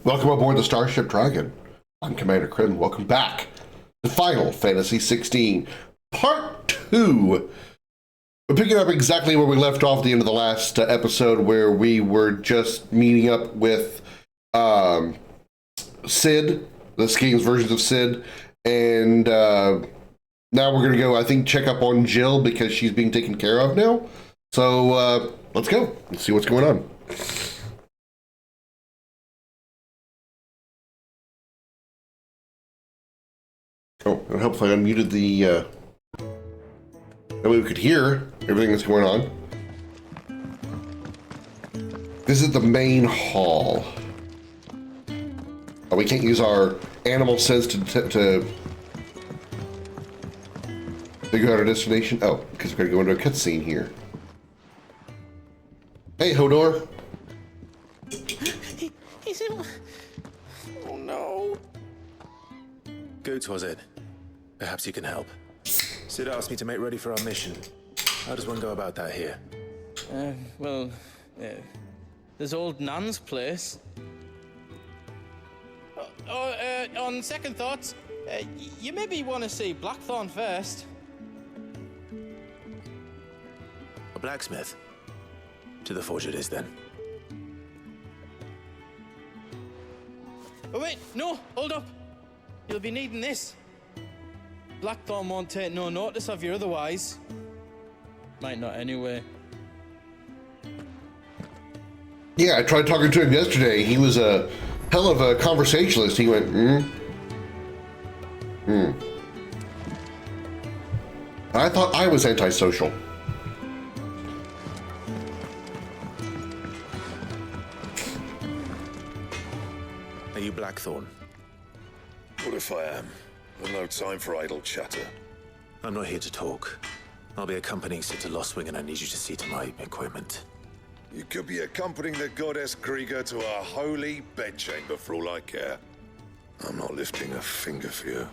Welcome aboard the Starship Dragon. I'm Commander Krim. Welcome back to Final Fantasy XVI, Part 2. We're picking up exactly where we left off at the end of the last episode, where we were just meeting up with Sid, the game's versions of Sid, and now we're going to go, I think, check up on Jill because she's being taken care of now. So let's go. Let's see what's going on. Oh, it would help if I unmuted the, that way we could hear everything that's going on. This is the main hall. Oh, we can't use our animal sense to figure out our destination. Oh, because we're going to go into a cutscene here. Hey, Hodor. He's in... Oh, no. Goots, was it? Perhaps you can help. Sid asked me to make ready for our mission. How does one go about that here? There's old Nan's place. On second thoughts, you maybe want to see Blackthorn first. A blacksmith? To the forge it is, then. Oh, wait, no, hold up. You'll be needing this. Blackthorn won't take no notice of you otherwise. Might not anyway. Yeah, I tried talking to him yesterday. He was a hell of a conversationalist. He went, I thought I was antisocial. Are you Blackthorn? What if I am? I've no time for idle chatter. I'm not here to talk. I'll be accompanying Sid to Lost Wing, and I need you to see to my equipment. You could be accompanying the goddess Krieger to our holy bedchamber for all I care. I'm not lifting a finger for you.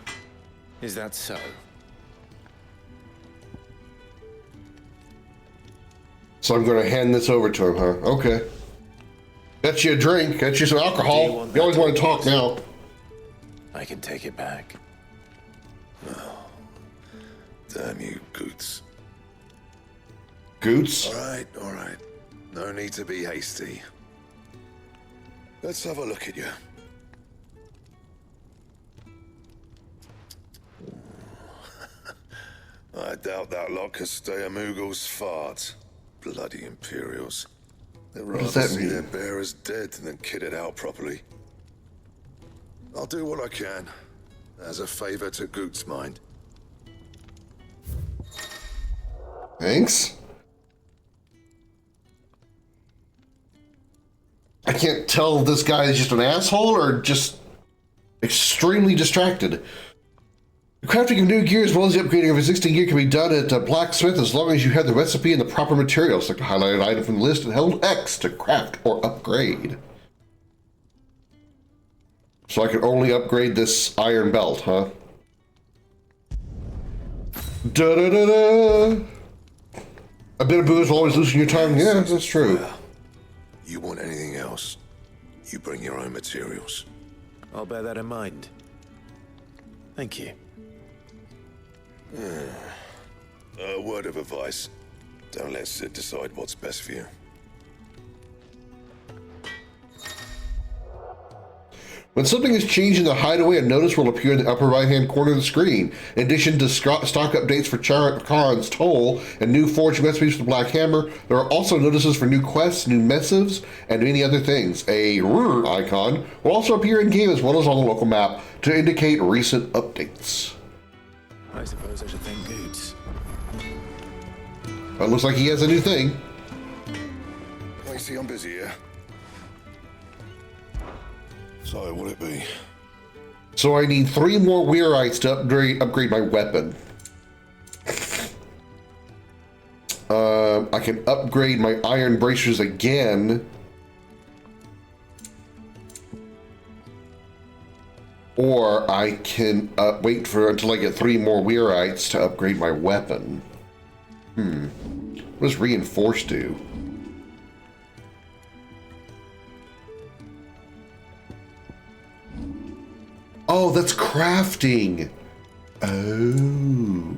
Is that so? So I'm going to hand this over to him, huh? Okay. Got you a drink. Got you some alcohol. You always want to talk now. I can take it back. Oh, damn you, Goots. Goots? All right. No need to be hasty. Let's have a look at you. I doubt that lot could stay a Moogle's fart. Bloody Imperials. They'd rather does that see mean? their bearers dead than kitted out properly. I'll do what I can, as a favor to Goot's mind. Thanks. I can't tell if this guy is just an asshole or just extremely distracted. The crafting of new gear as well as the upgrading of existing gear can be done at a blacksmith as long as you have the recipe and the proper materials. Select a highlighted item from the list and hold X to craft or upgrade. So I can only upgrade this iron belt, huh? Da-da-da-da! A bit of booze will always loosen your tongue. Yeah, that's true. Well, you want anything else, you bring your own materials. I'll bear that in mind. Thank you. A word of advice. Don't let Sid decide what's best for you. When something is changed in the hideaway, a notice will appear in the upper right-hand corner of the screen. In addition to stock updates for Charon's Toll and new forged recipes for the Black Hammer, there are also notices for new quests, new missives, and many other things. A RR icon will also appear in-game as well as on the local map to indicate recent updates. I suppose I should thank Goots. It looks like he has a new thing. I see I'm busy here. So, what'll it be? So I need 3 more Weirites to upgrade my weapon. I can upgrade my iron bracers again. Or I can wait until I get 3 more Weirites to upgrade my weapon. What does reinforce do? Oh, that's crafting. Oh.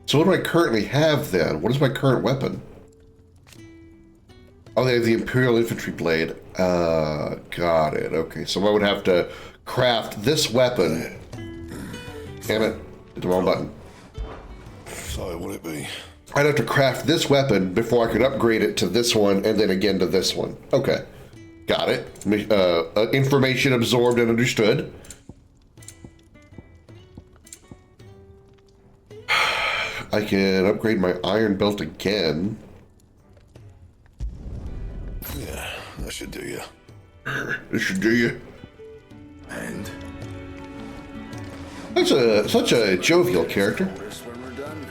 So what do I currently have then? What is my current weapon? Oh, they have the Imperial Infantry Blade. Got it. Okay, so I would have to craft this weapon. Damn it. Hit the wrong button. So, will it be? I'd have to craft this weapon before I could upgrade it to this one and then again to this one. Okay. Got it. Information absorbed and understood. I can upgrade my iron belt again. Yeah, that should do you. This should do you. And? That's such a jovial character. When we're done.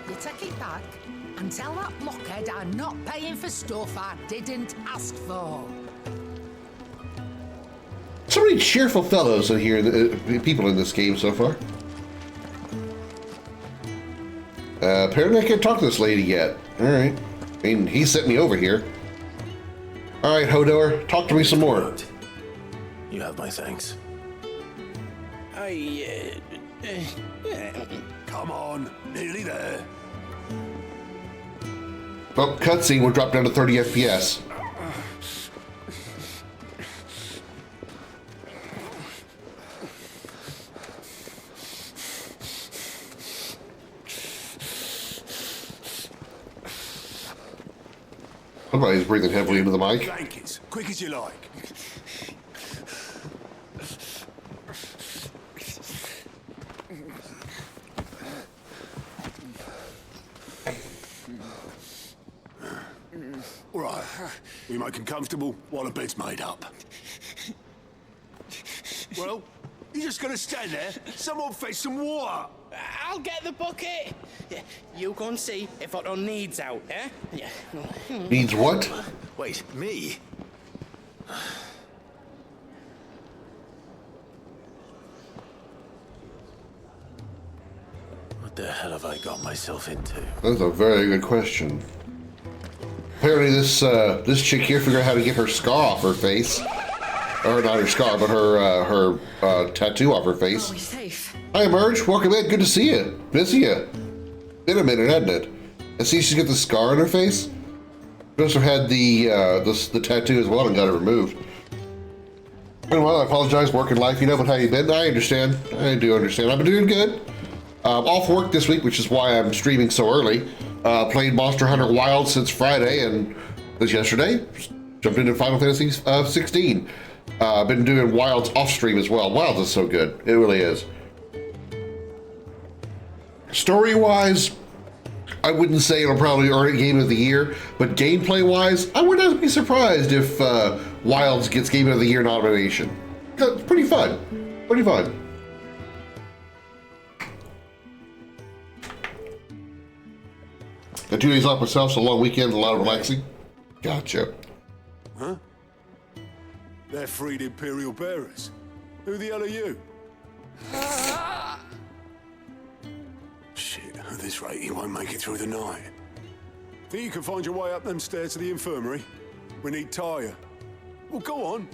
You take it back and tell that blockhead I'm not paying for stuff I didn't ask for. So many cheerful fellows in here, people in this game so far. Apparently I can't talk to this lady yet. Alright. I mean, he sent me over here. Alright, Hodor, talk to me some more. You have my thanks. Come on, nearly there. Oh, cutscene will drop down to 30 FPS. Somebody's breathing heavily into the mic. Blankets, quick as you like. All right, we make him comfortable while the bed's made up. Well, you're just gonna stand there? Someone fetch some water. I'll get the bucket. You go and see if Otto needs out, eh? Yeah. Needs what? Wait, me? What the hell have I got myself into? That's a very good question. Apparently this chick here figured out how to get her scar off her face. Or not her scar, but her tattoo off her face. Are we safe? Hi, Merge. Welcome in. Good to see you. Good to see you. Been a minute, hadn't it? I see she's got the scar on her face. She must have had the tattoo as well and got it removed. Well, I apologize. Working life, you know, but how you been? I understand. I do understand. I've been doing good. Off work this week, which is why I'm streaming so early. Played Monster Hunter Wild since Friday, and this yesterday. Jumped into Final Fantasy 16. Been doing Wilds off stream as well. Wilds is so good. It really is. Story-wise, I wouldn't say it'll probably earn a Game of the Year, but gameplay-wise, I would not be surprised if Wilds gets Game of the Year nomination. It's pretty fun. Pretty fun. Got 2 days off myself, so long weekend, a lot of relaxing. Gotcha. Huh? They're freed Imperial bearers. Who the hell are you? Shit, at this rate, you won't make it through the night. Think you can find your way up them stairs to the infirmary? We need Taya. Well, go on.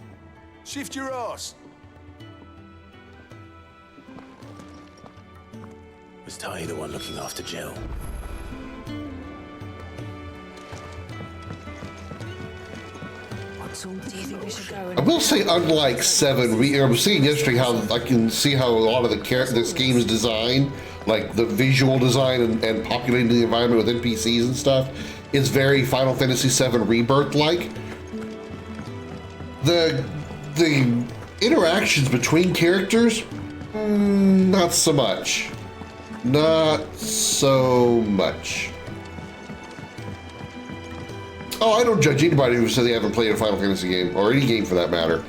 Shift your ass. Was Ty the one looking after Jill? So do you think we should go I will say, unlike 7, I was seeing yesterday how I can see how a lot of this game is designed, like the visual design and populating the environment with NPCs and stuff, is very Final Fantasy 7 Rebirth-like. The interactions between characters, not so much. Not so much. Oh, I don't judge anybody who said they haven't played a Final Fantasy game, or any game for that matter.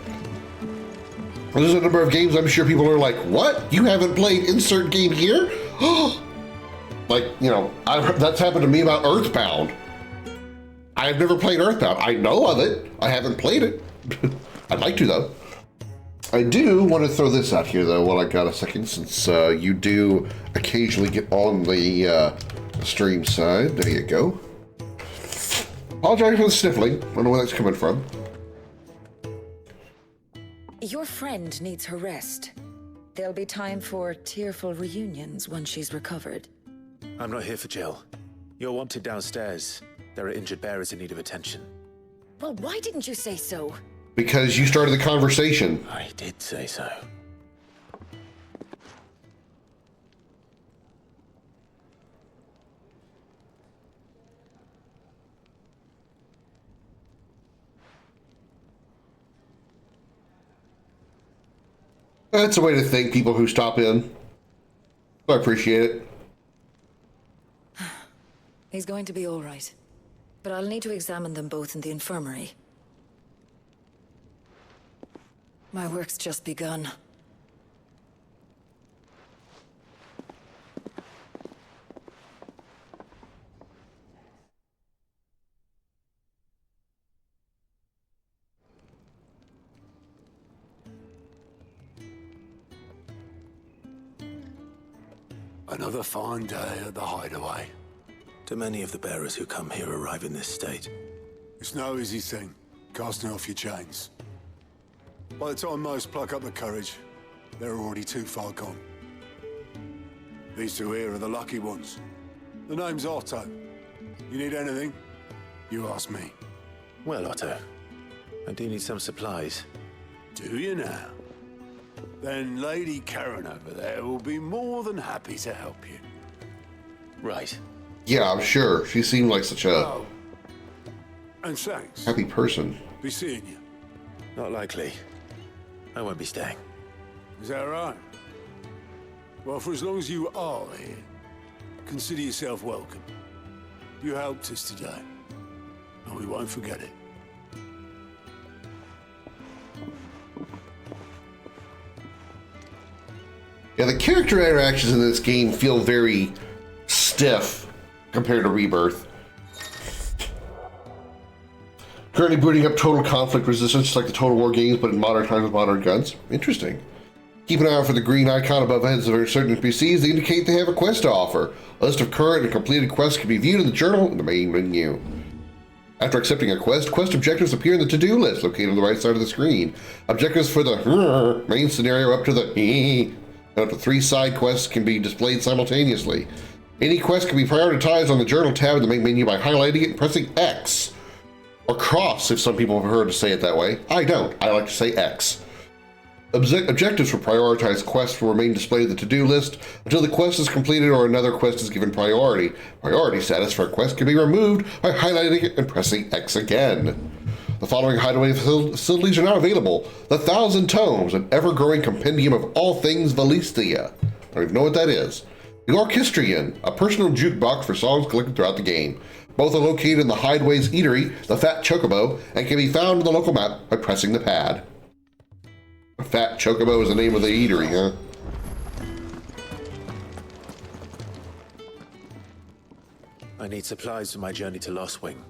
There's a number of games I'm sure people are like, what? You haven't played insert game here? Like, you know, that's happened to me about Earthbound. I've never played Earthbound. I know of it. I haven't played it. I'd like to, though. I do want to throw this out here, though, while I got a second, since you do occasionally get on the stream side. There you go. Apologize for the sniffling. I don't know where that's coming from. Your friend needs her rest. There'll be time for tearful reunions once she's recovered. I'm not here for Jill. You're wanted downstairs. There are injured bearers in need of attention. Well, why didn't you say so? Because you started the conversation. I did say so. That's a way to thank people who stop in. I appreciate it. He's going to be all right. But I'll need to examine them both in the infirmary. My work's just begun. Another fine day at the hideaway. Do many of the bearers who come here arrive in this state? It's no easy thing, casting off your chains. By the time most pluck up the courage, they're already too far gone. These two here are the lucky ones. The name's Otto. You need anything? You ask me. Well, Otto, I do need some supplies. Do you now? Then Lady Karen over there will be more than happy to help you. Right. Yeah, I'm sure. She seemed like such a Oh. And thanks. happy person. Be seeing you. Not likely. I won't be staying. Is that right? Well, for as long as you are here, consider yourself welcome. You helped us today, and we won't forget it. Yeah, the character interactions in this game feel very stiff compared to Rebirth. Currently booting up Total Conflict Resistance, just like the Total War games, but in modern times with modern guns. Interesting. Keep an eye out for the green icon above heads of certain NPCs. They indicate they have a quest to offer. A list of current and completed quests can be viewed in the journal in the main menu. After accepting a quest, quest objectives appear in the to-do list located on the right side of the screen. Objectives for the main scenario up to the and up to 3 side quests can be displayed simultaneously. Any quest can be prioritized on the journal tab in the main menu by highlighting it and pressing X. Or cross, if some people have heard to say it that way. I don't. I like to say X. Objectives for prioritized quests will remain displayed in the to-do list until the quest is completed or another quest is given priority. Priority status for a quest can be removed by highlighting it and pressing X again. The following hideaway facilities are now available. The 1,000 Tomes, an ever-growing compendium of all things Valisthea. I don't even know what that is. The Orchestrion, a personal jukebox for songs collected throughout the game. Both are located in the Hideaway's Eatery, the Fat Chocobo, and can be found on the local map by pressing the pad. Fat Chocobo is the name of the eatery, huh? I need supplies for my journey to Lost Wing.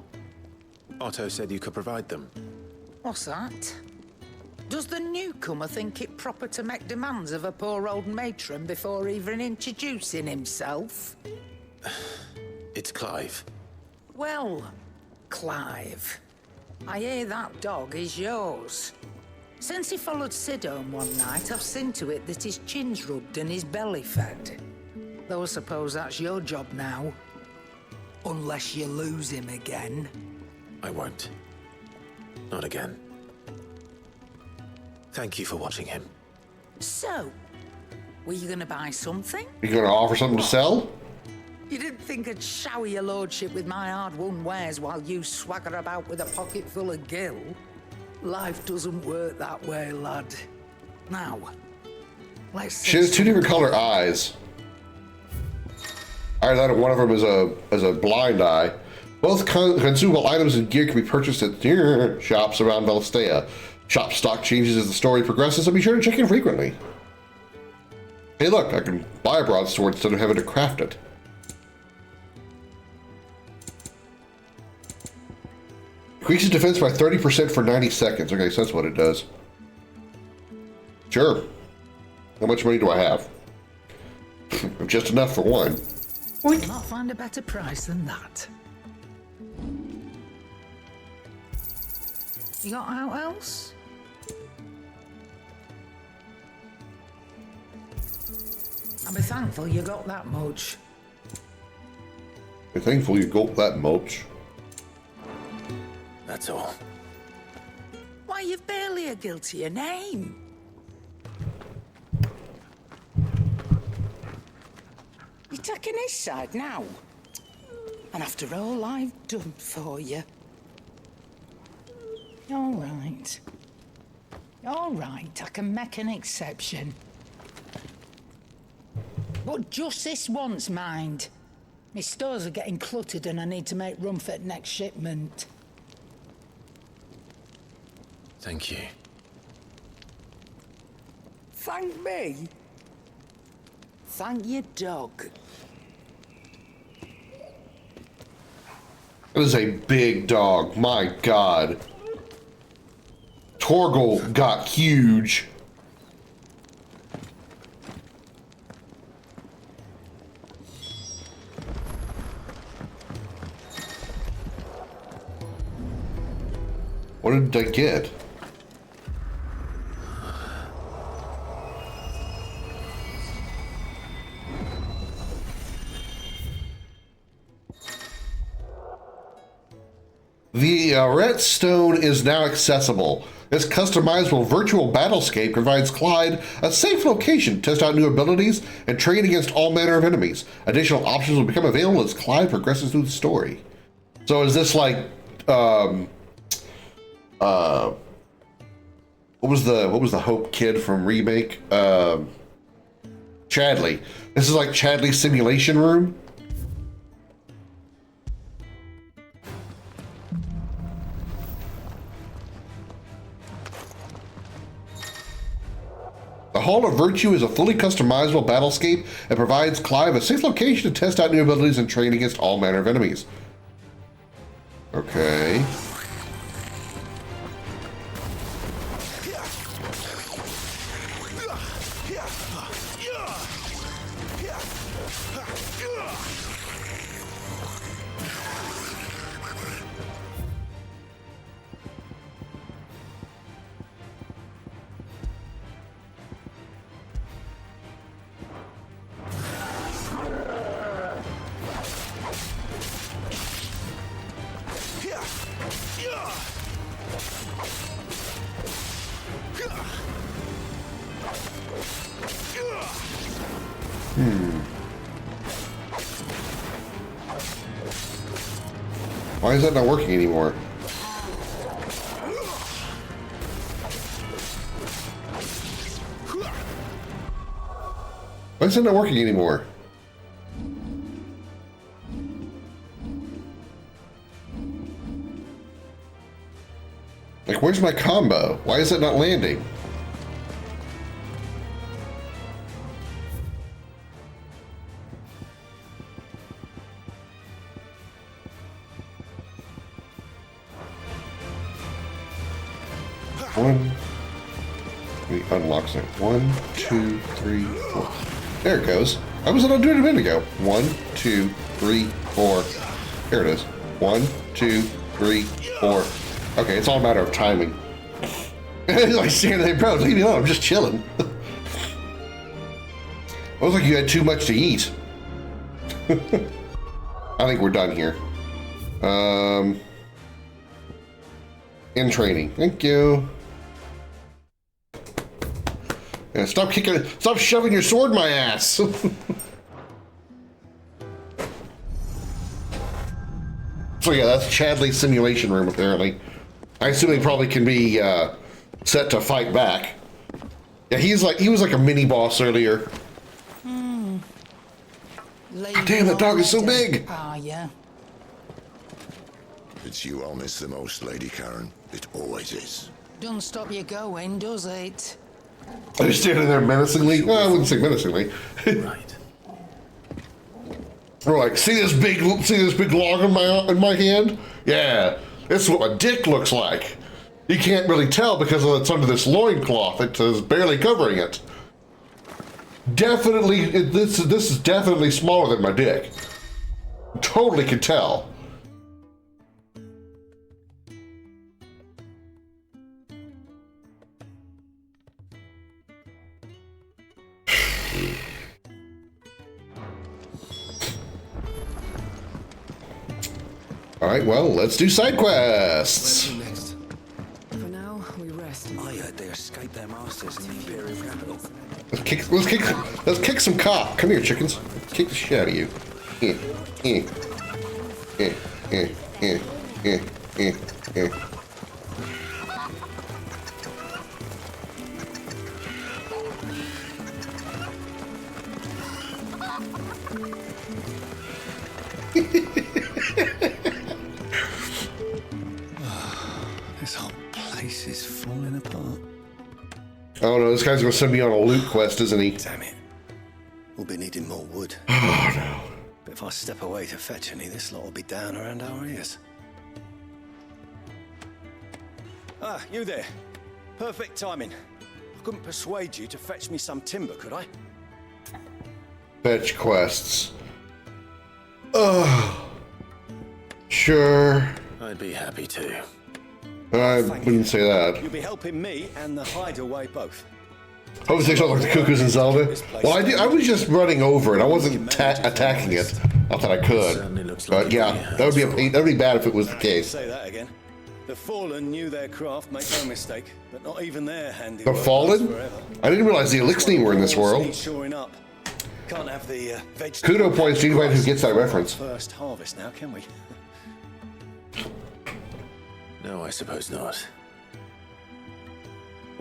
Otto said you could provide them. What's that? Does the newcomer think it proper to make demands of a poor old matron before even introducing himself? It's Clive. Well, Clive, I hear that dog is yours. Since he followed Sid home one night, I've seen to it that his chin's rubbed and his belly fed. Though I suppose that's your job now. Unless you lose him again. I won't. Not again. Thank you for watching him. So, were you gonna buy something? You gonna offer something to sell? You didn't think I'd shower your lordship with my hard-won wares while you swagger about with a pocket full of gil? Life doesn't work that way, lad. Now, let's... She has 2 different color eyes. I thought one of them is a blind eye. Both consumable items and gear can be purchased at shops around Valisthea. Shop stock changes as the story progresses, so be sure to check in frequently. Hey look, I can buy a broadsword instead of having to craft it. Increases defense by 30% for 90 seconds. Okay, so that's what it does. Sure. How much money do I have? Just enough for one. You'll not find a better price than that. You got out else? I'll be thankful you got that much. Be thankful you got that much. That's all. Why, you've barely a guiltier name. You're taking his side now. And after all I've done for you. All right. All right, I can make an exception. But just this once, mind. My stores are getting cluttered and I need to make room for the next shipment. Thank you. Thank me? Thank your dog. It is a big dog. My God. Torgal got huge. What did I get? The Redstone is now accessible. This customizable virtual battlescape provides Clyde a safe location to test out new abilities and train against all manner of enemies. Additional options will become available as Clyde progresses through the story. So is this like, what was the Hope kid from Remake? Chadley. This is like Chadley's simulation room. The Hall of Virtue is a fully customizable battlescape and provides Clive a safe location to test out new abilities and train against all manner of enemies. Okay. Why is that not working anymore? Why is it not working anymore? Like, where's my combo? Why is it not landing? It unlocks it. 1, 2, 3, 4. There it goes. I was not doing it a minute ago. 1, 2, 3, 4. There it is. 1, 2, 3, 4. Okay, it's all a matter of timing. Like standing there, bro, leave me alone. I'm just chilling. It looks like you had too much to eat. I think we're done here. In training. Thank you. Yeah, stop shoving your sword in my ass. So yeah, that's Chadley's simulation room apparently. I assume he probably can be set to fight back. Yeah, he was like a mini boss earlier. God damn, that dog is so big. Ah, yeah. It's you I'll miss the most, Lady Karen. It always is. Don't stop you going, does it? They're standing there menacingly. Well, I wouldn't say menacingly. Right. We're like, see this big log in my hand? Yeah, this is what my dick looks like. You can't really tell because it's under this loincloth. It is barely covering it. Definitely, this is definitely smaller than my dick. Totally can tell. All right, well, let's do side quests. Next. For now, we rest. I heard they escaped their masters in the Imperial capital. Let's kick some cock. Come here, chickens. Kick the shit out of you. This whole place is falling apart. Oh no, this guy's gonna send me on a loot quest, isn't he? Damn it. We'll be needing more wood. Oh no. But if I step away to fetch any, this lot will be down around our ears. Ah, you there. Perfect timing. I couldn't persuade you to fetch me some timber, could I? Fetch quests. Oh. Sure. I'd be happy to. I wouldn't say that. You'll be helping me and the hideaway both. Hopefully it's not like the cuckoos in Zelda. Well, I was just running over it. I wasn't attacking it. Not that I could. Certainly looks like But yeah, that would be that would be bad if it was the case. Say that again. The Fallen knew their craft, make no mistake, but not even their handiwork. The Fallen? I didn't realize the Elixir were in this world. Shoring up. Can't have the Kudo points to anyone who gets that reference. First harvest now, can we? No, I suppose not.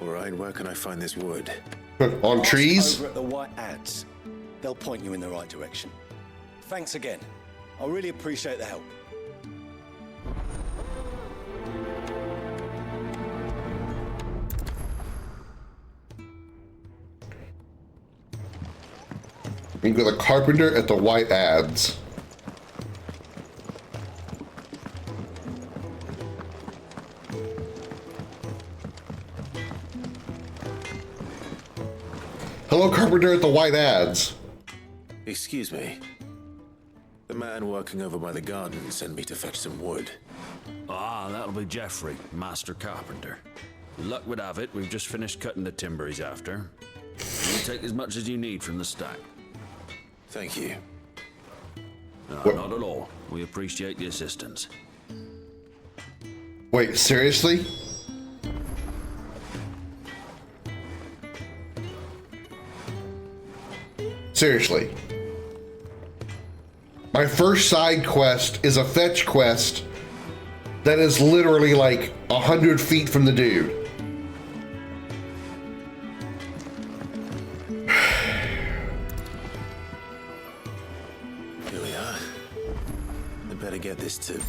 All right, where can I find this wood? On Ask trees? Over at the White Ads. They'll point you in the right direction. Thanks again. I really appreciate the help. You go to the carpenter at the White Ads. Hello, carpenter at the White Ads. Excuse me. The man working over by the garden sent me to fetch some wood. Ah, that'll be Jeffrey, master carpenter. Luck would have it, we've just finished cutting the timber he's after. You take as much as you need from the stack. Thank you. No, not at all. We appreciate the assistance. Wait, seriously? Seriously. My first side quest is a fetch quest that is literally like 100 feet from the dude. Here we are. I better get this too.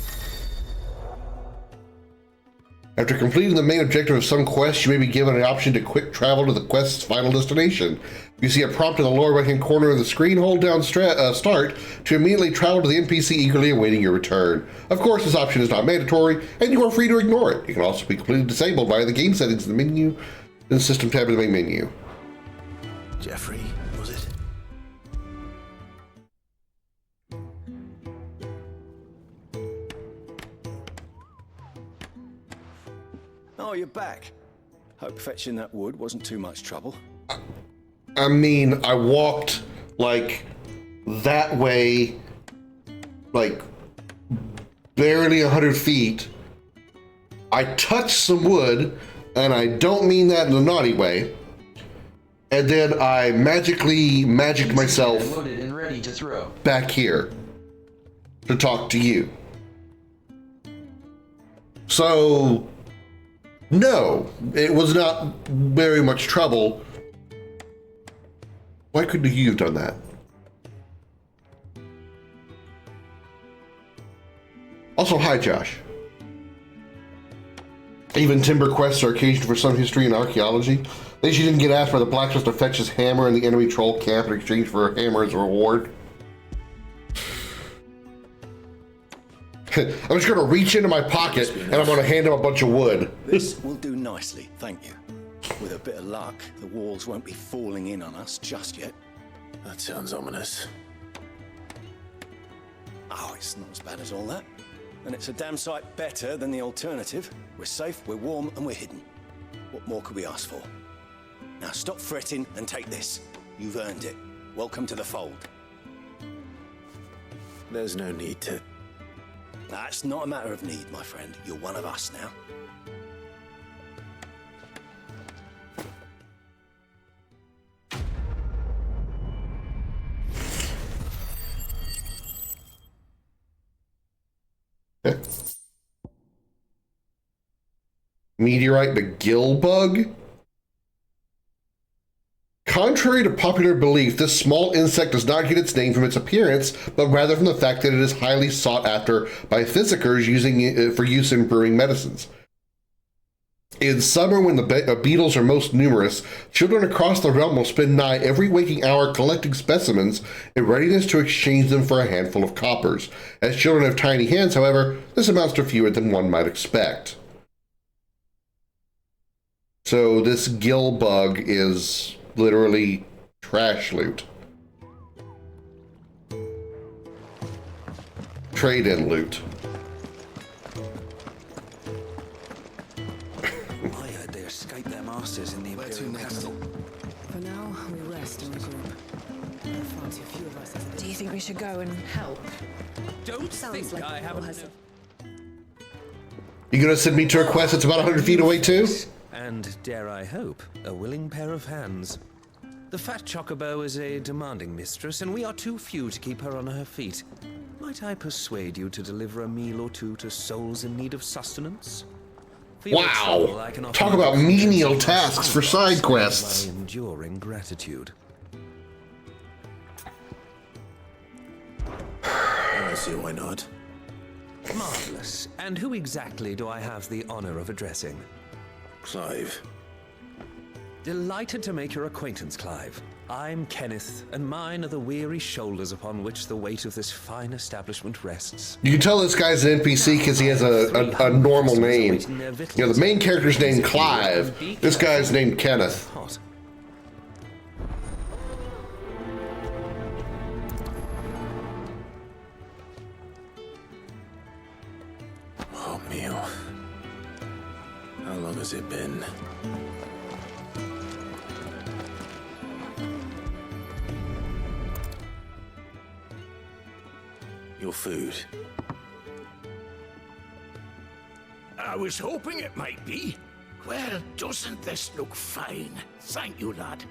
After completing the main objective of some quest, you may be given an option to quick travel to the quest's final destination. You see a prompt in the lower right-hand corner of the screen. Hold down start to immediately travel to the NPC eagerly awaiting your return. Of course, this option is not mandatory, and you are free to ignore it. It can also be completely disabled via the game settings in the menu, in the system tab of the main menu. Jeffrey, was it? Oh, you're back. Hope fetching that wood wasn't too much trouble. I mean, I walked like that way, like barely 100 feet. I touched some wood, and I don't mean that in a naughty way. And then I magicked myself Loaded and ready to throw. back here to talk to you. So, no, it was not very much trouble. Why couldn't you have done that? Also, hi, Josh. Even timber quests are occasion for some history and archaeology. At least you didn't get asked by the blacksmith to fetch his hammer in the enemy troll camp in exchange for a hammer as a reward. I'm just gonna reach into my pocket and I'm gonna hand him a bunch of wood. This will do nicely, thank you. With a bit of luck, the walls won't be falling in on us just yet. That sounds ominous. Oh, it's not as bad as all that. And it's a damn sight better than the alternative. We're safe, we're warm, and we're hidden. What more could we ask for? Now stop fretting and take this. You've earned it. Welcome to the fold. There's no need to... That's not a matter of need, my friend. You're one of us now. Meteorite the gill bug? Contrary to popular belief, this small insect does not get its name from its appearance, but rather from the fact that it is highly sought after by physicians using it for use in brewing medicines. In summer, when the beetles are most numerous, children across the realm will spend nigh every waking hour collecting specimens in readiness to exchange them for a handful of coppers. As children have tiny hands, however, this amounts to fewer than one might expect. So this gill bug is literally trash loot. Trade-in loot. I heard they escaped their masters in the Imperial capital. For now, we rest and regroup. There are far too few of us. Do you think we should go and help? Don't Sounds think like I haven't... You gonna send me to a quest that's about 100 feet away too? And, dare I hope, a willing pair of hands. The fat chocobo is a demanding mistress, and we are too few to keep her on her feet. Might I persuade you to deliver a meal or two to souls in need of sustenance? For your trouble, I can offer Talk you about the menial recompense of tasks for side quests. my enduring gratitude. I see why not. Marvelous. And who exactly do I have the honor of addressing? Clive. Delighted to make your acquaintance, Clive. I'm Kenneth, and mine are the weary shoulders upon which the weight of this fine establishment rests. You can tell this guy's an NPC because he has a normal name. You know, the main character's named Clive. This guy's named Kenneth. Oh, meal. How long has it been? Your food. I was hoping it might be. Well, doesn't this look fine? Thank you, lad.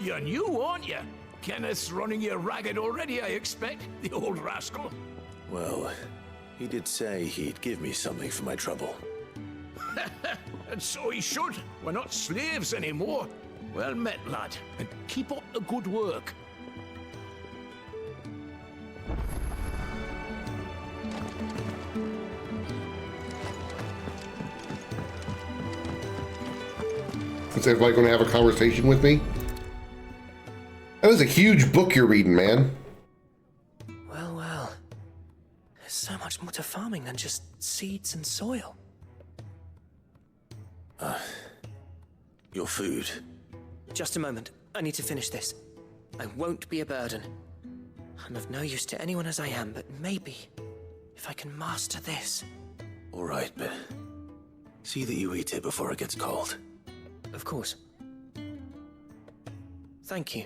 You're new, aren't you? Kenneth's running you ragged already, I expect, the old rascal. Well, he did say he'd give me something for my trouble. And so he should. We're not slaves anymore. Well met, lad, and keep up the good work. Is everybody going to have a conversation with me? That was a huge book you're reading, man. Well, well. There's so much more to farming than just seeds and soil. Your food. Just a moment. I need to finish this. I won't be a burden. I'm of no use to anyone as I am, but maybe if I can master this. All right, but see that you eat it before it gets cold. Of course. Thank you.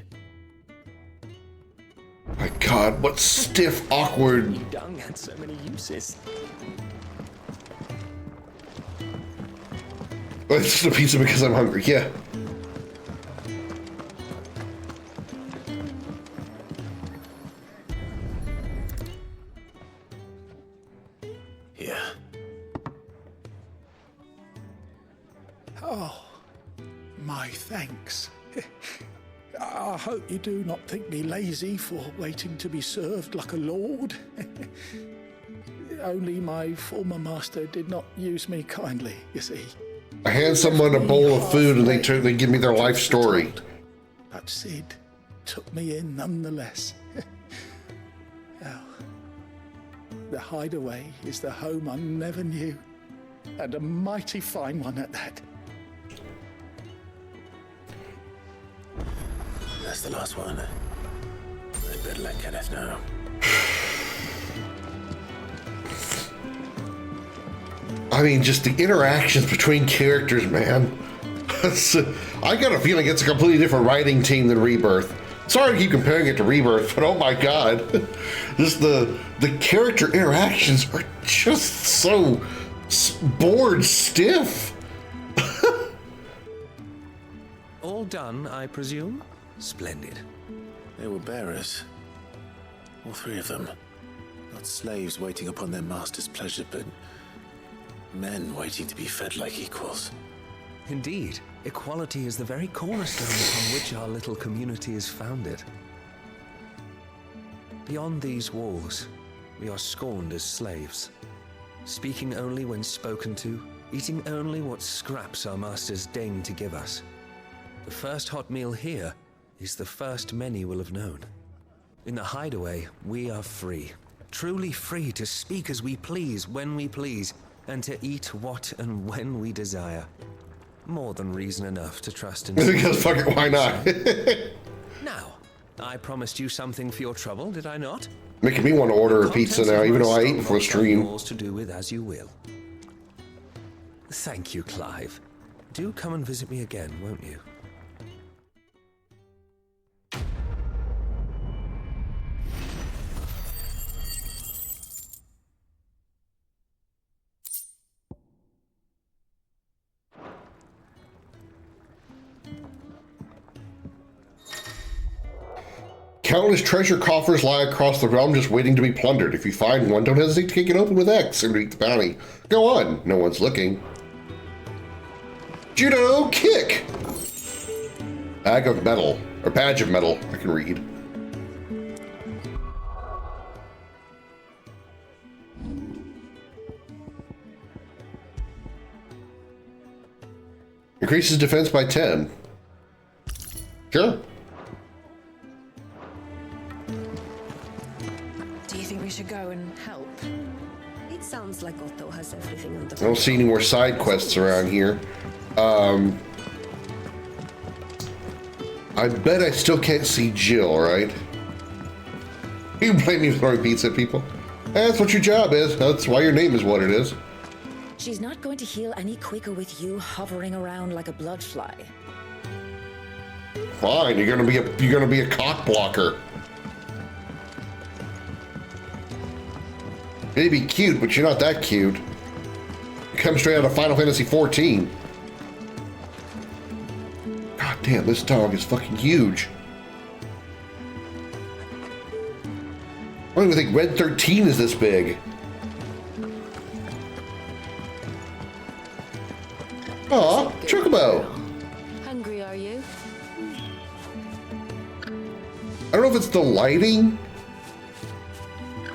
My God, what stiff, awkward. Dung had so many uses. It's just a pizza because I'm hungry, yeah. Yeah. Oh, my thanks. I hope you do not think me lazy for waiting to be served like a lord. Only my former master did not use me kindly, you see. I hand someone a bowl of food and they give me their life story. But Sid took me in nonetheless. Well, The hideaway is the home I never knew, and a mighty fine one at that. That's the last one. I'd better let Kenneth know. I mean, just the interactions between characters, man. I got a feeling it's a completely different writing team than Rebirth. Sorry to keep comparing it to Rebirth, but oh my god. Just the character interactions are just so bored stiff. All done, I presume? Splendid. They were bearers. All three of them. Not slaves waiting upon their master's pleasure, but men waiting to be fed like equals. Indeed, equality is the very cornerstone upon which our little community is founded. Beyond these walls, we are scorned as slaves, speaking only when spoken to, eating only what scraps our masters deign to give us. The first hot meal here is the first many will have known. In the hideaway, we are free, truly free to speak as we please, when we please, and to eat what and when we desire. More than reason enough to trust in. Because fuck it, why not? Now, I promised you something for your trouble, did I not? Making me want to order a pizza now, even though I ate before stream. Yours to do with as you will. Thank you, Clive. Do come and visit me again, won't you? Countless treasure coffers lie across the realm just waiting to be plundered. If you find one, don't hesitate to kick it open with X and eat the bounty. Go on, no one's looking. Judo kick! Bag of metal, or badge of metal, I can read. Increases defense by 10. Sure. We should go and help. It sounds like Otto has everything under I don't see any more side quests around here. I bet I still can't see Jill, right? You blame me for throwing pizza at people? That's what your job is. That's why your name is what it is. She's not going to heal any quicker with you hovering around like a blood fly. Fine, you're gonna be a cock blocker. Maybe cute, but you're not that cute. You come straight out of Final Fantasy XIV. God damn, this dog is fucking huge. I don't even think Red 13 is this big. Aw, Chocobo. Hungry, are you? I don't know if it's the lighting,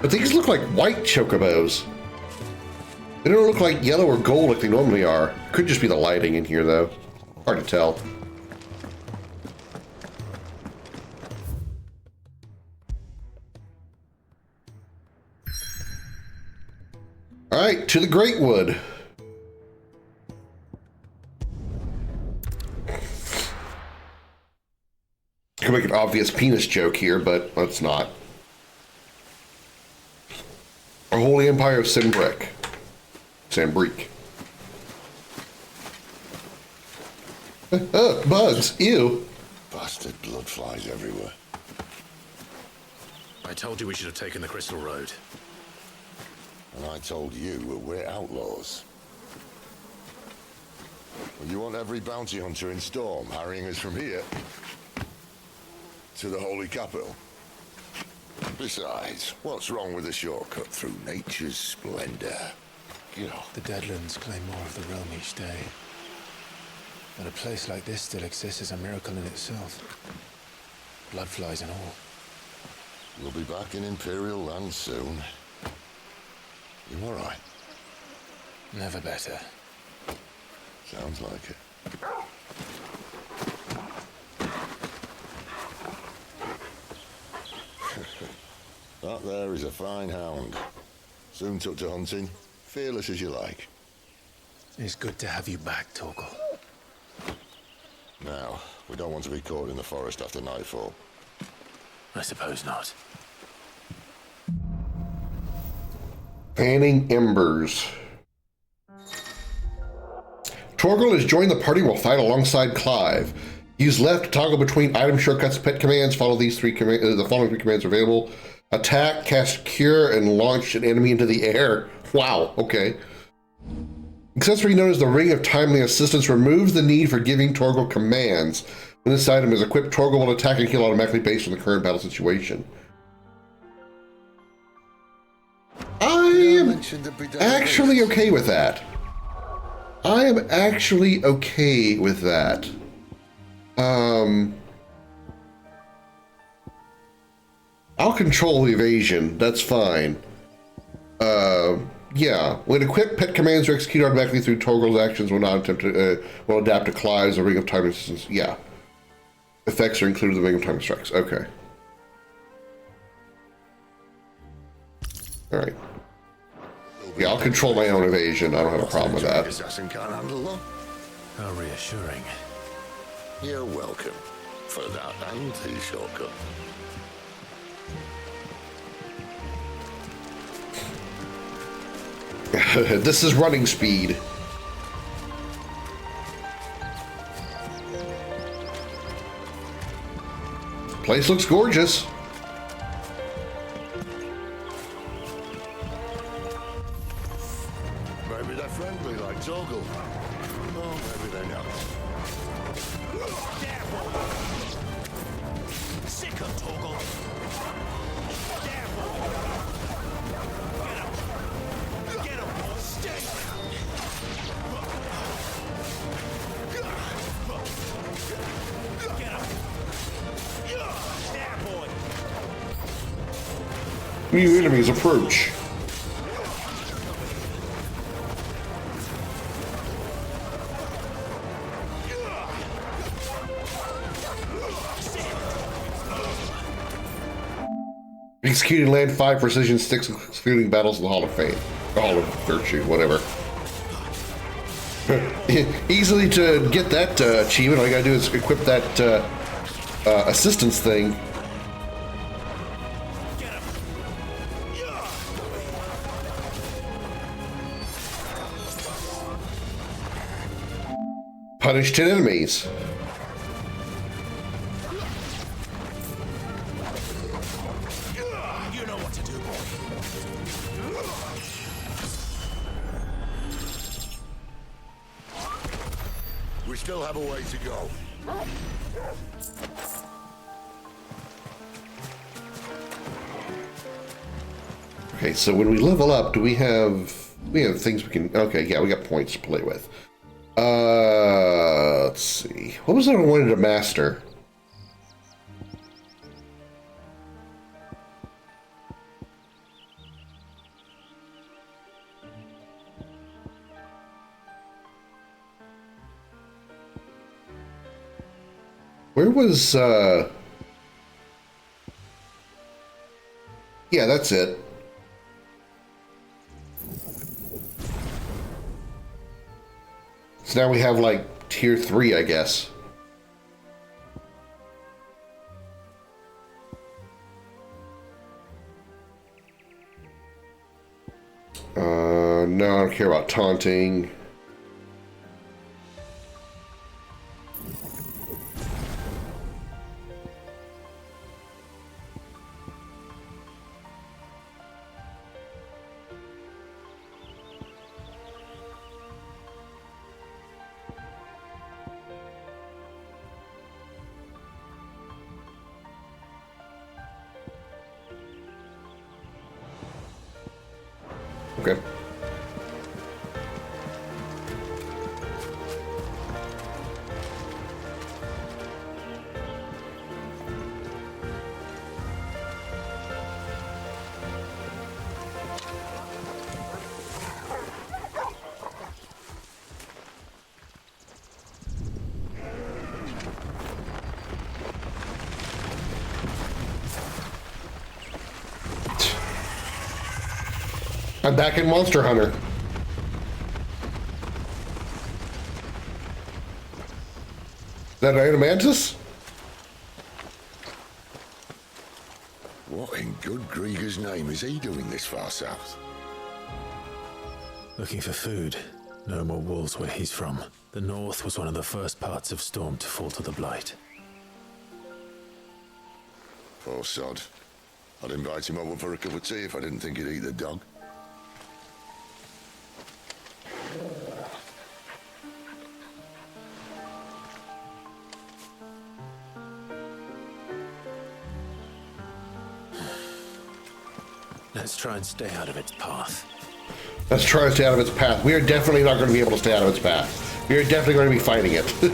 but these look like white chocobos. They don't look like yellow or gold like they normally are. Could just be the lighting in here, though. Hard to tell. All right, to the Great Wood. I could make an obvious penis joke here, but let's not. A Holy Empire of Sambrick. Bugs, ew. Bastard blood flies everywhere. I told you we should have taken the Crystal Road. And I told you we're outlaws. Well, you want every bounty hunter in Storm harrying us from here to the Holy Capital? Besides, what's wrong with a shortcut through nature's splendor? You know. The Deadlands claim more of the realm each day. But a place like this still exists is a miracle in itself. Bloodflies and all. We'll be back in Imperial land soon. You all right? Never better. Sounds like it. That there is a fine hound. Soon took to hunting. Fearless as you like. It's good to have you back, Torgal. Now, we don't want to be caught in the forest after nightfall. I suppose not. Fanning embers. Torgal has joined the party and will fight alongside Clive. Use left to toggle between item shortcuts and pet commands. Follow these three the following three commands are available. Attack, cast cure, and launch an enemy into the air. Wow, okay. Accessory known as the Ring of Timely Assistance removes the need for giving Torgal commands. When this item is equipped, Torgal will attack and heal automatically based on the current battle situation. I am actually okay with that. I am actually okay with that. I'll control the evasion. That's fine. Yeah. When equipped, pet commands are executed automatically through Torgal's actions will not attempt to will adapt to Clive's or Ring of Time Assistance. Yeah. Effects are included in the Ring of Time Strikes. Okay. All right. Yeah, I'll control my own evasion. I don't have a problem with that. Assassin can't handle them. How reassuring. You're welcome for that and his shortcut. This is running speed. Place looks gorgeous. Maybe they're friendly like Torgal. No, maybe they're not. Sick of Torgal. Get him, boy. Stay. Get him. There, boy. New enemies approach. Executing land 5 precision sticks, excluding battles of the Hall of Fame. Hall of Virtue, whatever. Easily to get that achievement, all you gotta do is equip that assistance thing. Punish 10 enemies. You know what to do, boy. We still have a way to go. Okay, so when we level up, do we have things we can, okay, yeah, we got points to play with. Let's see. What was it I wanted to master? Where was, yeah, that's it. So now we have like tier 3, I guess. No, I don't care about taunting. Okay. I'm back in Monster Hunter. Is that an mantis? What in good Grieger's name is he doing this far south? Looking for food. No more wolves where he's from. The north was one of the first parts of Storm to fall to the Blight. Poor sod. I'd invite him over for a cup of tea if I didn't think he'd eat the dog. Let's try and stay out of its path. Let's try to stay out of its path. We are definitely not going to be able to stay out of its path. We are definitely going to be fighting it. And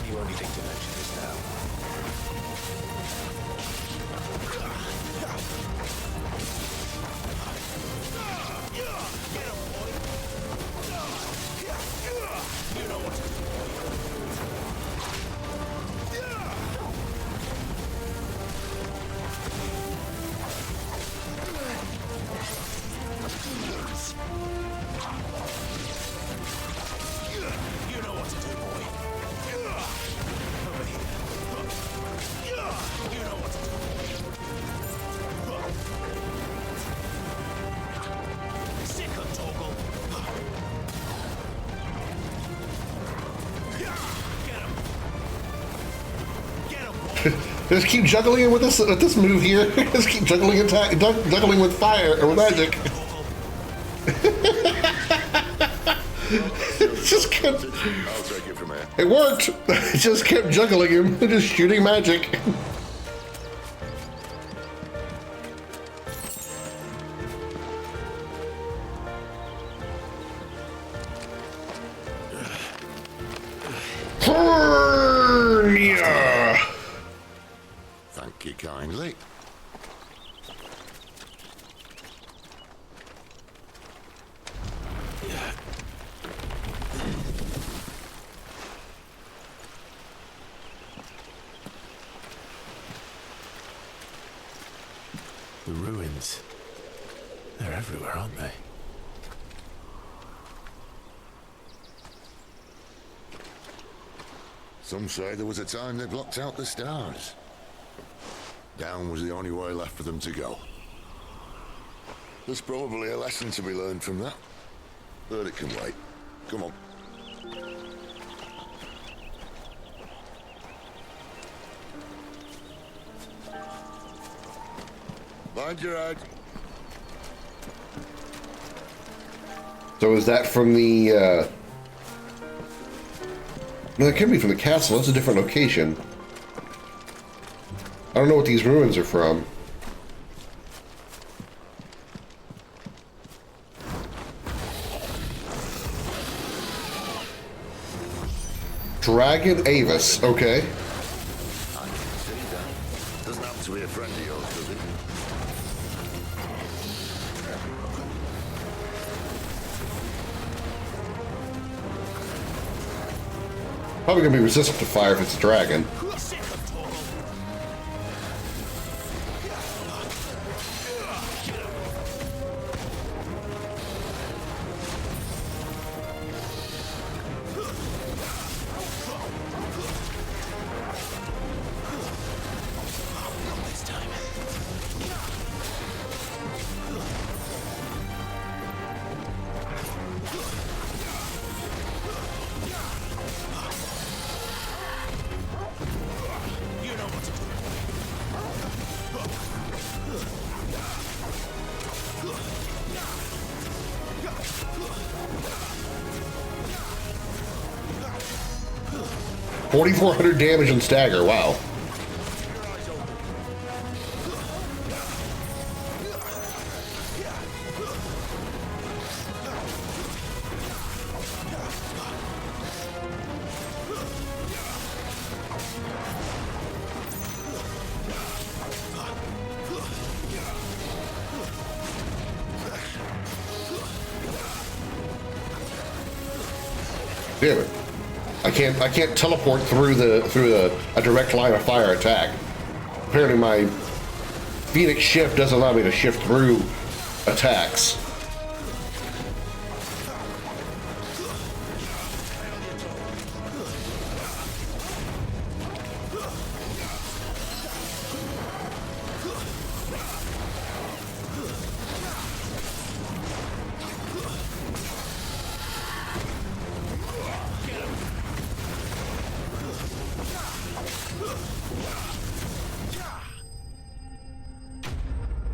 you only think to mention this now. Just keep juggling it with this move here. Just keep juggling juggling with fire or magic. Just kept. I'll take it from here. It worked. It just kept juggling him, just shooting magic. Thank you kindly. The ruins. They're everywhere, aren't they? Some say there was a time they blocked out the stars. Down was the only way left for them to go. There's probably a lesson to be learned from that. But it can wait. Come on. Mind your head. So is that from the, no, it can be from the castle. That's a different location. I don't know what these ruins are from. Dragon Avis, okay. I can see that. Doesn't happen to be a friend of yours, does it? Probably gonna be resistant to fire if it's a dragon. $4,400 damage and stagger, wow. Damn it. I can't teleport through a direct line of fire attack. Apparently my Phoenix shift doesn't allow me to shift through attacks.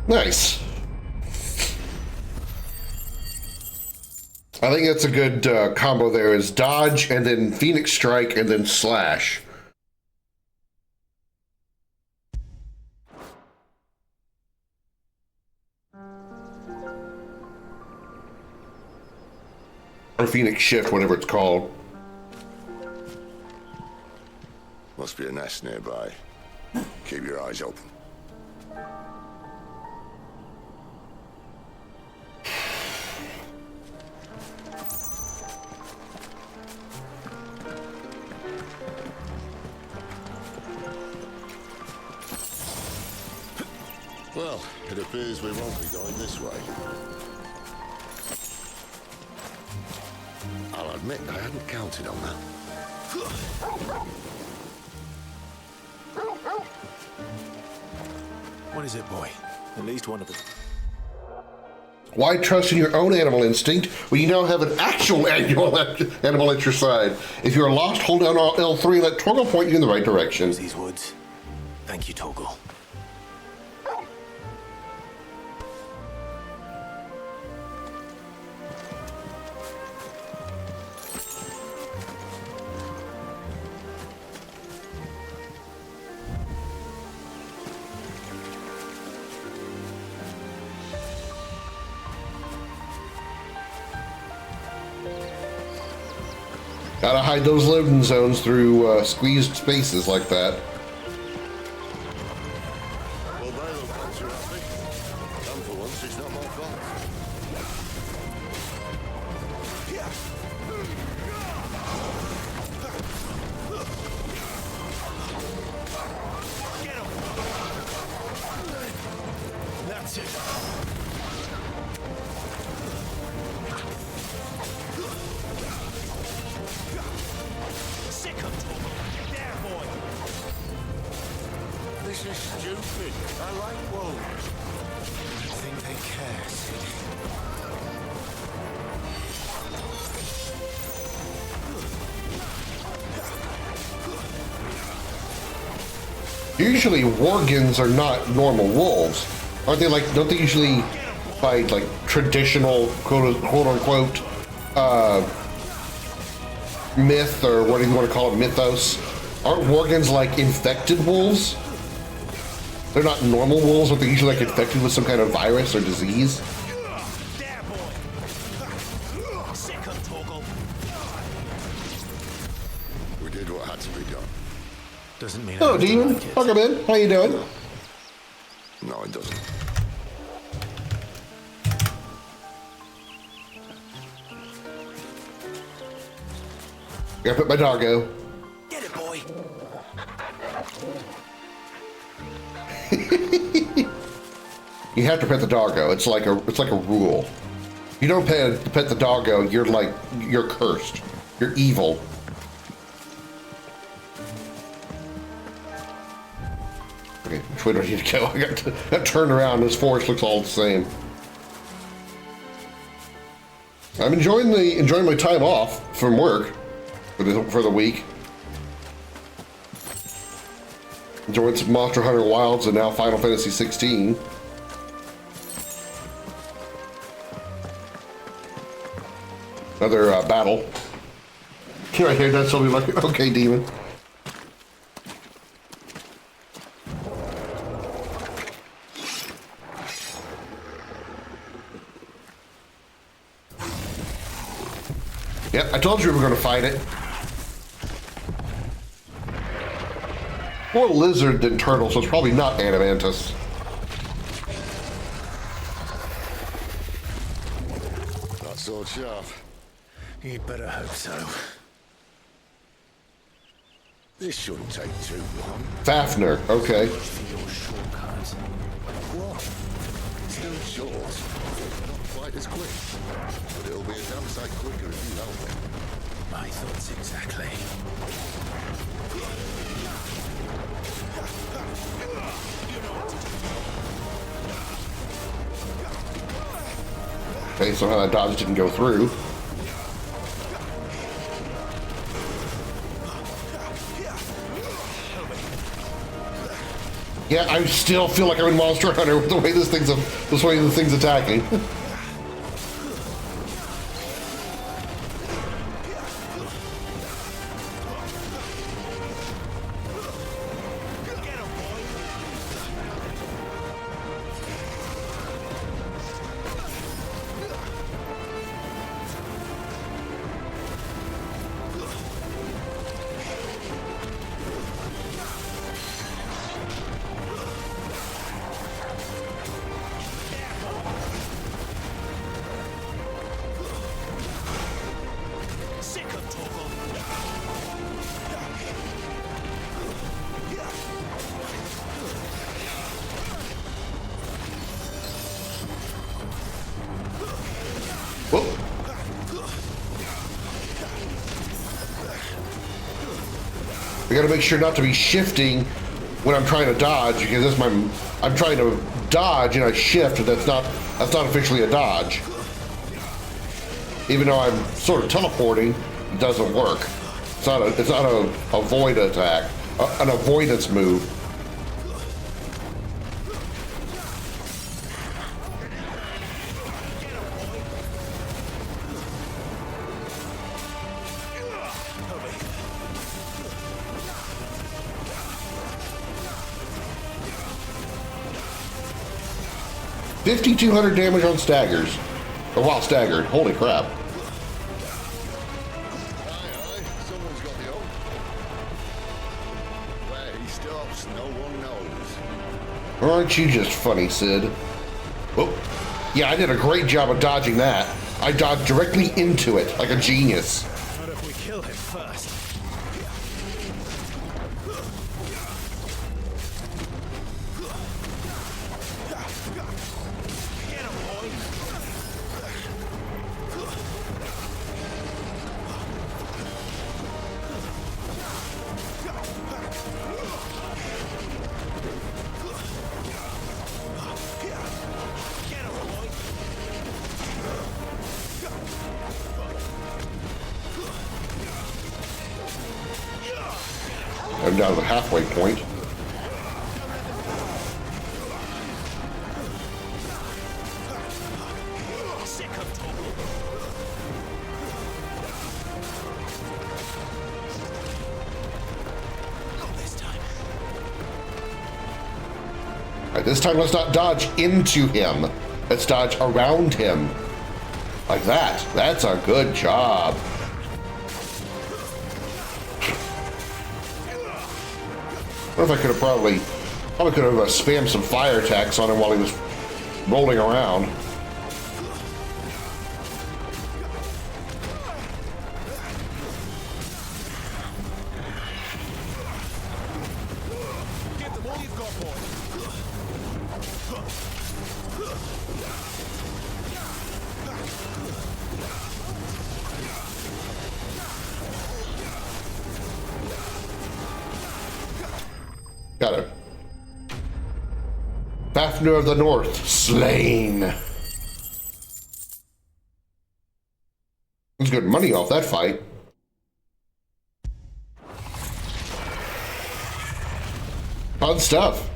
Nice. I think that's a good combo there is dodge and then Phoenix Strike and then slash. Or Phoenix Shift, whatever it's called. Must be a nest nearby. Keep your eyes open. Well, it appears we won't be going this way. I'll admit I hadn't counted on that. What is it, boy? At least one of them. Why trust in your own animal instinct when you now have an actual animal at your side? If you're lost, hold down L3 and let Torgal point you in the right direction. These woods. Thank you, Torgal. Gotta hide those loading zones through squeezed spaces like that. Well, they look not too happy. And for once, it's not my fault. That's it. This is stupid. I like wolves. I think they care, Sid. Usually Worgens are not normal wolves. Aren't they like, don't they usually fight like traditional quote unquote myth or what do you want to call it, mythos? Aren't Worgens like infected wolves? They're not normal wolves, but they're usually like infected with some kind of virus or disease. We did what had to be done. Doesn't mean. Hello, Demon. Welcome in. How you doing? No, it doesn't. Gotta put my doggo. Get it, boy. You have to pet the doggo. It's like a rule. If you don't pet the doggo, you're cursed. You're evil. Okay, which way do I need to go? I got turned around. This forest looks all the same. I'm enjoying my time off from work for the week. Enjoying some Monster Hunter Wilds and now Final Fantasy 16. Another battle. Right here, that's something like, okay, Demon. Yep, I told you we were going to fight it. More lizard than turtle, so it's probably not Animantus. That sword sharp. You'd better hope so. This shouldn't take too long. Fafnir, okay. For your shortcut. What? Still short. Not quite as quick. But it'll be a damn sight quicker if you help me. My thoughts exactly. Okay, somehow that dodge didn't go through. Yeah, I still feel like I'm in Monster Hunter with the way the thing's attacking. I gotta make sure not to be shifting when I'm trying to dodge, because that's I'm trying to dodge and I shift, and that's not officially a dodge. Even though I'm sort of teleporting, it doesn't work. It's not a avoid attack, an avoidance move. $5,200 damage on staggers, or while staggered. Holy crap! Aye, someone's got the hope. Where he stops, no one knows. Aren't you just funny, Sid? Oh, yeah, I did a great job of dodging that. I dodged directly into it like a genius. What if we kill him first? I'm down to the halfway point. All right, this time let's not dodge into him. Let's dodge around him. Like that. That's a good job. I wonder if I could have probably could have spammed some fire attacks on him while he was rolling around. Give them all you've got, boy. Got it. Fafnir of the North, slain. There's good money off that fight. Fun stuff.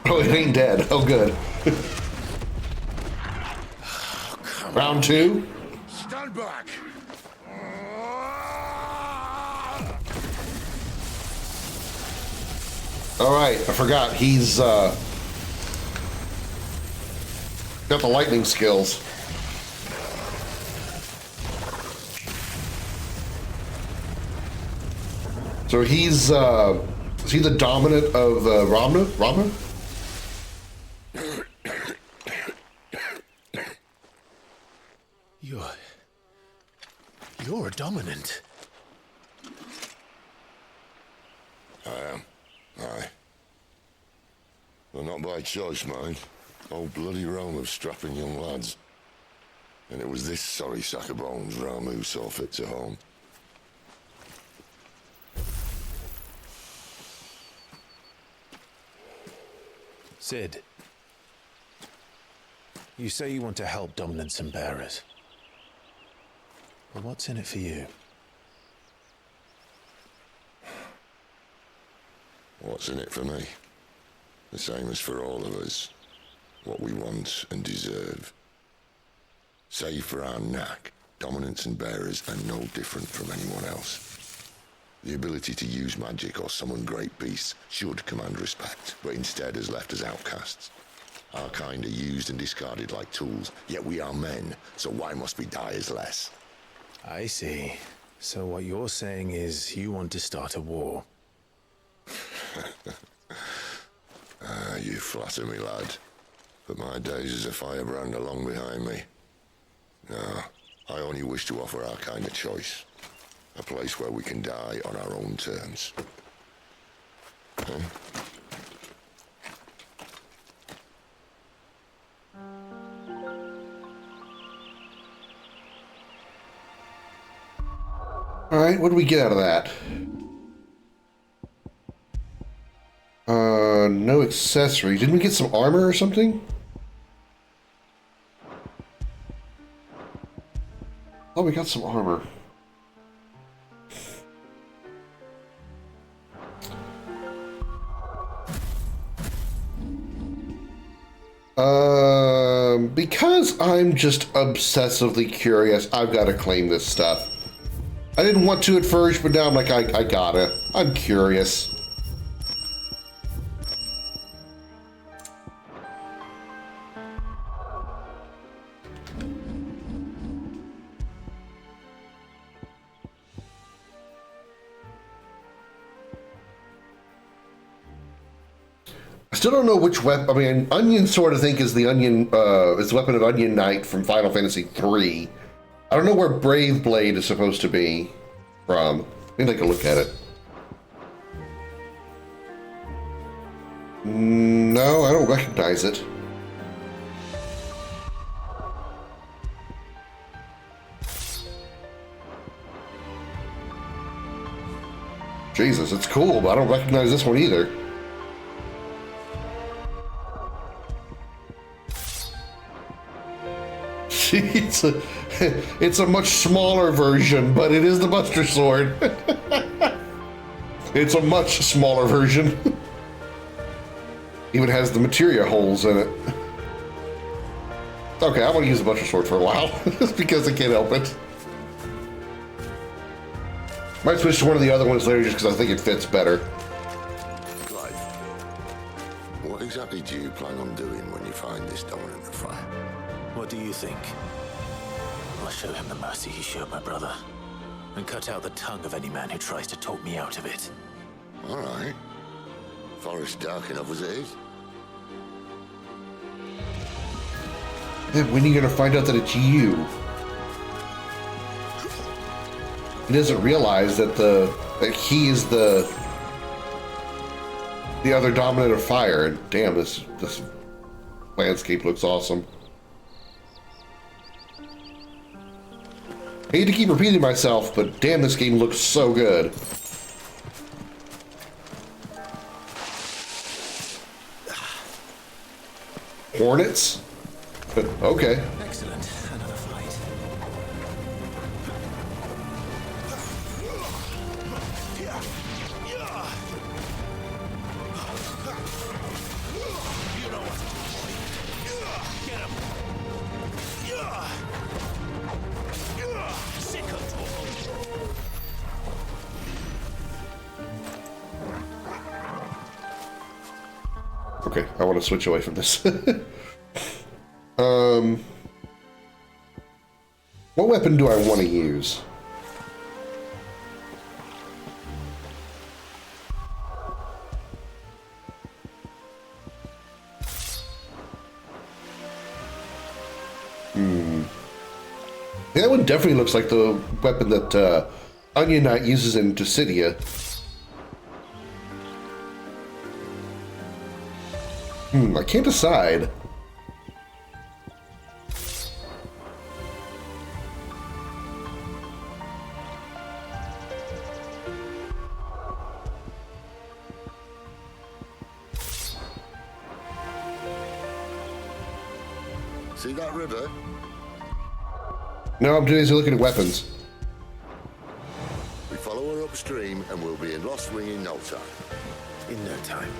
Oh, it ain't dead. Oh, good. Round two. Stand back. All right, I forgot. He's got the lightning skills. So he's is he the dominant of Ramna? Ramna? You're a dominant. I am. Aye. Well, not by choice, mind. Old bloody Rome of strapping young lads. And it was this sorry sack of bones Ramu saw fit to home. Sid, you say you want to help dominants and bearers. But what's in it for you? What's in it for me? The same as for all of us. What we want and deserve. Save for our knack, dominants and bearers are no different from anyone else. The ability to use magic or summon great beasts should command respect, but instead has left us outcasts. Our kind are used and discarded like tools, yet we are men, so why must we die as less? I see. So what you're saying is you want to start a war. You flatter me, lad. But my days as a firebrand are long behind me. No, I only wish to offer our kind a choice. A place where we can die on our own terms. Huh? Alright, what do we get out of that? No accessory. Didn't we get some armor or something? Oh, we got some armor. Because I'm just obsessively curious, I've got to claim this stuff. I didn't want to at first, but now I'm like, I gotta. I'm curious. I still don't know which weapon. I mean, Onion Sword, I think, is the Onion, is the weapon of Onion Knight from Final Fantasy III. I don't know where Brave Blade is supposed to be from. Let me take a look at it. No, I don't recognize it. Jesus, it's cool, but I don't recognize this one either. It's a much smaller version, but it is the Buster Sword. It's a much smaller version. Even has the materia holes in it. Okay, I want to use the Buster Sword for a while, just because I can't help it. Might switch to one of the other ones later, just because I think it fits better. Clive, what exactly do you plan on doing when you find this dominant of fire? What do you think? I'll show him the mercy he showed my brother, and cut out the tongue of any man who tries to talk me out of it. All right. Forest dark enough as it is. Then when are you gonna find out that it's you? He doesn't realize that he is the other dominant of fire. And damn, this landscape looks awesome. I hate to keep repeating myself, but damn, this game looks so good. Hornets? Okay. Excellent. Another fight. You know what's get him. Sick of Okay, I want to switch away from this. What weapon do I want to use? Yeah, that one definitely looks like the weapon that Onion Knight uses in Dissidia. I can't decide. See that river? No, I'm too busy looking at weapons. We follow her upstream and we'll be in Lost Wing in no time. In no time.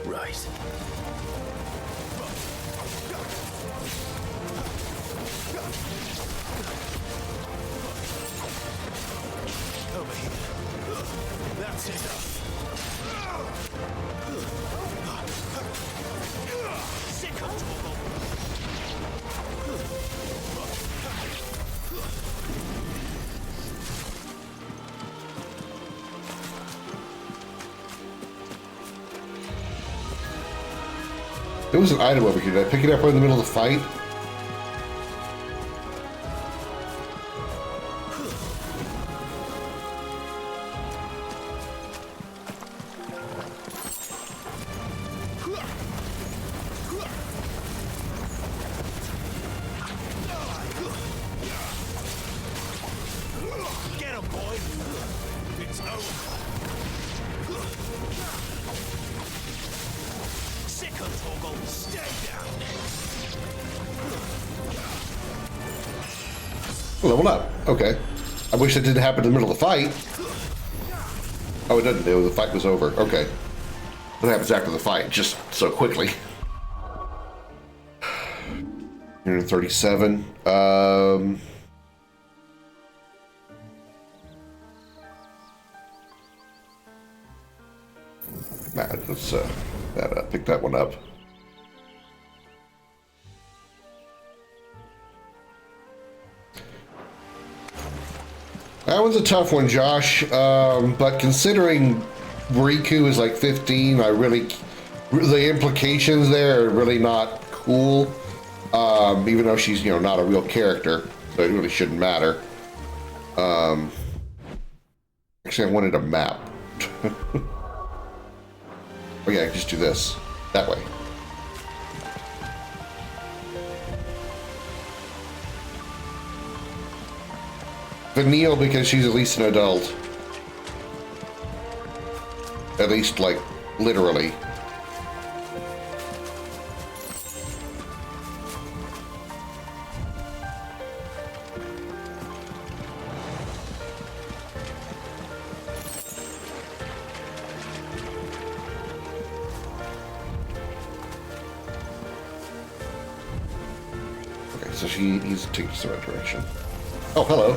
Right. Over here. That's it. Sick of trouble. There was an item over here. Did I pick it up right in the middle of the fight? Get him, boy. It's over. Sick of Toggle. Stay down. Level up. Okay. I wish that didn't happen in the middle of the fight. Oh, it doesn't do. The fight was over. Okay. What happens after the fight? Just so quickly. 137. Let's pick that one up. That one's a tough one, Josh. But considering Riku is like 15, the implications there are really not cool. Even though she's, not a real character, so it really shouldn't matter. Actually, I wanted a map. Oh yeah, I can just do this. That way. Vanille, because she's at least an adult. At least, like, literally. Okay, so he's taking us the right direction. Oh, hello.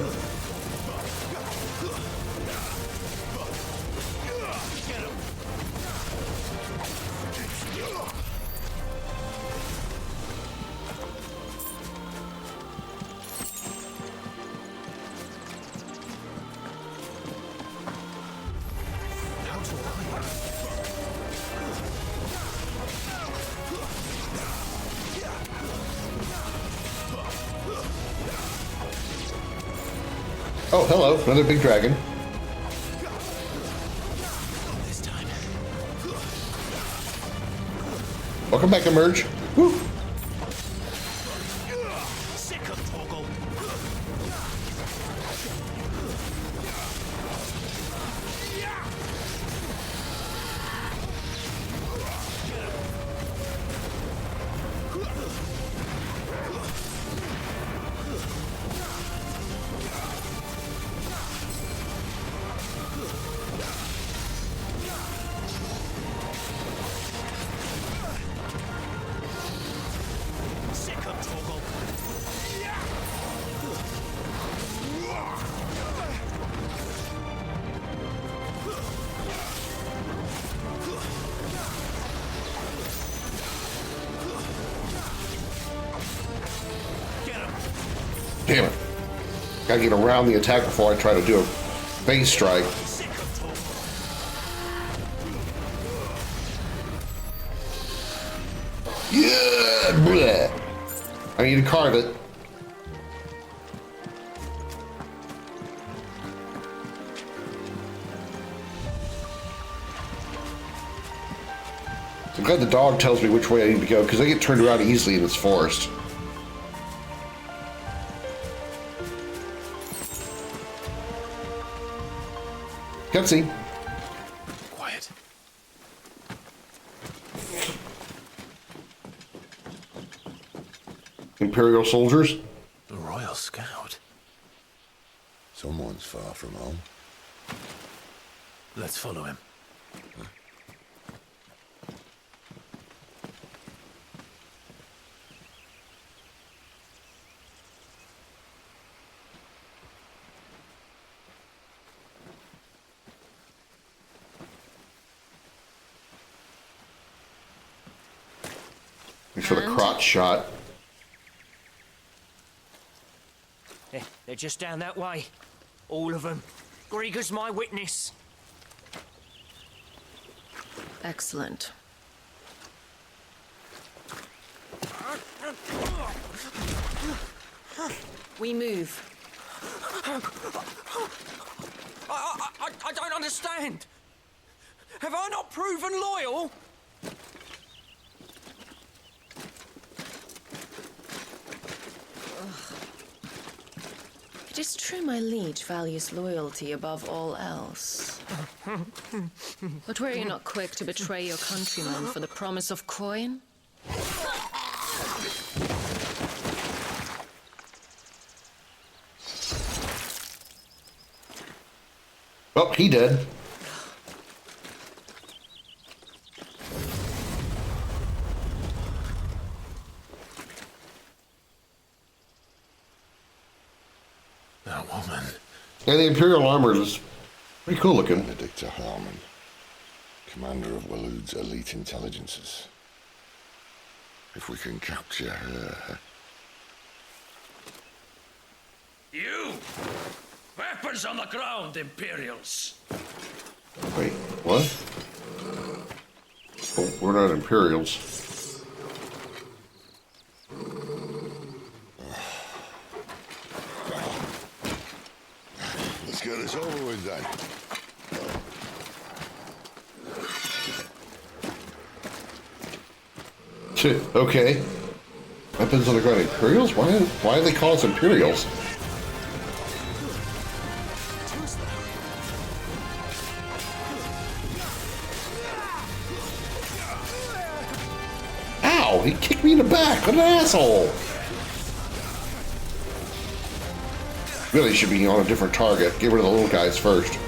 Oh, hello, another big dragon. Welcome back, Emerge. Woo. Damn it. Gotta get around the attack before I try to do a base strike. Yeah! Bleh. I need to carve it. I'm glad the dog tells me which way I need to go, because I get turned around easily in this forest. Cutscene. Quiet. Imperial soldiers. A Royal Scout. Someone's far from home. Let's follow him. Thanks for the crotch shot. They're just down that way. All of them. Grieger's my witness. Excellent. We move. I don't understand. Have I not proven loyal? It is true my liege values loyalty above all else. But were you not quick to betray your countrymen for the promise of coin? Oh, he did. That woman. And the Imperial armor is pretty cool looking. Benedicta Harmon, commander of Waloed's elite intelligences. If we can capture her... You! Weapons on the ground, Imperials! Wait, what? Oh, we're not Imperials. Let's get this over with then. Okay. Weapons on the ground. Imperials? Why do they call us Imperials? Ow! He kicked me in the back. What an asshole! Really should be on a different target. Get rid of the little guys first.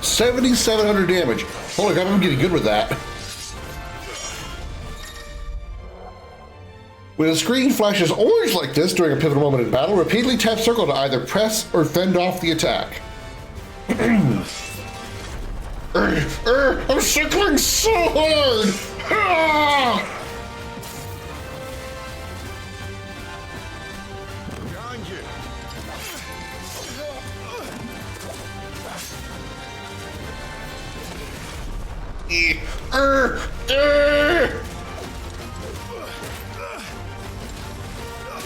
$7,700 damage. Holy God, I'm getting good with that. When a screen flashes orange like this during a pivotal moment in battle, repeatedly tap circle to either press or fend off the attack. I'm circling so hard! Ah!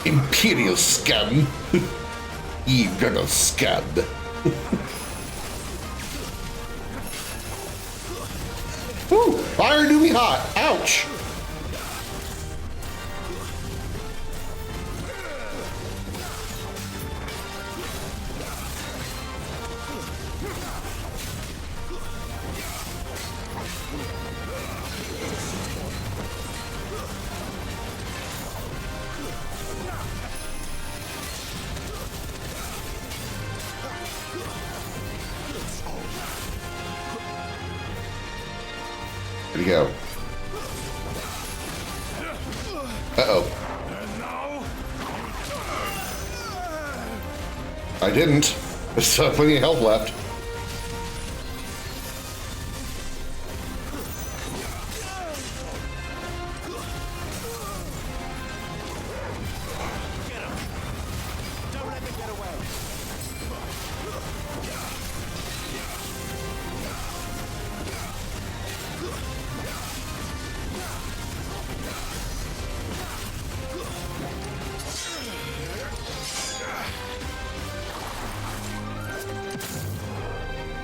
Imperial scum. You gonna scud. Woo! Fire do me hot. Ouch! Where'd he go? Uh-oh. I didn't. There's plenty of health left.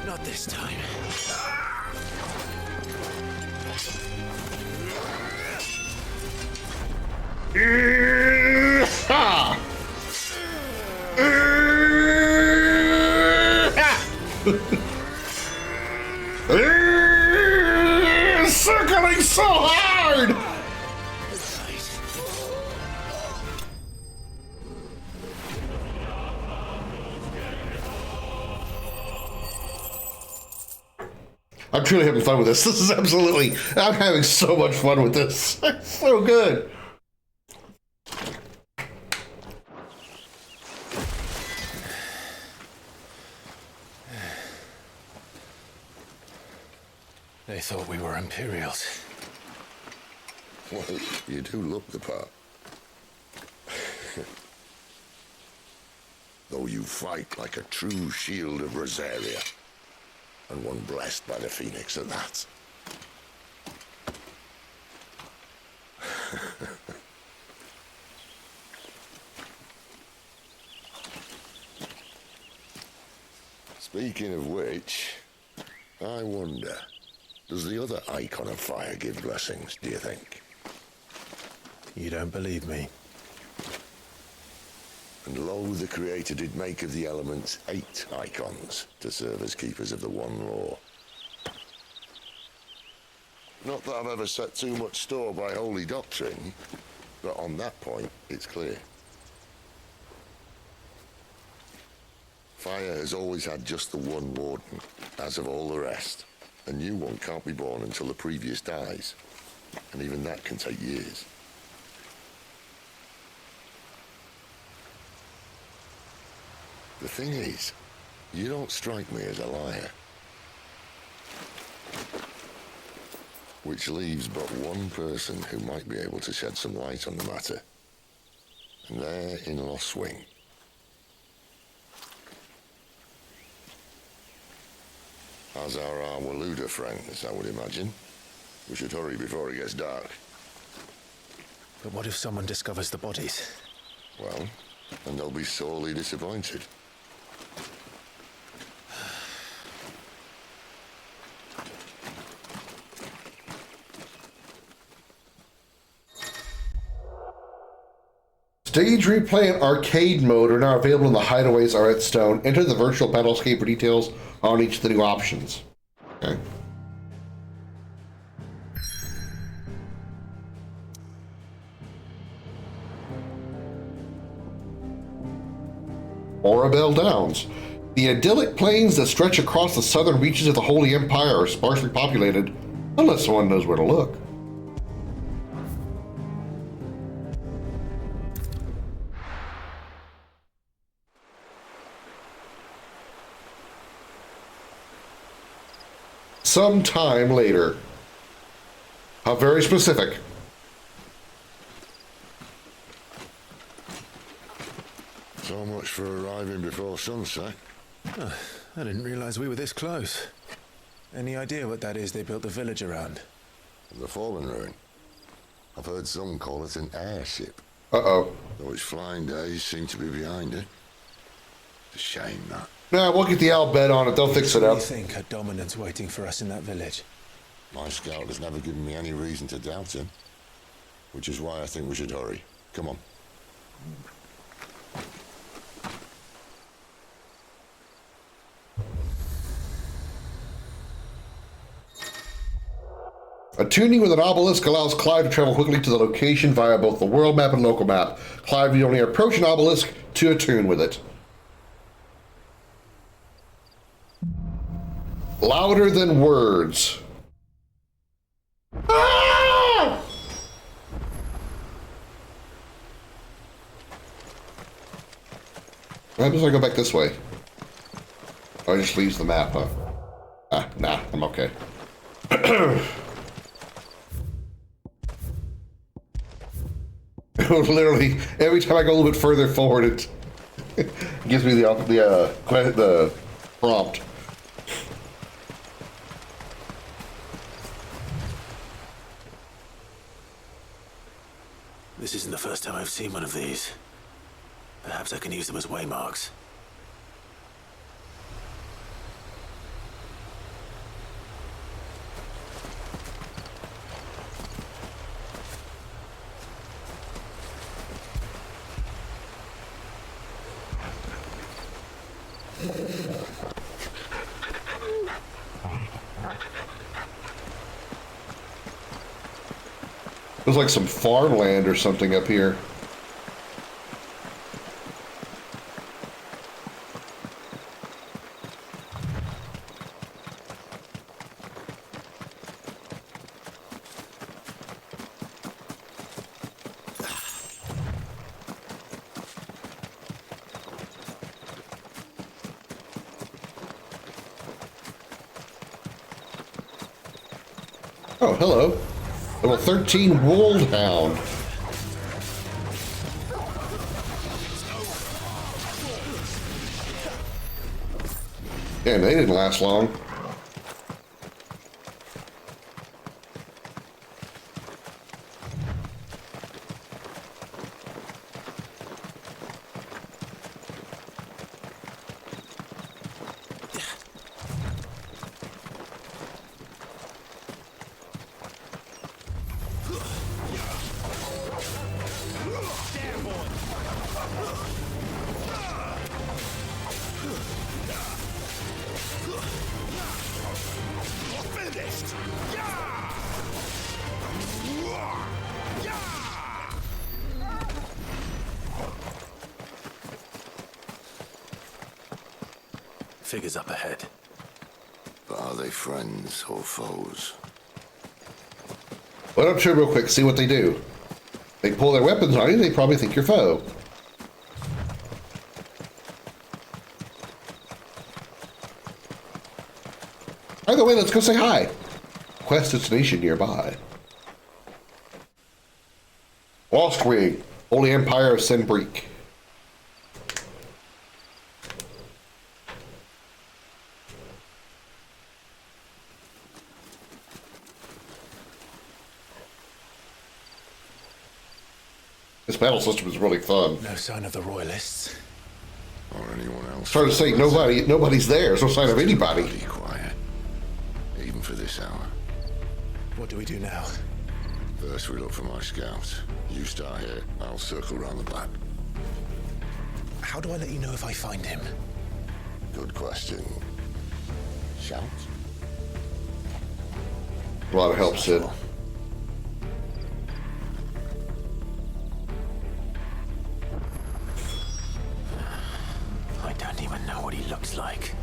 Not this time. Circling so hard! I'm truly having fun with this. This is absolutely, I'm having so much fun with this. It's so good. They thought we were Imperials. Well, you do look the part. Though you fight like a true shield of Rosaria. And one blessed by the Phoenix at that. Speaking of which, I wonder, does the other icon of fire give blessings, do you think? You don't believe me? And lo, the Creator did make of the elements 8 icons to serve as keepers of the one law. Not that I've ever set too much store by holy doctrine, but on that point, it's clear. Fire has always had just the one warden, as of all the rest. A new one can't be born until the previous dies, and even that can take years. The thing is, you don't strike me as a liar. Which leaves but one person who might be able to shed some light on the matter. And they're in Lost Swing. As are our Waluda friends, I would imagine. We should hurry before it gets dark. But what if someone discovers the bodies? Well, and they'll be sorely disappointed. Stage replay and arcade mode are now available in the hideaways are at Stone. Enter the virtual battlescape for details on each of the new options. Okay. Orabelle Downs. The idyllic plains that stretch across the southern reaches of the Holy Empire are sparsely populated, unless one knows where to look. Sometime later. How very specific. So much for arriving before sunset. Oh, I didn't realize we were this close. Any idea what that is they built the village around? The fallen ruin. I've heard some call it an airship. Uh-oh. Though its flying days seem to be behind it. It's a shame, that. Nah, we'll get the Al bed on it. They'll fix it up. What do you think? A dominance waiting for us in that village? My scout has never given me any reason to doubt him. Which is why I think we should hurry. Come on. Attuning with an obelisk allows Clive to travel quickly to the location via both the world map and local map. Clive, you only approach an obelisk to attune with it. Louder than words. What happens if I go back this way? Oh, it just leaves the map, huh? Ah, nah, I'm okay. Literally, every time I go a little bit further forward, it gives me the prompt. This isn't the first time I've seen one of these. Perhaps I can use them as waymarks. There's like some farmland or something up here. Oh, hello. Level 13 Wolfhound. Damn, they didn't last long. Figures up ahead. But are they friends or foes? Why don't you real quick, see what they do. They pull their weapons on you, they probably think you're foe. Either way, let's go say hi. Quest destination nearby. Lost Wing, Holy Empire of Senbreak. This battle system is really fun. No sign of the royalists. Or anyone else. Trying to say nobody's there. There's no sign of anybody. Be quiet. Even for this hour. What do we do now? First we look for my scouts. You start here. I'll circle around the back. How do I let you know if I find him? Good question. Shout? A lot of help, Sid. I don't even know what he looks like.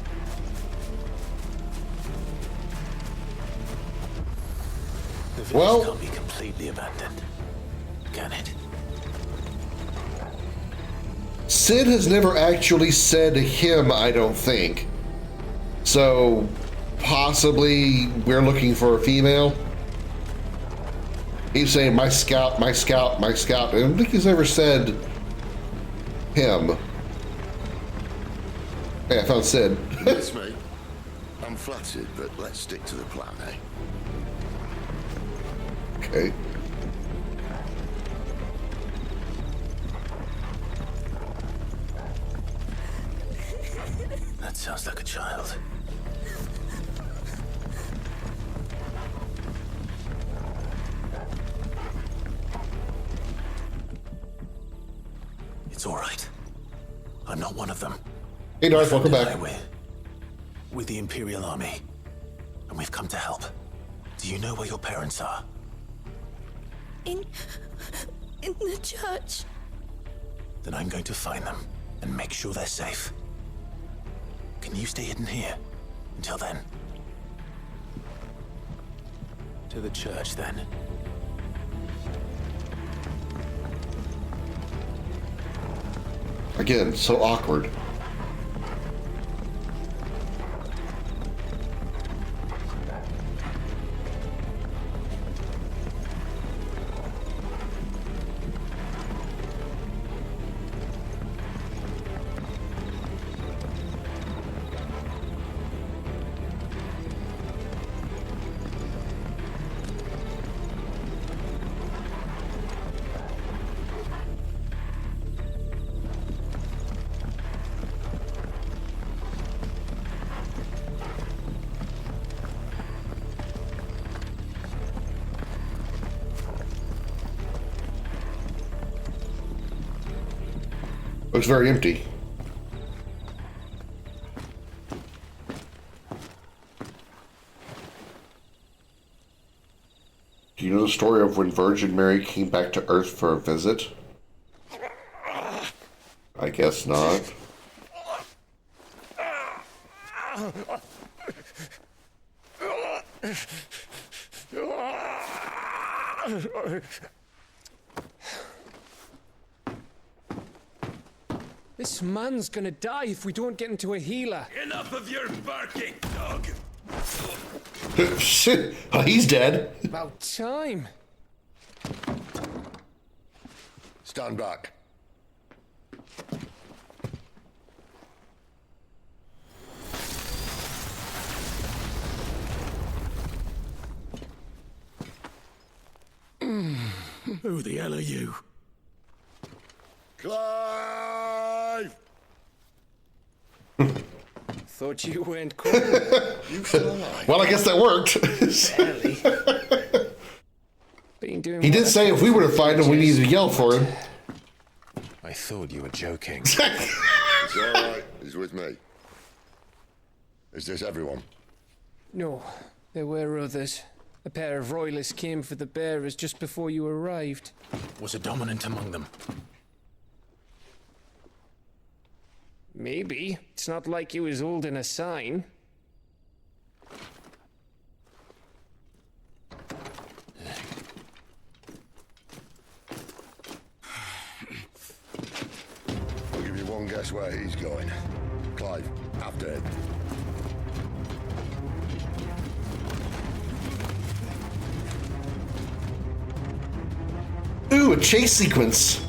The village can't be completely abandoned, can it? Sid has never actually said him, I don't think. So, possibly we're looking for a female. He's saying, my scout, my scout, my scout. I don't think he's ever said him. Hey, I found Sid. Yes, mate. I'm flattered, but let's stick to the plan, eh? Okay. That sounds like a child. It's all right. I'm not one of them. Hey, Darth, welcome back. With the Imperial Army. And we've come to help. Do you know where your parents are? In the church. Then I'm going to find them and make sure they're safe. Can you stay hidden here until then? To the church, then. Again, so awkward. Looks very empty. Do you know the story of when Virgin Mary came back to Earth for a visit? I guess not. This man's gonna die if we don't get into a healer. Enough of your barking, dog. Shit, oh, he's dead. About time. Stand back. Who the hell are you? Clive! Thought you weren't coming. You still alive? Well, I guess that worked. Been doing He did say if we were to find him, we needed to yell for him. I thought you were joking. It's all right. He's with me. Is this everyone? No, there were others. A pair of royalists came for the bearers just before you arrived. Was a dominant among them? Maybe. It's not like he was holding a sign. I'll give you one guess where he's going. Clive, after him. Ooh, a chase sequence.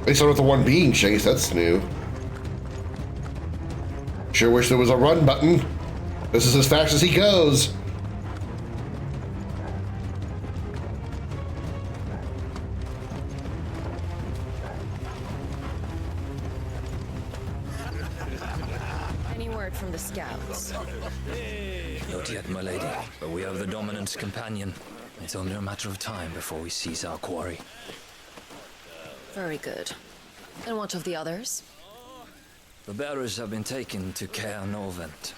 They started with the one being chased, that's new. Sure wish there was a run button. This is as fast as he goes. Any word from the scouts? Not yet, my lady, but we have the dominant's companion. It's only a matter of time before we seize our quarry. Very good. And what of the others? The bearers have been taken to Caer Novent.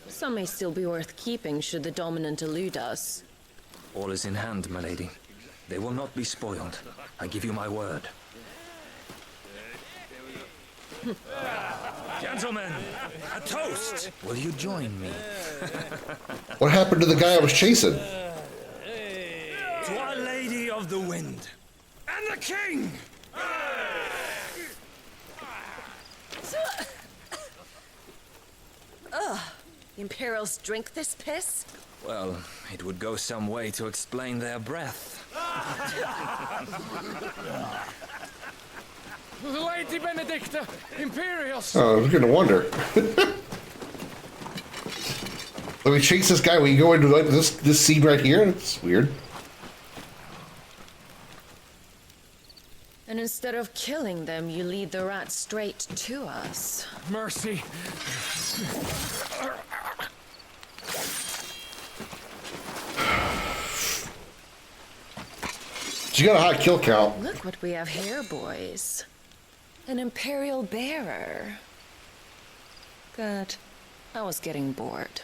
Some may still be worth keeping should the dominant elude us. All is in hand, my lady. They will not be spoiled. I give you my word. Gentlemen, a toast! Will you join me? What happened to the guy I was chasing? To Our Lady of the Wind and the King! Ugh. The Imperials drink this piss? Well, it would go some way to explain their breath. Lady Benedicta, Imperials! Oh, I was gonna wonder. Let me chase this guy. We go into like this scene right here. It's weird. And instead of killing them, you lead the rats straight to us. Mercy. She got a high kill count. Look what we have here, boys. An Imperial bearer. Good. I was getting bored.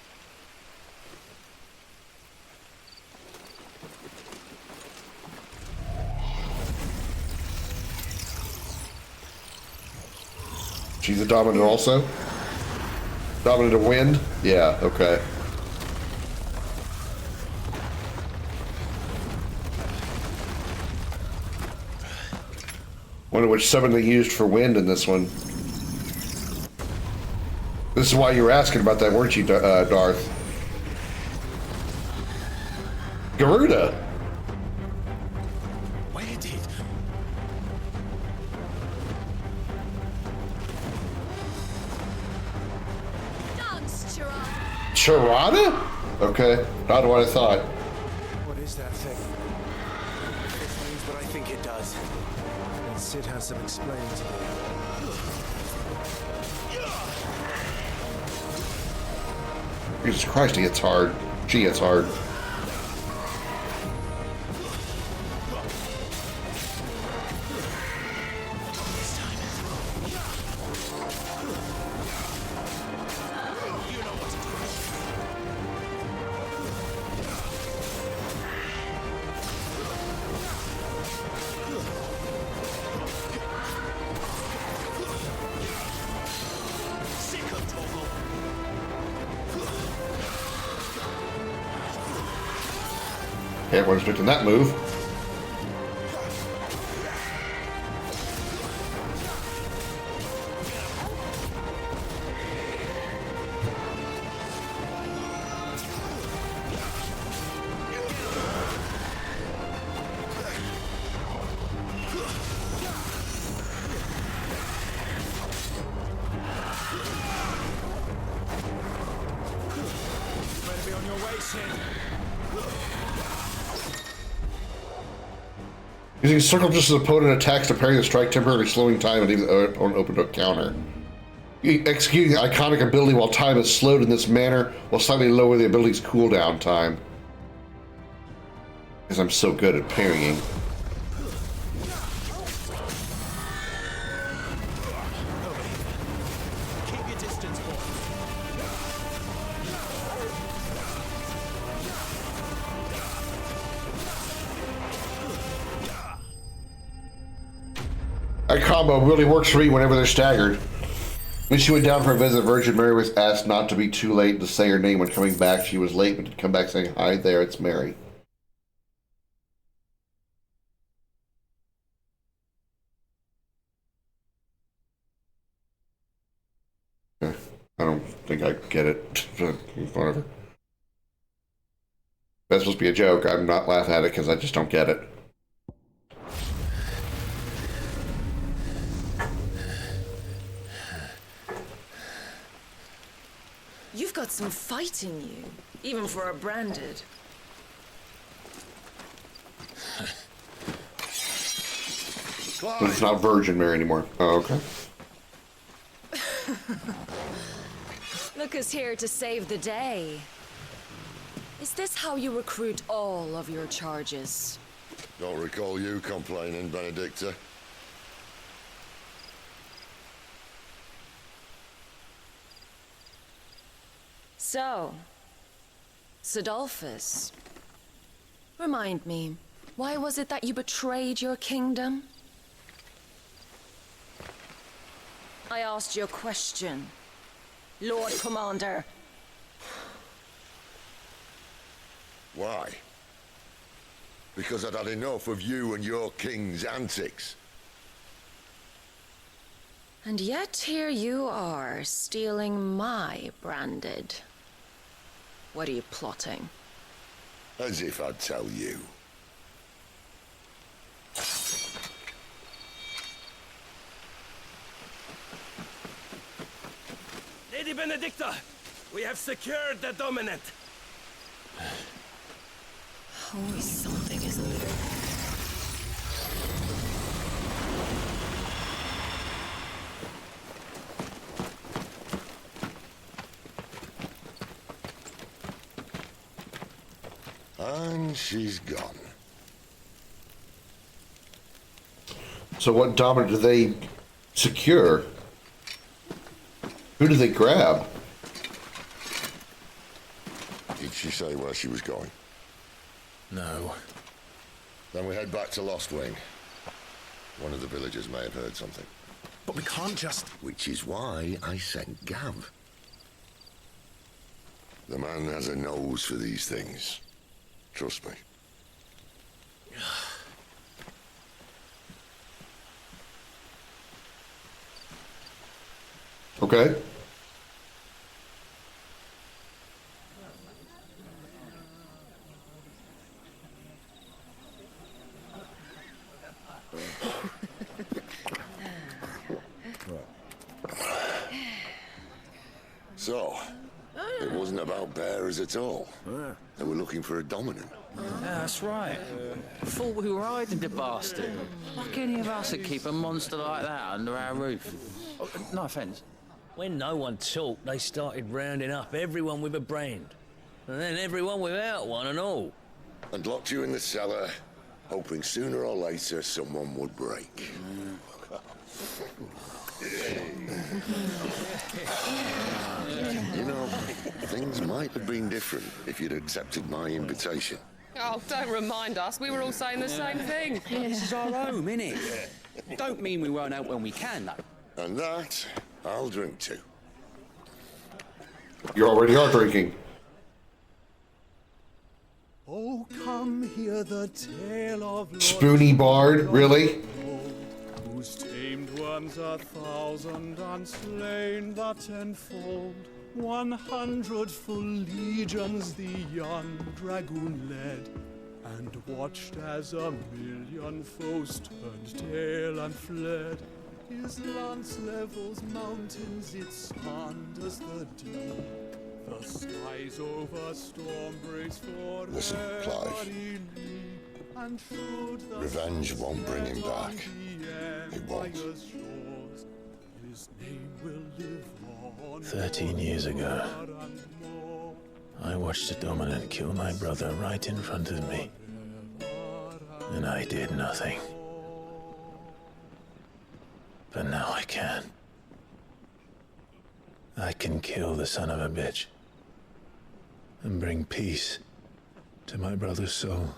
She's a dominant also? Dominant of wind? Yeah, okay. Wonder which summon they used for wind in this one. This is why you were asking about that, weren't you, Darth? Garuda! Where did... Dance, Charada! Charada? Okay, not what I thought. What is that thing? If it means what I think it does, then Sid has some explaining to do. Jesus Christ, he hits hard. She hits hard. Okay, everyone's expecting that move. Better be on your way, Sid. Using circle just as opponent attacks to parry the strike, temporarily slowing time and leaving the opponent open to a counter. Executing the iconic ability while time is slowed in this manner will slightly lower the ability's cooldown time. Because I'm so good at parrying. Keep your distance, boy. That combo really works for me whenever they're staggered. When she went down for a visit, Virgin Mary was asked not to be too late to say her name when coming back. She was late, but did come back saying, "Hi there, it's Mary." I don't think I get it. Whatever. That's supposed to be a joke. I'm not laughing at it because I just don't get it. You've got some fight in you, even for a branded. But it's not Virgin Mary anymore. Oh, okay. Look who's here to save the day. Is this how you recruit all of your charges? Don't recall you complaining, Benedicta. So, Sidolphus, remind me, why was it that you betrayed your kingdom? I asked you a question, Lord Commander. Why? Because I'd had enough of you and your king's antics. And yet here you are, stealing my branded. What are you plotting? As if I'd tell you. Lady Benedicta, we have secured the dominant. Always something, isn't there? And she's gone. So what dominant do they secure? Who do they grab? Did she say where she was going? No. Then we head back to Lost Wing. One of the villagers may have heard something. But we can't just... Which is why I sent Gav. The man has a nose for these things. Trust me. Okay. So, it wasn't about bearers at all. They were looking for a dominant. Yeah, that's right. Thought we were hiding the bastard. Like any of us would keep a monster like that under our roof. Oh, no offence. When no one talked, they started rounding up everyone with a brand. And then everyone without one and all. And locked you in the cellar, hoping sooner or later someone would break. You know, things might have been different if you'd accepted my invitation. Oh, don't remind us. We were all saying the same thing. This is our home, innit? Don't mean we won't out when we can, though. And that, I'll drink to. You already are drinking. Oh, come hear the tale of Lord Spoony Bard, really? whose tamed worms 1,000 and slain the tenfold. 100 full legions the young dragoon led, and watched as 1,000,000 foes turned tail and fled. His lance levels mountains, it sanders the deep. The skies over storm breaks for Listen, Clive. Revenge won't bring him back. It won't. 13 years ago, I watched a dominant kill my brother right in front of me, and I did nothing. But now I can. I can kill the son of a bitch and bring peace to my brother's soul.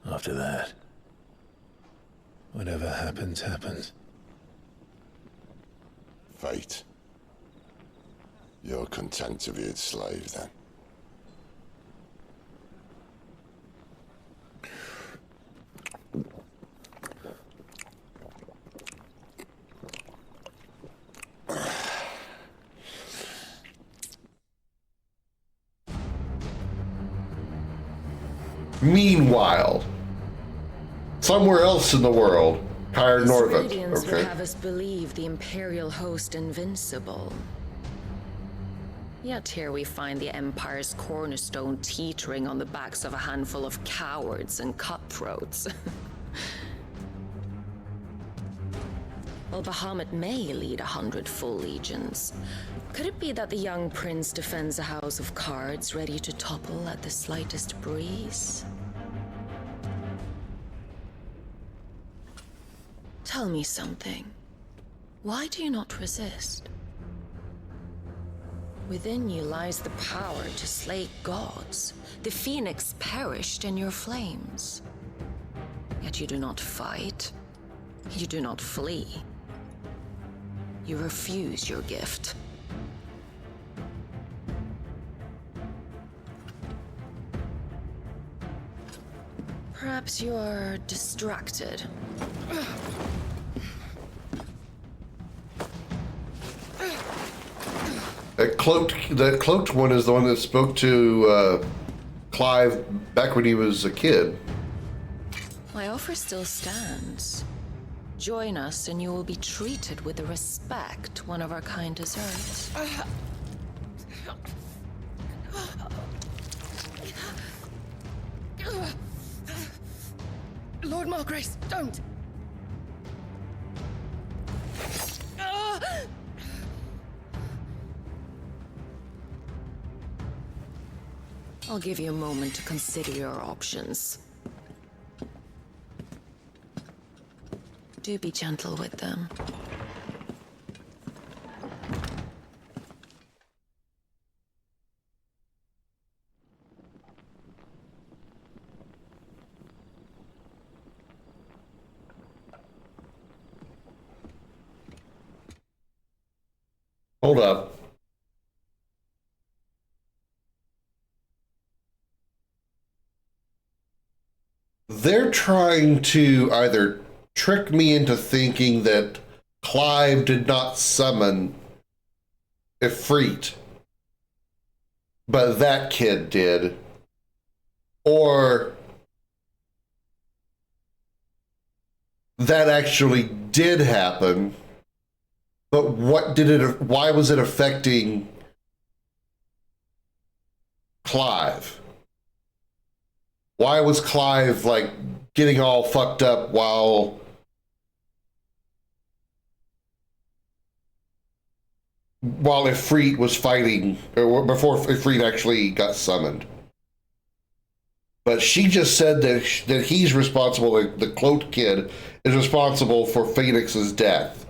After that, whatever happens, happens. Fate. You're content to be its slave, then? Meanwhile, somewhere else in the world, Kyr These Norvent. radiance would Okay. have us believe the Imperial host invincible. Yet here we find the Empire's cornerstone teetering on the backs of a handful of cowards and cutthroats. While Bahamut may lead 100 full legions, could it be that the young prince defends a house of cards ready to topple at the slightest breeze? Tell me something. Why do you not resist? Within you lies the power to slay gods. The phoenix perished in your flames. Yet you do not fight. You do not flee. You refuse your gift. Perhaps you're distracted. The cloaked one is the one that spoke to Clive back when he was a kid. My offer still stands. Join us and you will be treated with the respect one of our kind deserves. Lord Margrace, don't! I'll give you a moment to consider your options. Do be gentle with them. Hold up. They're trying to either trick me into thinking that Clive did not summon Ifrit, but that kid did, or that actually did happen, but why was it affecting Clive? Why was Clive, like, getting all fucked up while Ifrit was fighting, or before Ifrit actually got summoned? But she just said that he's responsible, the cloaked kid is responsible for Phoenix's death.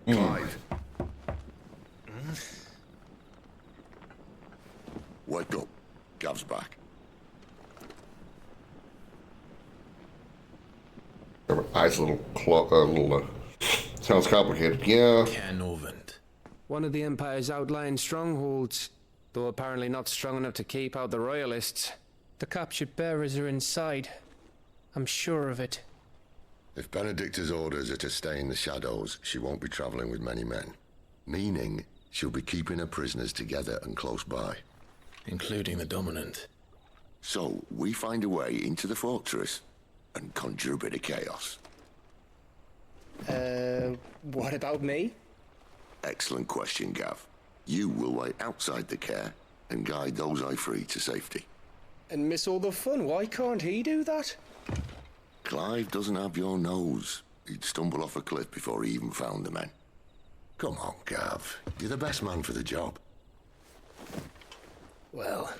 Clive. Wake up. Gav's back. Her eyes a little Sounds complicated. Yeah. One of the Empire's outlying strongholds, though apparently not strong enough to keep out the Royalists. The captured bearers are inside. I'm sure of it. If Benedicta's orders are to stay in the shadows, she won't be traveling with many men. Meaning, she'll be keeping her prisoners together and close by. Including the Dominant. So, we find a way into the fortress and conjure a bit of chaos. What about me? Excellent question, Gav. You will wait outside the care and guide those I free to safety. And miss all the fun. Why can't he do that? Clive doesn't have your nose. He'd stumble off a cliff before he even found the men. Come on, Gav. You're the best man for the job. Well,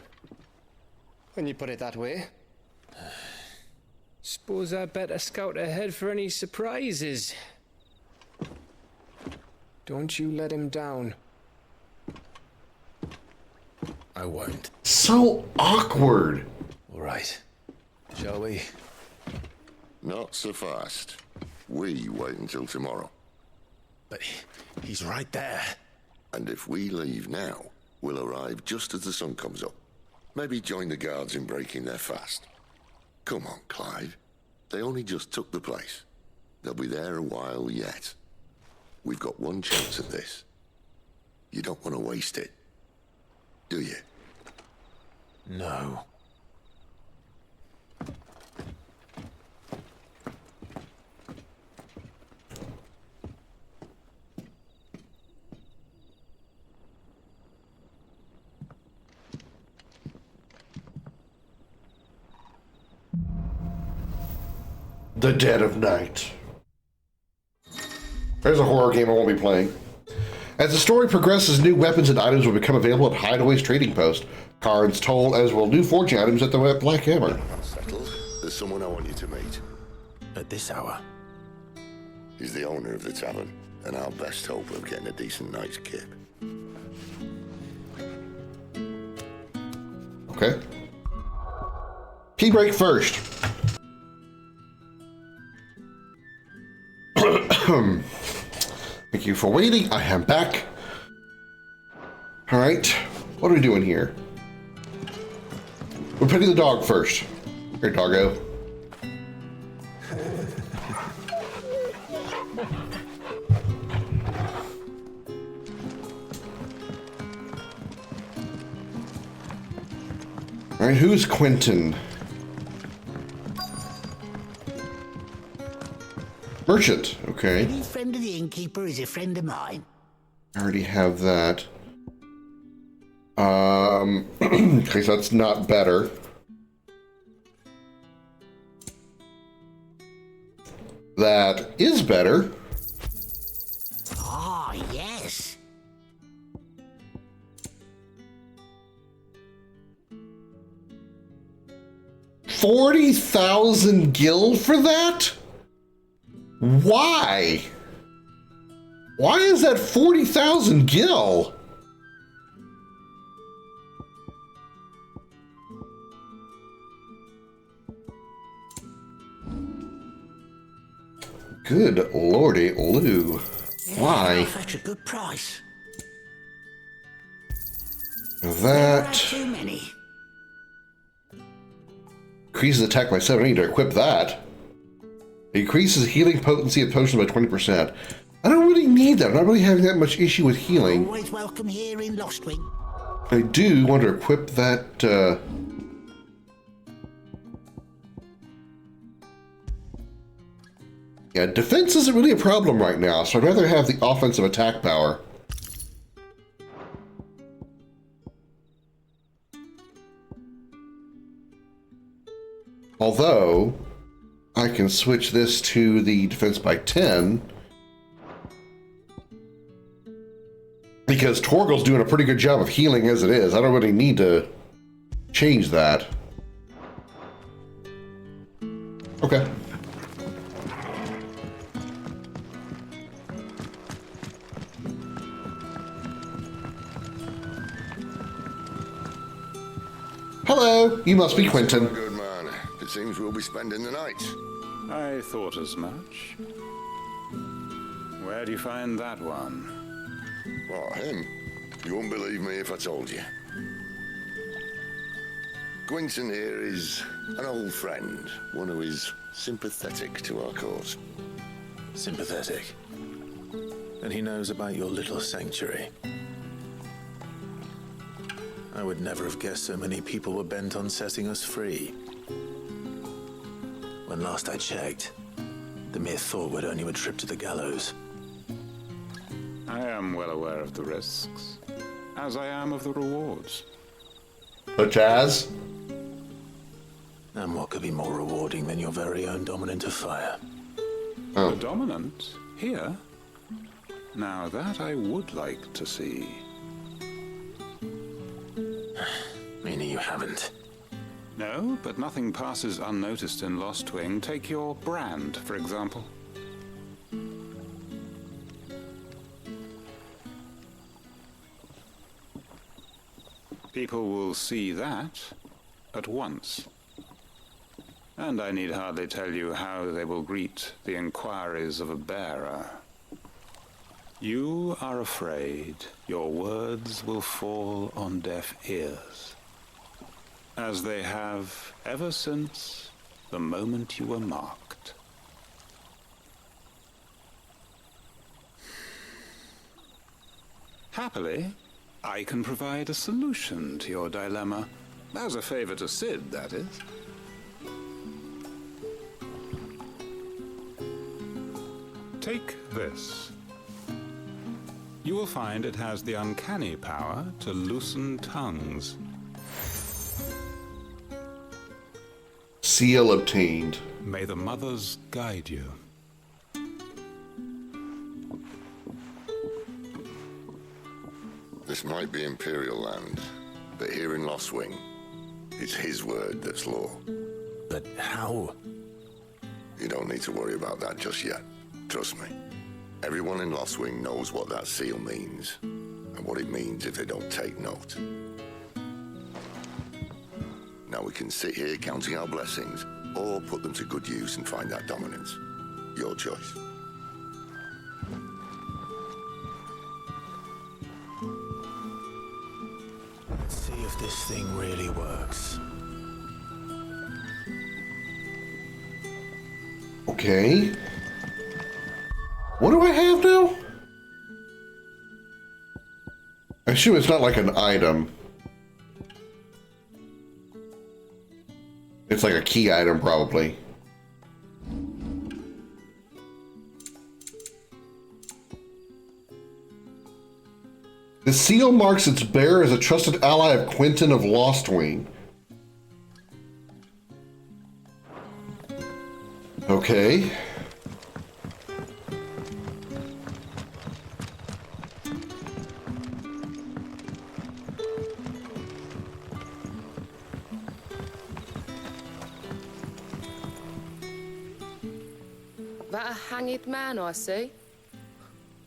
when you put it that way. Suppose I better scout ahead for any surprises. Don't you let him down. I won't. So awkward. All right. Shall we? Not so fast. We wait until tomorrow. But he's right there. And if we leave now, we'll arrive just as the sun comes up. Maybe join the guards in breaking their fast. Come on, Clive. They only just took the place. They'll be there a while yet. We've got one chance at this. You don't want to waste it, do you? No. The Dead of Night. There's a horror game I won't be playing. As the story progresses, new weapons and items will become available at Hideaway's trading post. Karn's Toll, as will new forging items at the Black Hammer. Settled. There's someone I want you to meet. At this hour? He's the owner of the tavern, and our best hope of getting a decent night's kip. Okay. Key break first. Thank you for waiting. I am back. All right. What are we doing here? We're petting the dog first. Here, doggo. All right, who's Quentin? Merchant, okay. Any friend of the innkeeper is a friend of mine. I already have that. Okay, so that's not better. That is better. Ah, yes. $40,000 gil for that? Why? Why is that 40,000 gil? Good lordy, Lou. Why? Such a good price. That Too many. increases attack by 7. I need to equip that. Increases healing potency of potions by 20%. I don't really need that. I'm not really having that much issue with healing. Always welcome here in Lostwing. I do want to equip that. Yeah, defense isn't really a problem right now, so I'd rather have the offensive attack power. Although, I can switch this to the defense by 10. Because Torgal's doing a pretty good job of healing as it is. I don't really need to change that. Okay. Hello, you must be Quentin. Good man. It seems we'll be spending the night. I thought as much. Where do you find that one? What, him? You wouldn't believe me if I told you. Gwynson here is an old friend, one who is sympathetic to our cause. Sympathetic? And he knows about your little sanctuary. I would never have guessed so many people were bent on setting us free. When last I checked, the mere thought would earn you a trip to the gallows. I am well aware of the risks, as I am of the rewards. Such as? And what could be more rewarding than your very own dominant of fire? The dominant? Here? Now that I would like to see. Meaning you haven't? No, but nothing passes unnoticed in Lostwing. Take your brand, for example. People will see that at once. And I need hardly tell you how they will greet the inquiries of a bearer. You are afraid your words will fall on deaf ears, as they have ever since the moment you were marked. Happily, I can provide a solution to your dilemma, as a favor to Sid, that is. Take this. You will find it has the uncanny power to loosen tongues. Seal obtained. May the mothers guide you. This might be Imperial land, but here in Lostwing, it's his word that's law. But how? You don't need to worry about that just yet. Trust me. Everyone in Lostwing knows what that seal means, and what it means if they don't take note. Now we can sit here counting our blessings, or put them to good use and find that dominance. Your choice. Let's see if this thing really works. Okay. What do I have now? I assume it's not like an item. It's like a key item, probably. The seal marks its bearer as a trusted ally of Quentin of Lostwing. Okay. That a hanged man, I see.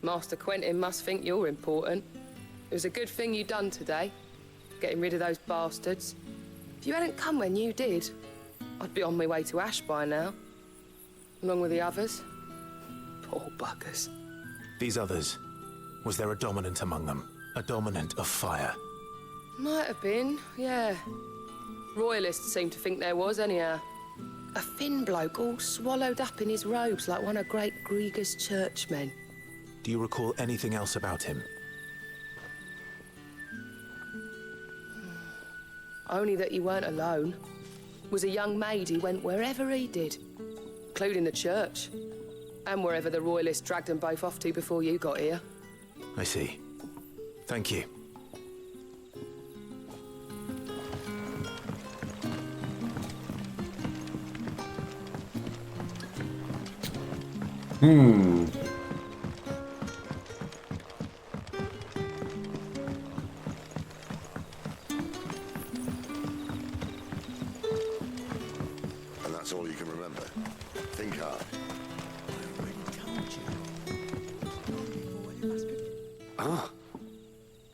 Master Quentin must think you're important. It was a good thing you done today, getting rid of those bastards. If you hadn't come when you did, I'd be on my way to Ash by now, along with the others. Poor buggers. These others, was there a dominant among them? A dominant of fire? Might have been, yeah. Royalists seem to think there was, anyhow. A thin bloke all swallowed up in his robes like one of Great Grieger's churchmen. Do you recall anything else about him? Only that he weren't alone. Was a young maid who went wherever he did, including the church, and wherever the Royalists dragged them both off to before you got here. I see. Thank you. Hmm. And that's all you can remember. Think hard. Ah.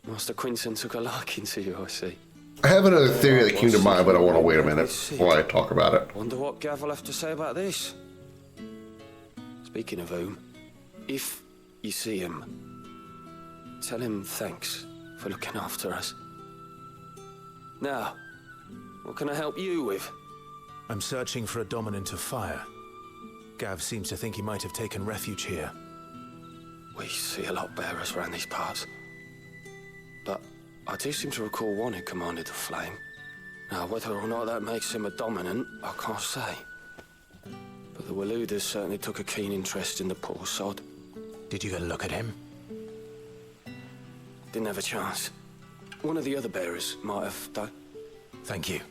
Master Quinton took a liking to you, I see. I have another theory that came to mind, but I want to wait a minute while I talk about it. Wonder what Gav will have to say about this. Speaking of whom, if you see him, tell him thanks for looking after us. Now, what can I help you with? I'm searching for a dominant of fire. Gav seems to think he might have taken refuge here. We see a lot of bearers around these parts. But I do seem to recall one who commanded the flame. Now, whether or not that makes him a dominant, I can't say. But the Waluders certainly took a keen interest in the poor sod. Did you get a look at him? Didn't have a chance. One of the other bearers might have, though. Thank you.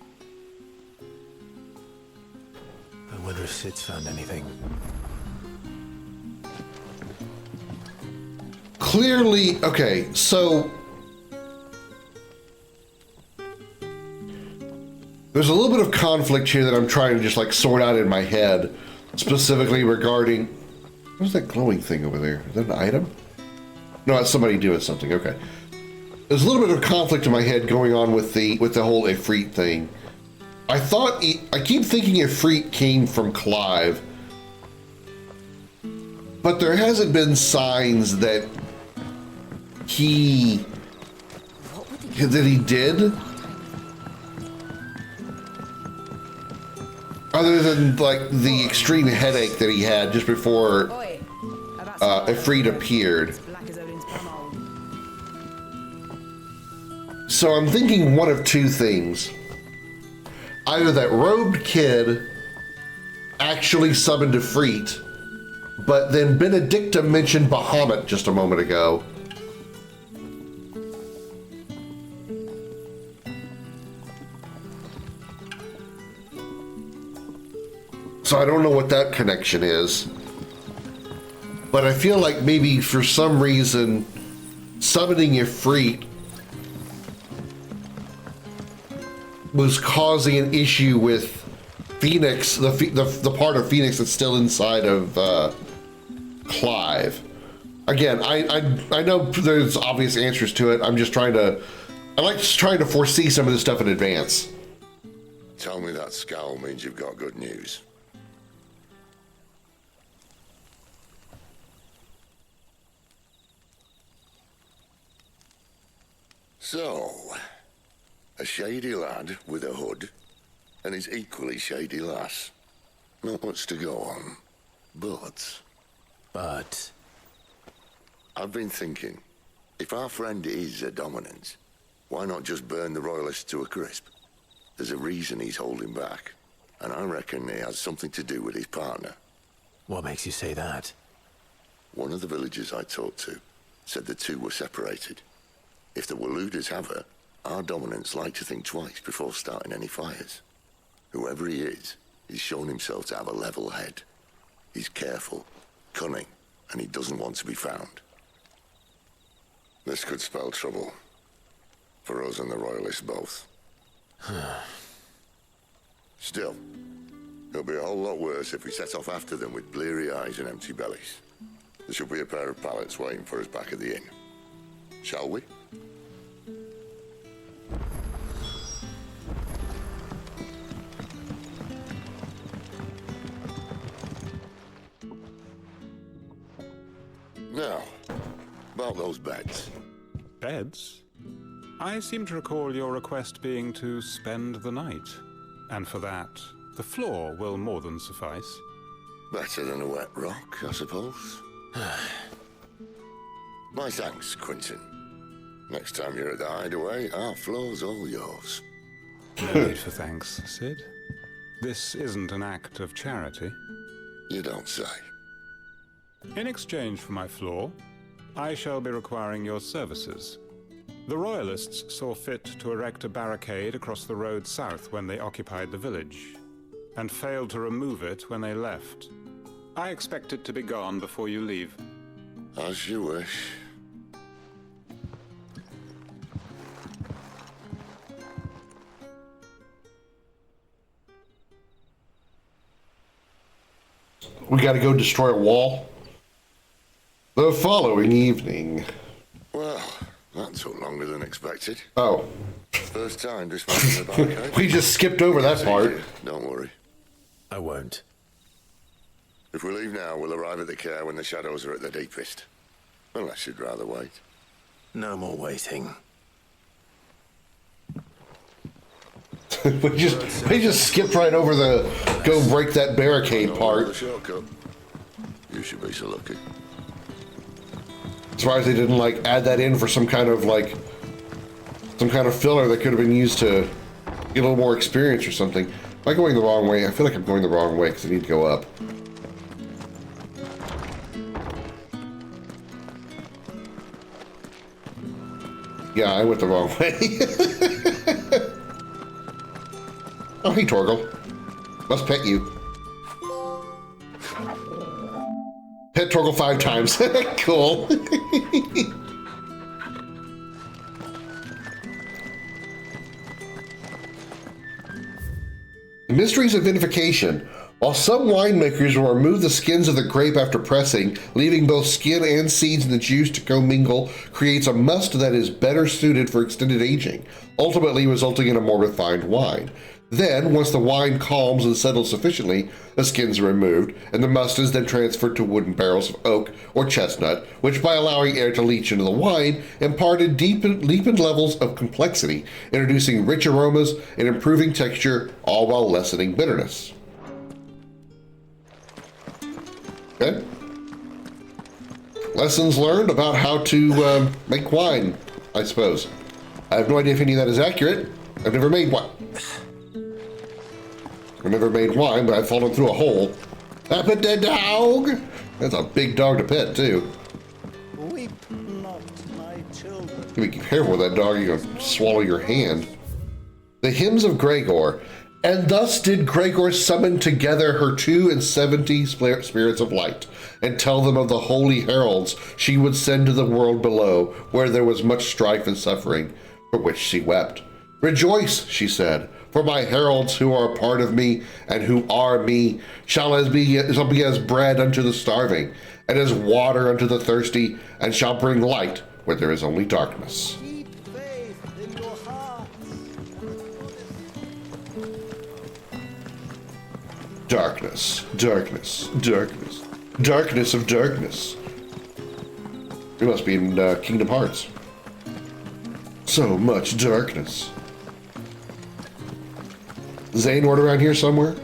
I wonder if Sid's found anything. Clearly, okay, so there's a little bit of conflict here that I'm trying to just like sort out in my head, specifically regarding, what's that glowing thing over there? Is that an item? No, that's somebody doing something. Okay. There's a little bit of conflict in my head going on with the whole Ifrit thing. I keep thinking Ifrit came from Clive, but there hasn't been signs that he did, other than like the extreme headache that he had just before Ifrit appeared. So I'm thinking one of two things. Either that robed kid actually summoned Ifrit, but then Benedicta mentioned Bahamut just a moment ago. So I don't know what that connection is. But I feel like maybe for some reason summoning Ifrit was causing an issue with Phoenix, the part of Phoenix that's still inside of Clive. Again, I know there's obvious answers to it. I'm just trying to foresee some of this stuff in advance. Tell me that scowl means you've got good news. So, a shady lad with a hood, and his equally shady lass. Not much to go on, but... I've been thinking, if our friend is a dominant, why not just burn the royalists to a crisp? There's a reason he's holding back, and I reckon it has something to do with his partner. What makes you say that? One of the villagers I talked to said the two were separated. If the Waluders have her, our dominants like to think twice before starting any fires. Whoever he is, he's shown himself to have a level head. He's careful, cunning, and he doesn't want to be found. This could spell trouble. For us and the Royalists both. Still, it'll be a whole lot worse if we set off after them with bleary eyes and empty bellies. There should be a pair of pallets waiting for us back at the inn. Shall we? Now, about those beds. Beds? I seem to recall your request being to spend the night. And for that, the floor will more than suffice. Better than a wet rock, I suppose. My thanks, Quentin. Next time you're at the hideaway, our floor's all yours. No need for thanks, Sid. This isn't an act of charity. You don't say. In exchange for my floor, I shall be requiring your services. The Royalists saw fit to erect a barricade across the road south when they occupied the village, and failed to remove it when they left. I expect it to be gone before you leave. As you wish. We gotta go destroy a wall. The following evening. Well, that took longer than expected. Oh. First time dismantling the barricade. We just skipped over that part. Don't worry. I won't. If we leave now, we'll arrive at the care when the shadows are at their deepest. Unless you'd rather wait. No more waiting. we just skipped right over the go break that barricade part. Shortcut. You should be so lucky. As far as they didn't like add that in for some kind of filler that could have been used to get a little more experience or something. Am I going the wrong way? I feel like I'm going the wrong way because I need to go up. Yeah, I went the wrong way. Oh, hey, Torgal. Must pet you. Pet Torgal 5 times. Cool. The mysteries of vinification. While some winemakers will remove the skins of the grape after pressing, leaving both skin and seeds in the juice to commingle, creates a must that is better suited for extended aging, ultimately resulting in a more refined wine. Then, once the wine calms and settles sufficiently, the skins are removed, and the must is then transferred to wooden barrels of oak or chestnut, which, by allowing air to leach into the wine, imparted deepened levels of complexity, introducing rich aromas and improving texture, all while lessening bitterness. Okay. Lessons learned about how to make wine, I suppose. I have no idea if any of that is accurate. I've never made one. I've never made wine, but I've fallen through a hole. That pet dead dog! That's a big dog to pet, too. Weep not, my children. You be careful with that dog, you're gonna swallow your hand. The Hymns of Gregor. And thus did Gregor summon together her 72 spirits of light, and tell them of the holy heralds she would send to the world below, where there was much strife and suffering, for which she wept. Rejoice, she said, for my heralds who are a part of me, and who are me, shall be as bread unto the starving, and as water unto the thirsty, and shall bring light where there is only darkness. Darkness, darkness, darkness, darkness of darkness. We must be in Kingdom Hearts. So much darkness. Zane word around here somewhere?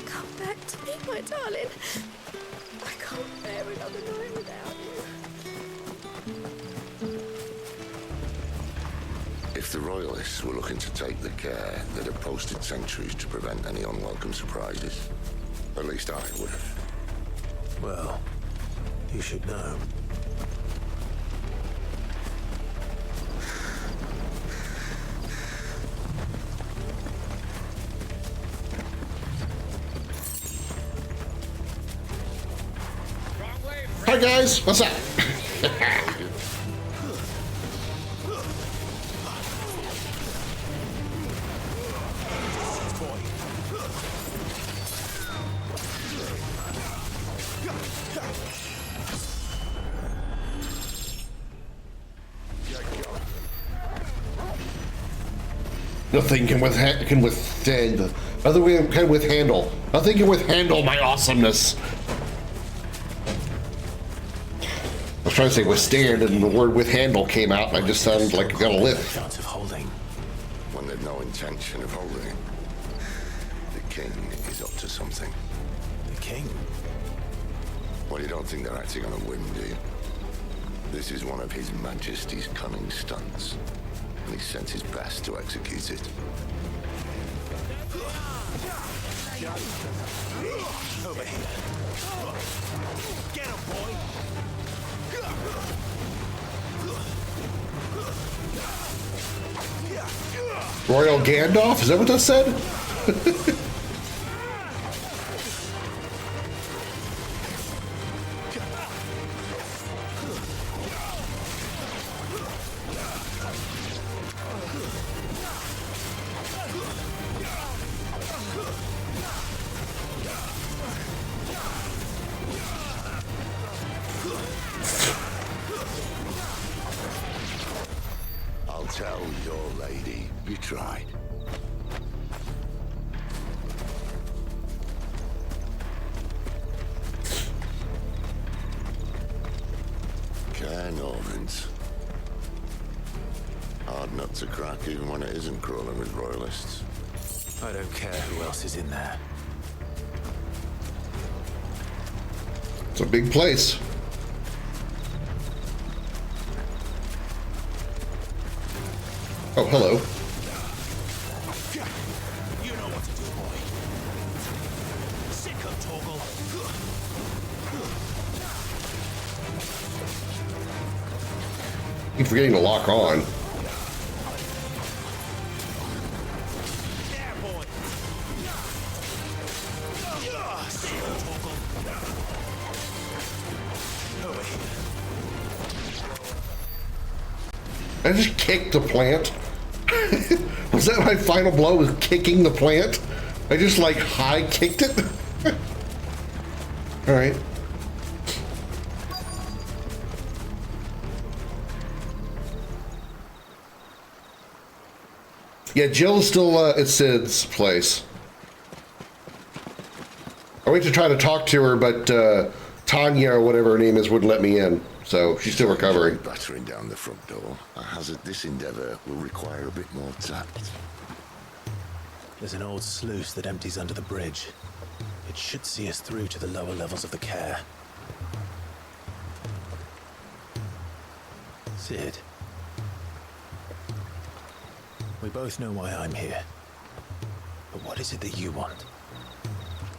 Come back to me, my darling. I can't bear another night without you. If the Royalists were looking to take the care, they'd have posted sentries to prevent any unwelcome surprises. At least I would have. Well, you should know. Hi guys, what's up? Nothing can withstand. Nothing can withhandle. Nothing can withhandle my awesomeness. I was trying to say withstand, and the word withhandle came out, and I just sounded like I got a lift. Chance of holding. When they've no intention of holding it. The king is up to something. The king? Well, you don't think they're acting on a whim, do you? This is one of His Majesty's cunning stunts, and he sent his best to execute it. Over here. Get him, boy! Royal Gandalf? Is that what that said? I'll tell your lady you tried. know, Vince. Hard nut to crack even when it isn't crawling with royalists. I don't care who else is in there. It's a big place. Oh, hello. You know what to do, boy. Sick of Toggle. Keep forgetting to lock on. There, boy. Sick of Toggle. Over here. I just kicked the plant. Was that my final blow? Was kicking the plant? I just like high kicked it. All right. Yeah, Jill's still at Sid's place. I went to try to talk to her, but Tanya or whatever her name is wouldn't let me in. So she's still recovering. Battering down the front door. I hazard this endeavor will require a bit more tact. There's an old sluice that empties under the bridge. It should see us through to the lower levels of the care. Sid. We both know why I'm here. But what is it that you want?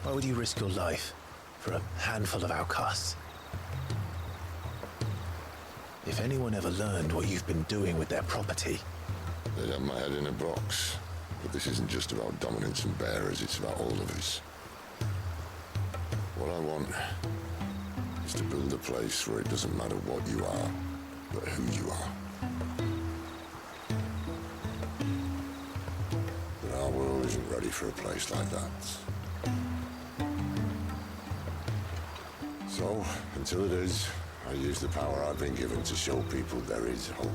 Why would you risk your life for a handful of outcasts? If anyone ever learned what you've been doing with their property... They'd have my head in a box. But this isn't just about dominance and bearers, it's about all of us. What I want is to build a place where it doesn't matter what you are, but who you are. But our world isn't ready for a place like that. So, until it is, I use the power I've been given to show people there is hope.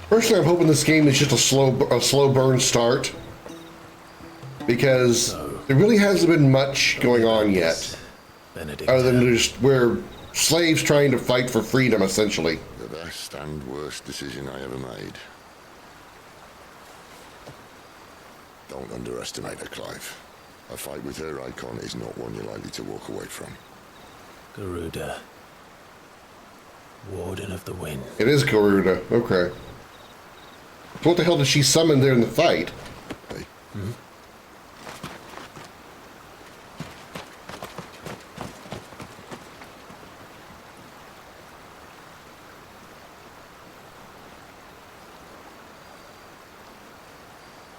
Personally, I'm hoping this game is just a slow burn start, because there really hasn't been much going on yet, other than just we're slaves trying to fight for freedom, essentially. The best and worst decision I ever made. Don't underestimate her, Clive. A fight with her icon is not one you're likely to walk away from. Garuda. Warden of the Wind. It is Garuda. Okay. So what the hell did she summon there in the fight? Hey. Hmm?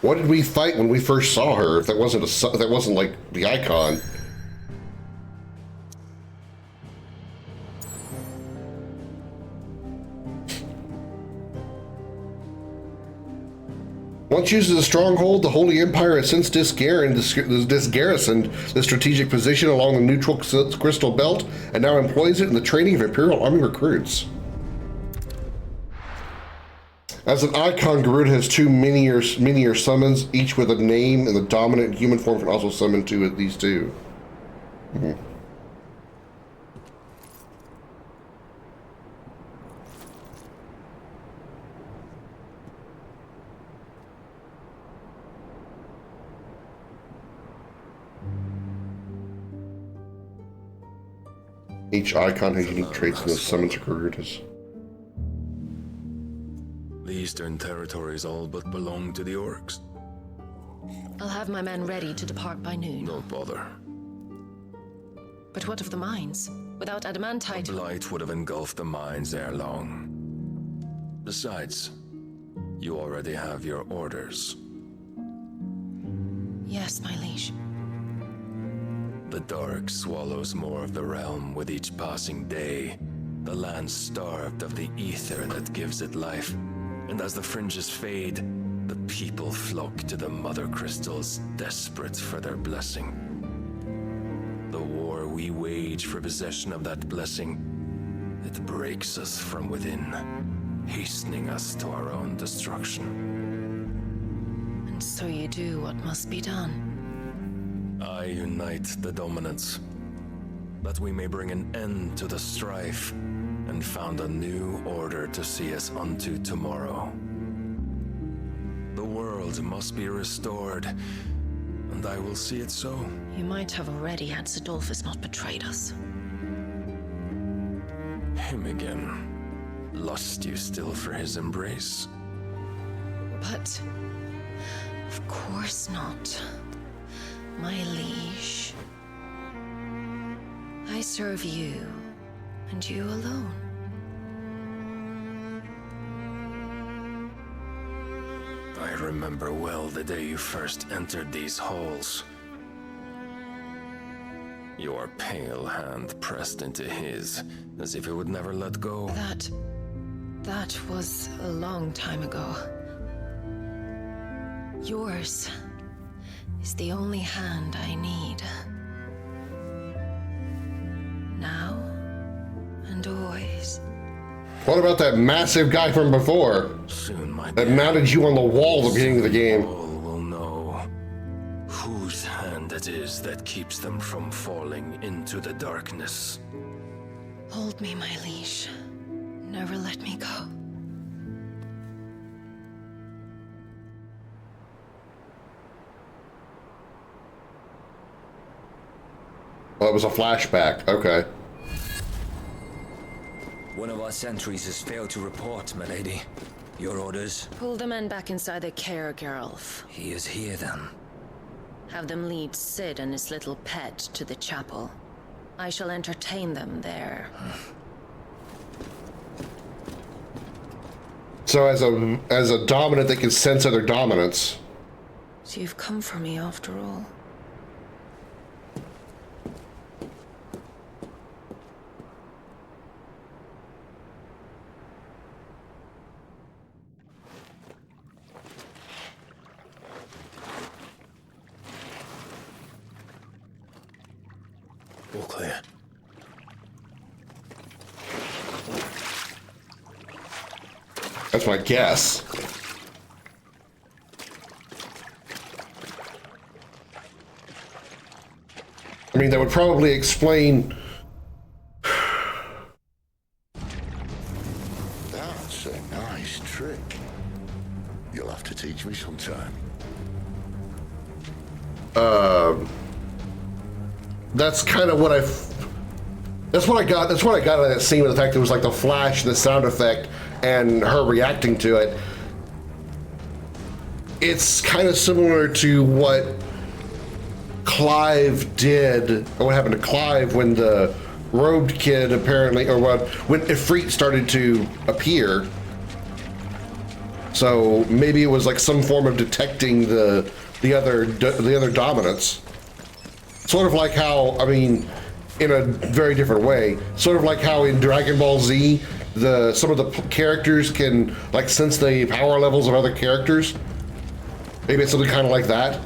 What did we fight when we first saw her? If that wasn't like the icon. Once used as a stronghold, the Holy Empire has since disgarrisoned the strategic position along the neutral crystal belt and now employs it in the training of Imperial Army recruits. As an icon, Garuda has two minier summons, each with a name, and the dominant human form can also summon two of these two. Mm-hmm. Each icon has unique traits and the summons are Garuda's. The Eastern territories all but belong to the orcs. I'll have my men ready to depart by noon. Don't bother. But what of the mines? Without adamantite... The blight would have engulfed the mines ere long. Besides, you already have your orders. Yes, my liege. The dark swallows more of the realm with each passing day. The land's starved of the ether that gives it life. And as the fringes fade, the people flock to the Mother Crystals, desperate for their blessing. The war we wage for possession of that blessing, it breaks us from within, hastening us to our own destruction. And so you do what must be done. I unite the dominants, that we may bring an end to the strife and found a new order to see us unto tomorrow. The world must be restored, and I will see it so. You might have already had Zidolphus not betrayed us. Him again. Lust you still for his embrace? But of course not, my liege. I serve you, and you alone. I remember well the day you first entered these halls. Your pale hand pressed into his, as if it would never let go. That was a long time ago. Yours is the only hand I need. Now and always. What about that massive guy from before? That mounted you on the wall at the beginning of the game. All will know whose hand it is that keeps them from falling into the darkness. Hold me, my liege. Never let me go. Well, it was a flashback. Okay. One of our sentries has failed to report, milady. Your orders? Pull the men back inside their care, Geralf. He is here, then. Have them lead Sid and his little pet to the chapel. I shall entertain them there. So as a dominant, they can sense other dominants. So you've come for me after all. All clear. That's my guess. I mean, that would probably explain. That's a nice trick. You'll have to teach me sometime. That's kind of what that's what I got out of that scene, with the fact that it was like the flash, the sound effect, and her reacting to it. It's kind of similar to what Clive did, or what happened to Clive when the robed kid apparently, or when Ifrit started to appear. So maybe it was like some form of detecting the other dominants. Sort of like how, I mean, in a very different way, sort of like how in Dragon Ball Z, some of the characters can like sense the power levels of other characters. Maybe it's something kind of like that.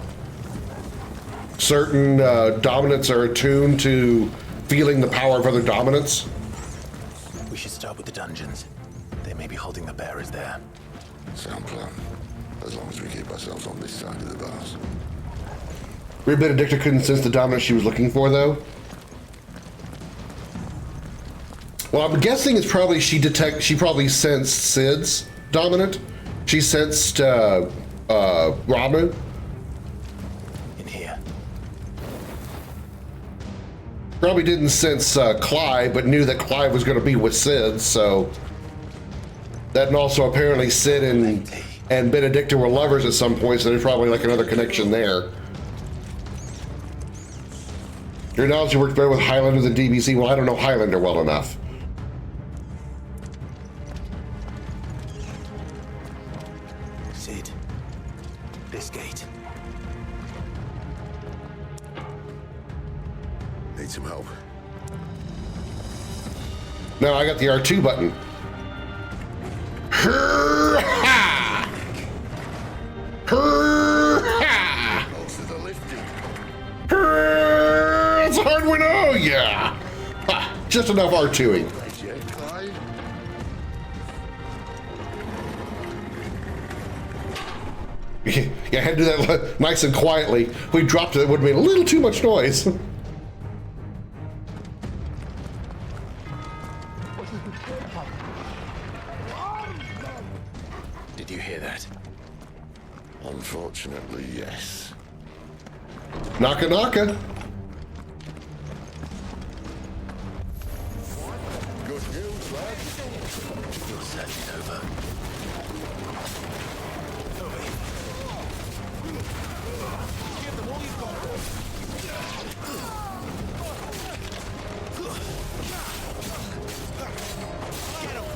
Certain dominants are attuned to feeling the power of other dominants. We should start with the dungeons. They may be holding the bearers there. Sound plan. As long as we keep ourselves on this side of the bars. Rear Benedicta couldn't sense the dominance she was looking for, though. Well, I'm guessing it's probably she probably sensed Sid's dominant. She sensed Ramu. In here. Probably didn't sense Clive, but knew that Clive was going to be with Sid, so. That, and also apparently Sid and Benedicta were lovers at some point, so there's probably like another connection there. Your knowledge works better with Highlander than DBZ. Well, I don't know Highlander well enough. Sid, this gate. Need some help. No, I got the R2 button. Her-ha! Her just enough R2ing. Yeah, I had to do that nice and quietly. If we dropped it, it would have made a little too much noise. Did you hear that? Unfortunately, yes. Naka naka. Good news, lad. Your search over. Give them all you've got. Get him,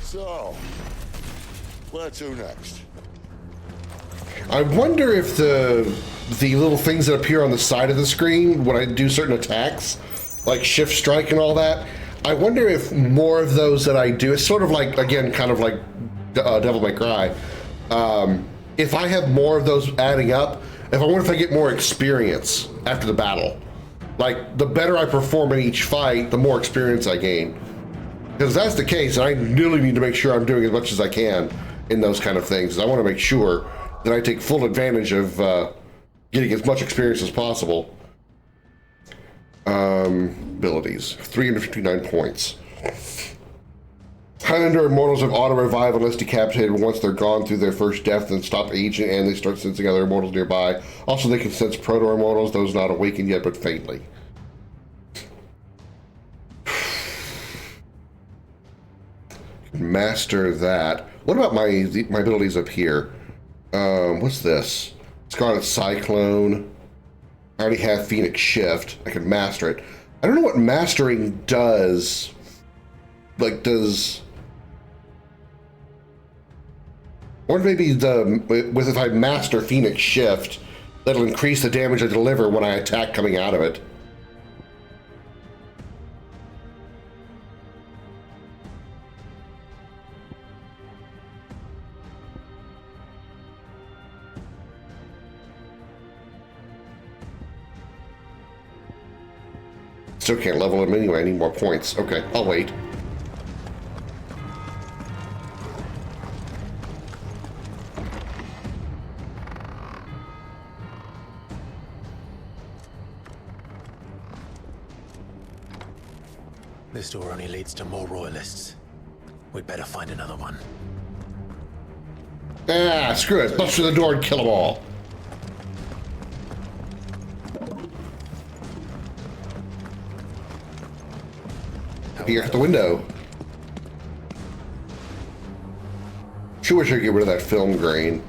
So, where to next? I wonder if the little things that appear on the side of the screen when I do certain attacks, like shift strike and all that, I wonder if more of those that I do, it's sort of like, again, kind of like Devil May Cry. If I have more of those adding up, I wonder if I get more experience after the battle. Like, the better I perform in each fight, the more experience I gain. Because if that's the case, I really need to make sure I'm doing as much as I can in those kind of things. I want to make sure that I take full advantage of getting as much experience as possible. Abilities, 359 points. Highlander immortals have auto-revive unless decapitated once they're gone through their first death and stop aging, and they start sensing other immortals nearby. Also, they can sense proto-immortals, those not awakened yet, but faintly. Master that. What about my abilities up here? What's this? Scarlet Cyclone. I already have Phoenix Shift. I can master it. I don't know what mastering does. Like, or maybe if I master Phoenix Shift, that'll increase the damage I deliver when I attack coming out of it. Still can't level him anyway, I need more points. Okay, I'll wait. This door only leads to more royalists. We'd better find another one. Ah, screw it. Bust through the door and kill them all. Here at the window. Sure wish I could get rid of that film grain.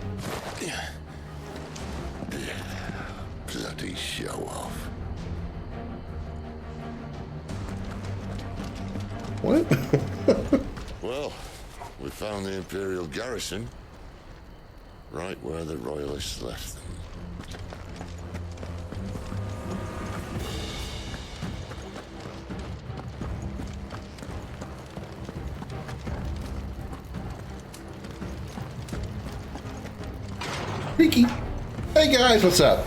Bloody show off. What? Well, we found the Imperial garrison. Right where the Royalists left them. Ricky. Hey guys, what's up?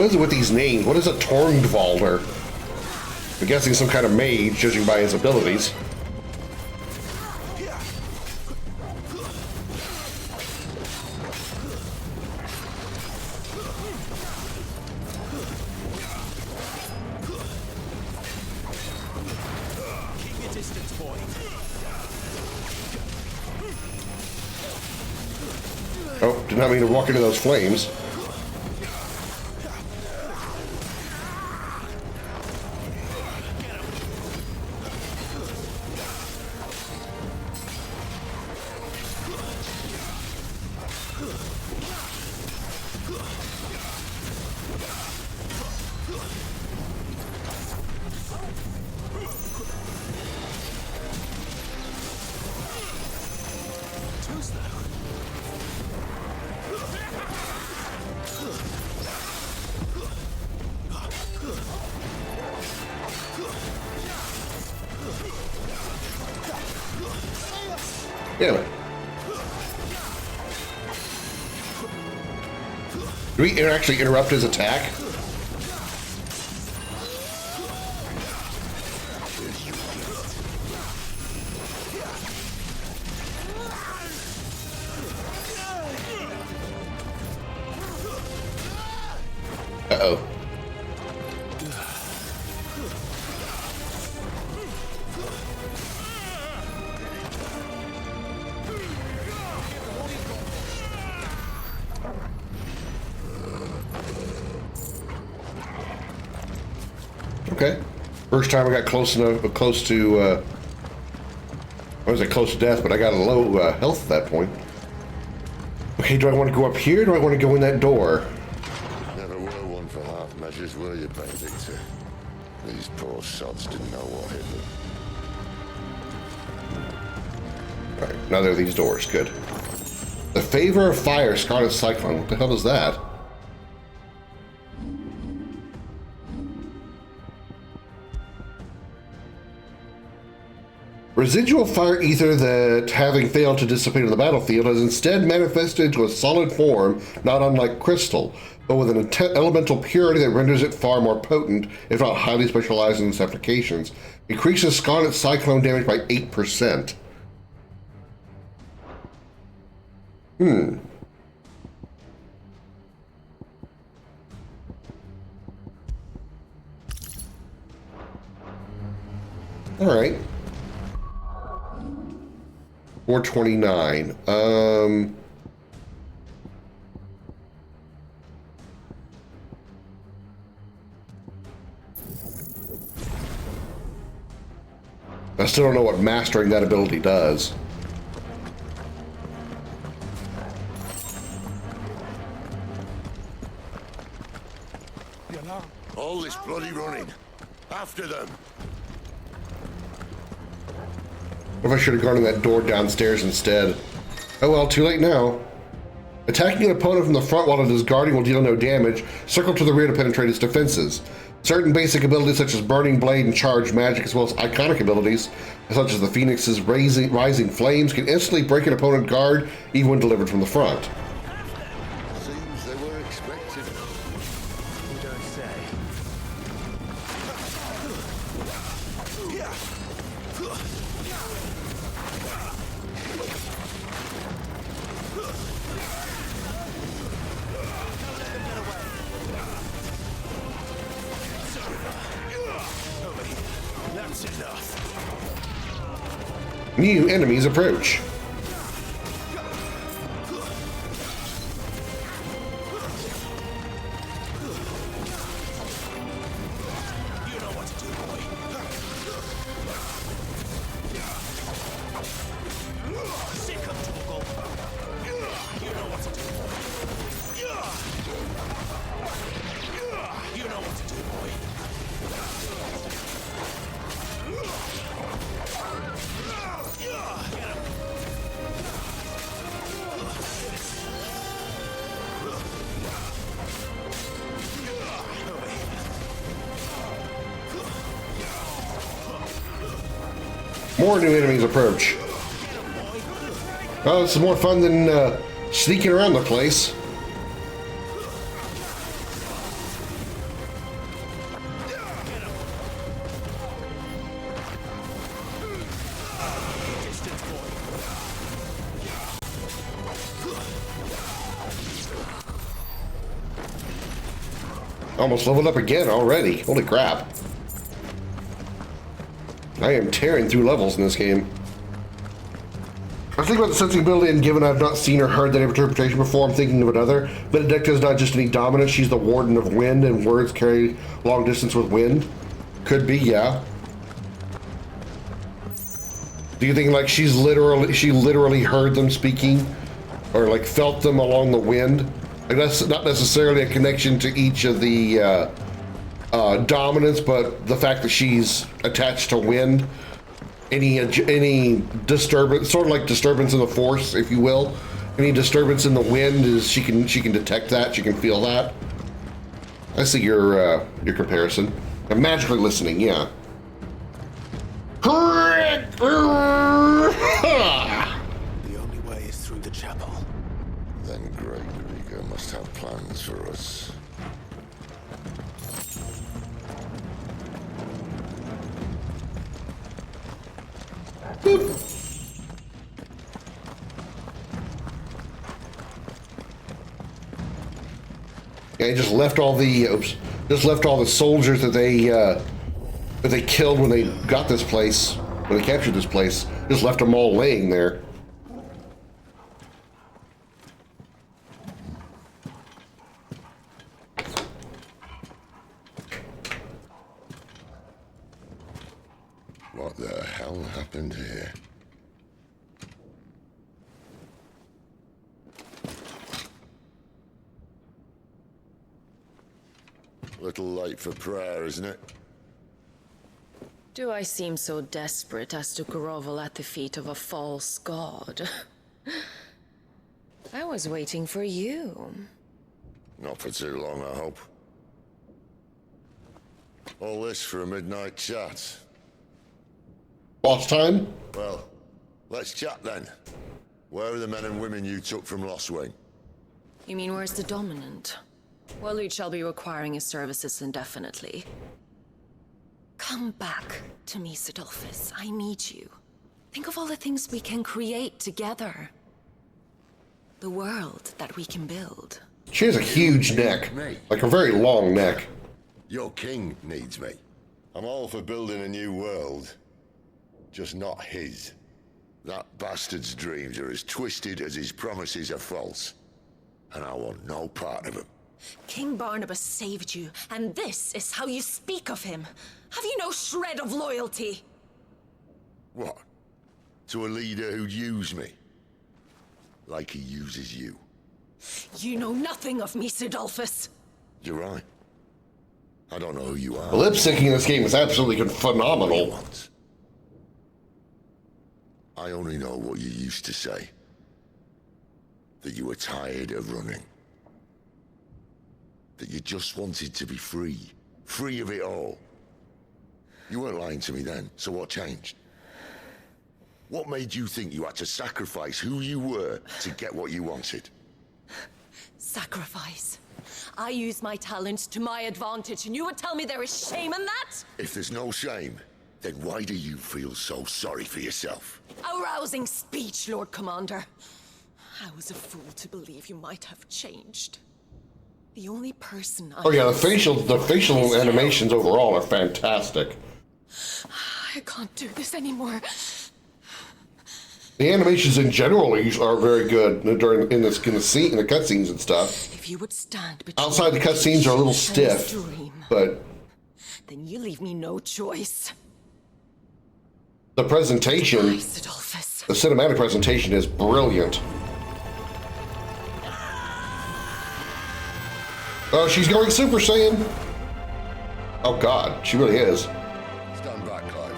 What is it with these names? What is a Torngvalder? I'm guessing some kind of mage, judging by his abilities. Oh, did not mean to walk into those flames. Damn it. Do we actually interrupt his attack? Uh-oh. Okay. First time I got close to, I was close to death, but I got a low health at that point. Okay, do I want to go up here, or do I want to go in that door? Never were one for half measures, were you, Benedicta? These poor sods didn't know what hit them. Alright, now there are these doors. Good. The Favor of Fire, Scarlet Cyclone. What the hell is that? Residual fire ether that, having failed to dissipate on the battlefield, has instead manifested into a solid form, not unlike crystal, but with an elemental purity that renders it far more potent, if not highly specialized in its applications. Increases Scarlet Cyclone damage by 8%. All right. 429. I still don't know what mastering that ability does. All this bloody running. After them. What if I should have gone to that door downstairs instead? Oh well, too late now. Attacking an opponent from the front while it is guarding will deal no damage. Circle to the rear to penetrate its defenses. Certain basic abilities such as Burning Blade and Charge Magic, as well as iconic abilities such as the Phoenix's Rising Flames, can instantly break an opponent's guard even when delivered from the front. Seems they were expected. Who dare say? That's enough. New enemies approach. You know what to do, boy. Sick of Toggle. You know what to do, boy. You know what to do, boy. More new enemies approach. Oh, this is more fun than sneaking around the place. Almost leveled up again already. Holy crap. I am tearing through levels in this game. I think about the sensing ability, and given I've not seen or heard that interpretation before, I'm thinking of another. Benedicta is not just any dominant, she's the warden of wind, and words carry long distance with wind. Could be, yeah. Do you think like she literally heard them speaking? Or like felt them along the wind? Like that's not necessarily a connection to each of the dominants, but the fact that she's attached to wind. Any disturbance, sort of like disturbance in the force, if you will. Any disturbance in the wind is she can detect that, she can feel that. I see your comparison. I'm magically listening, yeah. The only way is through the chapel. Then Great Riga must have plans for us. Boop. Yeah, he just left all the soldiers that they killed when they got this place, when they captured this place. Just left them all laying there. What the hell happened here? Little late for prayer, isn't it? Do I seem so desperate as to grovel at the feet of a false god? I was waiting for you. Not for too long, I hope. All this for a midnight chat. Boss time? Well, let's chat then. Where are the men and women you took from Lost Wing? You mean where's the dominant? Well, you shall be requiring his services indefinitely. Come back to me, Sidolphus. I need you. Think of all the things we can create together. The world that we can build. She has a huge neck, like a very long neck. Your king needs me. I'm all for building a new world, just not his. That bastard's dreams are as twisted as his promises are false, and I want no part of them. King Barnabas saved you, and this is how you speak of him. Have you no shred of loyalty? What? To a leader who'd use me? Like he uses you? You know nothing of me, Sidolphus. You're right. I don't know who you are. The lip syncing in this game is absolutely phenomenal. I only know what you used to say. That you were tired of running. That you just wanted to be free. Free of it all. You weren't lying to me then, so what changed? What made you think you had to sacrifice who you were to get what you wanted? Sacrifice. I use my talents to my advantage, and you would tell me there is shame in that? If there's no shame, then why do you feel so sorry for yourself? A rousing speech, Lord Commander. I was a fool to believe you might have changed. The only person I... Oh yeah, the facial animations overall are fantastic. I can't do this anymore. The animations in general are very good in the cutscenes and stuff. If you would stand between outside the cutscenes are a little stiff, but then you leave me no choice. The presentation, the cinematic presentation is brilliant. Oh, she's going Super Saiyan. Oh God, she really is. Stand back, Clive.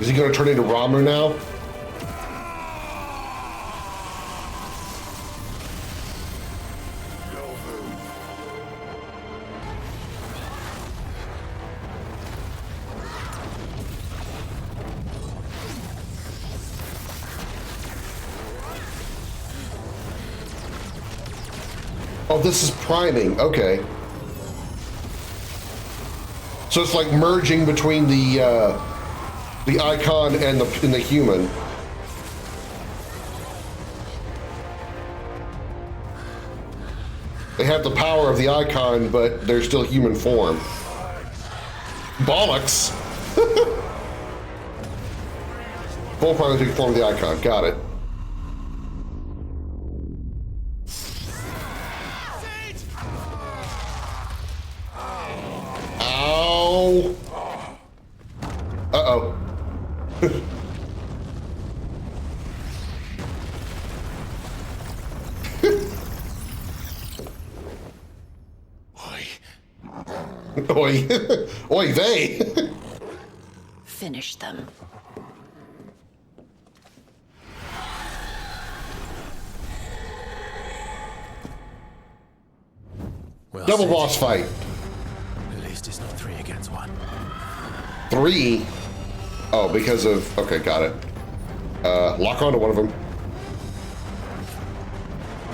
Is he going to turn into Ramu now? Oh, this is priming. Okay. So it's like merging between the icon and the human. have the power of the icon, but they're still human form. Bollocks! Full power take form of the icon. Got it. Ow! Uh-oh. Oi. Oi, they. Finish them. Well Double said. boss fight. At least it's not 3 against 1. 3? Oh, because of... Okay, got it. Lock onto one of them.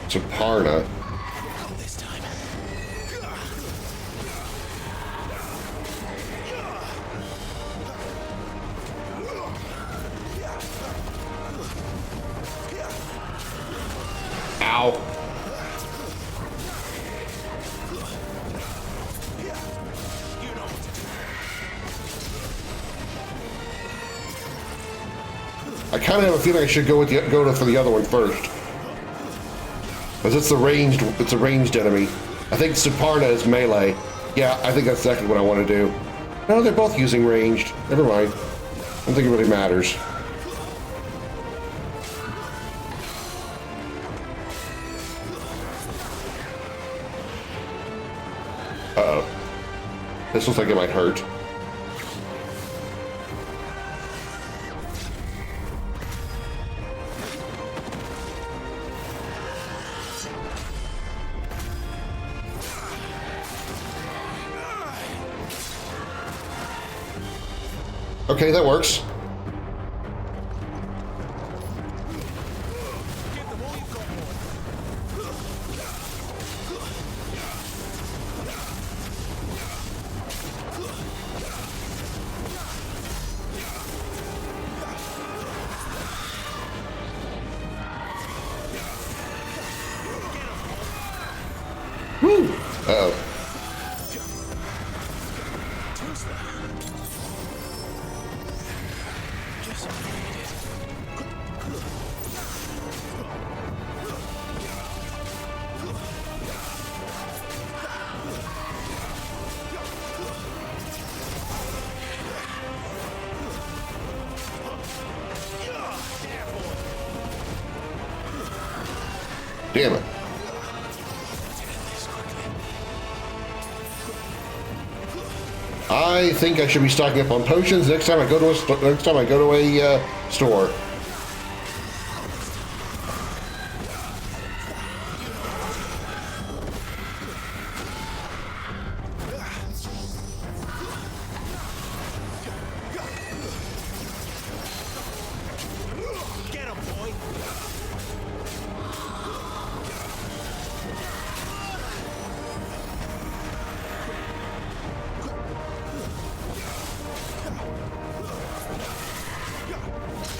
Suparna. This time. Ow. I kind of have a feeling I should go for the other one first, because it's a ranged enemy. I think Suparna is melee. Yeah, I think that's exactly what I want to do. No, they're both using ranged. Never mind. I don't think it really matters. Uh-oh. This looks like it might hurt. Okay, that works. Woo! Uh-oh. Damn it. I think I should be stocking up on potions next time I go to a store.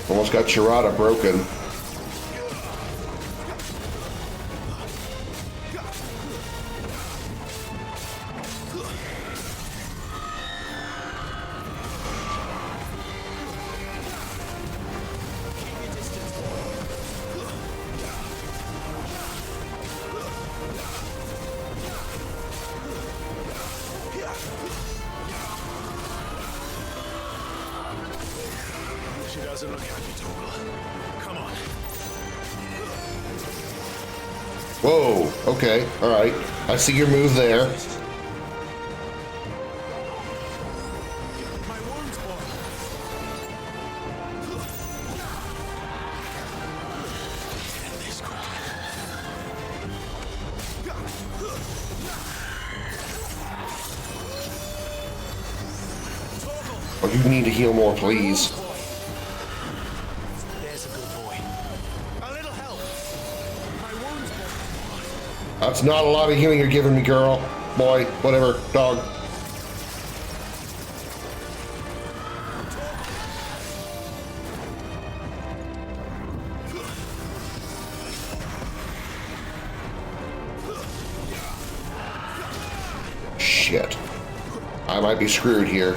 Almost got Chirata broken. She doesn't look happy, Torgal. Come on. Whoa, okay, alright. I see your move there. Oh, you need to heal more, please. That's not a lot of healing you're giving me, girl. Boy, whatever, dog. shit. I might be screwed here.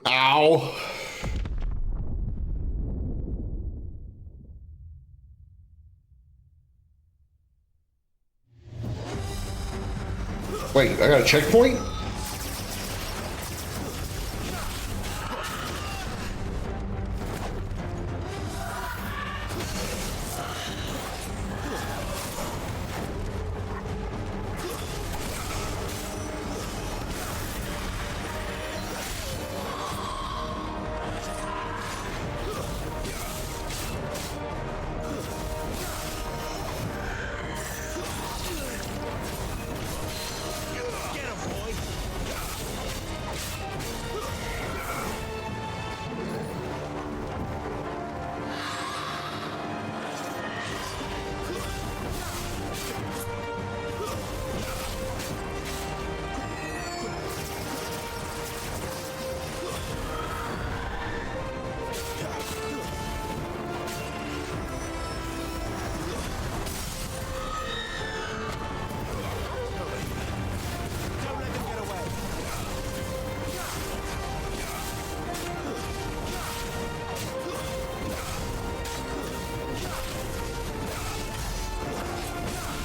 Ow. Wait, I got a checkpoint?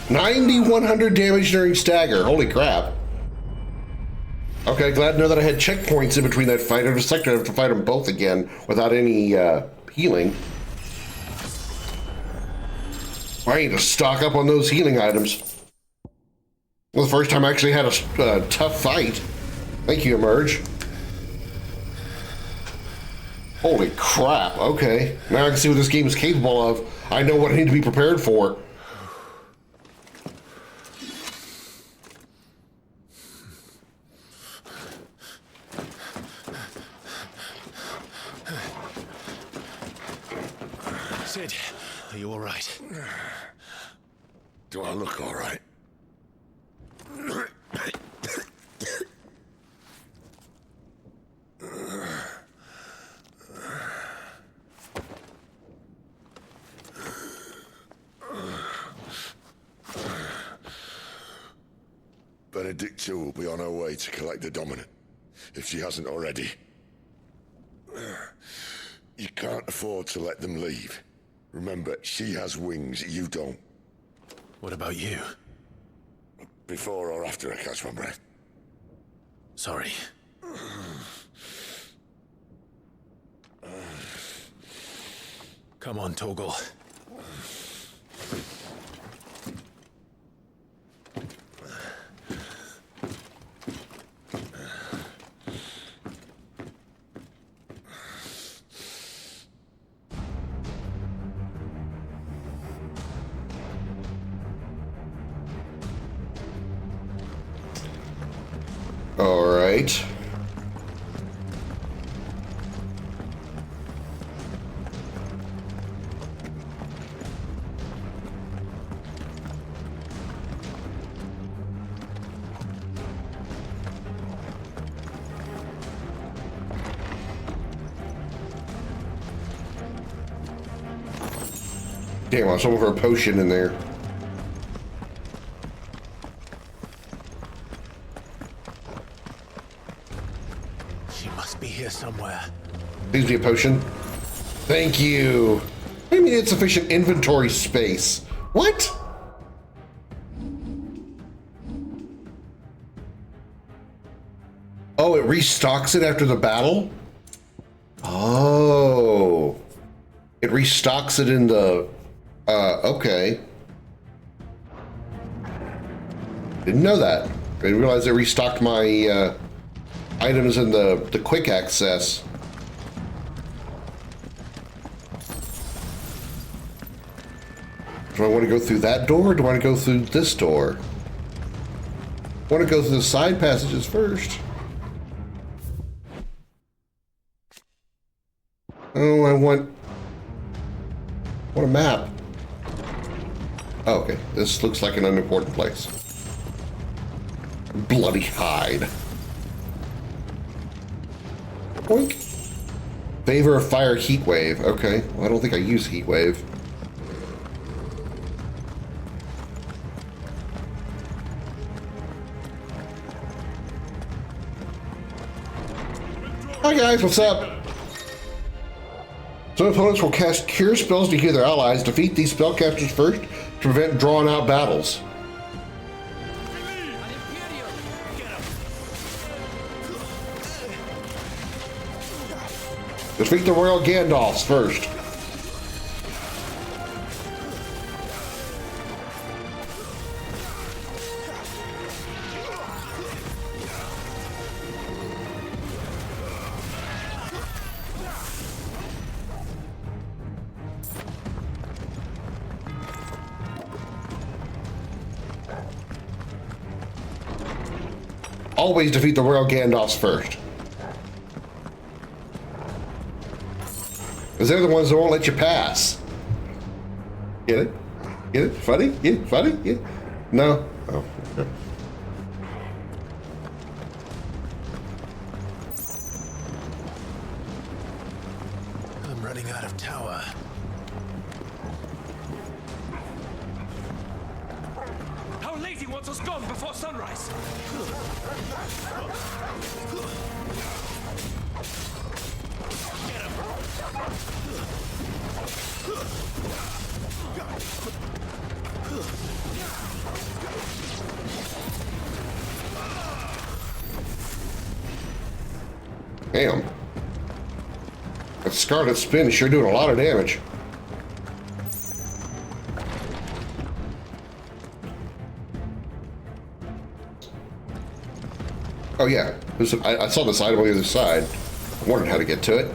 $9,100 damage during stagger. Holy crap. Okay, glad to know that I had checkpoints in between that fight. I just like to have to fight them both again without any healing. I need to stock up on those healing items. Well, the first time I actually had a tough fight. Thank you, Emerge. Holy crap, okay. Now I can see what this game is capable of. I know what I need to be prepared for. Sid, are you all right? Do I look all right? Benedicta will be on her way to collect the Dominant, if she hasn't already. You can't afford to let them leave. Remember, she has wings, you don't. What about you? Before or after I catch my breath? Sorry. Come on, Torgal. All right. Damn, I was looking for a potion in there. She must be here somewhere. Please be a potion. Thank you. I mean, it's sufficient inventory space. What? Oh, it restocks it after the battle? Oh. It restocks it in the... okay. Didn't know that. I didn't realize it restocked my items in the quick access. Do I want to go through that door, or do I want to go through this door? I want to go through the side passages first. Oh, I want a map. Oh, okay. This looks like an unimportant place. Bloody hide. Boink. Favor of fire heat wave. Okay, well, I don't think I use heat wave. Hi guys, what's up? Some opponents will cast cure spells to heal their allies. Defeat these spellcasters first to prevent drawn out battles. Defeat the Royal Gandalfs first. Always defeat the Royal Gandalfs first. Because they're the ones that won't let you pass. Get it? Get it? Funny? Yeah, funny? Yeah. No? Oh. Okay. I'm running out of tower. Our lady wants us gone before sunrise. Damn. That Scarlet Spin is sure doing a lot of damage. Oh yeah, I saw this item on the other side. I wondered how to get to it.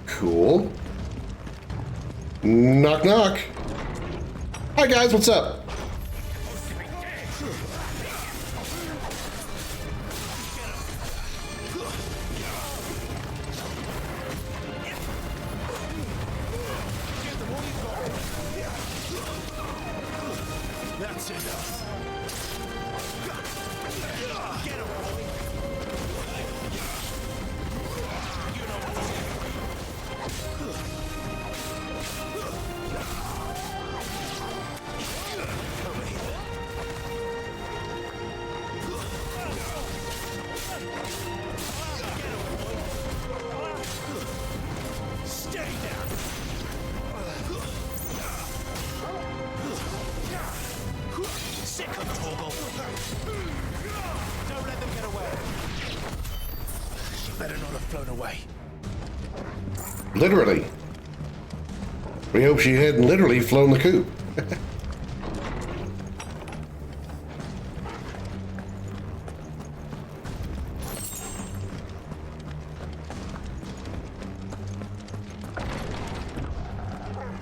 Cool. Knock, knock. Hi, guys. What's up? That's enough. Literally. We hope she hadn't literally flown the coop.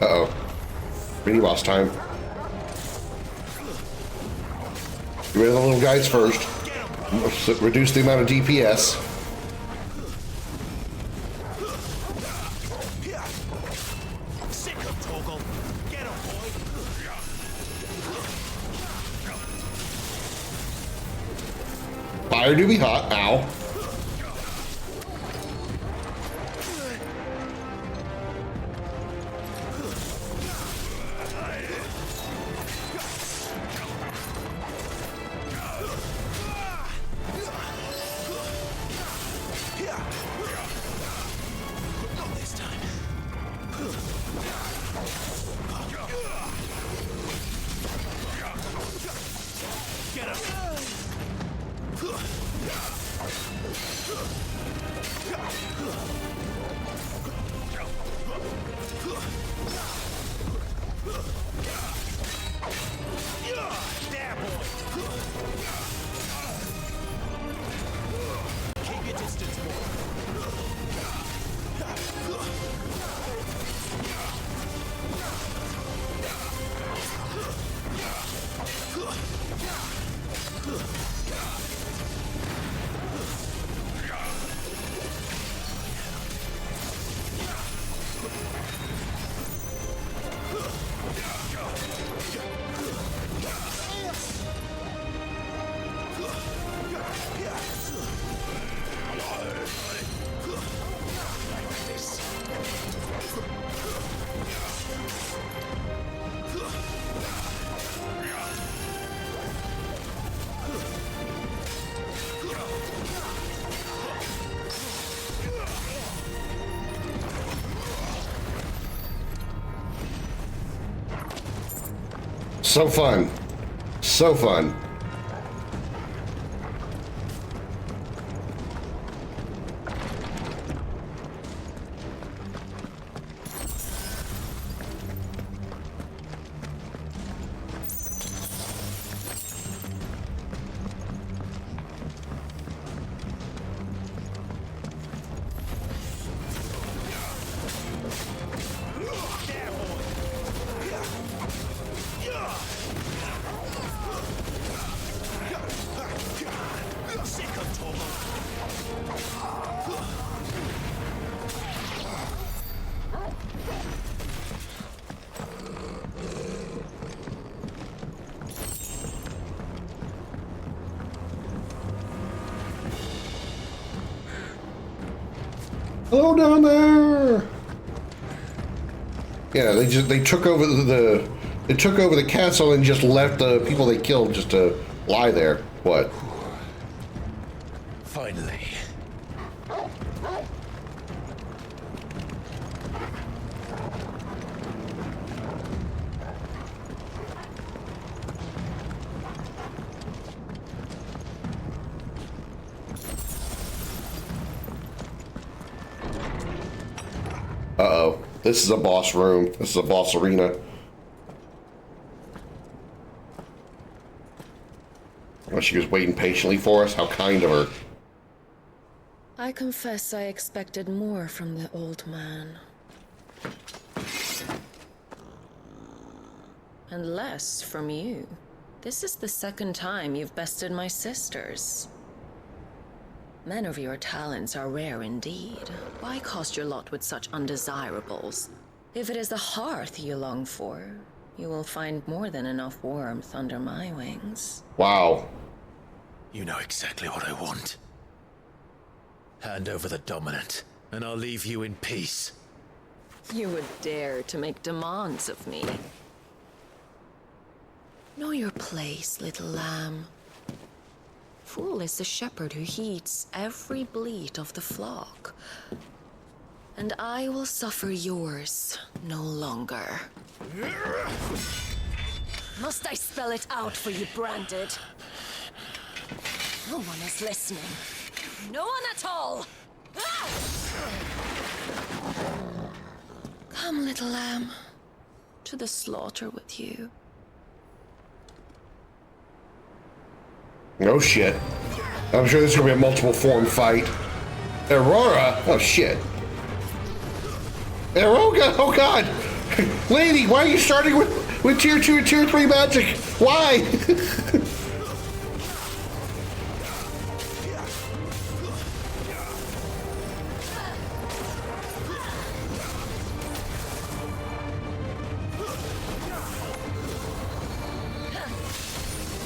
Uh-oh. Mini boss time. Get rid of the little guys first. Reduce the amount of DPS. Fire do be hot. Ow. So fun. So fun. Hello down there. Yeah, they took over the castle and just left the people they killed just to lie there. What? Finally. Uh-oh. This is a boss room. This is a boss arena. Oh, she was waiting patiently for us. How kind of her. I confess I expected more from the old man. And less from you. This is the second time you've bested my sisters. Men of your talents are rare indeed. Why cast your lot with such undesirables? If it is the hearth you long for, you will find more than enough warmth under my wings. Wow. You know exactly what I want. Hand over the dominant, and I'll leave you in peace. You would dare to make demands of me. Know your place, little lamb. Fool is the shepherd who heeds every bleat of the flock. And I will suffer yours no longer. Must I spell it out for you, Branded? No one is listening. No one at all! Ah! Come, little lamb, to the slaughter with you. Oh shit. I'm sure this is gonna be a multiple form fight. Aurora? Oh shit. Aurora? Oh god! Lady, why are you starting with tier 2 and tier 3 magic? Why?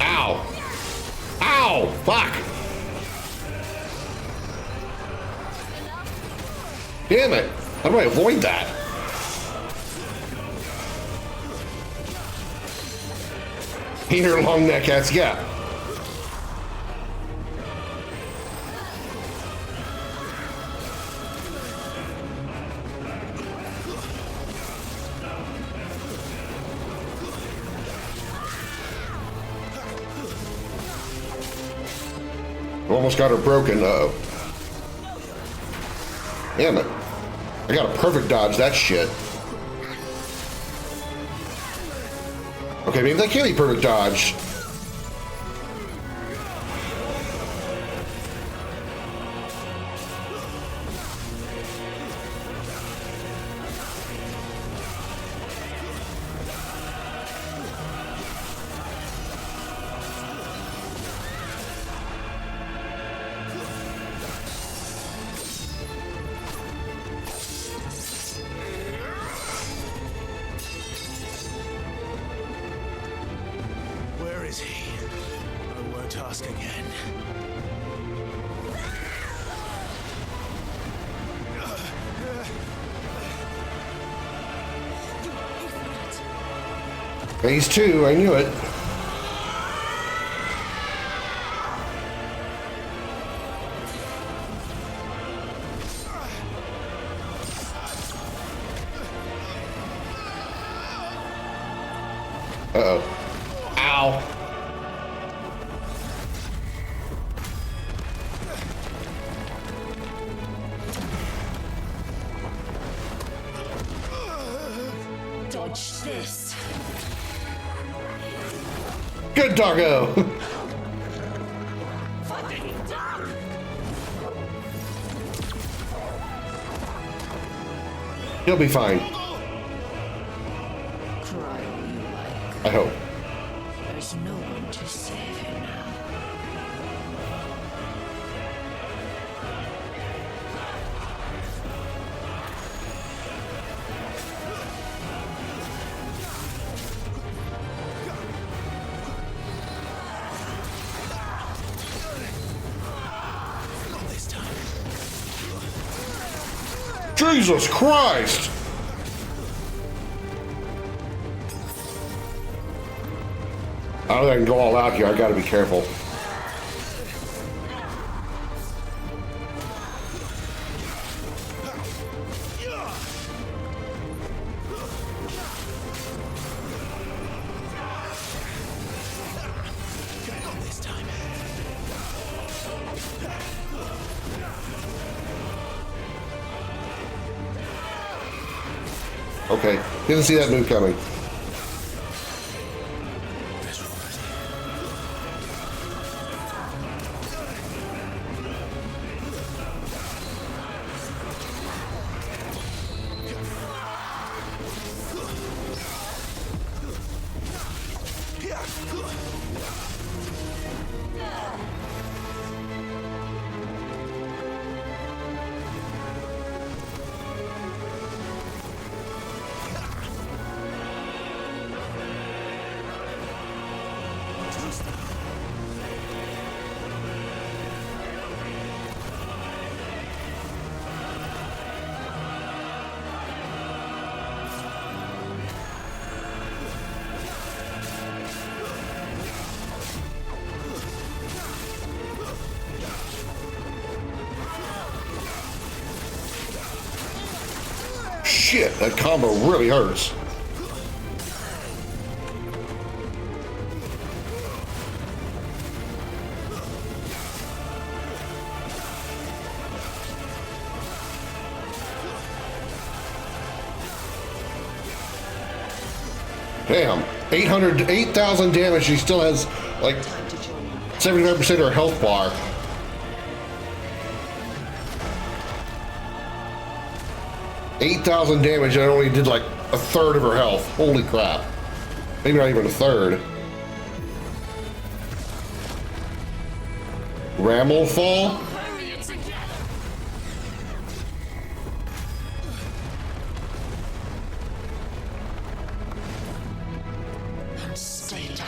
Ow! Ow! Fuck! Damn it! How do I avoid that? Here, long neck ass, yeah. Almost got her broken. Uh-oh. Damn it. I got a perfect dodge that shit. Okay, maybe that can't be perfect dodge. Where is he? I won't ask again. Phase 2, I knew it. Uh-oh. Watch this. Good doggo. He'll be fine. Cry all you like. I hope. There's no one to save him now. Not this time. Jesus Christ! I don't think I can go all out here. I gotta be careful. Not this time. Okay, didn't see that move coming. Shit, that combo really hurts. Damn, 8,000 damage. She still has like 75% of her health bar. $8,000 damage, and I only did like a third of her health. Holy crap. Maybe not even a third. Ramble fall? Stay down.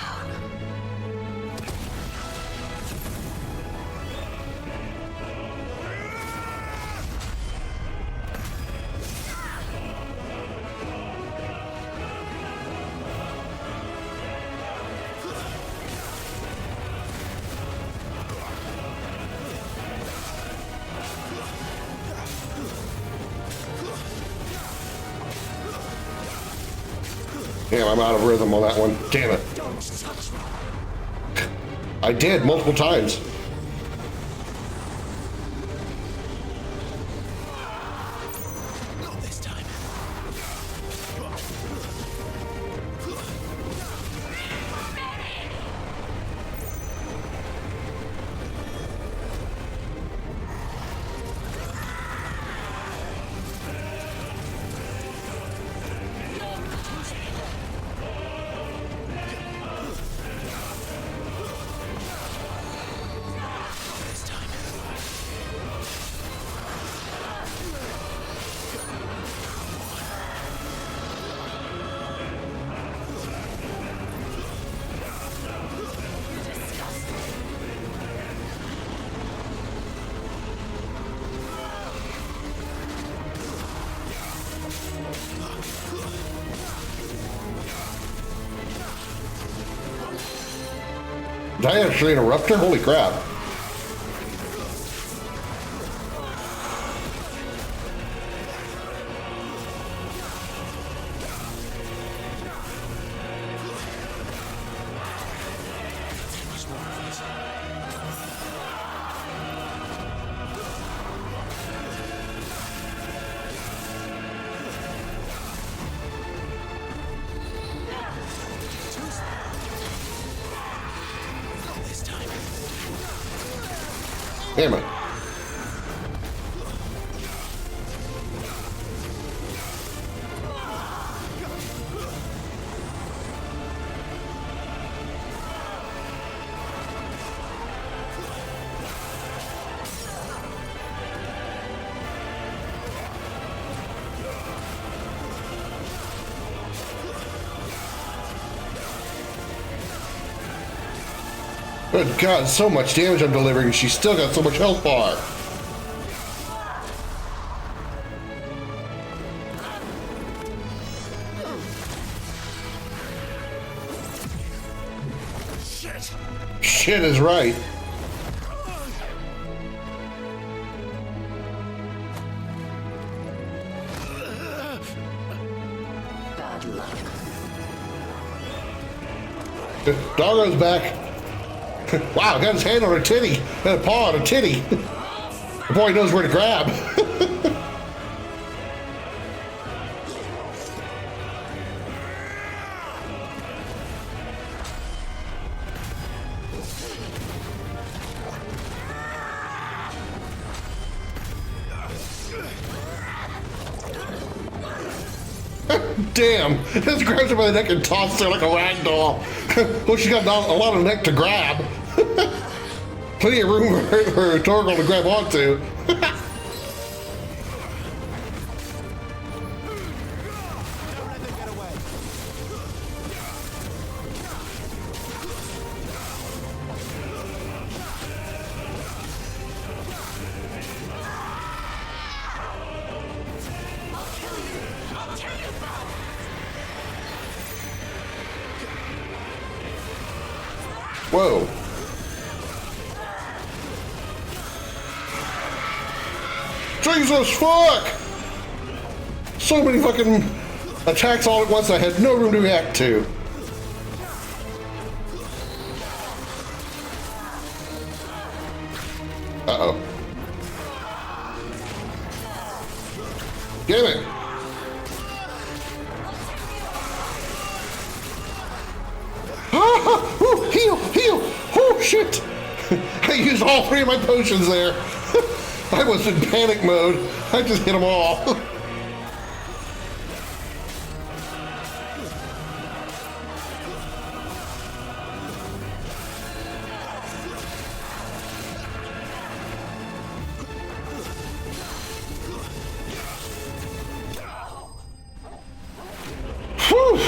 Damn, I'm out of rhythm on that one. Damn it. I did multiple times. Not this time. Did I actually interrupt her? Holy crap. Damn it. Good God, so much damage I'm delivering, and she's still got so much health bar. Shit is right. Bad luck. Doggo's back. Wow, got his hand on her titty. Got a paw on a titty. The boy knows where to grab. Damn, just grabs her by the neck and tosses her like a rag doll. Well, she got a lot of neck to grab. Plenty of room for Torgal to grab onto. Whoa. Jesus fuck! So many fucking attacks all at once I had no room to react to. Uh-oh. Damn it! Ah! Ooh, heal! Heal! Oh, shit! I used all three of my potions there. I was in panic mode. I just hit them all. Whew.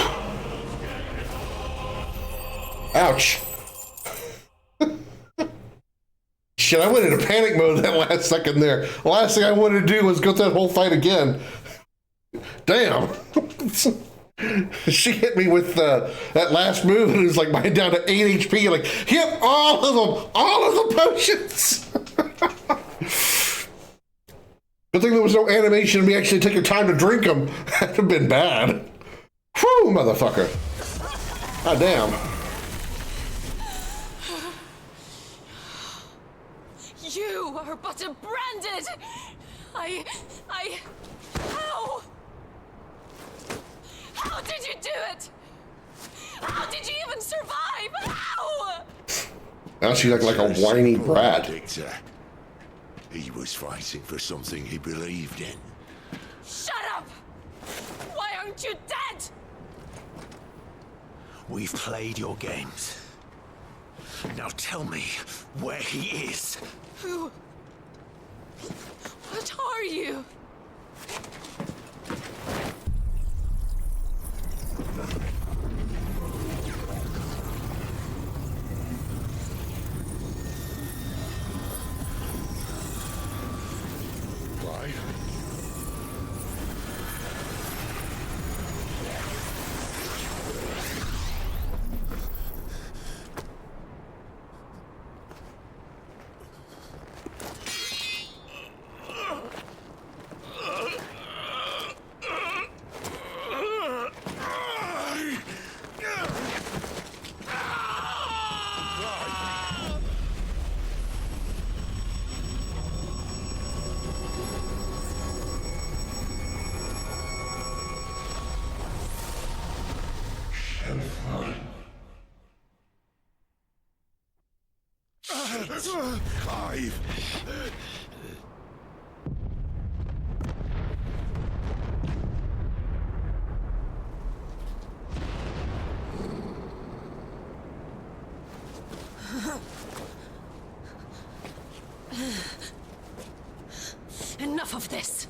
Ouch. Shit, I went into panic mode that last second there. The last thing I wanted to do was go through that whole fight again. Damn. She hit me with that last move and it was like mine down to 8 HP. Like, hit all of them. All of the potions. Good thing there was no animation of me actually taking time to drink them. That'd have been bad. Whew, motherfucker. God damn. You are but a branded! How? How did you do it? How did you even survive? How? Now she's like a whiny brat. Victor. He was fighting for something he believed in. Shut up! Why aren't you dead? We've played your games. Now tell me where he is. Who? What are you? Why? Enough of this!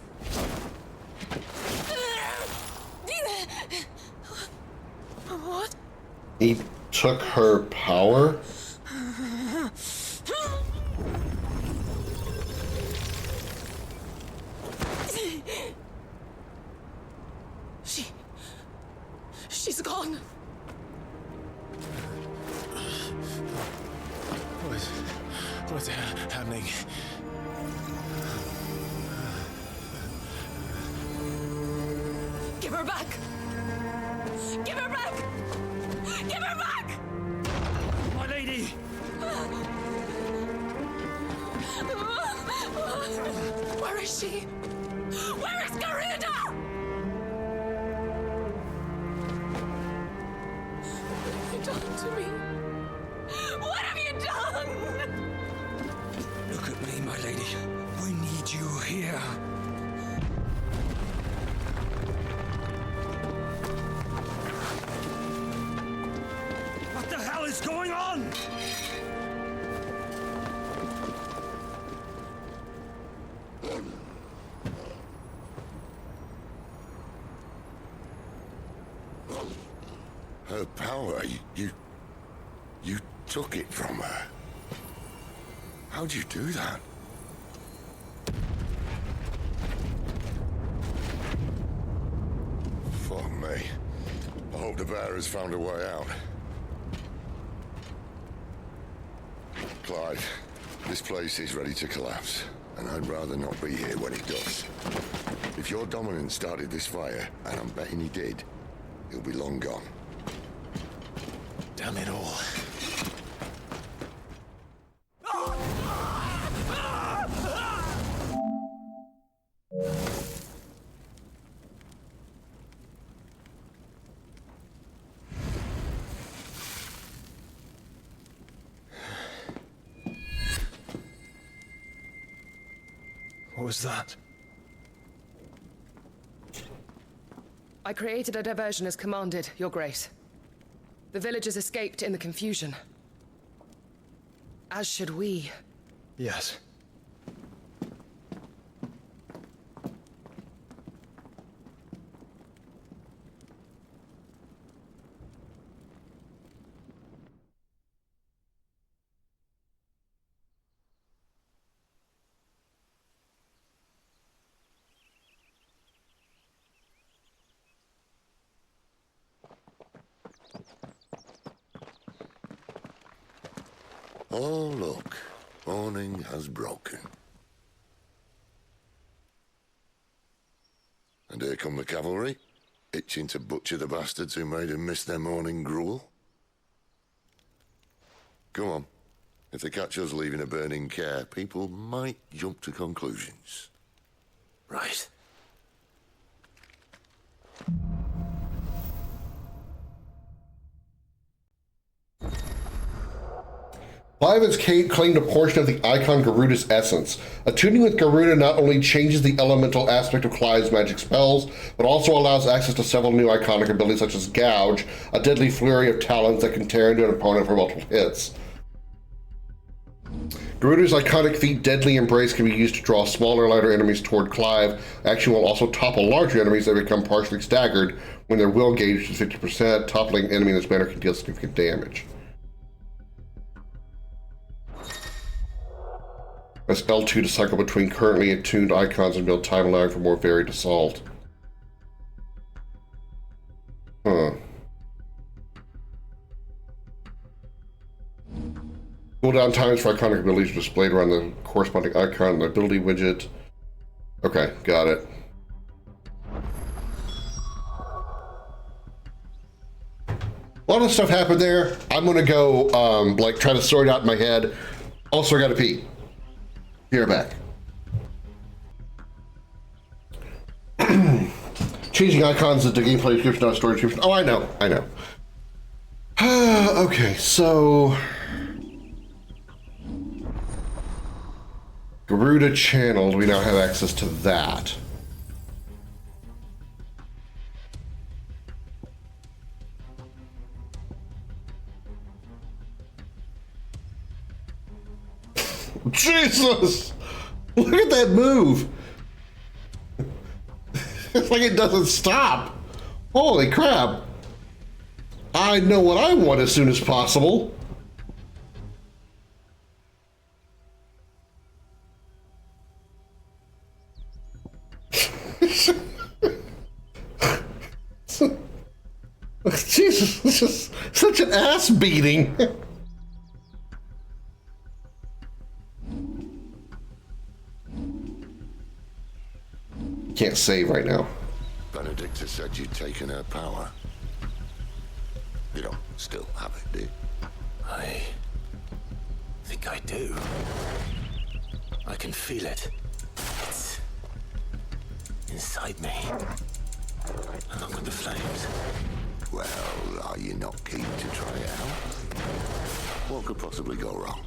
What? He took her power? She's gone. What's happening? Give her back! Give her back! Give her back! My lady! Where is she? Where is Garuda? What have you done to me? What have you done? Look at me, my lady. We need you here. What the hell is going on? Her power, you took it from her. How'd you do that? Fuck me. I hope the bearer's found a way out. Clive, this place is ready to collapse, and I'd rather not be here when it does. If your dominant started this fire, and I'm betting he did, he'll be long gone. Damn it all. What was that? I created a diversion as commanded, Your Grace. The villagers escaped in the confusion. As should we. Yes. Oh, look. Morning has broken. And here come the cavalry, itching to butcher the bastards who made them miss their morning gruel. Come on. If they catch us leaving a burning care, people might jump to conclusions. Right. Clive has claimed a portion of the icon Garuda's essence. Attuning with Garuda not only changes the elemental aspect of Clive's magic spells, but also allows access to several new iconic abilities such as Gouge, a deadly flurry of talons that can tear into an opponent for multiple hits. Garuda's iconic feat Deadly Embrace can be used to draw smaller, lighter enemies toward Clive. Action will also topple larger enemies that become partially staggered when their will gauge is 50%. Toppling enemy in this manner can deal significant damage. Press L2 to cycle between currently attuned icons and build time, allowing for more varied assault. Huh. Cooldown times for iconic abilities are displayed around the corresponding icon in the ability widget. Okay, got it. A lot of stuff happened there. I'm gonna go like try to sort it out in my head. Also, I gotta pee. Be right back. Changing icons is the gameplay description, not a story description. Oh, I know. Okay, so Garuda channeled, we now have access to that. Jesus! Look at that move! It's like it doesn't stop. Holy crap. I know what I want as soon as possible. Jesus, this is such an ass beating. Can't save right now. Benedicta said you'd taken her power. You don't still have it, do you? I think I do. I can feel it. It's inside me, along with the flames. Well, are you not keen to try it out? What could possibly go wrong?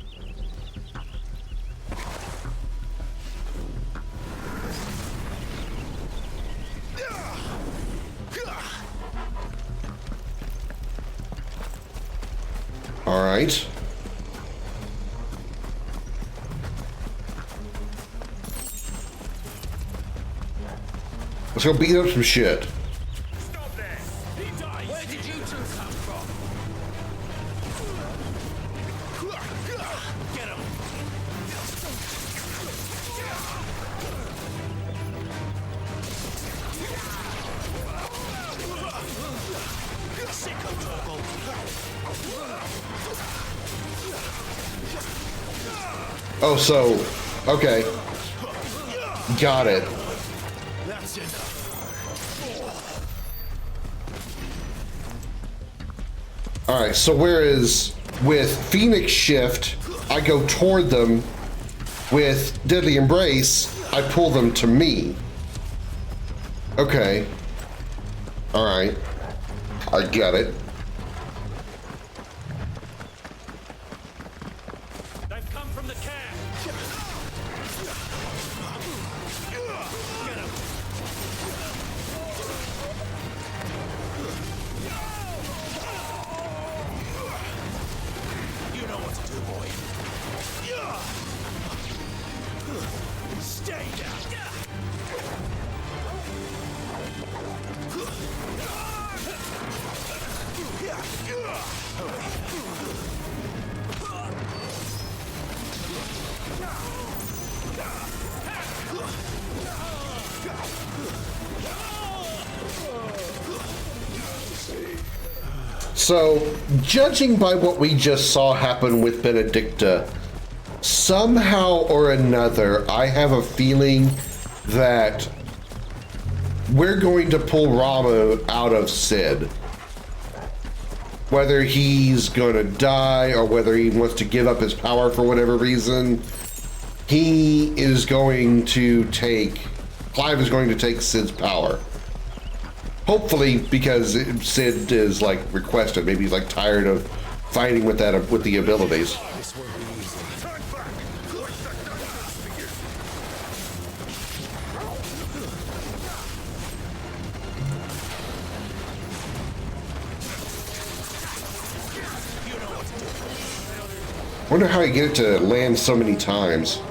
All right. Let's go beat up some shit. Where did you two come from? Get him! Oh, so, okay. Got it. That's enough. All right, so whereas with Phoenix Shift, I go toward them, with Deadly Embrace, I pull them to me. Okay. All right. I get it. They've come from the camp. Get him. You know what to do, boy. Stay down. So, judging by what we just saw happen with Benedicta, somehow or another, I have a feeling that we're going to pull Ramu out of Sid. Whether he's gonna die or whether he wants to give up his power for whatever reason, he is going to take, Clive is going to take Sid's power. Hopefully, because Sid is like requested. Maybe he's like tired of fighting with that, with the abilities. Wonder how you get it to land so many times.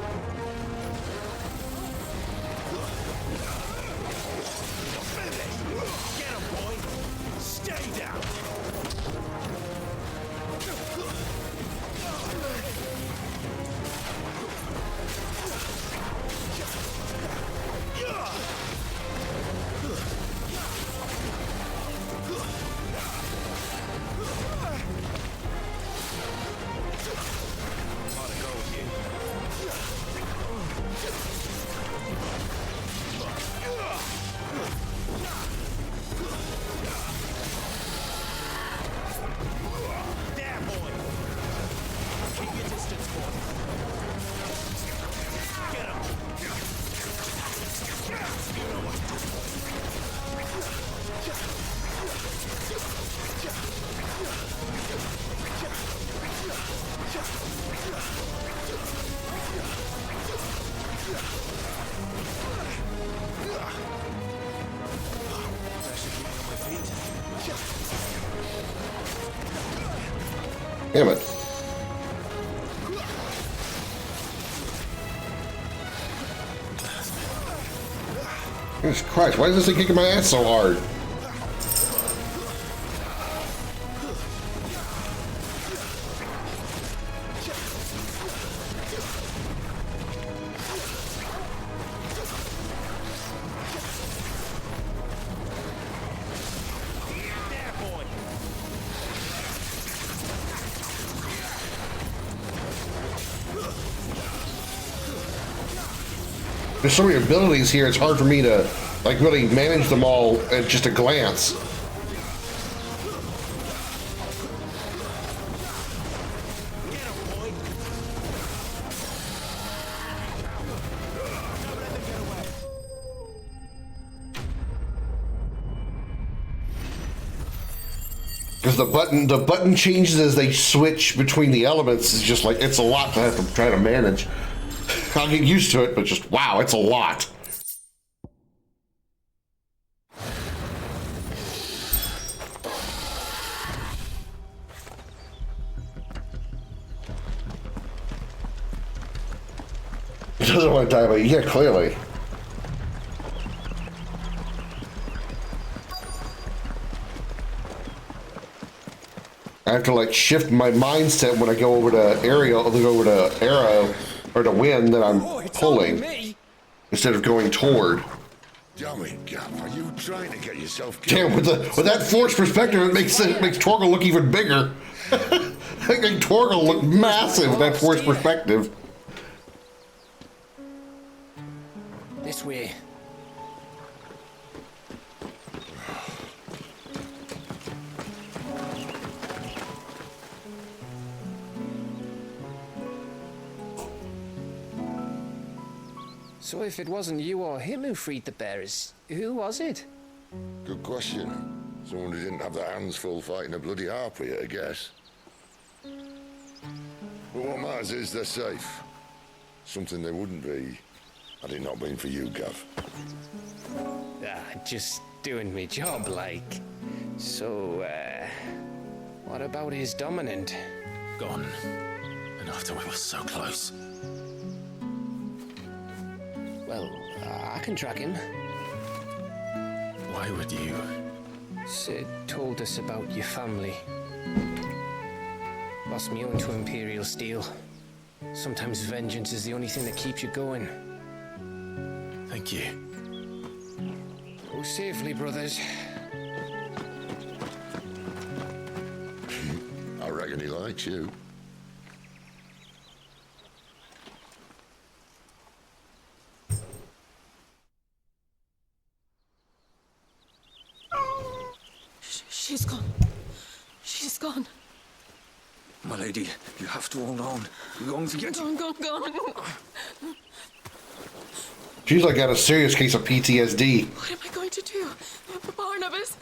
Damn it. Jesus Christ, why is this thing kicking my ass so hard? There's so many abilities here, it's hard for me to like really manage them all at just a glance. Because the button changes as they switch between the elements. It's just like, it's a lot to have to try to manage. I'll get used to it, but just, wow, it's a lot. He doesn't want to die, but yeah, clearly. I have to like shift my mindset when I go over to aerial, go over to arrow, or to wind that I'm pulling, instead of going toward. Damn it, Gav, are you trying to get yourself killed? Damn, with that forced perspective, it makes Torgal look even bigger. I think Torgal look massive with that forced perspective. This way. So if it wasn't you or him who freed the bearers, who was it? Good question. Someone who didn't have their hands full fighting a bloody harpy, I guess. But what matters is they're safe. Something they wouldn't be had it not been for you, Gav. Just doing me job, like. So, what about his dominant? Gone. And after we were so close. Well, I can track him. Why would you? Sid told us about your family. Lost me own to Imperial Steel. Sometimes vengeance is the only thing that keeps you going. Thank you. Go safely, brothers. I reckon he likes you. She's gone. She's gone. My lady, you have to hold on. We're going to get you. Gone. She's like got a serious case of PTSD. What am I going to do? Barnabas?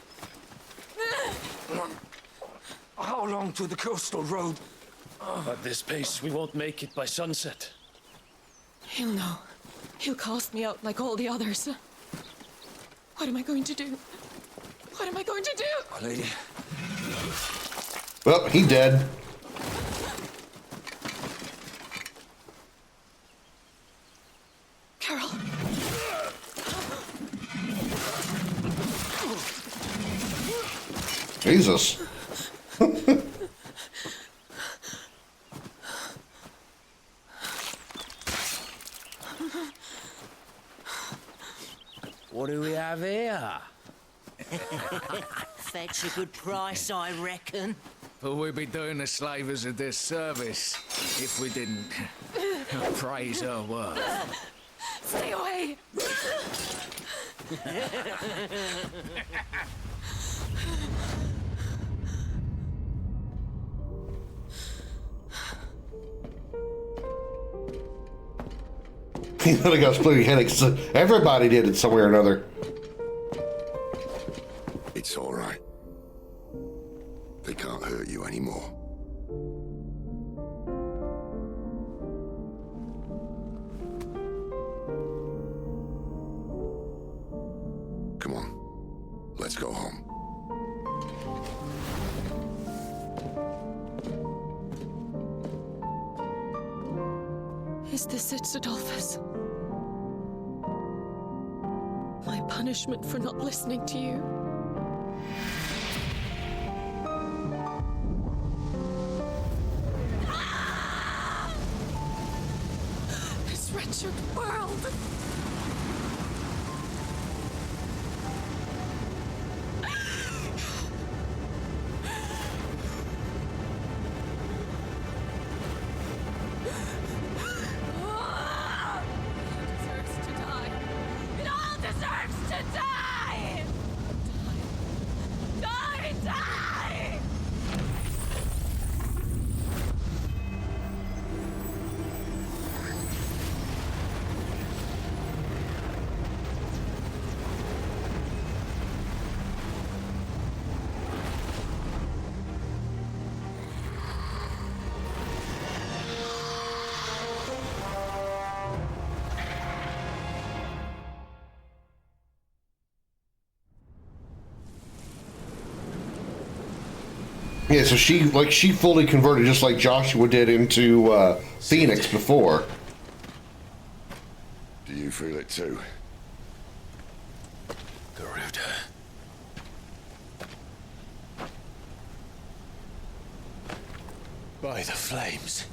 How long to the coastal road? At this pace, we won't make it by sunset. He'll know. He'll cast me out like all the others. What am I going to do? What am I going to do? My lady. Well, he dead. Carol. Jesus. What do we have here? Fetch a good price, I reckon. But we'd be doing the slavers a disservice if we didn't praise her work. Stay away! He literally got splitting headaches. Everybody did it somewhere or another. It's all right. They can't hurt you anymore. Come on, let's go home. Is this it, Adolphus? My punishment for not listening to you. This wretched world. Yeah, so she fully converted just like Joshua did into Phoenix before. Do you feel it too? Garuda. By the flames.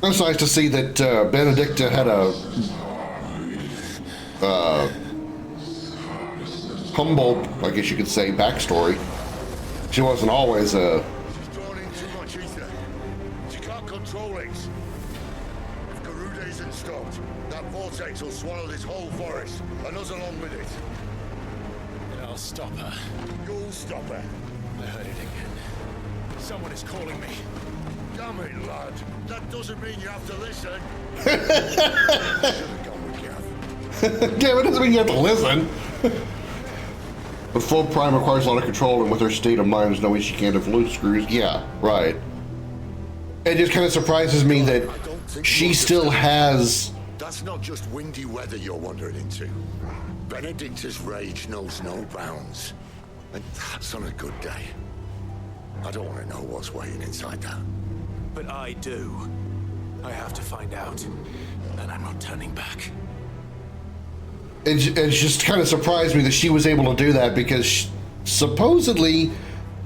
It's nice to see that Benedicta had a humble, I guess you could say, backstory. She wasn't always a... She's drawn in too much ether. She can't control it. If Garuda isn't stopped, that vortex will swallow this whole forest, and us along with it. And I'll stop her. You'll stop her. I heard it again. Someone is calling me. Damn it, lad. That doesn't mean you have to listen. Damn, it doesn't mean you have to listen. But full prime requires a lot of control, and with her state of mind, there's no way she can't have loose screws. Yeah, right. It just kind of surprises me that she still has... That's not just windy weather you're wandering into. Benedicta's rage knows no bounds. And that's on a good day. I don't want to know what's waiting inside that. But I do. I have to find out. And I'm not turning back. It just kind of surprised me that she was able to do that, because supposedly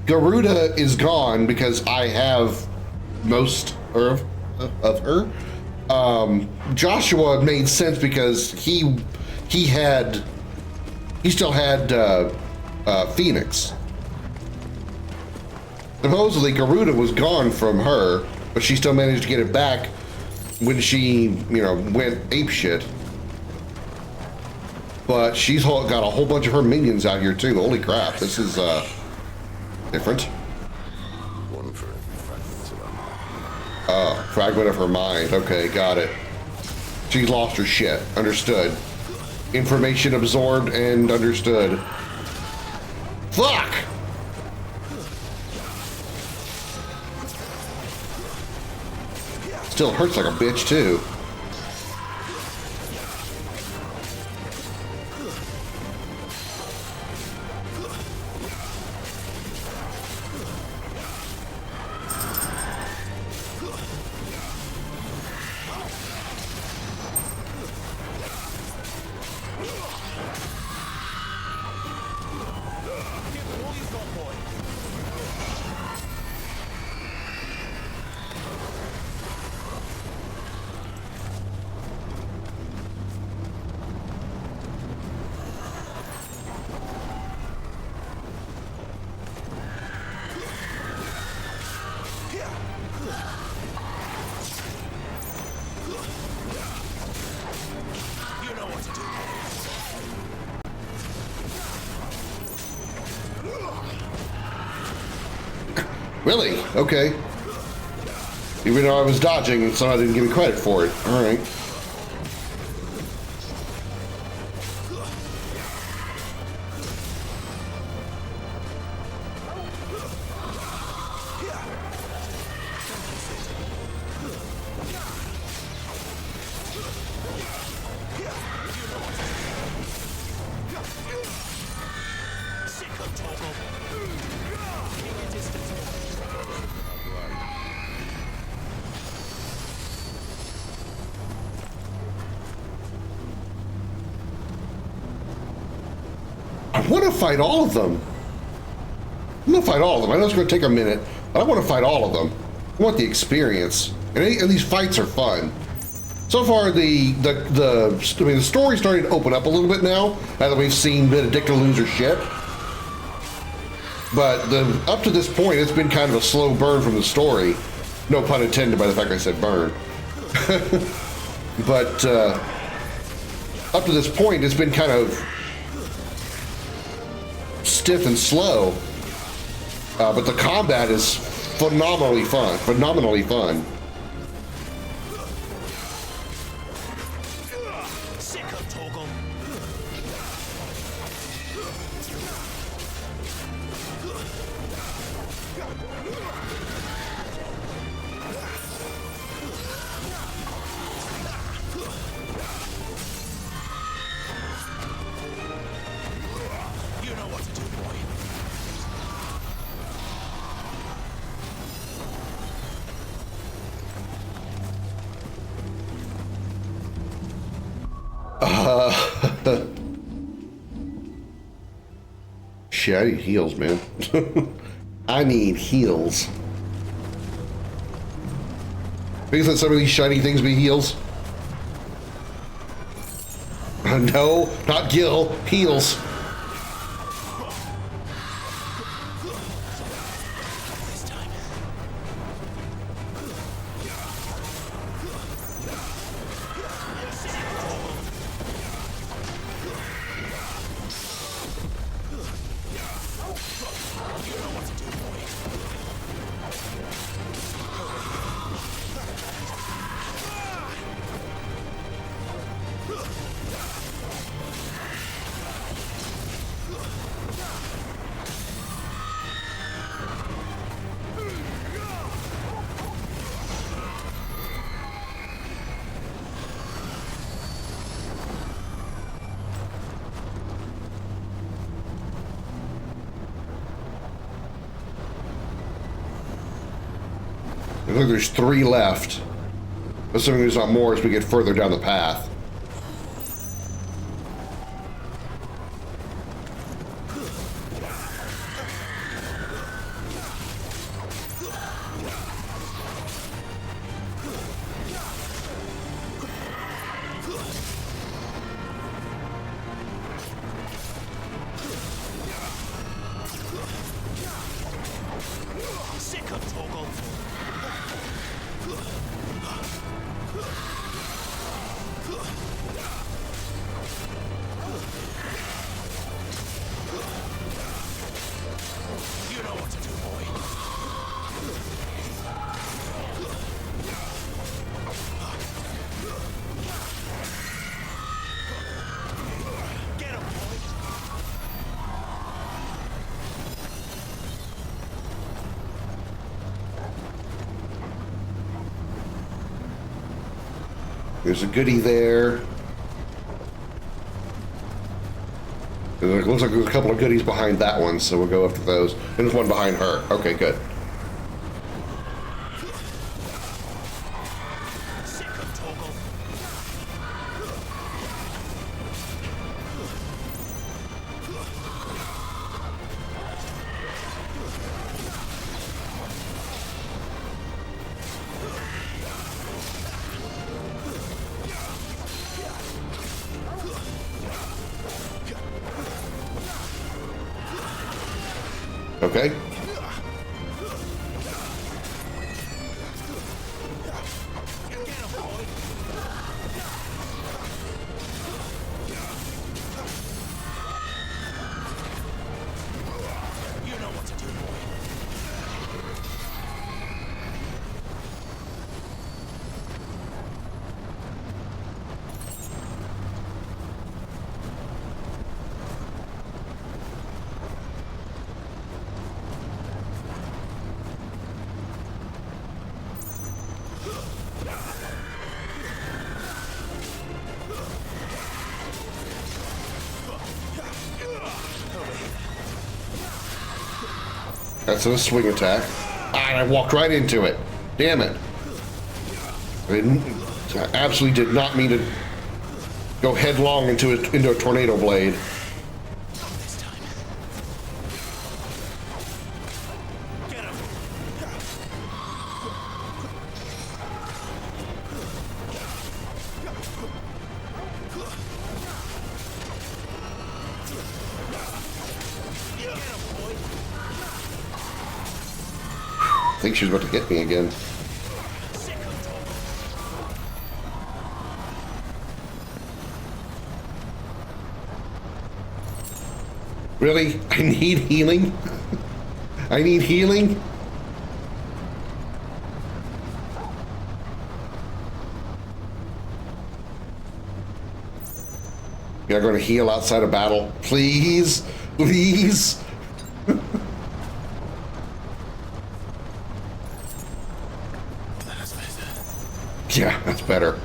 Garuda is gone because I have most of her. Joshua made sense because he still had Phoenix. Supposedly Garuda was gone from her, but she still managed to get it back when she, went apeshit. But she's got a whole bunch of her minions out here too. Holy crap, this is different. One for fragments of her mind. Oh, fragment of her mind. Okay, got it. She's lost her shit. Understood. Information absorbed and understood. Fuck! Still hurts like a bitch too. Really? Okay. Even though I was dodging, somehow didn't give me credit for it. All right. want to fight all of them. I'm going to fight all of them. I know it's going to take a minute, but I want to fight all of them. I want the experience. And these fights are fun. So far, the story's starting to open up a little bit now that we've seen Benedicta lose her ship. But up to this point, it's been kind of a slow burn from the story. No pun intended by the fact I said burn. But up to this point, it's been kind of stiff and slow. But the combat is phenomenally fun. Shit, I need heals, man. I need heals. Please let some of these shiny things be heals. No, not Gil. Heals. I think there's 3 left. Assuming there's not more as we get further down the path. There's a goodie there. It looks like there's a couple of goodies behind that one, so we'll go after those. And there's one behind her. Okay, good. Okay. That's a swing attack. Ah, and I walked right into it. Damn it. I absolutely did not mean to go headlong into a tornado blade. Not this time. think she was about to hit me again. Really? I need healing? I need healing? You're going to heal outside of battle? Please? Please? Yeah, that's better.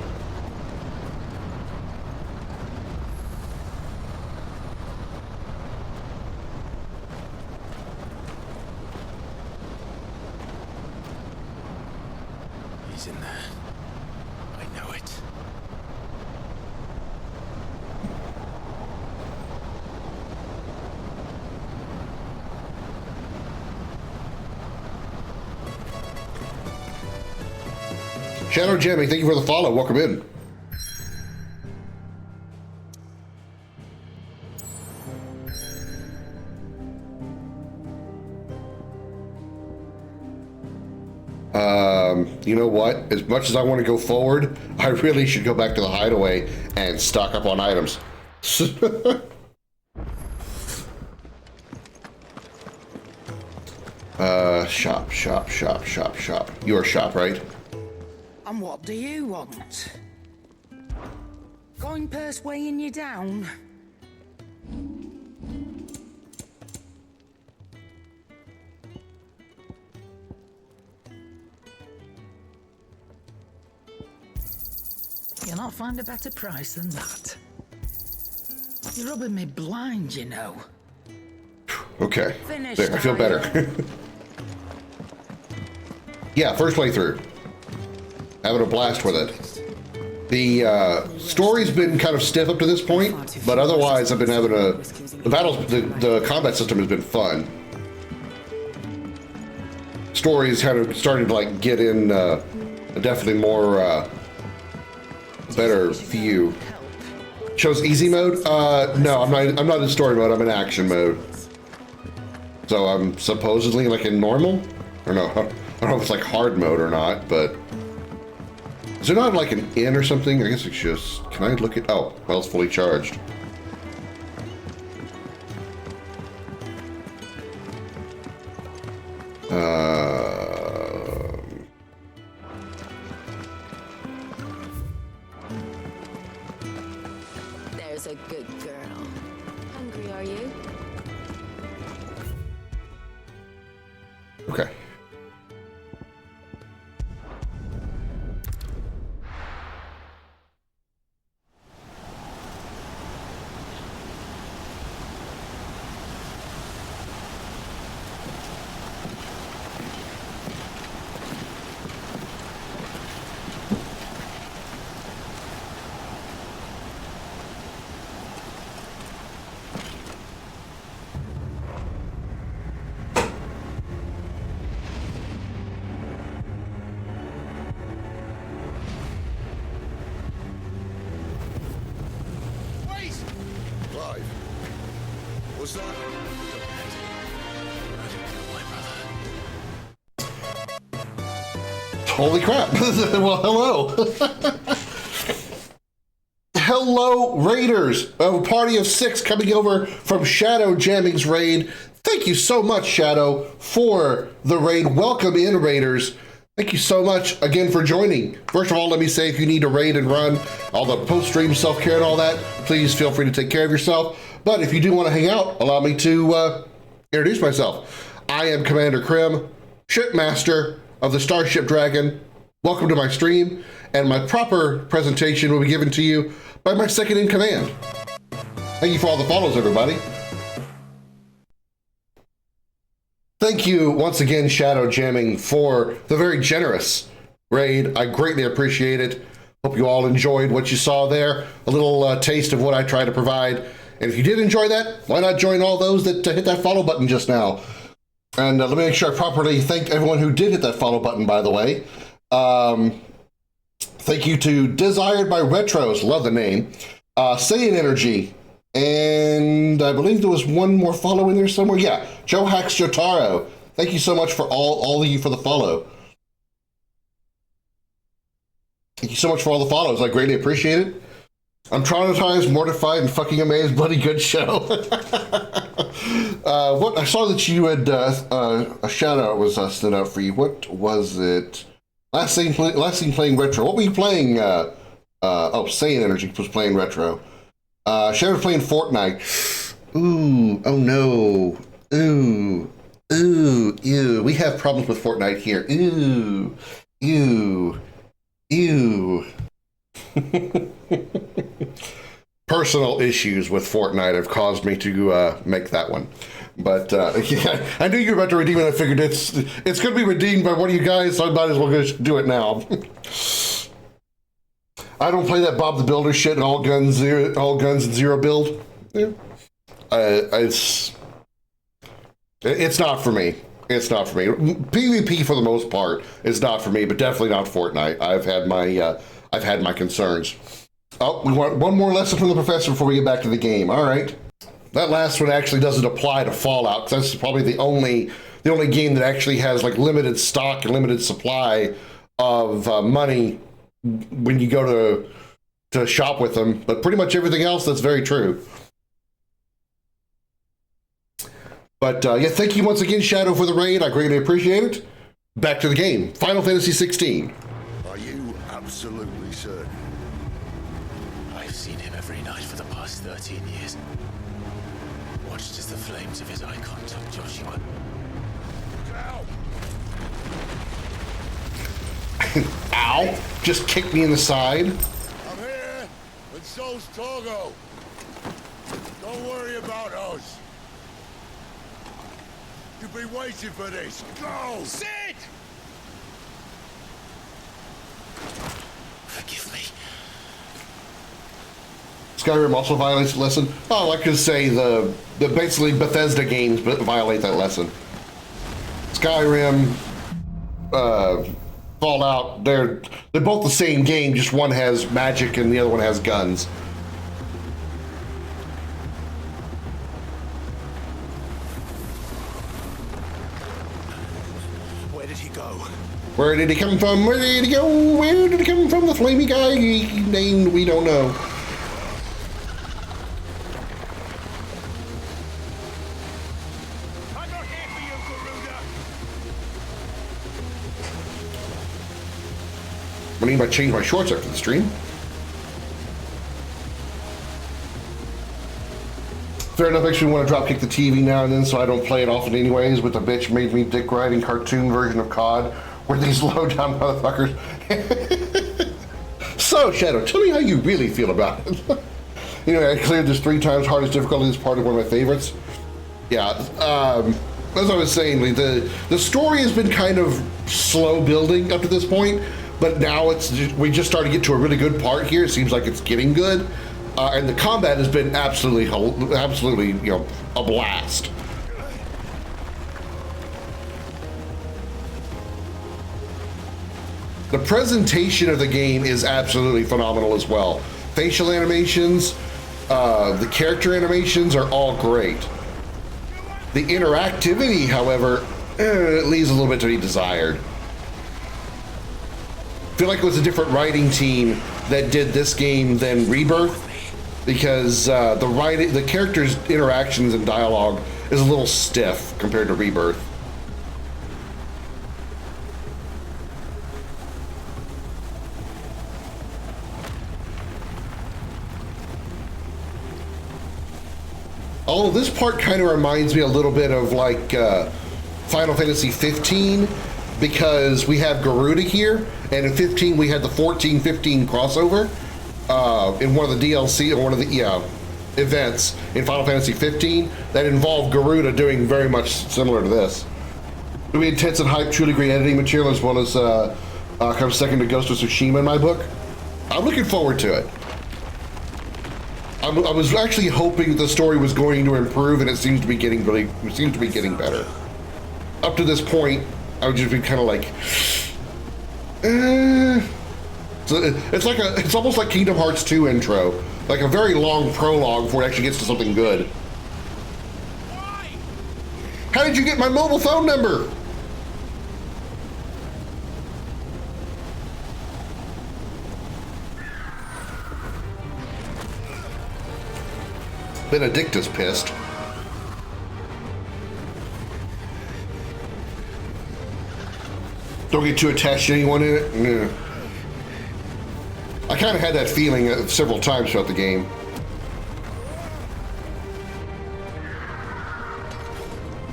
He's in there. I know it. Shadow Jimmy, thank you for the follow. Welcome in. You know what? As much as I want to go forward, I really should go back to the hideaway and stock up on items. Shop. You're a shop, right? And what do you want? Going purse weighing you down? You'll not find a better price than that. You're rubbing me blind, you know. Okay. Finished, There, I feel better. Yeah, first playthrough. Having a blast with it. The story's been kind of stiff up to this point, but otherwise I've been having the battles, the combat system has been fun. Story's kind of starting to like get in definitely more better view. Shows easy mode? No, I'm not in story mode, I'm in action mode. So I'm supposedly like in normal? Or no, I don't know if it's like hard mode or not, but is there not like an inn or something? I guess it's just, can I look at, oh, well, it's fully charged. There's a good girl. Hungry, are you? Okay. Clive, what's that? Holy crap. Well, hello. Hello, Raiders. A party of 6 coming over from Shadow Jamming's raid. Thank you so much, Shadow, for the raid. Welcome in, Raiders. Thank you so much again for joining. First of all, let me say if you need to raid and run all the post-stream self-care and all that, please feel free to take care of yourself. But if you do want to hang out, allow me to introduce myself. I am Commander Krim, Shipmaster of the Starship Dragon. Welcome to my stream, and my proper presentation will be given to you by my second in command. Thank you for all the follows, everybody. Thank you once again, Shadow Jamming, for the very generous raid. I greatly appreciate it. Hope you all enjoyed what you saw there. A little taste of what I try to provide. And if you did enjoy that, why not join all those that hit that follow button just now? And let me make sure I properly thank everyone who did hit that follow button, by the way. Thank you to Desired by Retros, love the name. Saiyan Energy, and I believe there was one more follow in there somewhere. Yeah, Joe Hacks Jotaro, Thank you so much for all of you for the follow. Thank you so much for all the follows. I greatly appreciate it. I'm traumatized, mortified, and fucking amazed. Bloody good show. What I saw that you had a shout out was stood out for you. What was it? Last scene playing retro. What were you playing? Saiyan Energy was playing retro. Shadow playing Fortnite. Ooh, oh no. Ooh, ew. We have problems with Fortnite here. Ew. Personal issues with Fortnite have caused me to make that one. But yeah, I knew you were about to redeem it. I figured it's going to be redeemed by one of you guys, so I might as well just do it now. I don't play that Bob the Builder shit and all guns and zero build. Yeah. It's not for me. It's not for me. PvP for the most part is not for me, but definitely not Fortnite. I've had my concerns. Oh, we want one more lesson from the professor before we get back to the game. All right. That last one actually doesn't apply to Fallout, because that's probably the only game that actually has like limited stock and limited supply of money when you go to shop with them. But pretty much everything else, that's very true. But yeah, thank you once again, Shadow, for the raid. I greatly appreciate it. Back to the game. Final Fantasy 16. Are you absolutely certain? I've seen him every night for the past 13 years. Watched as the flames of his icon took Joshua. Ow! Just kicked me in the side. I'm here, and so's Togo. Don't worry about us. You've been waiting for this. Go! Sit! Forgive me. Skyrim also violates the lesson. Oh, like to say the basically Bethesda games violate that lesson. Skyrim, Fallout, they're both the same game, just one has magic and the other one has guns. Where did he go? Where did he come from? Where did he go? Where did he come from? The flamey guy he named, we don't know. I mean, I changed my shorts after the stream. Fair enough, actually we want to drop kick the TV now and then so I don't play it often anyways, but the bitch made me dick riding cartoon version of COD where these low down motherfuckers. So, Shadow, tell me how you really feel about it. You know, I cleared this 3 times hardest difficulty as part of one of my favorites. Yeah, as I was saying, the story has been kind of slow building up to this point. But now we just started to get to a really good part here. It seems like it's getting good, and the combat has been absolutely, you know, a blast. The presentation of the game is absolutely phenomenal as well. Facial animations, the character animations are all great. The interactivity, however, it leaves a little bit to be desired. I feel like it was a different writing team that did this game than Rebirth, because the characters' interactions and dialogue is a little stiff compared to Rebirth. Although this part kind of reminds me a little bit of like Final Fantasy 15. Because we have Garuda here, and in 15 we had the 14-15 crossover in one of the DLC, or one of the events in Final Fantasy 15 that involved Garuda doing very much similar to this. It'll be intense and hype, truly great editing material, as well as comes second to Ghost of Tsushima in my book. I'm looking forward to it. I was actually hoping the story was going to improve, and it seems to be getting better. Up to this point, I would just be kind of like, So it's almost like Kingdom Hearts 2 intro, like a very long prologue before it actually gets to something good. How How did you get my mobile phone number? Benedicta's pissed. Don't get too attached to anyone in it. Yeah. I kind of had that feeling several times throughout the game.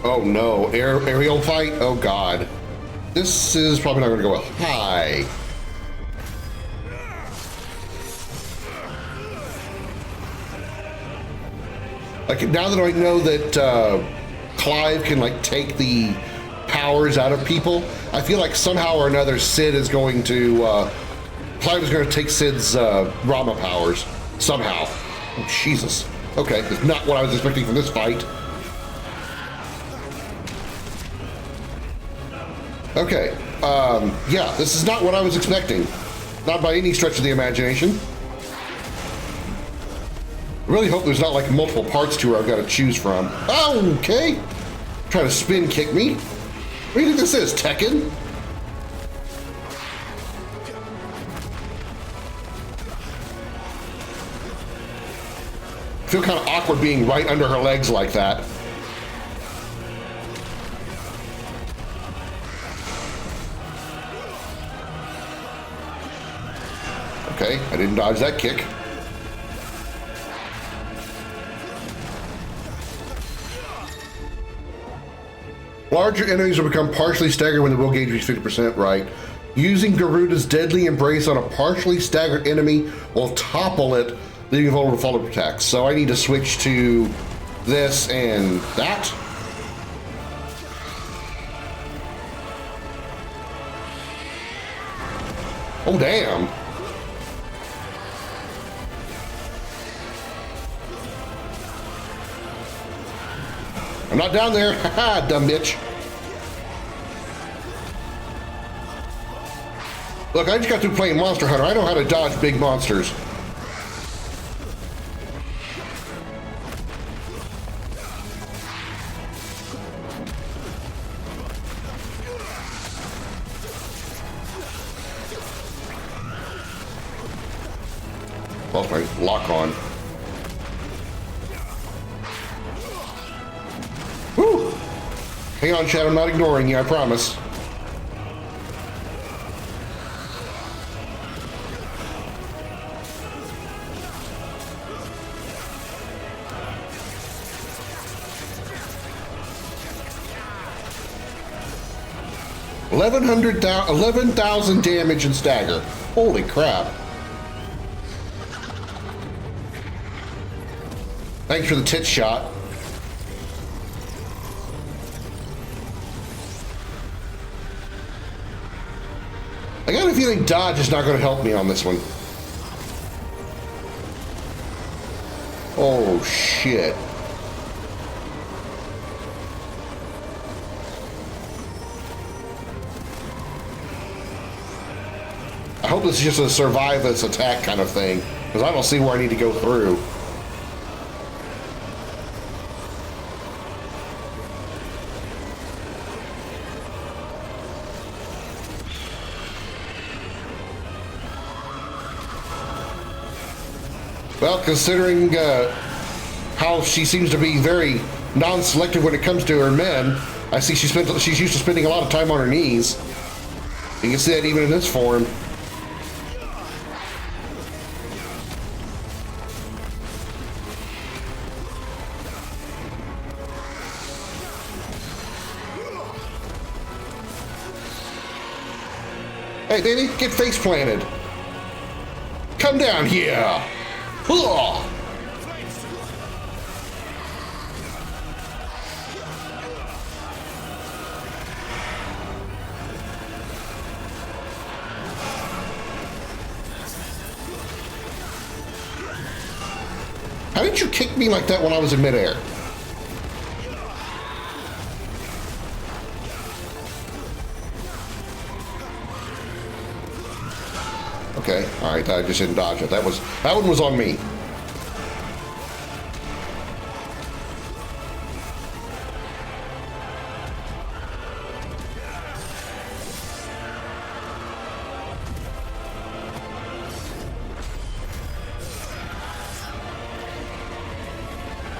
Oh no, aerial fight? Oh god. This is probably not going to go well. Hi. Like, now that I know that Clive can like take the powers out of people, I feel like somehow or another Sid is going to Clive is going to take Sid's Rama powers somehow. Oh, Jesus. Okay, that's not what I was expecting from this fight. Okay, yeah, this is not what I was expecting. Not by any stretch of the imagination. I really hope there's not like multiple parts to her I've got to choose from. Oh, okay. Trying to spin kick me. What do you think this is, Tekken? I feel kind of awkward being right under her legs like that. Okay, I didn't dodge that kick. Larger enemies will become partially staggered when the will gauge reaches 50%, right? Using Garuda's deadly embrace on a partially staggered enemy will topple it, leaving vulnerable to follow-up attacks. So I need to switch to this and that. Oh, damn. I'm not down there. Haha, dumb bitch. Look, I just got through playing Monster Hunter. I know how to dodge big monsters. Lost my lock on. Whew. Hang on, Chad. I'm not ignoring you, I promise. $11,000 damage and stagger. Holy crap. Thanks for the tit shot. I got a feeling dodge is not going to help me on this one. Oh, shit. I hope this is just a survive this attack kind of thing, because I don't see where I need to go through. Well, considering how she seems to be very non-selective when it comes to her men, I see she's used to spending a lot of time on her knees. You can see that even in this form. Hey, baby, get face planted. Come down here. Ugh. How did you kick me like that when I was in midair? Okay, all right, I just didn't dodge it. That one was on me.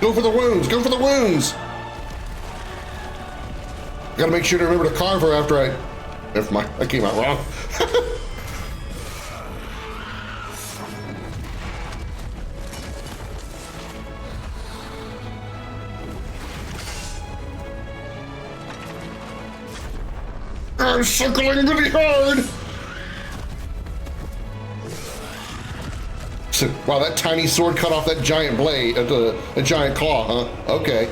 Go for the wounds. Go for the wounds. Gotta make sure to remember to carve her after I... Never mind. I came out wrong. I'm circling really hard. So, wow, that tiny sword cut off that giant blade, a giant claw, huh? Okay.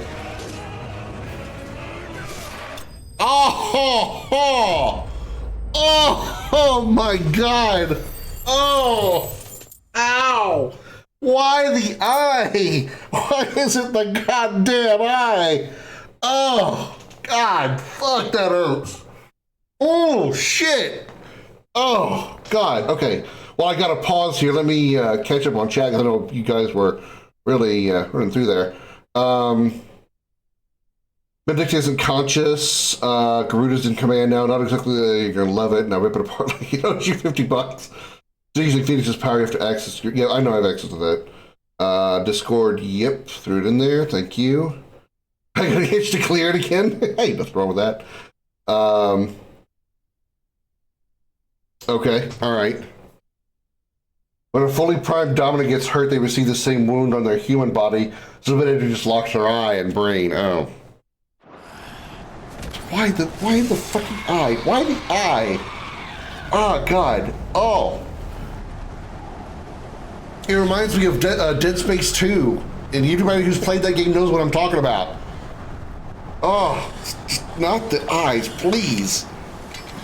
Oh, oh my God. Oh, ow. Why the eye? Why is it the goddamn eye? Oh, God, fuck, that hurts. Oh, shit. Oh, God. Okay. Well, I got to pause here. Let me catch up on chat. I know you guys were really running through there. Benedict isn't conscious. Garuda's in command now. Not exactly, you're going to love it. Now rip it apart like you know, shoot $50. So using Phoenix's power, you have to access your... Yeah, I know I have access to that. Discord, yep. Threw it in there. Thank you. I got a hitch to clear it again. Hey, nothing wrong with that. Okay, all right. When a fully primed dominant gets hurt, they receive the same wound on their human body, so Benedict just locks their eye and brain. Oh. Why the fucking eye? Why the eye? Oh, God. Oh. It reminds me of Dead Space 2. And everybody who's played that game knows what I'm talking about. Oh, just not the eyes, please.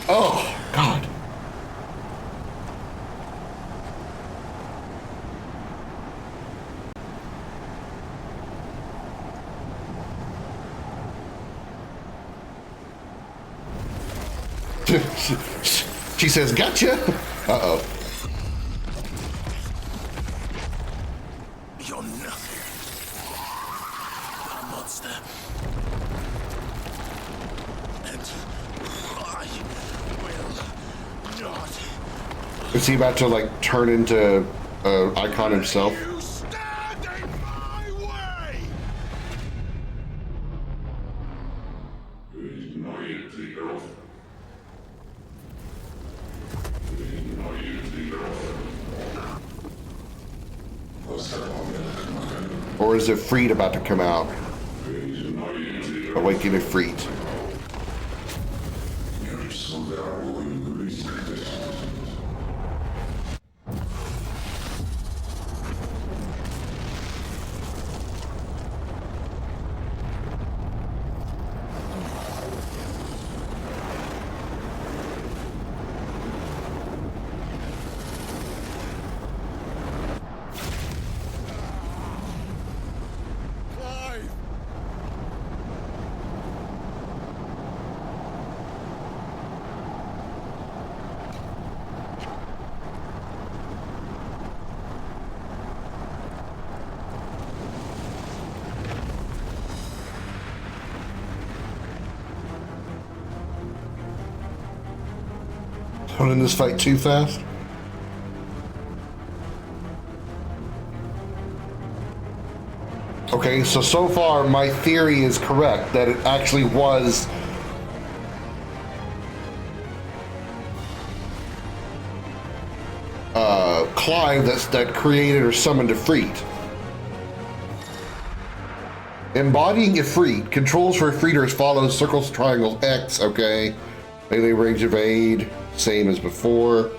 Oh, God. She says, gotcha. Uh-oh. You're nothing. A monster. And I will not. Is he about to, like, turn into an icon himself? Or is it Freed about to come out? Awakening Freed. Running this fight too fast? Okay, so far my theory is correct that it actually was Clive that created or summoned Ifrit. Embodying Ifrit, controls for Ifrit are as follows: circles, triangles, X, okay. Melee range evade, same as before.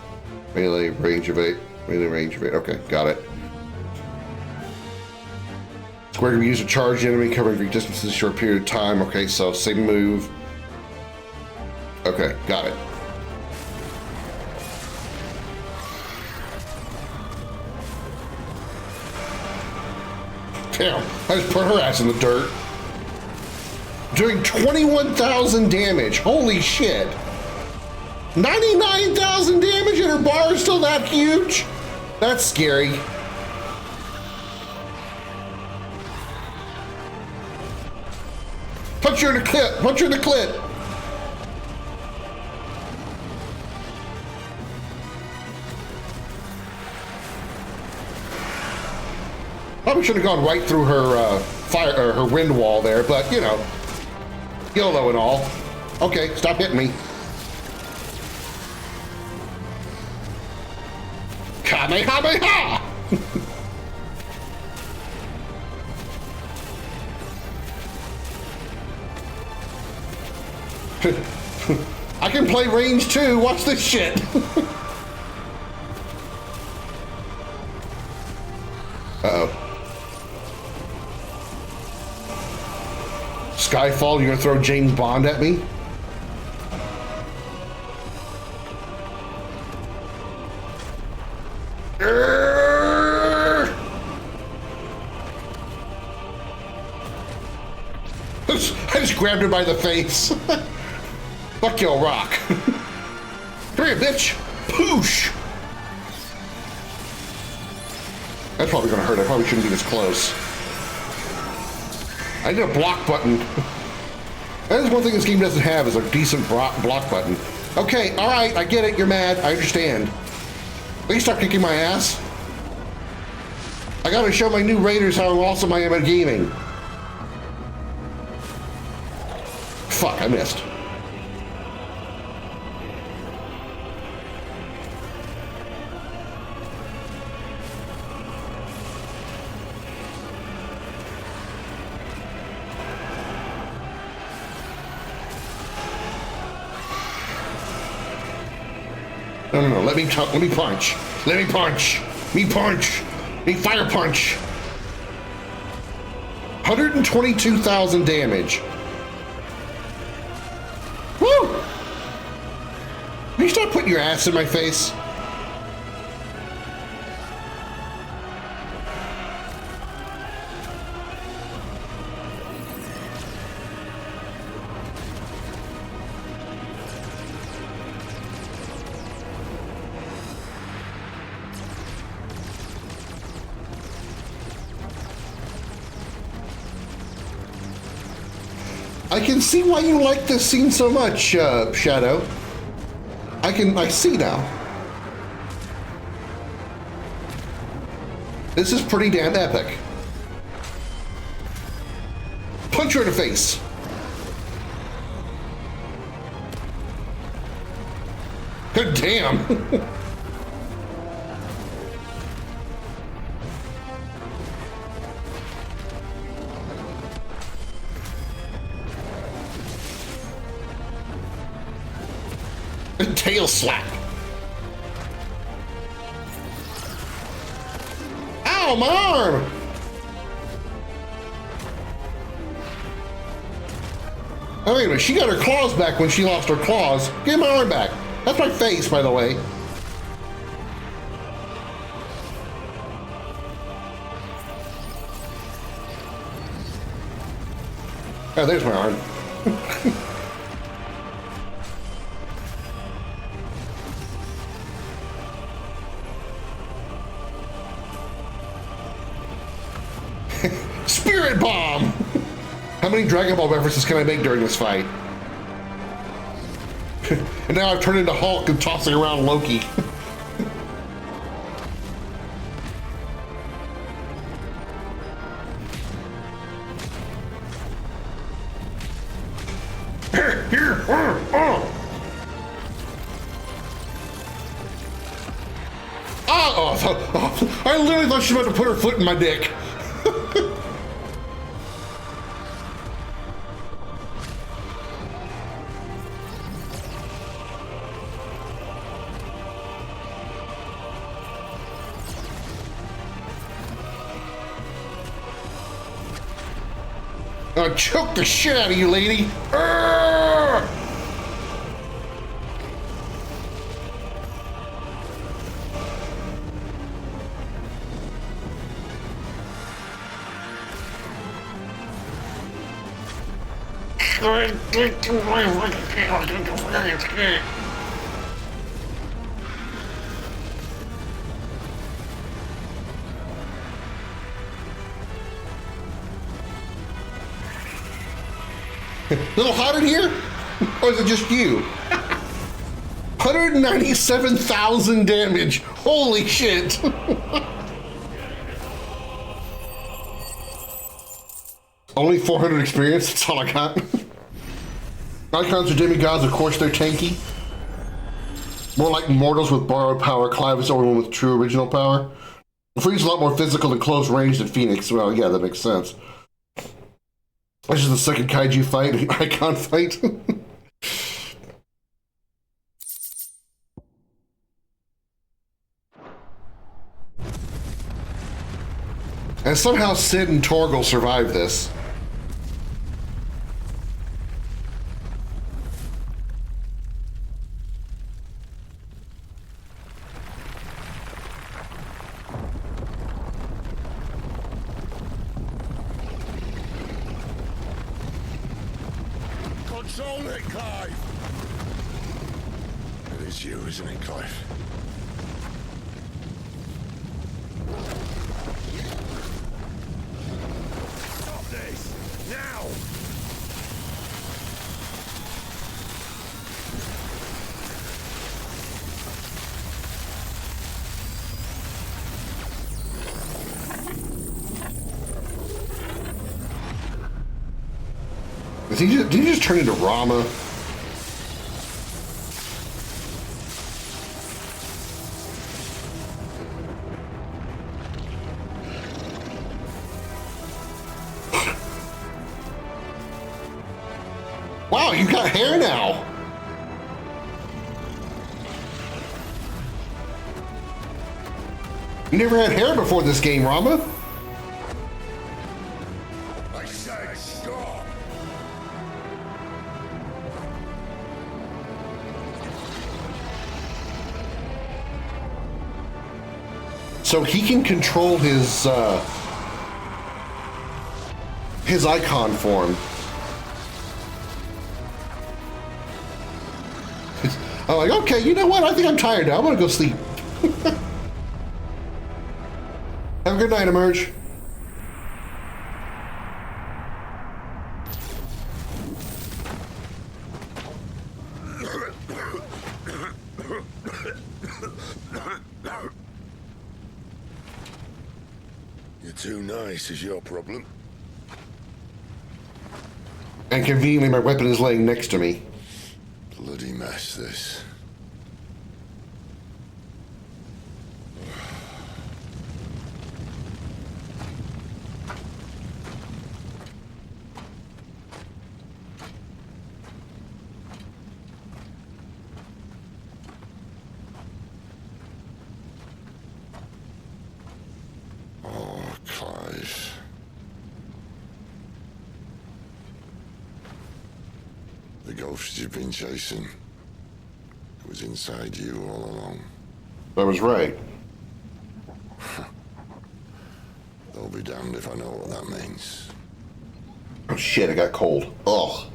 Melee range evade, okay, got it. Square can be used to charge the enemy, covering great distances in a short period of time. Okay, so same move. Okay, got it. Damn, I just put her ass in the dirt. Doing 21,000 damage, holy shit. 99,000 damage and her bar is still that huge? That's scary. Punch her in the clit, punch her in the clit. Probably should have gone right through her fire or her wind wall there, but you know, YOLO and all. Okay, stop hitting me. Kamehameha! I can play range too. Watch this shit. Uh-oh. Skyfall, you're gonna throw James Bond at me? I just grabbed her by the face. Fuck your rock. Come here, bitch. Poosh. That's probably gonna hurt. I probably shouldn't be this close. I need a block button. That is one thing this game doesn't have, is a decent block button. Okay, all right, I get it. You're mad. I understand. Please stop kicking my ass. I gotta show my new raiders how awesome I am at gaming. Fuck, I missed. No, let me punch. Let me punch. Me punch. Me fire punch. 122,000 damage. Woo! Will you stop putting your ass in my face? I can see why you like this scene so much, Shadow. I see now. This is pretty damn epic. Punch her in the face. Good damn. Tail slap. Ow, my arm. Oh, wait a minute. She got her claws back when she lost her claws. Give my arm back. That's my face, by the way. Oh, there's my arm. Spirit Bomb! How many Dragon Ball references can I make during this fight? And now I've turned into Hulk and tossing around Loki. I literally thought she was about to put her foot in my dick. I'll choke the shit out of you, lady. Arrgh! A little hot in here? Or is it just you? 197,000 damage. Holy shit. Only 400 experience, that's all I got. Icons are demigods, of course they're tanky. More like mortals with borrowed power. Clive is the only one with true original power. Free's a lot more physical and close range than Phoenix. Well, yeah, that makes sense. This is the second kaiju fight, icon fight. And somehow Sid and Torgal survived this. Control it, Clive! It is you, isn't it, Clive? Stop this! Now! Did he just turn into Rama? Wow, you got hair now! You never had hair before this game, Rama? I said stop! So he can control his icon form. I'm like, okay, you know what? I think I'm tired now. I'm gonna go sleep. Have a good night, Emerge. You're too nice is your problem. And conveniently, my weapon is laying next to me. Bloody mess, this. Oh, Clive. The ghost you've been chasing, it was inside you all along. I was right. I'll be damned if I know what that means. Oh shit, I got cold. Ugh.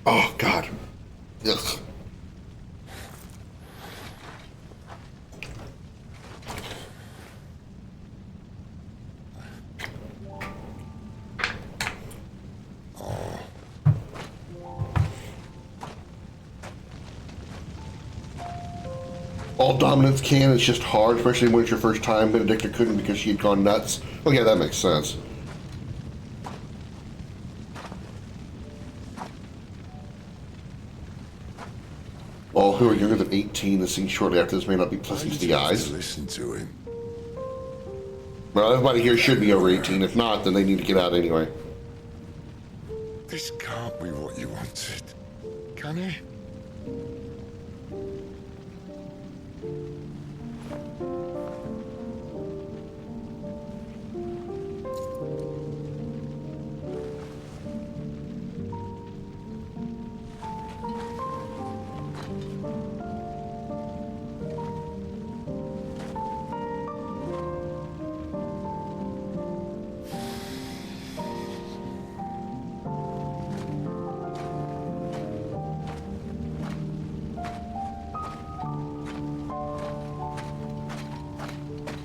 Oh god. Ugh. All dominance can, it's just hard, especially when it's your first time. Benedicta couldn't because she had gone nuts. Oh yeah, that makes sense. All who are younger than 18 and seen shortly after this may not be pleasant to the eyes. Listen to him. Well, everybody here should be over 18. If not, then they need to get out anyway. This can't be what you wanted, can it?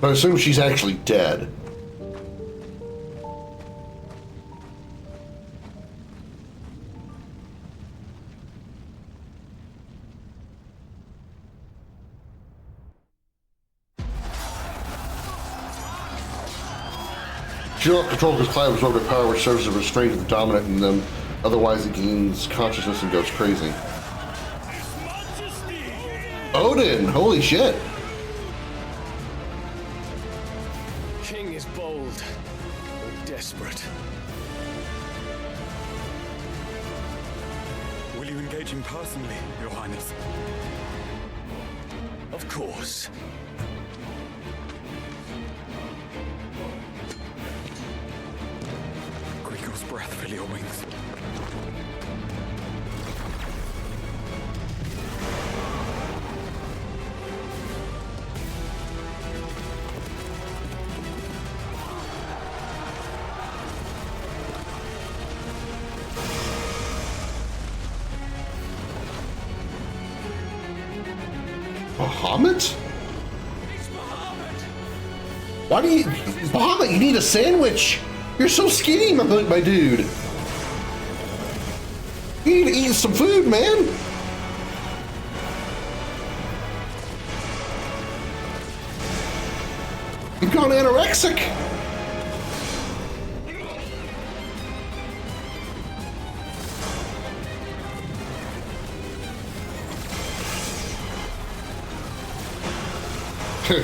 But I assume she's actually dead. She lost control because Clive absorbed her power, which serves as a restraint of the dominant in them. Otherwise, it gains consciousness and goes crazy. Odin! Holy shit! King is bold, or desperate. Will you engage him personally, Your Highness? Of course. Griego's breath fill your wings. Bahamut? Why do you... Bahamut, you need a sandwich! You're so skinny, my dude! You need to eat some food, man! You've gone anorexic!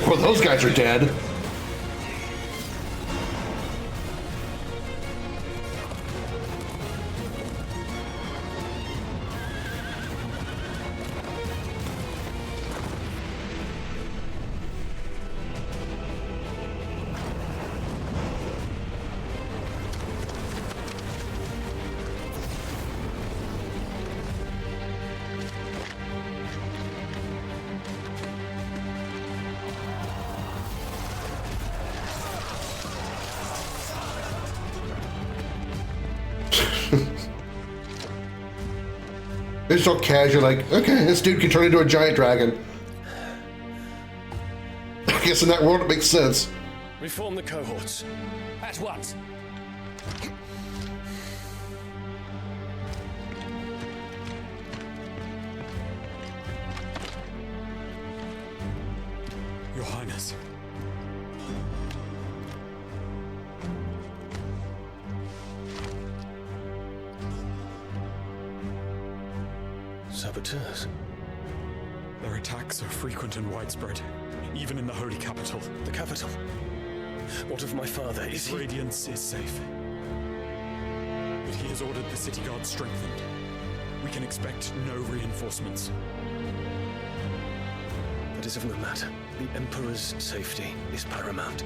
Well, those guys are dead. It's so casual, like, okay, this dude can turn into a giant dragon. I guess in that world it makes sense. Reform the cohorts. At once. Your Highness. Saboteurs. Their attacks are frequent and widespread, even in the holy capital. The capital? What of my father? Is he... Radiance is safe. But he has ordered the city guard strengthened. We can expect no reinforcements. That is of no matter. The Emperor's safety is paramount.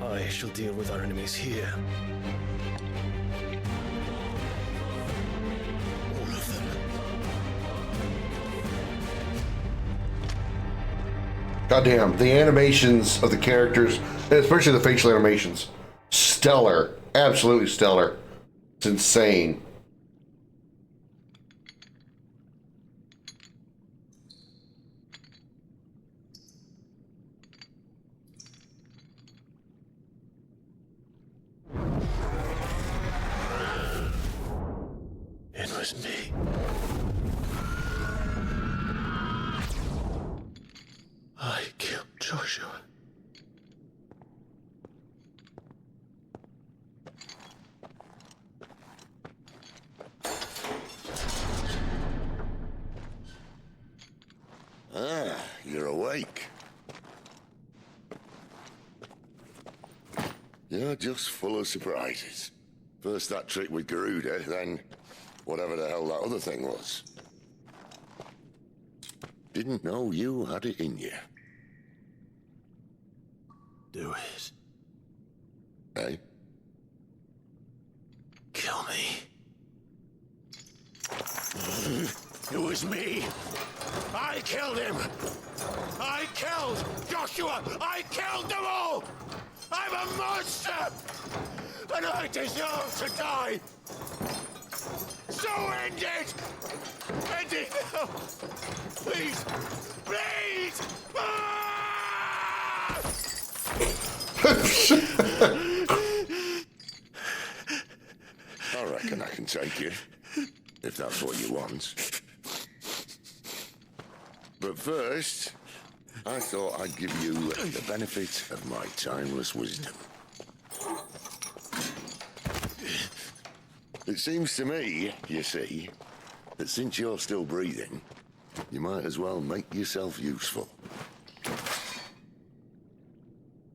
I shall deal with our enemies here. Goddamn, the animations of the characters, and especially the facial animations, stellar. Absolutely stellar. It's insane. It was me. I killed Joshua. Ah, you're awake. You're just full of surprises. First that trick with Garuda, then whatever the hell that other thing was. Didn't know you had it in you. Do it. Hey? Kill me. It was me. I killed him. I killed Joshua. I killed them all. I'm a monster. And I deserve to die. So end it. End it now. Please. Please. Ah! I reckon I can take you, if that's what you want. But first, I thought I'd give you the benefit of my timeless wisdom. It seems to me, you see, that since you're still breathing, you might as well make yourself useful.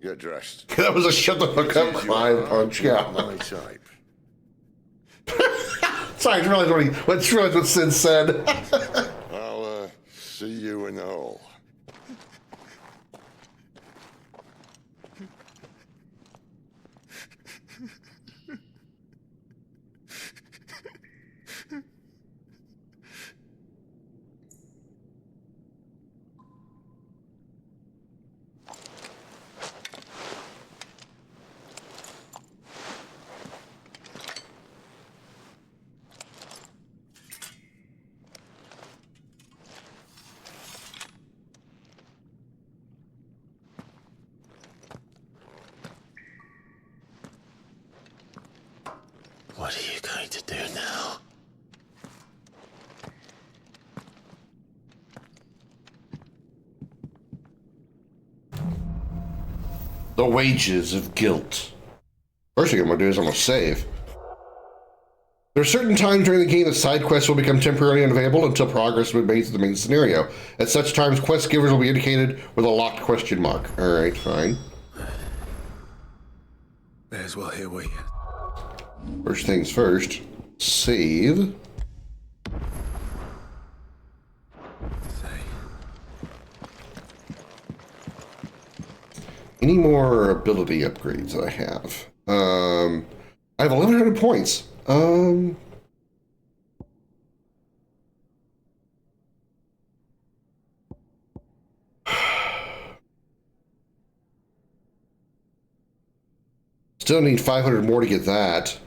Get dressed. That was a shut the fuck up crime punch, yeah. My type. Sorry, I realized what Sid said. I'll see you in the hall. What are you going to do now? The wages of guilt. First thing I'm gonna do is I'm gonna save. There are certain times during the game that side quests will become temporarily unavailable until progress has been made to the main scenario. At such times, quest givers will be indicated with a locked question mark. Alright, fine. May as well hear what you... First things first, save. Any more ability upgrades that I have? I have 1,100 points. Still need 500 more to get that.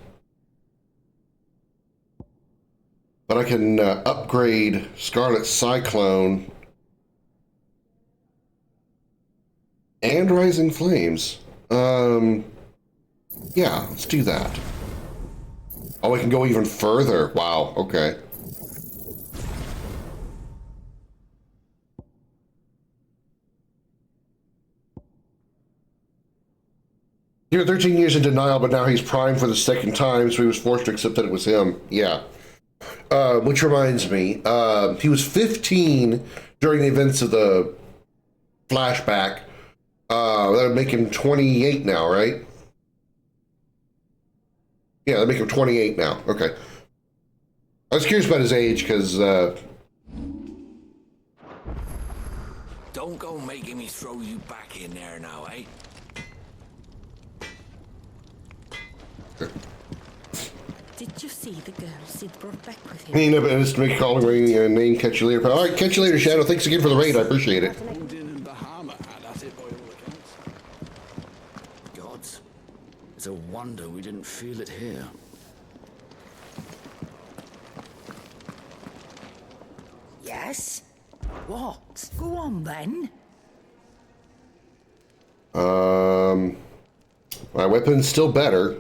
But I can upgrade Scarlet Cyclone and Rising Flames. Yeah, let's do that. Oh, I can go even further. Wow, okay. He was 13 years in denial, but now he's primed for the second time, so he was forced to accept that it was him. Yeah. Which reminds me, he was 15 during the events of the flashback. That would make him 28 now, right? Yeah, that make him 28 now. Okay. I was curious about his age, because, Don't go making me throw you back in there now, eh? Did you see the girl Sid brought back with him? Nina, but it's me calling my name. Catch you later. All right, catch you later, Shadow. Thanks again for the raid. I appreciate it. Gods, it's a wonder we didn't feel it here. Yes? What? Go on then. My weapon's still better.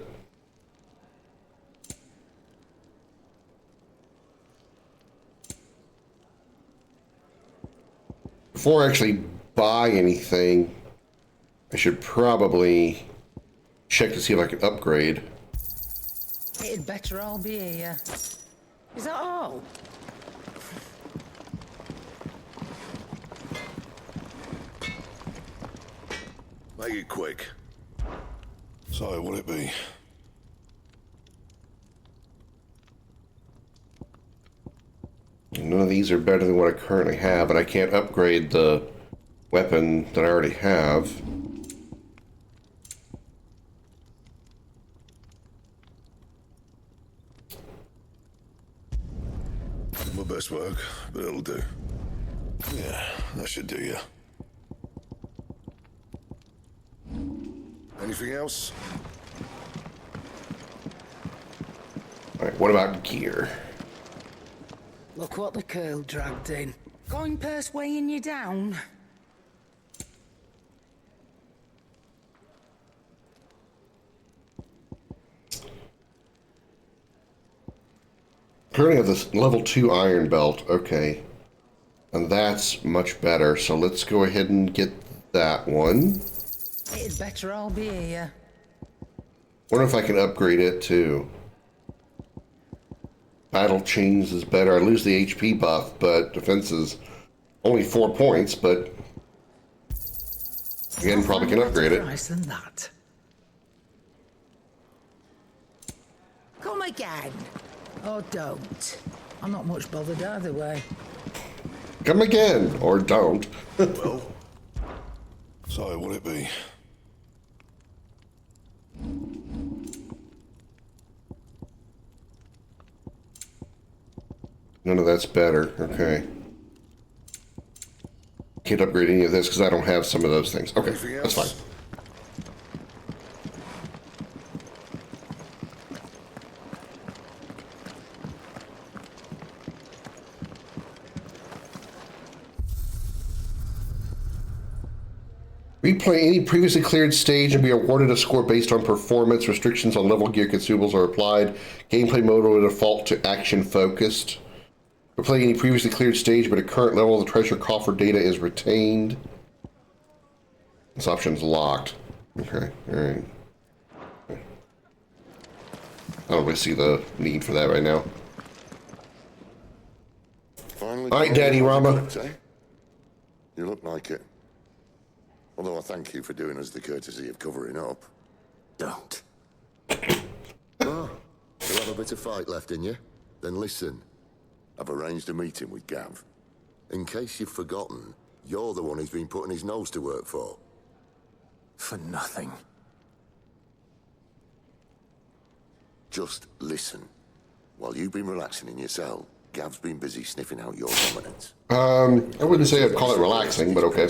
Before I actually buy anything, I should probably check to see if I can upgrade. It'd better all be here. Is that all? Make it quick. So, will it be? None of these are better than what I currently have, and I can't upgrade the weapon that I already have. My best work, but it'll do. Yeah, that should do you. Anything else? Alright, what about gear? Look what the curl dragged in. Going purse weighing you down. Currently have this level 2 iron belt. Okay. And that's much better. So let's go ahead and get that one. It'd better all be here. Wonder if I can upgrade it to battle chains is better. I lose the HP buff, but defense is only 4 points, but again, probably can upgrade it. Price than that. Come again. Or don't. I'm not much bothered either way. Come again, or don't. Well, so will it be? None of that's better. Okay. Can't upgrade any of this because I don't have some of those things. Okay, that's fine. Replay any previously cleared stage and be awarded a score based on performance. Restrictions on level gear consumables are applied. Gameplay mode will default to action focused. Replay any previously cleared stage, but at current level, the treasure coffer data is retained. This option's locked. Okay, alright. I don't really see the need for that right now. Finally, alright, Daddy Rama. You look like it. Although I thank you for doing us the courtesy of covering up. Don't. Oh, you have a bit of fight left in you? Then listen. I've arranged a meeting with Gav. In case you've forgotten, you're the one he's been putting his nose to work for. For nothing. Just listen. While you've been relaxing in your cell, Gav's been busy sniffing out your dominance. I wouldn't say I'd call it relaxing, but okay.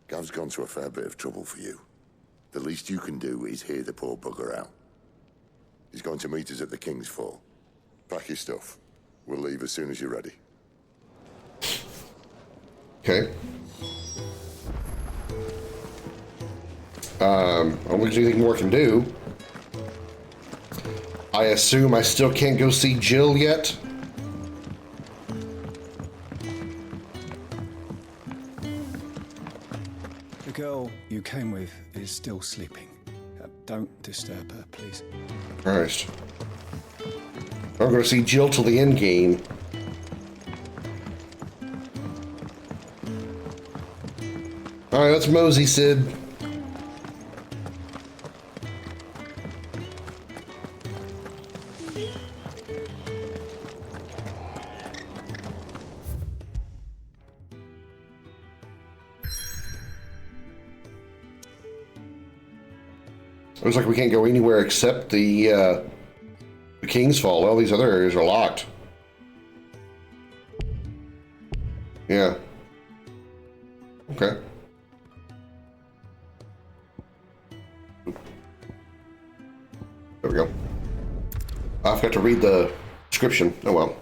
Gav's gone to a fair bit of trouble for you. The least you can do is hear the poor bugger out. He's going to meet us at the King's Fall. Pack your stuff. We'll leave as soon as you're ready. Okay. I don't think there's anything more I can do. I assume I still can't go see Jill yet. The girl you came with is still sleeping. Don't disturb her, please. Christ. I'm going to see Jill till the end game. Alright, let's mosey, Sid. Looks like we can't go anywhere except the King's Fall. All these other areas are locked. Yeah. Okay. There we go. I forgot to read the description. Oh well.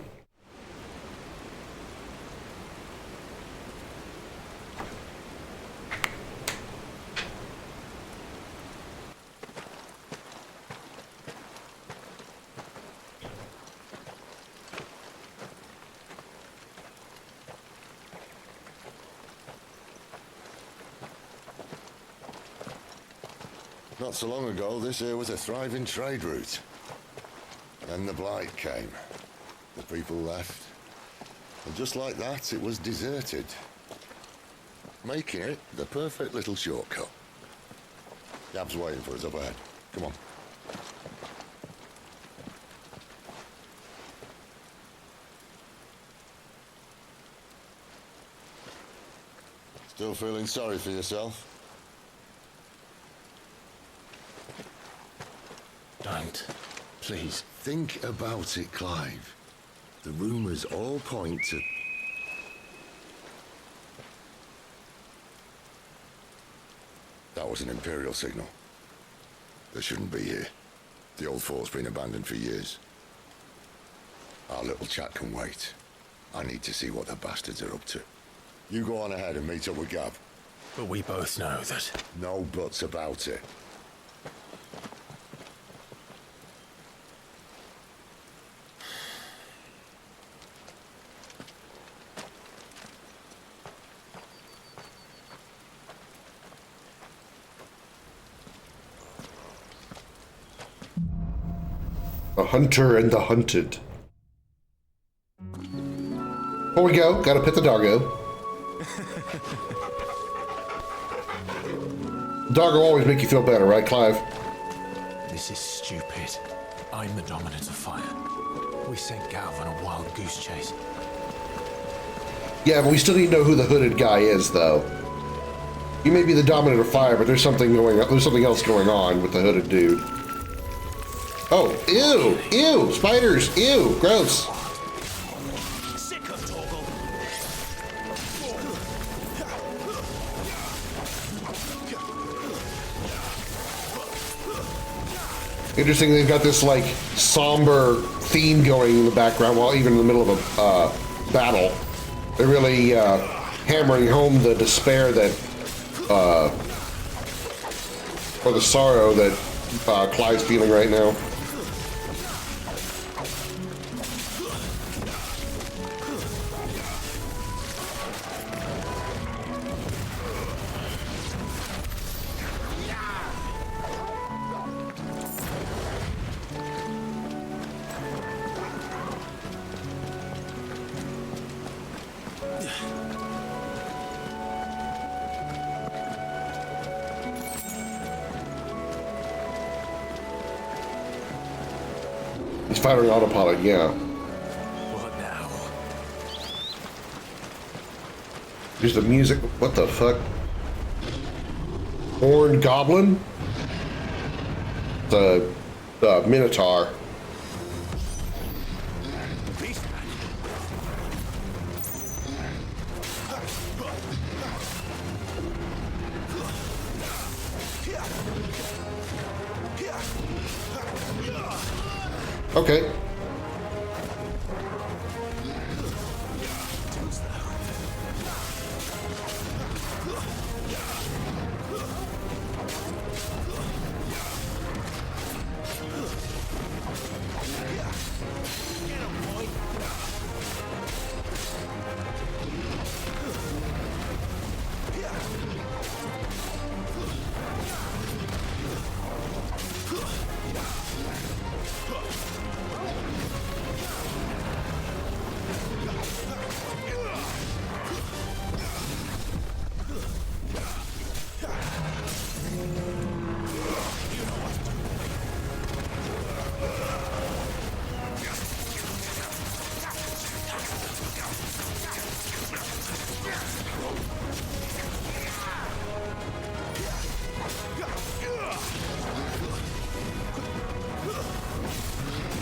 Not so long ago, this here was a thriving trade route. Then the Blight came. The people left. And just like that, it was deserted. Making it the perfect little shortcut. Gab's waiting for us up ahead. Come on. Still feeling sorry for yourself? Don't. Please. Think about it, Clive. The rumors all point to... That was an Imperial signal. They shouldn't be here. The old fort's been abandoned for years. Our little chat can wait. I need to see what the bastards are up to. You go on ahead and meet up with Gav. But we both know that... No buts about it. hunter and the hunted. Before we go, gotta pet the doggo. Doggo always make you feel better, right, Clive? This is stupid. I'm the dominant of fire. We sent Galv on a wild goose chase. Yeah, but we still need to know who the hooded guy is, though. You may be the dominant of fire, but there's something going on. There's something else going on with the hooded dude. Oh, ew, ew, spiders, ew, gross. Interesting, they've got this like somber theme going in the background while even in the middle of a battle. They're really hammering home the despair that, or the sorrow that Clive's feeling right now. He's firing autopilot, yeah. What now? Here's the music. What the fuck? Horned Goblin? The Minotaur. Okay.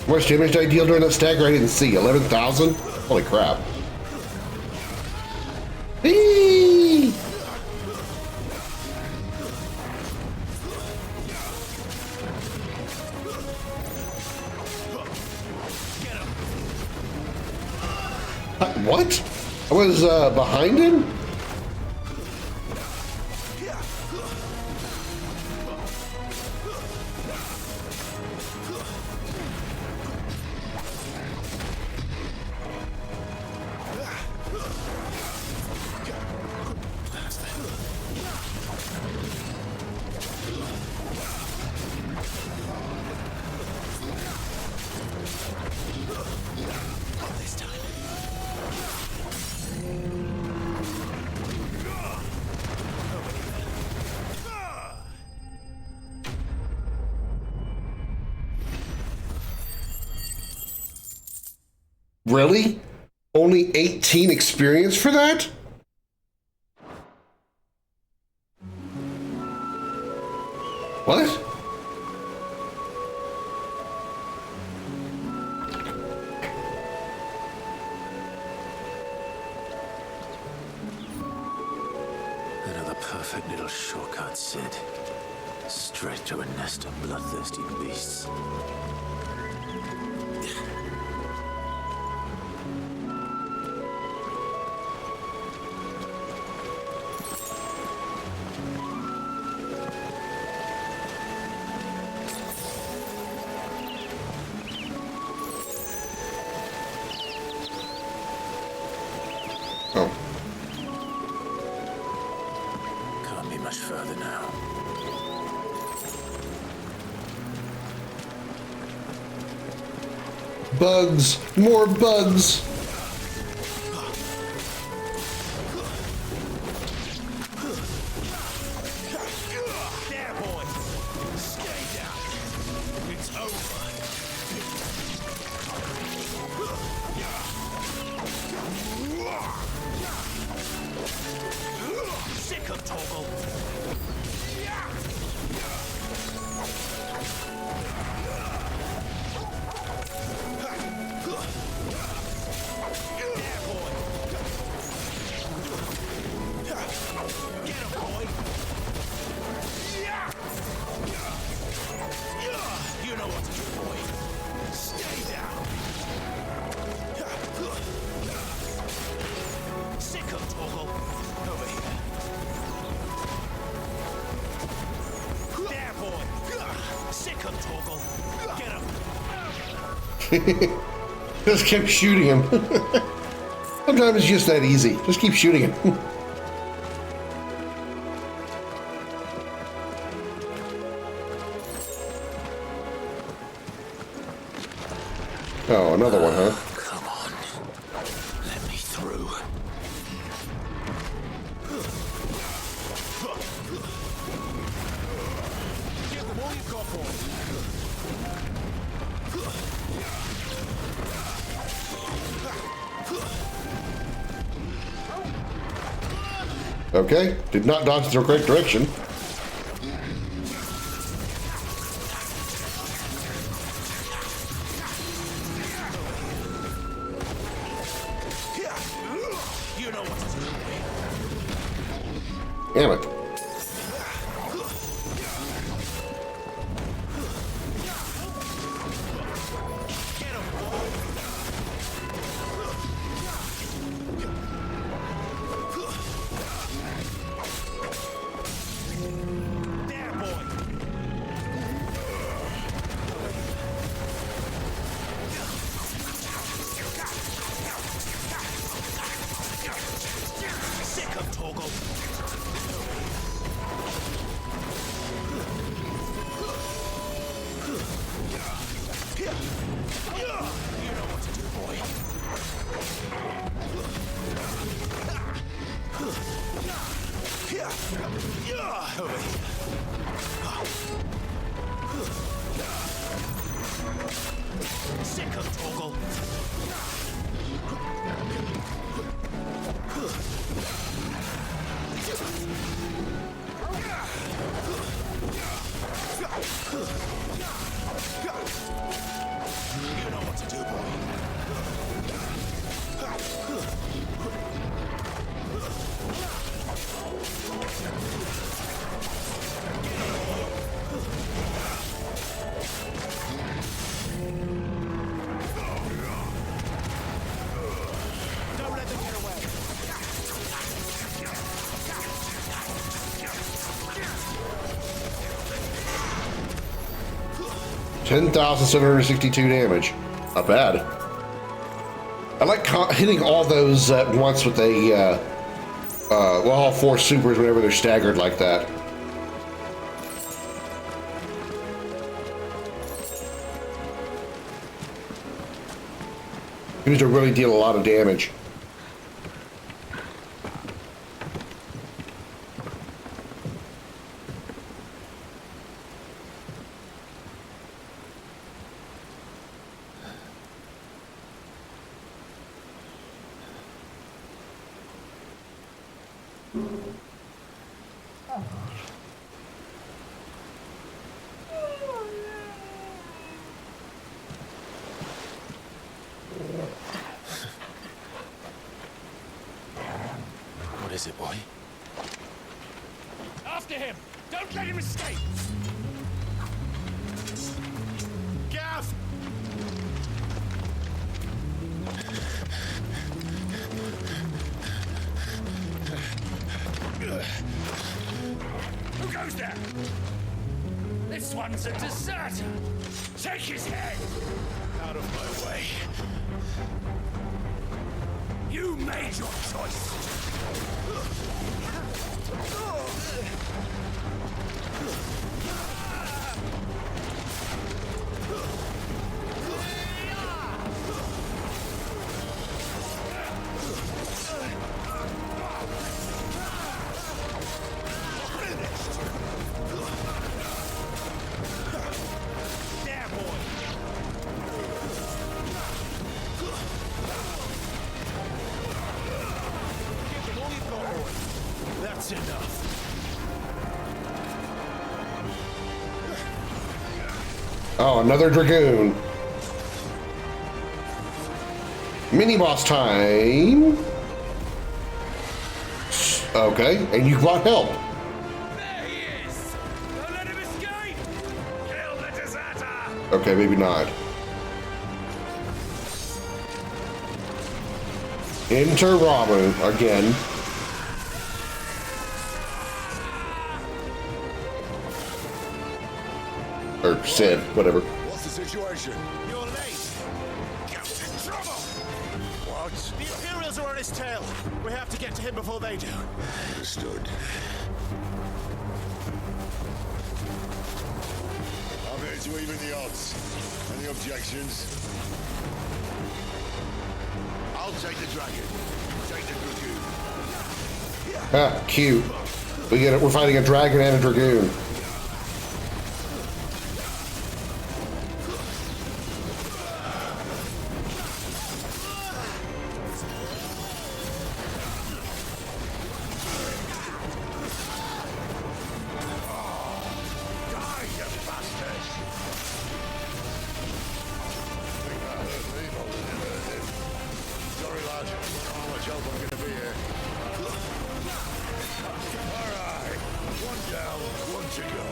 How much damage did I deal during that stagger? I didn't see. 11,000? Holy crap. Eee! What? I was behind him? Really? Only 18 experience for that? What? Another perfect little shortcut, Sid. Straight to a nest of bloodthirsty beasts. Oh. Can't be much further now. Bugs. More bugs. There, boy. Stay down. It's over. Sick of Toggle. You know what to do, boy. Stay down. Sick of Toggle. Over here. There, boy. Sick of Toggle. Get him. Just kept shooting him. Sometimes it's just that easy. Just keep shooting him. Oh, another one, huh? Come on. Let me through. Give them all you've got, boy. Okay, did not dodge the correct direction. You know what to do. Damn it. Sick of Toggle. You know what to do, boy. Over here. Sick of Toggle. You know what to do, boy. Don't let them get away. 10,762 damage. Not bad. I like hitting all those at once with a, well, all four supers whenever they're staggered like that. Seems to really deal a lot of damage. What is it, boy? After him! Don't let him escape! Gav! Who goes there? This one's a deserter! Take his head! Out of my way. You made your choice! That's enough. Oh, another Dragoon. Mini-boss time. Okay, and you brought help. There he is! Don't let him escape! Kill the deserter! Okay, maybe not. Enter Ramu again. Or Sid, whatever. What's the situation? You're late. Captain Trouble! What? The Imperials are on his tail. We have to get to him before they do. Understood. I'm here to even the odds. Any objections? I'll take the dragon. Take the dragoon. Ah, cute. We're fighting a dragon and a dragoon. Sorry, lad. How much help I'm gonna be here. Alright. One down, one to go.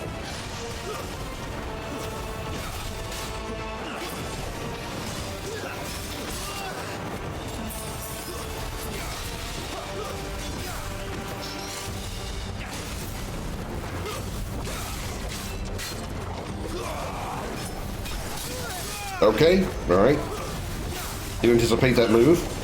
Okay, alright. You anticipate that move?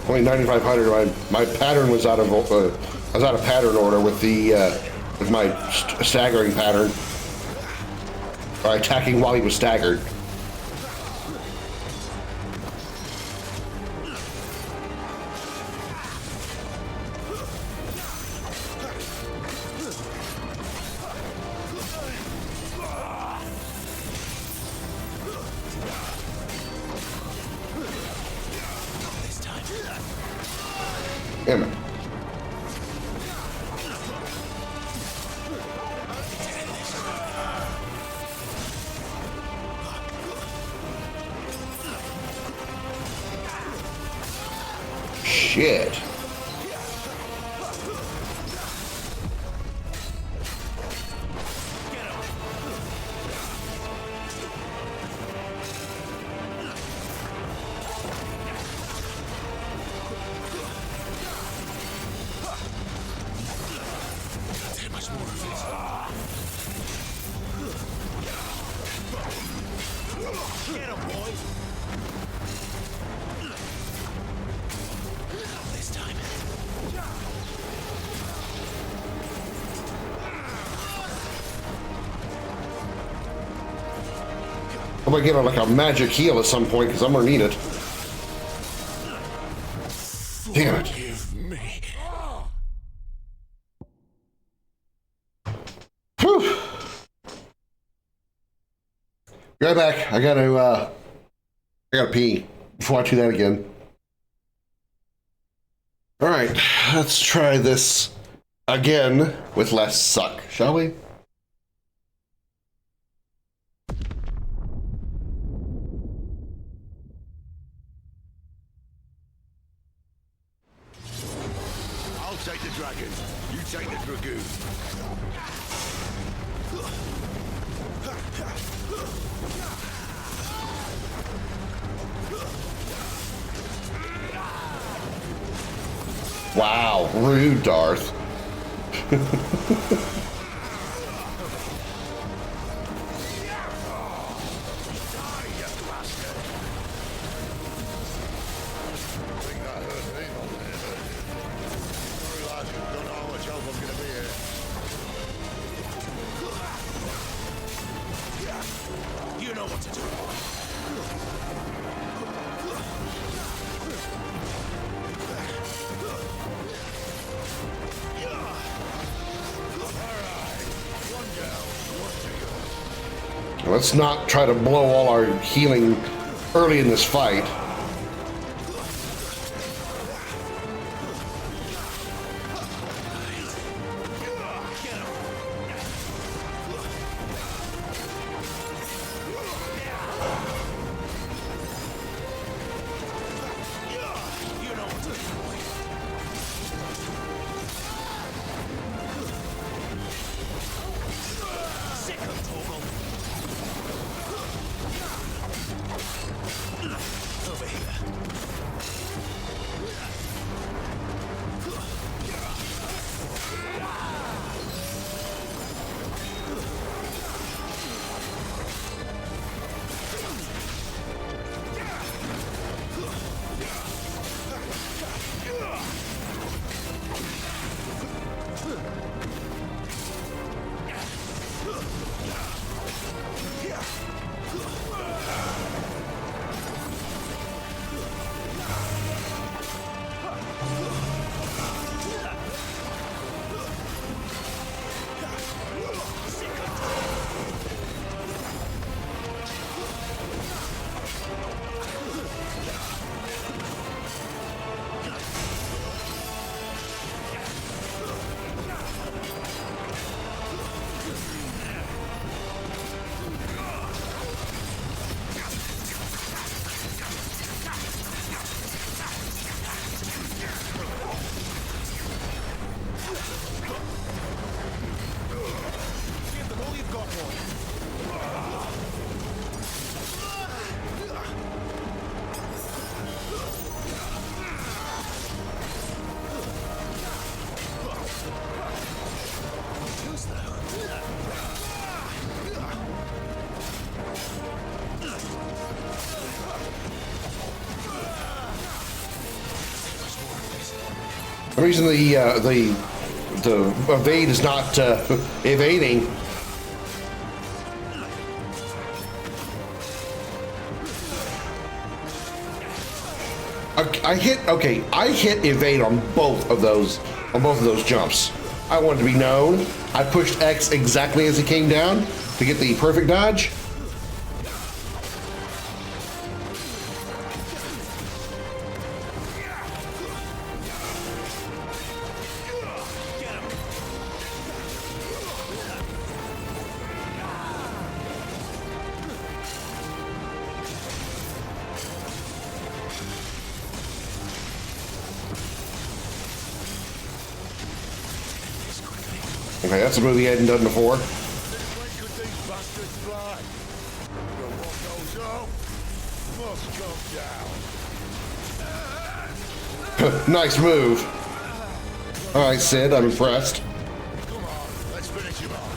Only 9,500. My pattern was out of I was out of pattern order with the with my staggering pattern, or attacking while he was staggered. Damn it. Shit. I'm gonna get like a magic heal at some point because I'm gonna need it. Damn it. Whew. Be right back. I gotta pee before I do that again. All right, let's try this again with less suck, shall we? dragon. You take the dragoon. Wow, rude, Darth. You know what to do. Let's not try to blow all our healing early in this fight. The reason the evade is not evading. I hit evade on both of those jumps. I wanted to be known. I pushed X exactly as it came down to get the perfect dodge. Okay, that's a move he hadn't done before. Nice move. All right, Sid, I'm impressed. Let's finish him off.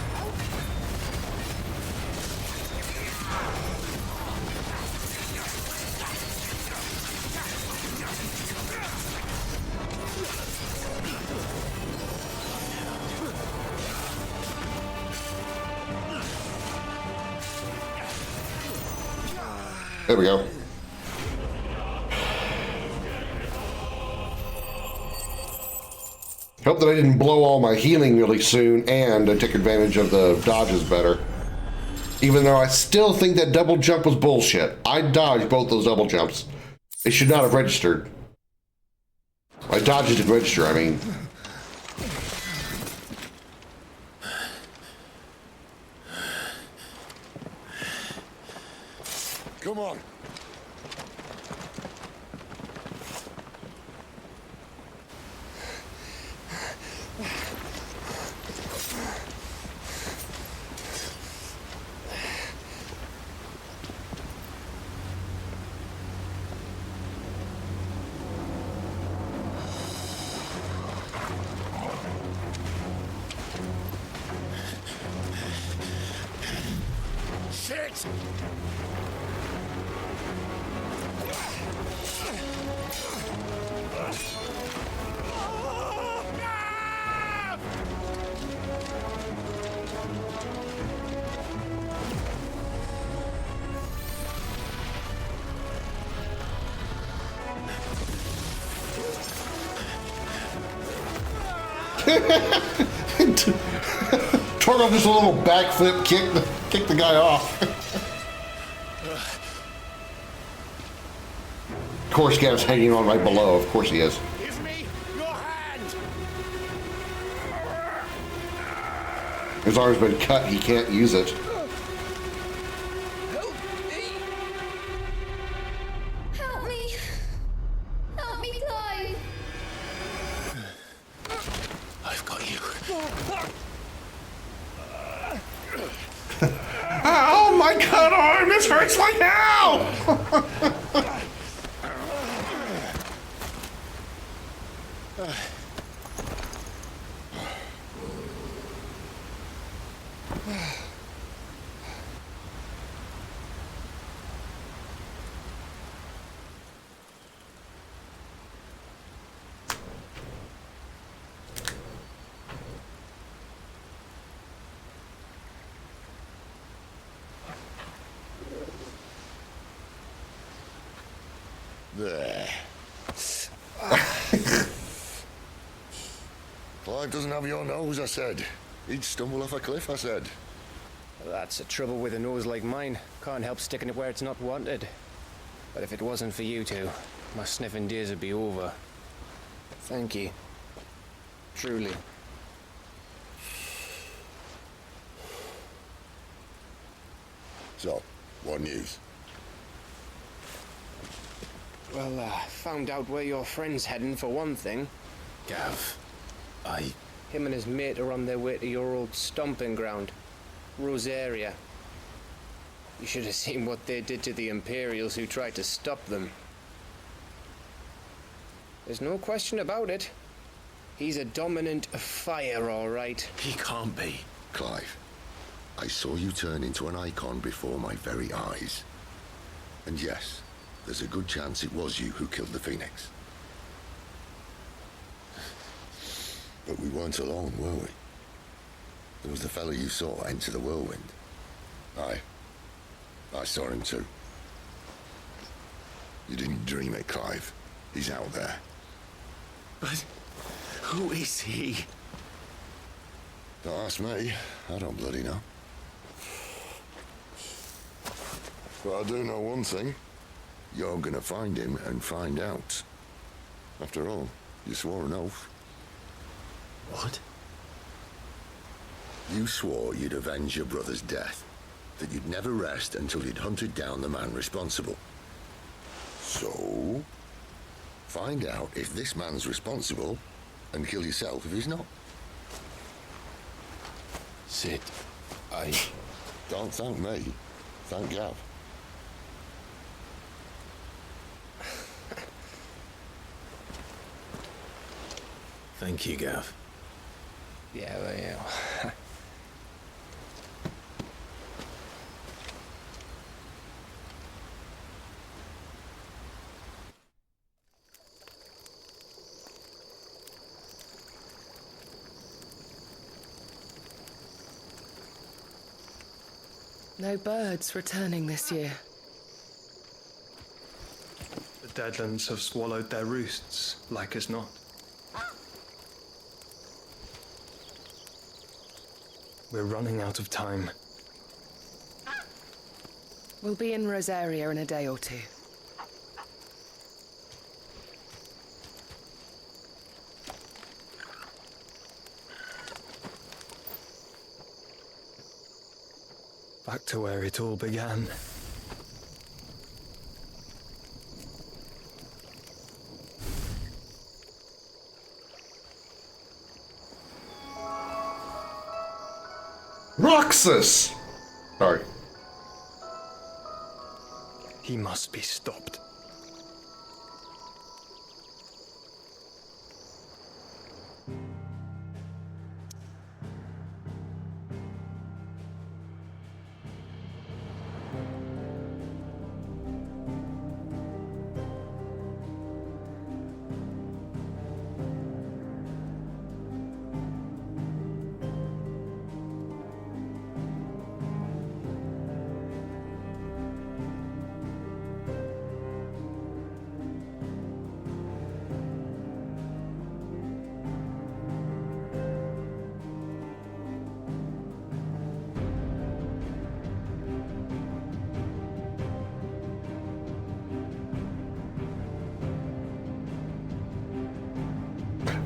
There we go. Hope that I didn't blow all my healing really soon and I took advantage of the dodges better. Even though I still think that double jump was bullshit. I dodged both those double jumps. It should not have registered. My dodges didn't register, I mean. Come on. it! Torgo just a little backflip, kick the guy off. Of course, Gav's hanging on right below. Of course he is. Give me your hand! His arm's been cut. He can't use it. Help me! Help me, Clive! I've got you. Oh, my cut arm! This hurts like hell! There. Clive doesn't have your nose, I said. He'd stumble off a cliff, I said. That's the trouble with a nose like mine. Can't help sticking it where it's not wanted. But if it wasn't for you two, my sniffing days would be over. Thank you. Truly. So, what news? Well, found out where your friend's heading for one thing. Gav, Him and his mate are on their way to your old stomping ground, Rosaria. You should have seen what they did to the Imperials who tried to stop them. There's no question about it. He's a dominant fire, all right. He can't be. Clive, I saw you turn into an icon before my very eyes. And yes, there's a good chance it was you who killed the Phoenix. But we weren't alone, were we? There was the fellow you saw enter the whirlwind. I saw him too. You didn't dream it, Clive. He's out there. But who is he? Don't ask me. I don't bloody know. But I do know one thing. You're gonna find him and find out. After all, you swore an oath. What? You swore you'd avenge your brother's death, that you'd never rest until you'd hunted down the man responsible. So, find out if this man's responsible, and kill yourself if he's not. Sid, Don't thank me. Thank Gav. Thank you, Gav. Yeah, well, yeah. No birds returning this year. The Deadlands have swallowed their roosts, like as not. We're running out of time. We'll be in Rosaria in a day or two. Back to where it all began. Roxas! Sorry. He must be stopped.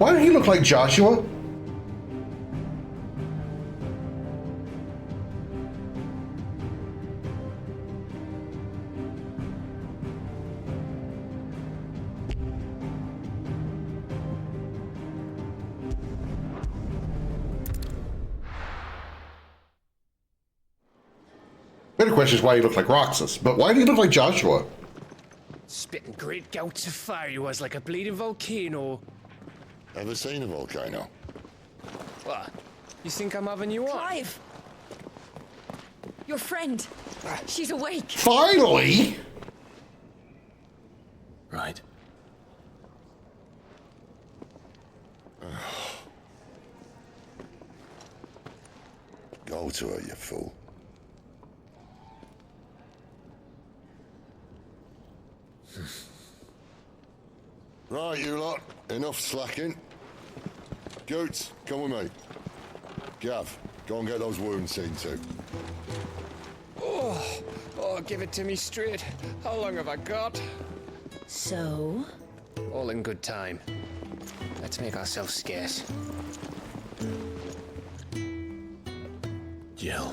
Why did he look like Joshua? Better question is why he looked like Roxas, but why did he look like Joshua? Spitting great gouts of fire he was, like a bleeding volcano. Ever seen a volcano? What? You think I'm having you on? Clive! Your friend. She's awake. Finally! Right. Go to her, you fool. Right, you lot. Enough slacking. Goots, come with me. Gav, go and get those wounds seen to. Oh, give it to me straight. How long have I got? So? All in good time. Let's make ourselves scarce. Jill.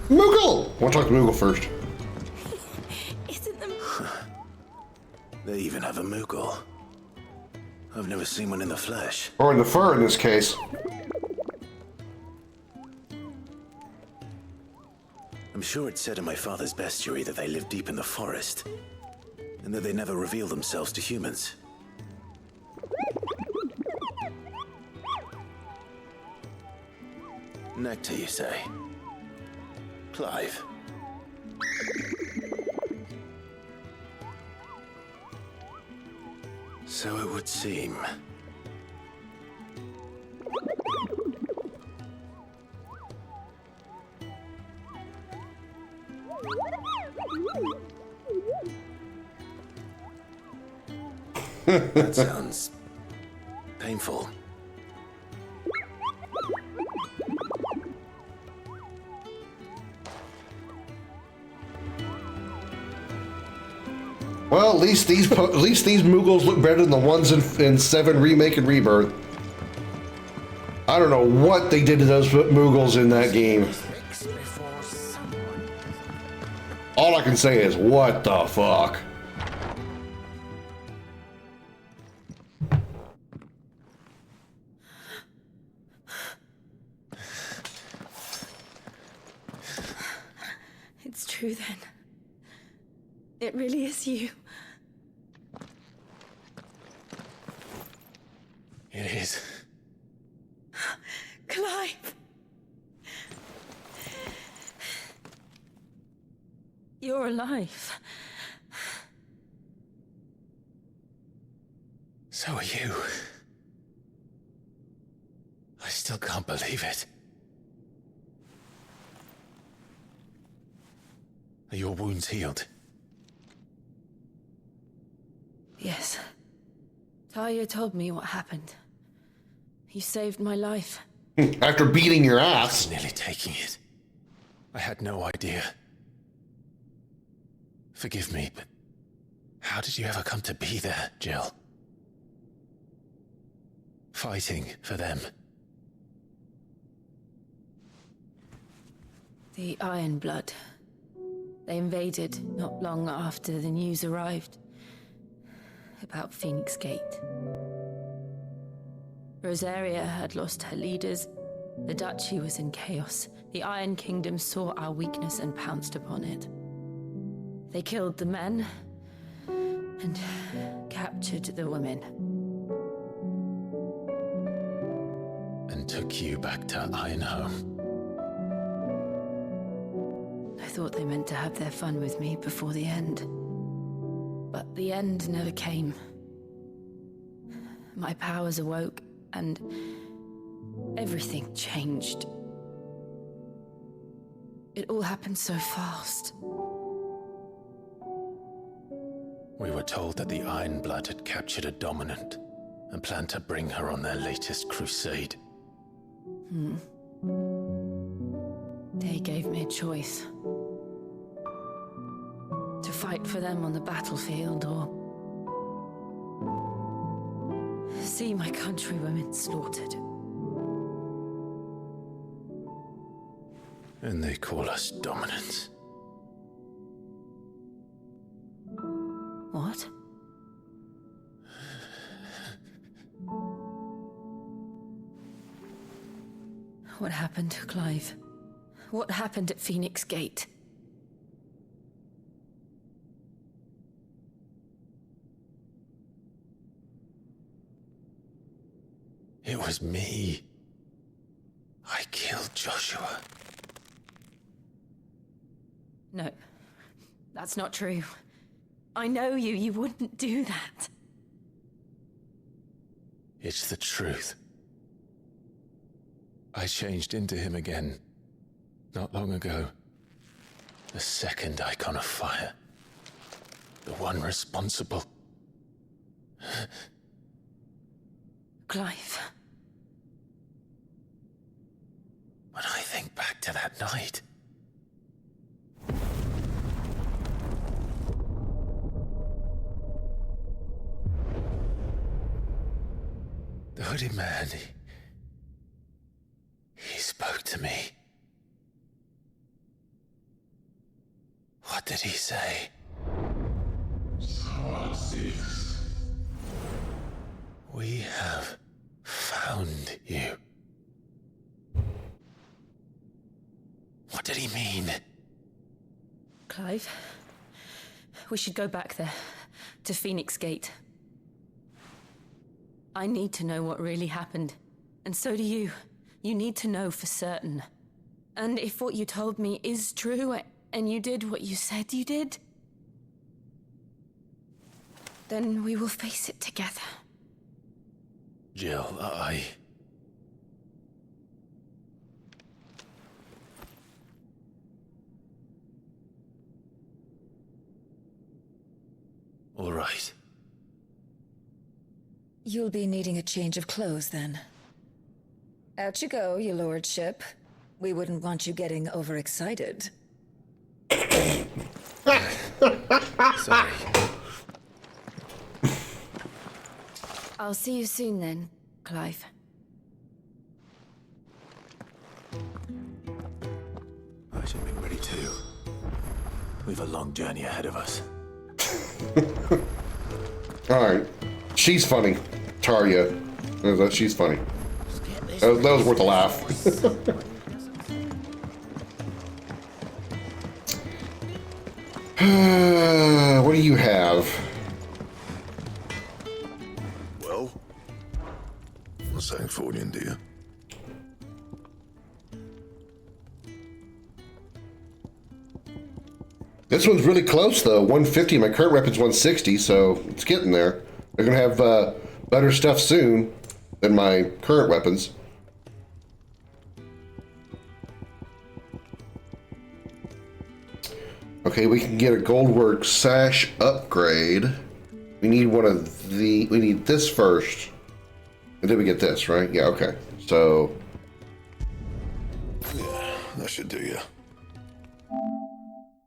Moogle! I want to talk to Moogle first. Isn't the... They even have a Moogle. I've never seen one in the flesh. Or in the fur in this case. I'm sure it said in my father's bestiary that they live deep in the forest, and that they never reveal themselves to humans. Nectar, you say? Clive. So it would seem. That sounds painful. Well, at least these Moogles look better than the ones in 7 Remake and Rebirth. I don't know what they did to those Moogles in that game. All I can say is, what the fuck? It's true then. It really is you. It is. Clive! You're alive. So are you. I still can't believe it. Are your wounds healed? Yes. Talia told me what happened. You saved my life. After beating your ass. Nearly taking it. I had no idea. Forgive me, but how did you ever come to be there, Jill? Fighting for them. The Iron Blood. They invaded not long after the news arrived about Phoenix Gate. Rosaria had lost her leaders. The Duchy was in chaos. The Iron Kingdom saw our weakness and pounced upon it. They killed the men and captured the women. And took you back to Ironhome. I thought they meant to have their fun with me before the end. But the end never came. My powers awoke, and everything changed. It all happened so fast. We were told that the Iron Blood had captured a dominant and planned to bring her on their latest crusade. They gave me a choice. To fight fight for them on the battlefield or see my countrywomen slaughtered. And they call us dominants. What? What happened, Clive? What happened at Phoenix Gate? It was me. I killed Joshua. No, that's not true. I know you. You wouldn't do that. It's the truth. I changed into him again, not long ago. The second icon of fire. The one responsible. Clive. When I think back to that night... The hooded man, he spoke to me. What did he say? We have found you. What did he mean? Clive, we should go back there, to Phoenix Gate. I need to know what really happened. And so do you. You need to know for certain. And if what you told me is true, and you did what you said you did, then we will face it together. Jill, All right. You'll be needing a change of clothes, then. Out you go, your lordship. We wouldn't want you getting overexcited. Sorry. I'll see you soon, then, Clive. I should be ready too. We've a long journey ahead of us. Alright. She's funny. Tarya. She's funny. That was worth a laugh. What do you have? Well, what's that for you, dear? This one's really close, though. 150. My current weapon's 160, so it's getting there. They're gonna have better stuff soon than my current weapons. Okay, we can get a goldwork sash upgrade. We need one of the. We need this first, and then we get this, right? Yeah. Okay. So. Yeah, that should do you.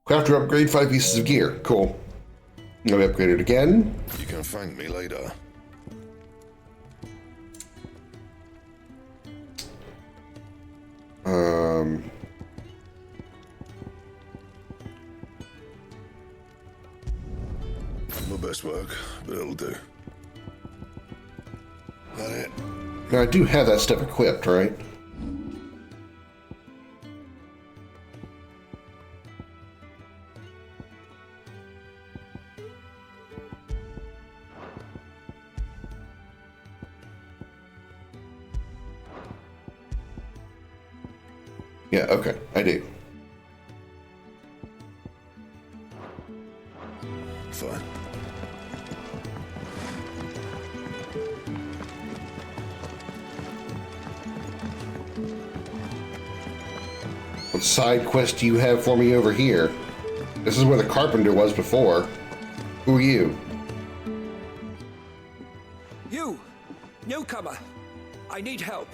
Crafter upgrade 5 pieces of gear. Cool. Let me upgrade it again. You can thank me later. My best work, but it'll do. That it? Now I do have that stuff equipped, right? Yeah, okay, I do. Fine. What side quest do you have for me over here? This is where the carpenter was before. Who are you? You! Newcomer! I need help.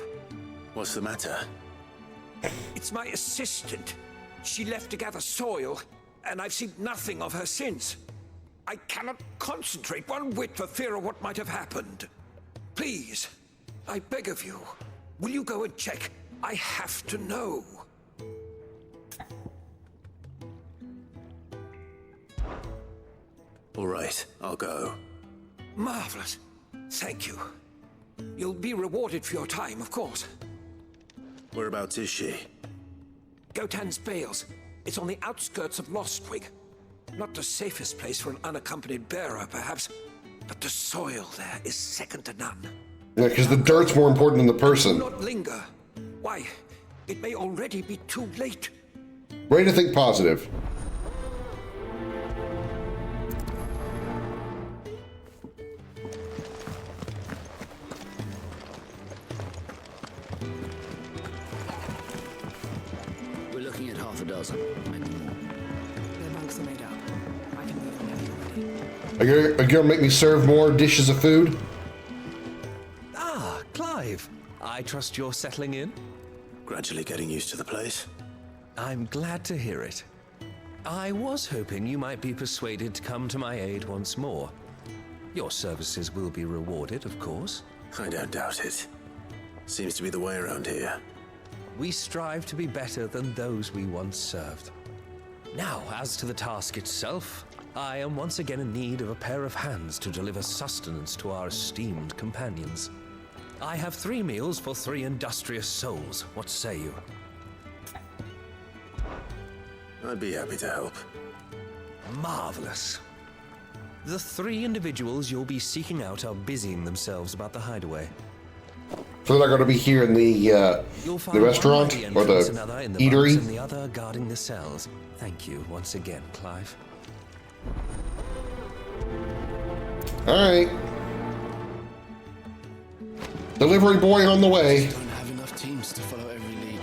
What's the matter? It's my assistant. She left to gather soil. and I've seen nothing of her since. I cannot concentrate one whit for fear of what might have happened. Please, I beg of you, will you go and check? I have to know. All right, I'll go. Marvelous. Thank you. You'll be rewarded for your time, of course. Whereabouts is she? Gotan's Bales. It's on the outskirts of Lostwig. Not the safest place for an unaccompanied bearer, perhaps, but the soil there is second to none. Yeah, because the dirt's more important than the person. Do not linger. Why, it may already be too late. Way to think positive. We're looking at half a dozen, maybe more. Their bunks are made up. I can move whenever you're ready. Are you gonna make me serve more dishes of food? Ah, Clive. I trust you're settling in? Gradually getting used to the place. I'm glad to hear it. I was hoping you might be persuaded to come to my aid once more. Your services will be rewarded, of course. I don't doubt it. Seems to be the way around here. We strive to be better than those we once served. Now, as to the task itself, I am once again in need of a pair of hands to deliver sustenance to our esteemed companions. I have 3 meals for 3 industrious souls. What say you? I'd be happy to help. Marvelous. The 3 individuals you'll be seeking out are busying themselves about the hideaway. So they're not going to be here in the restaurant or the eatery? And the other guarding the cells. Thank you once again, Clive. All right. Delivery boy on the way. Don't have enough teams to follow every lead.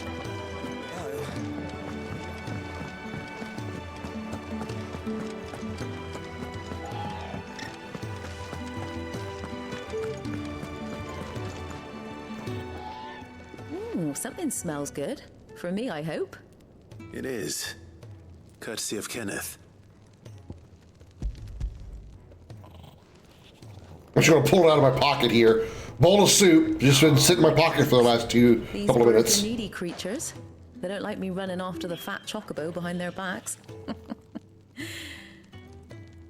Something smells good. For me, I hope. It is. Courtesy of Kenneth. I'm just going to pull it out of my pocket here. Bowl of soup, just been sitting in my pocket for the last couple of minutes. These needy creatures. They don't like me running after the fat chocobo behind their backs.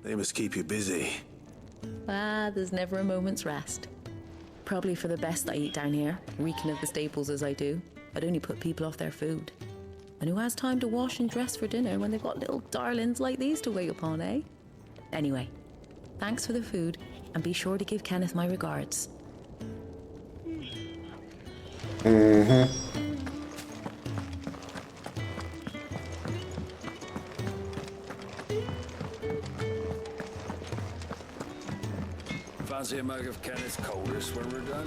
They must keep you busy. There's never a moment's rest. Probably for the best I eat down here, reeking of the staples as I do. I'd only put people off their food. And who has time to wash and dress for dinner when they've got little darlings like these to wait upon, eh? Anyway, thanks for the food, and be sure to give Kenneth my regards. Fancy a mug of Kenneth's coldest when we're done?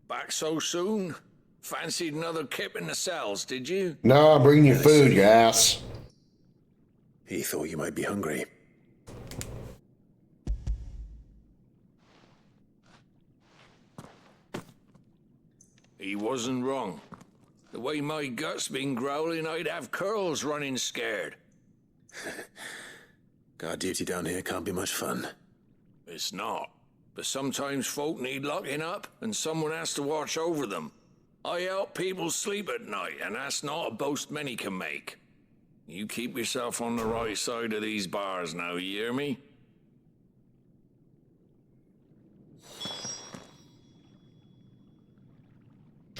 Back so soon? Fancied another kip in the cells, did you? No, I'm bringing you food, you ass. He thought you might be hungry. He wasn't wrong. The way my gut's been growling, I'd have curls running scared. Guard duty down here can't be much fun. It's not. But sometimes folk need locking up, and someone has to watch over them. I help people sleep at night, and that's not a boast many can make. You keep yourself on the right side of these bars now, you hear me?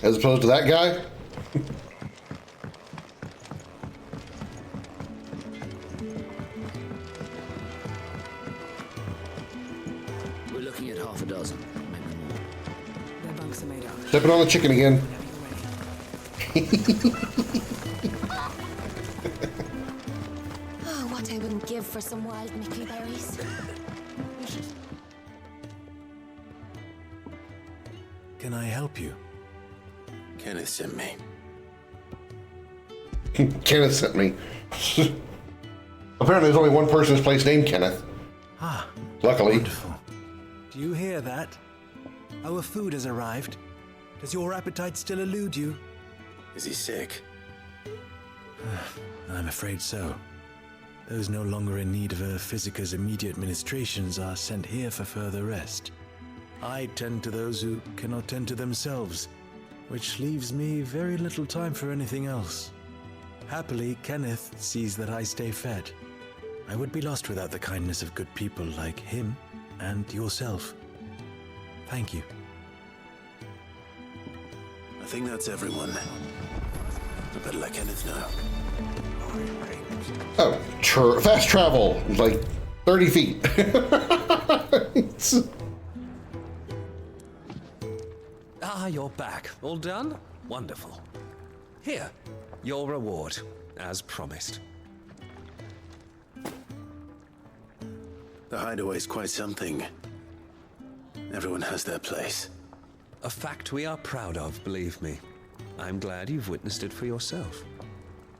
As opposed to that guy? We're looking at half a dozen, maybe more. Their bunks are made up. Stepping on the chicken again. Oh, what I wouldn't give for some wild mickleberries. Can I help you? Kenneth sent me. Kenneth sent me. Apparently there's only one person in this place named Kenneth. Ah, luckily. Wonderful. Do you hear that? Our food has arrived. Does your appetite still elude you? Is he sick? I'm afraid so. Those no longer in need of a Physica's immediate ministrations are sent here for further rest. I tend to those who cannot tend to themselves, which leaves me very little time for anything else. Happily, Kenneth sees that I stay fed. I would be lost without the kindness of good people like him and yourself. Thank you. I think that's everyone. I better let Kenneth know. Oh, fast travel, like 30 feet. Ah, you're back. All done? Wonderful. Here, your reward, as promised. The hideaway's quite something. Everyone has their place. A fact we are proud of, believe me. I'm glad you've witnessed it for yourself.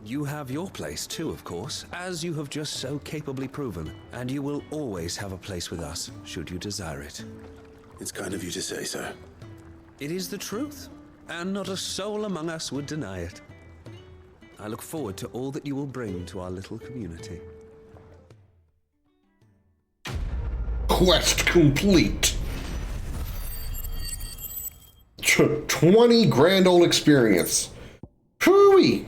You have your place too, of course, as you have just so capably proven, and you will always have a place with us, should you desire it. It's kind of you to say so. It is the truth, and not a soul among us would deny it. I look forward to all that you will bring to our little community. Quest complete. 20 grand old experience. Hooey!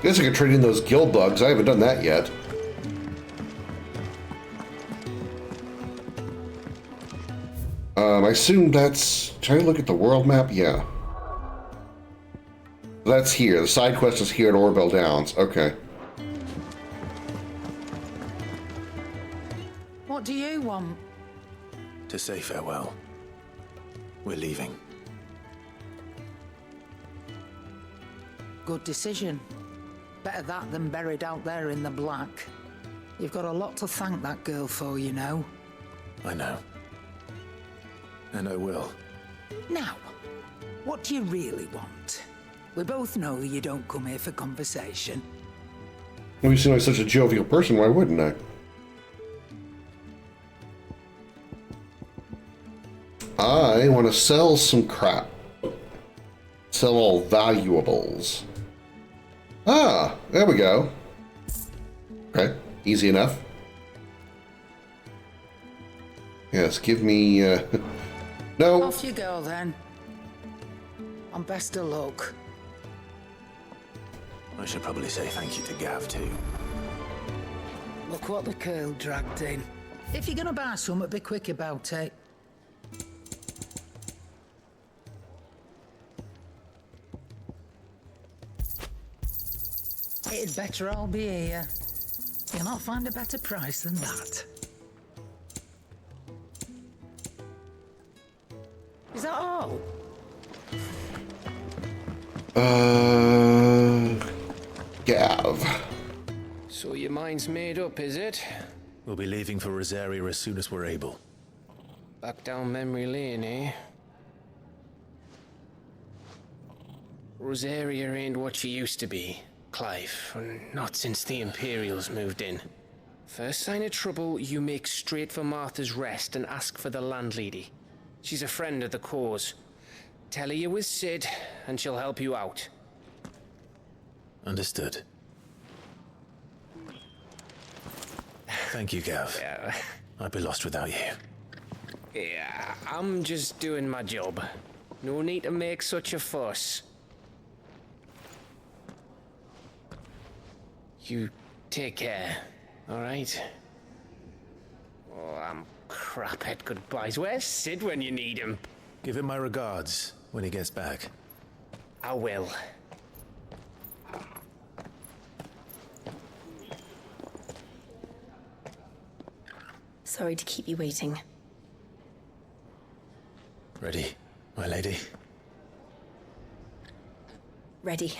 Guess I could trade in those guild bugs. I haven't done that yet. I assume that's... Can I look at the world map? Yeah. That's here. The side quest is here at Orbell Downs. Okay. What do you want? To say farewell. We're leaving. Good decision. Better that than buried out there in the black. You've got a lot to thank that girl for, you know. I know. And I will. Now, what do you really want? We both know you don't come here for conversation. Well, you seem like such a jovial person, why wouldn't I? I want to sell some crap. Sell all valuables. Ah, there we go. Okay, easy enough. Yes, give me, no. Off you go then. And best of luck. I should probably say thank you to Gav too. Look what the curl dragged in. If you're gonna buy some, be quick about it. It'd better all be here. You'll not find a better price than that. Is that all? Gav. So your mind's made up, is it? We'll be leaving for Rosaria as soon as we're able. Back down memory lane, eh? Rosaria ain't what she used to be, Clive. Not since the Imperials moved in. First sign of trouble, you make straight for Martha's Rest and ask for the landlady. She's a friend of the cause. Tell her you're with Sid, and she'll help you out. Understood. Thank you, Gav. Yeah. I'd be lost without you. Yeah, I'm just doing my job. No need to make such a fuss. You take care, all right? Oh, I'm crap at goodbyes. Where's Sid when you need him? Give him my regards when he gets back. I will. Sorry to keep you waiting. Ready, my lady? Ready.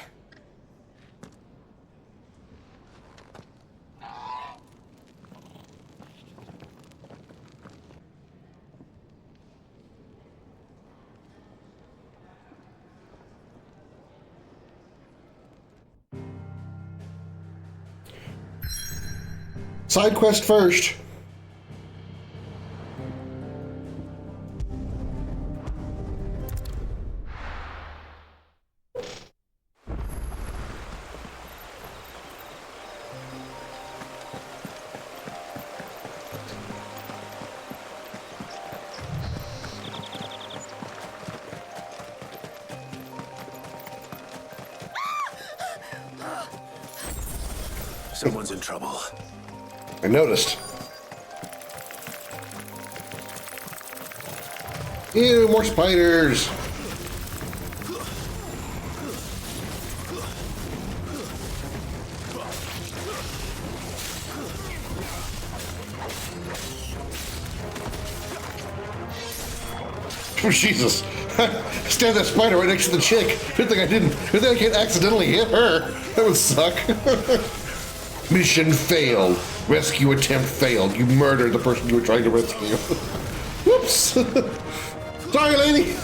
Side quest first. Someone's in trouble. I noticed. Ew, more spiders! Oh, Jesus. Stand that spider right next to the chick. Good thing I didn't. Good thing I can't accidentally hit her. That would suck. Mission failed. Rescue attempt failed. You murdered the person you were trying to rescue. Whoops. Sorry, lady.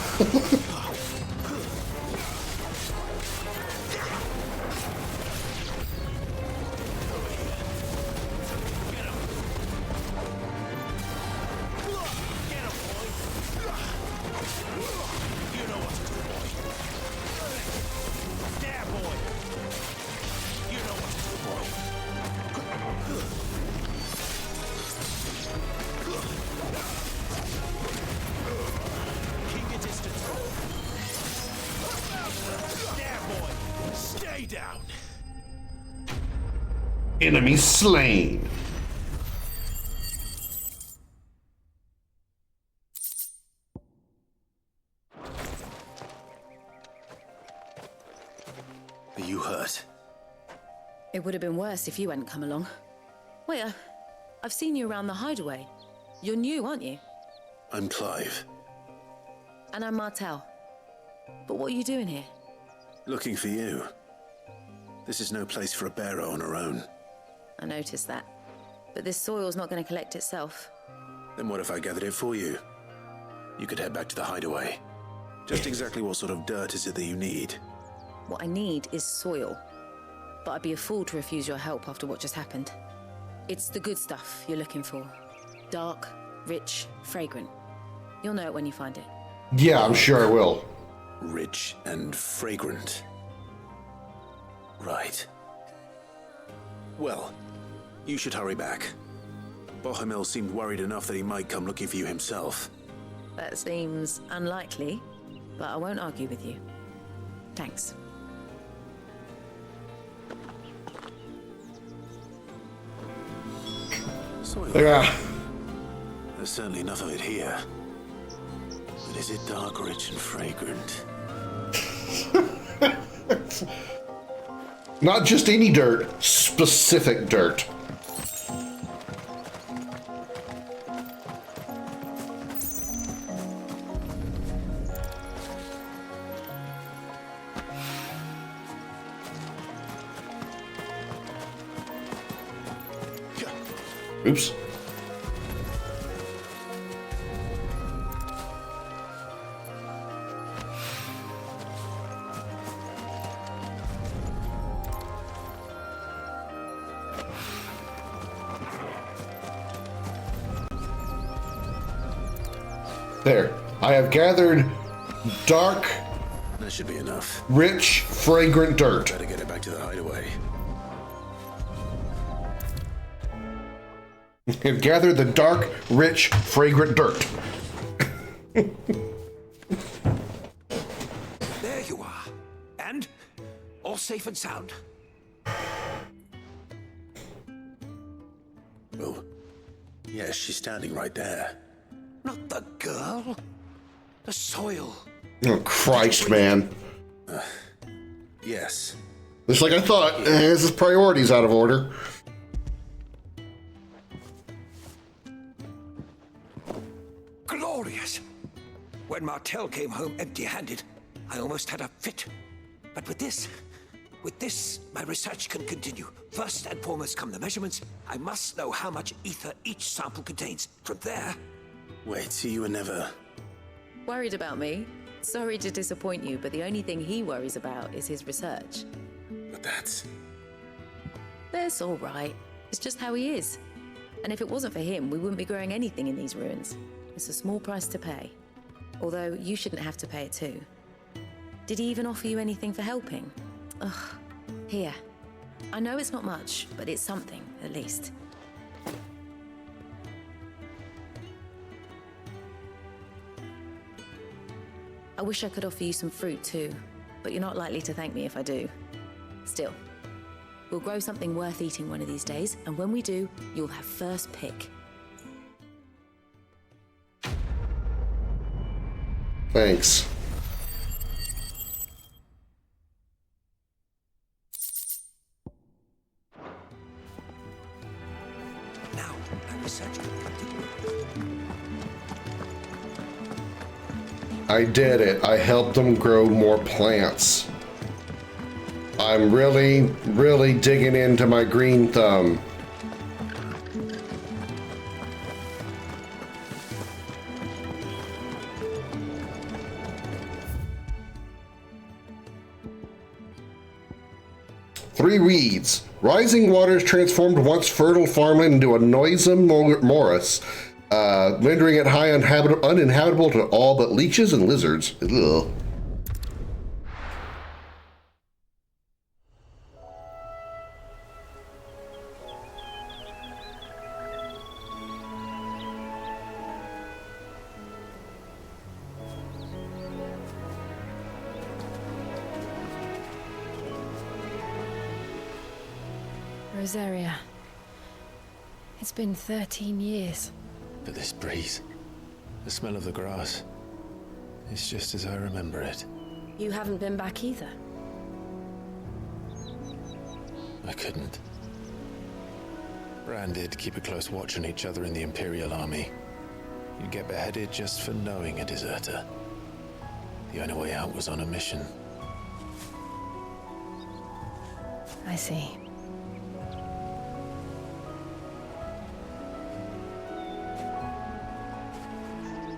Enemy slain. Are you hurt? It would have been worse if you hadn't come along. Wait, I've seen you around the hideaway. You're new, aren't you? I'm Clive. And I'm Martel. But what are you doing here? Looking for you. This is no place for a bearer on her own. I noticed that. But this soil's not going to collect itself. Then what if I gathered it for you? You could head back to the hideaway. Just exactly what sort of dirt is it that you need? What I need is soil. But I'd be a fool to refuse your help after what just happened. It's the good stuff you're looking for. Dark, rich, fragrant. You'll know it when you find it. Yeah, I'm sure I will. Rich and fragrant. Right. Well, you should hurry back. Bohemil seemed worried enough that he might come looking for you himself. That seems unlikely, but I won't argue with you. Thanks. Soil. Yeah. There's certainly enough of it here. But is it dark, rich, and fragrant? Not just any dirt, specific dirt. Oops. There. I have gathered dark, That should be enough. rich, fragrant dirt. Better get it back to the hideaway. I've gathered the dark, rich, fragrant dirt. There you are. And all safe and sound. Oh, yes, she's standing right there. Not the girl. The soil. Oh, Christ, man. Yes. Just like I thought, his priorities out of order. Glorious. When Martel came home empty-handed, I almost had a fit. But with this, my research can continue. First and foremost come the measurements. I must know how much ether each sample contains. From there... Wait, so you were never... Worried about me? Sorry to disappoint you, but the only thing he worries about is his research. But that's... That's all right. It's just how he is. And if it wasn't for him, we wouldn't be growing anything in these ruins. It's a small price to pay. Although, you shouldn't have to pay it too. Did he even offer you anything for helping? Ugh. Here. I know it's not much, but it's something, at least. I wish I could offer you some fruit too, but you're not likely to thank me if I do. Still, We'll grow something worth eating one of these days, and when we do, you'll have first pick. Thanks. Now, my research. I did it. I helped them grow more plants. I'm really, really digging into my green thumb. Three reeds. Rising waters transformed once fertile farmland into a noisome morass, rendering it uninhabitable to all but leeches and lizards. Ugh. Rosaria. It's been 13 years. But this breeze, the smell of the grass, it's just as I remember it. You haven't been back either. I couldn't. Bran did keep a close watch on each other in the Imperial Army. You'd get beheaded just for knowing a deserter. The only way out was on a mission. I see.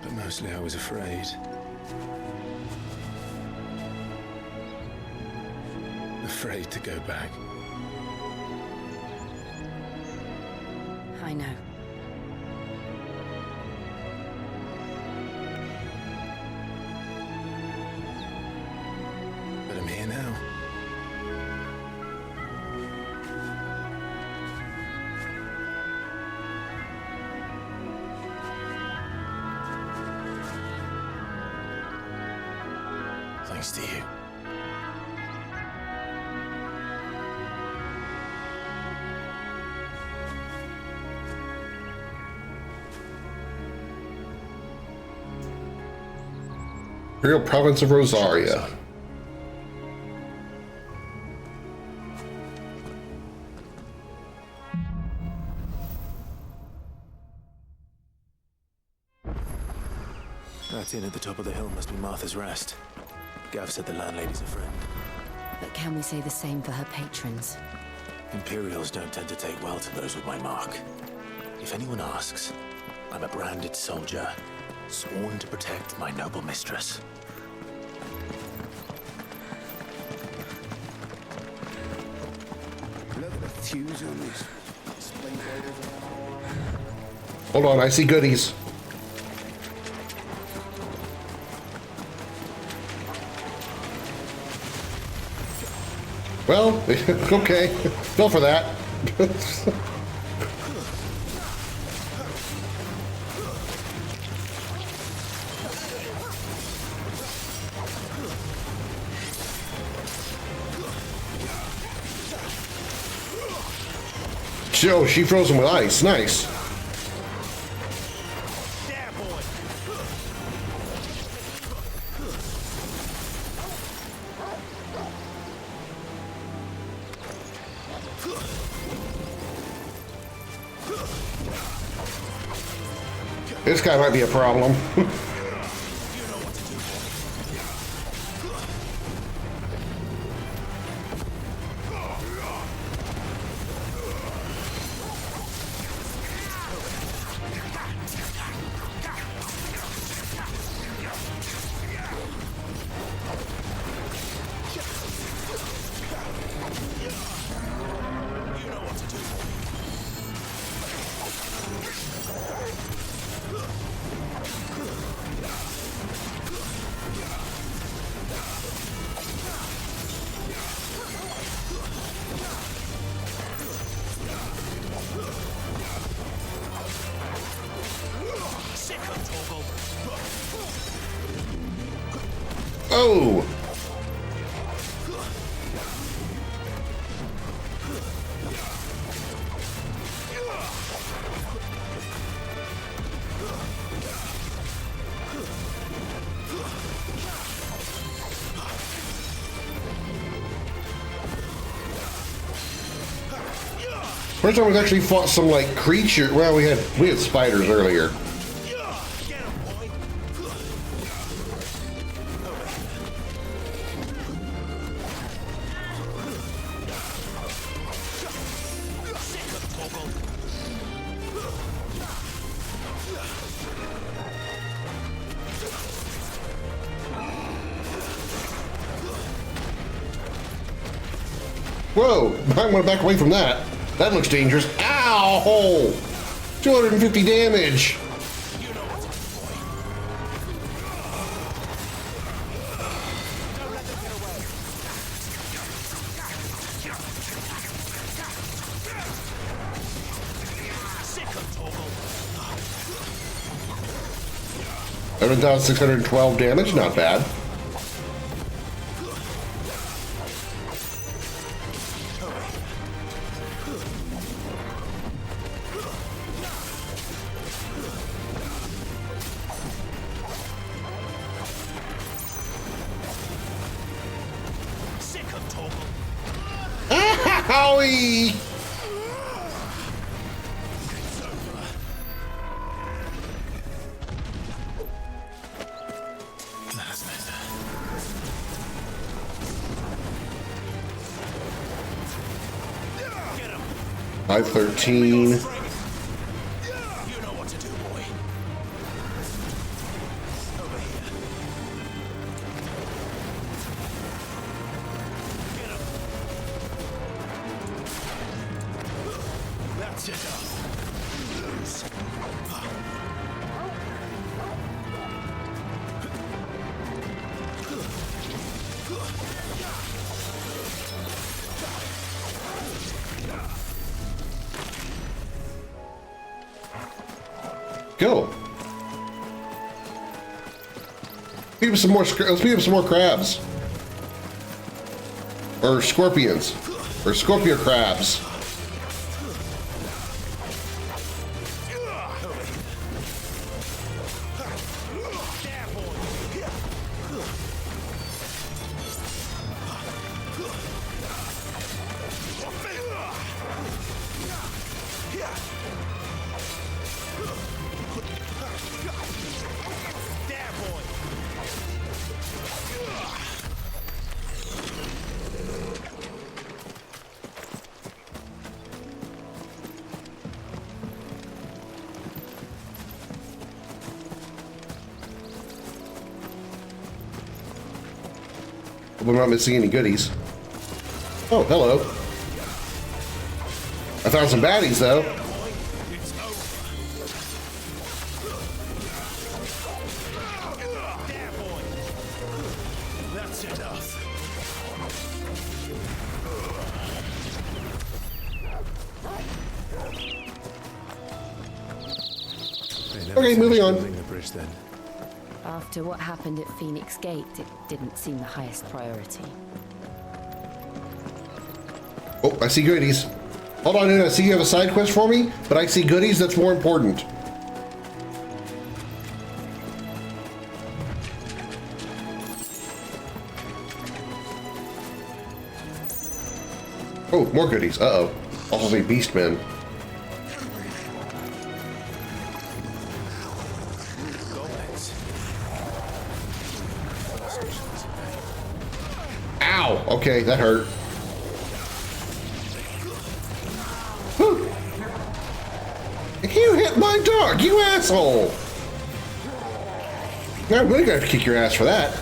But mostly I was afraid. Afraid to go back. I know. But I'm here now. Thanks to you. Imperial Province of Rosaria. That inn at the top of the hill must be Martha's Rest. Gav said the landlady's a friend. But can we say the same for her patrons? Imperials don't tend to take well to those with my mark. If anyone asks, I'm a branded soldier, sworn to protect my noble mistress. Look at the fuse on this. Hold on, I see goodies. Well, okay, go for that. Oh, she froze him with ice. Nice. This guy might be a problem. Oh! First time we've actually fought some like creature. Well, we had spiders earlier. Whoa, I want to back away from that. That looks dangerous. Ow! 250 damage. I've done 612 damage, not bad. Howie! Five 13. Go. Beat up some more. Let's beat up some more crabs, or scorpions, or scorpio crabs. We're not missing any goodies. Oh, hello. I found some baddies, though. Okay, moving on. After what happened at Phoenix Gate, it didn't seem the highest priority. Oh, I see goodies. Hold on, I see you have a side quest for me, but I see goodies that's more important. Oh, more goodies. Uh-oh. Also see beastmen. Ow! Okay, that hurt. Whew. You hit my dog, you asshole! Now I'm really gonna have to kick your ass for that.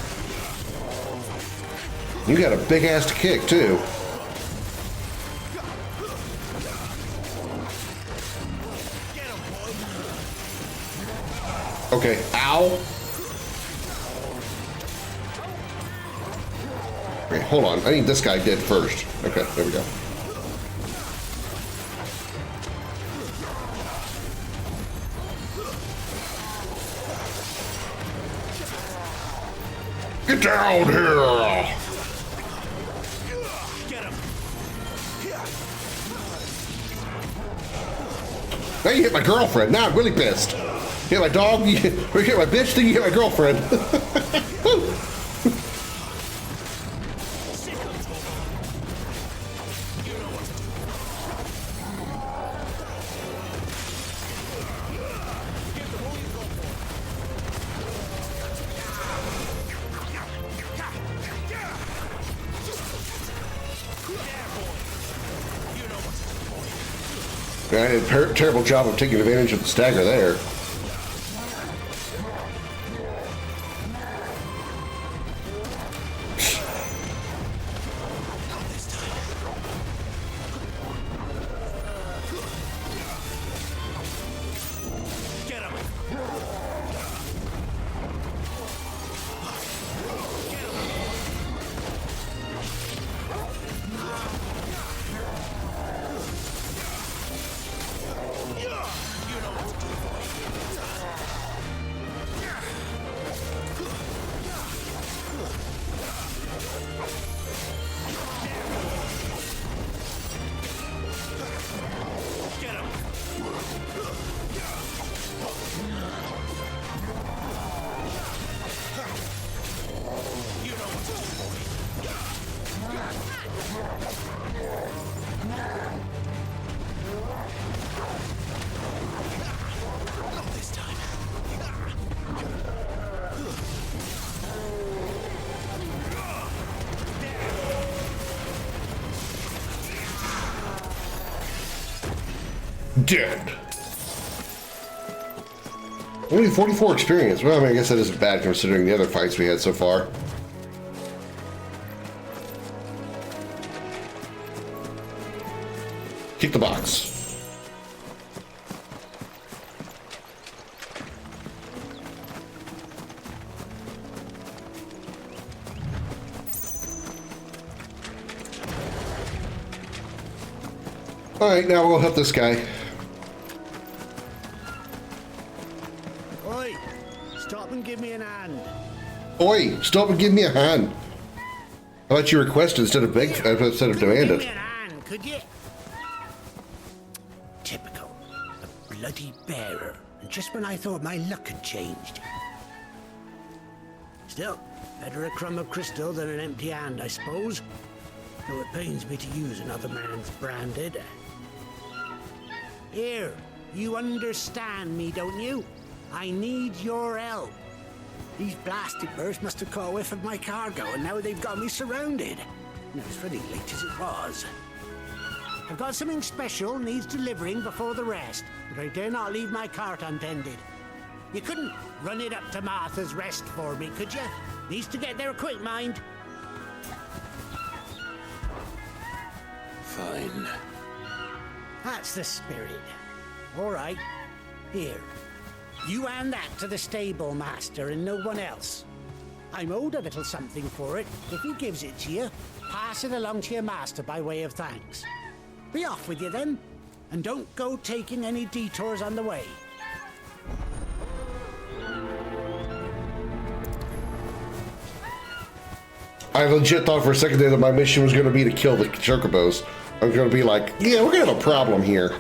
You got a big ass to kick, too. Okay, ow. Okay, hold on. I need this guy dead first. Okay, there we go. Get down here! Now you hit my girlfriend. Now I'm really pissed. You hit my dog, you hit my bitch, then you hit my girlfriend. I did a terrible job of taking advantage of the stagger there. Dead. Only 44 experience. Well, I mean, I guess that isn't bad considering the other fights we had so far. Keep the box. Alright, now we'll help this guy. Oi! Stop and give me an hand. Oi! Stop and give me a hand. How about you request instead of beg, instead of demand Give it? me an hand, could you? Typical. A bloody bearer. And just when I thought my luck had changed. Still, better a crumb of crystal than an empty hand, I suppose. Though it pains me to use another man's branded. Here, you understand me, don't you? I need your help. These blasted birds must have caught a whiff of my cargo, and now they've got me surrounded. And it was pretty late as it was. I've got something special needs delivering before the rest, but I dare not leave my cart untended. You couldn't run it up to Martha's Rest for me, could you? Needs to get there quick, mind. Fine. That's the spirit. All right. Here. You hand that to the stable master and no one else. I'm owed a little something for it. If he gives it to you, pass it along to your master by way of thanks. Be off with you then, and don't go taking any detours on the way. I legit thought for a second there that my mission was going to be to kill the chocobos. I was going to be like, yeah, we're going to have a problem here.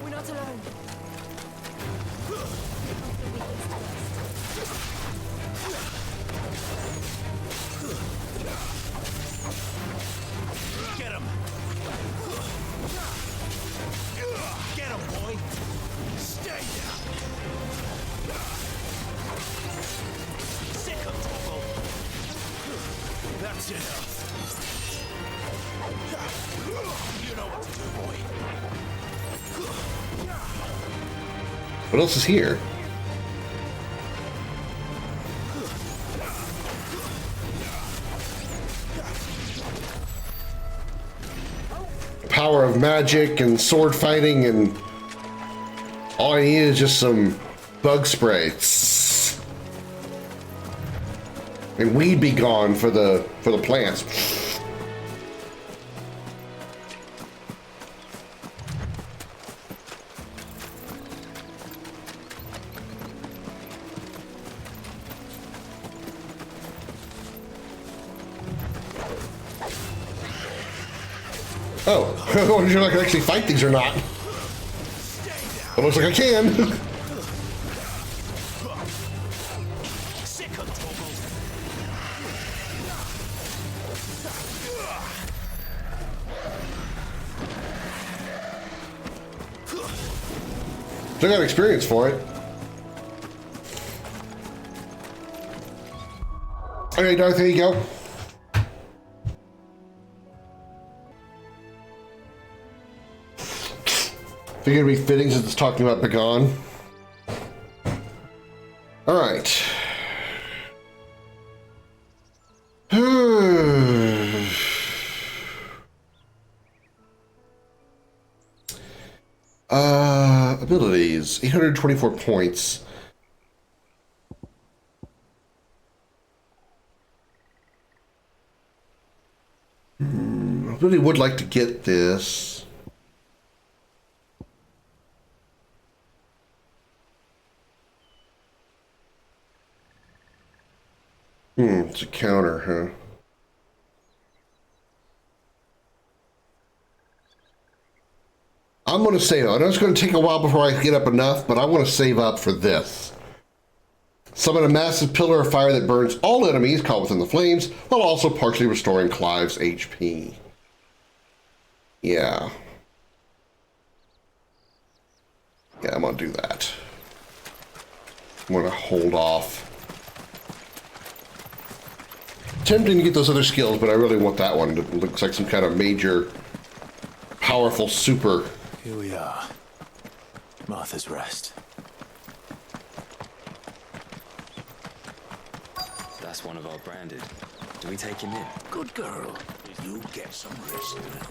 We're not alone. Get him! Get him, boy! Stay down! Sick of trouble! That's enough! You know what to do, boy! What else is here? Power of magic and sword fighting, and all I need is just some bug spray. And weed be gone for the plants. Oh, I wonder if I can actually fight these or not. It looks like I can. Still got experience for it. Okay, Darth, there you go. Figured it'd be fitting since it's talking about Begone. All right. Abilities, 824 points. I really would like to get this. It's a counter, huh? I'm going to save up. I know it's going to take a while before I get up enough, but I want to save up for this. Summon a massive pillar of fire that burns all enemies caught within the flames, while also partially restoring Clive's HP. Yeah. Yeah, I'm going to do that. I'm going to hold off. Tempting to get those other skills, but I really want that one. It looks like some kind of major, powerful super. Here we are. Martha's Rest. That's one of our branded. Do we take him in? Good girl. You get some rest now.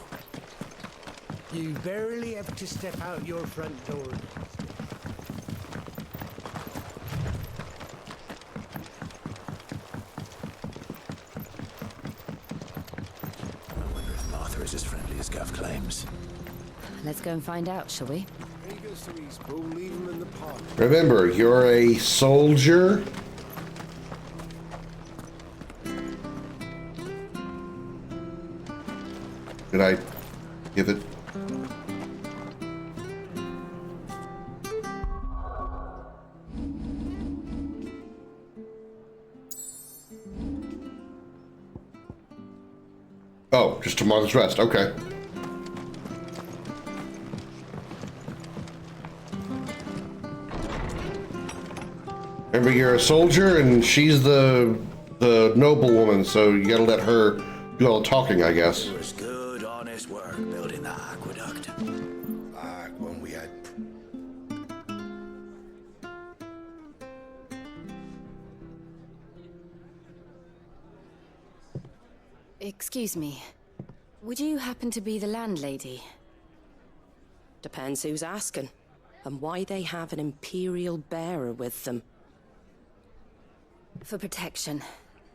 You barely have to step out your front door. I wonder if Martha is as friendly as Gav claims. Let's go and find out, shall we? Remember, you're a soldier. Did I give it? Oh, just to Martha's Rest. Okay. Remember, you're a soldier, and she's the noble woman, so you gotta let her do all the talking, I guess. It was good, honest work building that aqueduct. Back when we had... Excuse me. Would you happen to be the landlady? Depends who's asking, and why they have an Imperial bearer with them. For protection,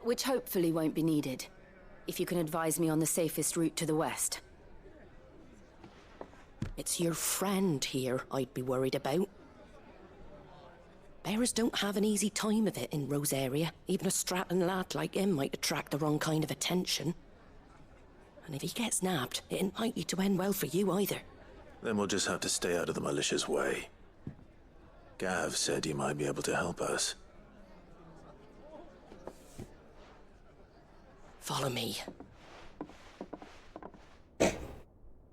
which hopefully won't be needed. If you can advise me on the safest route to the west. It's your friend here I'd be worried about. Bearers don't have an easy time of it in Rose area. Even a Stratton lad like him might attract the wrong kind of attention. And if he gets nabbed, it ain't likely to end well for you either. Then we'll just have to stay out of the malicious way. Gav said he might be able to help us. Follow me.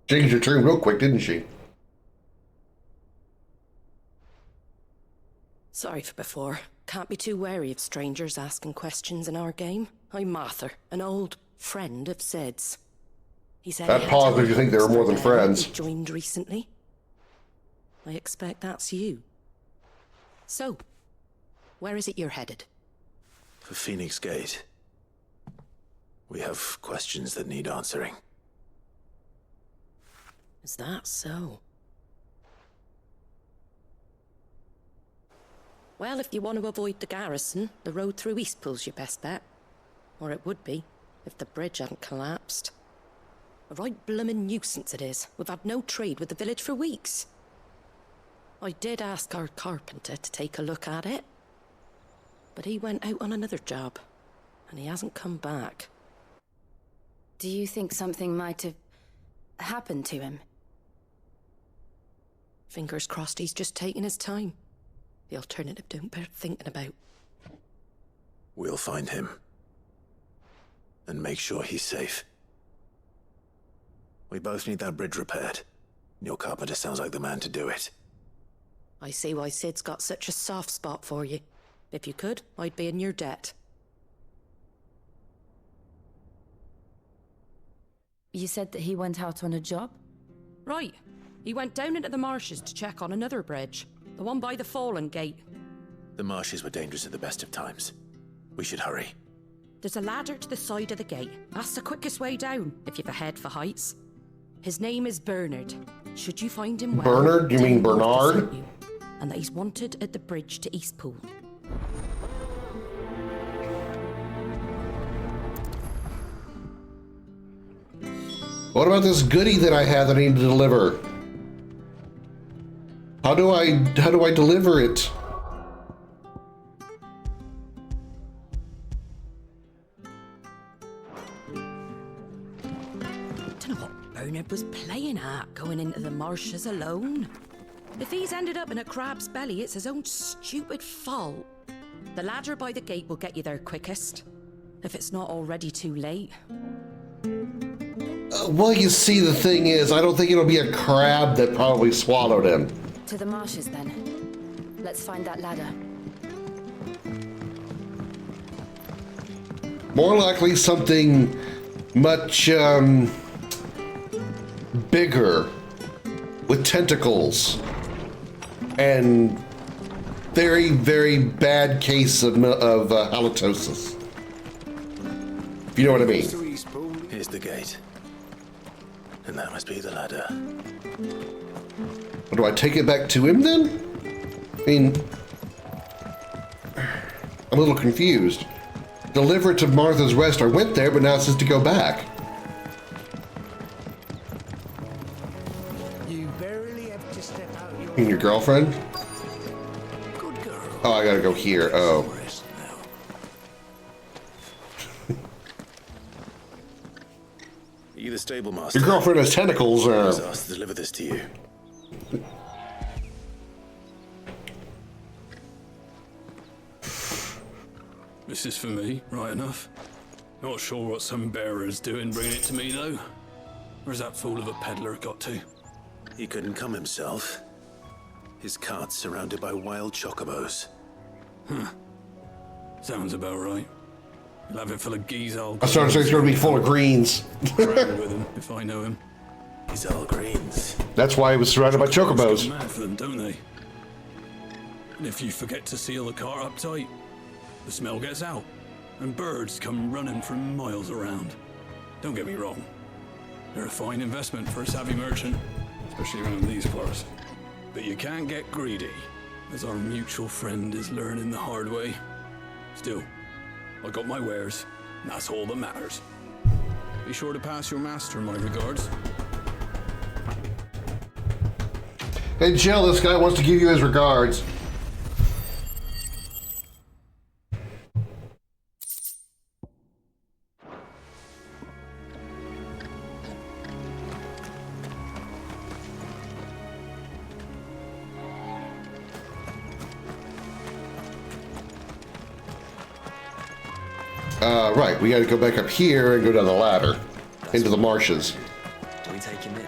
Changed her turn real quick, didn't she? Sorry for before. Can't be too wary of strangers asking questions in our game. I'm Martha, an old friend of Sid's. He said that pause made you think they were more than friends. He joined recently. I expect that's you. So, where is it you're headed? For Phoenix Gate. We have questions that need answering. Is that so? Well, if you want to avoid the garrison, the road through Eastpool's your best bet. Or it would be, if the bridge hadn't collapsed. A right bloomin' nuisance it is. We've had no trade with the village for weeks. I did ask our carpenter to take a look at it. But he went out on another job, and he hasn't come back. Do you think something might have happened to him? Fingers crossed he's just taking his time. The alternative don't bear thinking about. We'll find him. And make sure he's safe. We both need that bridge repaired. Your carpenter sounds like the man to do it. I see why Sid's got such a soft spot for you. If you could, I'd be in your debt. You said that he went out on a job? Right. He went down into the marshes to check on another bridge. The one by the Fallen Gate. The marshes were dangerous at the best of times. We should hurry. There's a ladder to the side of the gate. That's the quickest way down, if you've a head for heights. His name is Bernard. Should you find him well... Bernard? You mean Bernard? And that he's wanted at the bridge to Eastpool. What about this goodie that I have that I need to deliver? How do I deliver it? Don't know what Bernard was playing at, going into the marshes alone. If he's ended up in a crab's belly, it's his own stupid fault. The ladder by the gate will get you there quickest, if it's not already too late. Well, you see, the thing is, I don't think it'll be a crab that probably swallowed him. To the marshes, then. Let's find that ladder. More likely something much, bigger, with tentacles, and very, very bad case of halitosis. If you know what I mean. Here's the gate. And that must be the ladder. Do I take it back to him then? I mean, I'm a little confused. Deliver it to Martha's Rest. I went there, but now it says to go back. You barely have to step out your... And your girlfriend? Good girl. Oh, I gotta go here. Oh. Are you the stable master? Your girlfriend has tentacles. I was asked to deliver this to you. This is for me, right enough. Not sure what some bearer's doing bringing it to me, though. Where's that fool of a peddler got to? He couldn't come himself. His cart's surrounded by wild chocobos. Huh. Sounds about right. You'll have it full of geese. I started to say it's going to be full of greens. Travel with him, if I know him. He's all greens. That's why he was surrounded by chocobos. Go mad for them, don't they? And if you forget to seal the cart up tight, the smell gets out, and birds come running from miles around. Don't get me wrong. They're a fine investment for a savvy merchant, especially around these parts. But you can't get greedy, as our mutual friend is learning the hard way. Still, I got my wares, and that's all that matters. Be sure to pass your master my regards. Hey Jill, this guy wants to give you his regards. Right, we gotta go back up here and go down the ladder into the marshes. Do we take him in?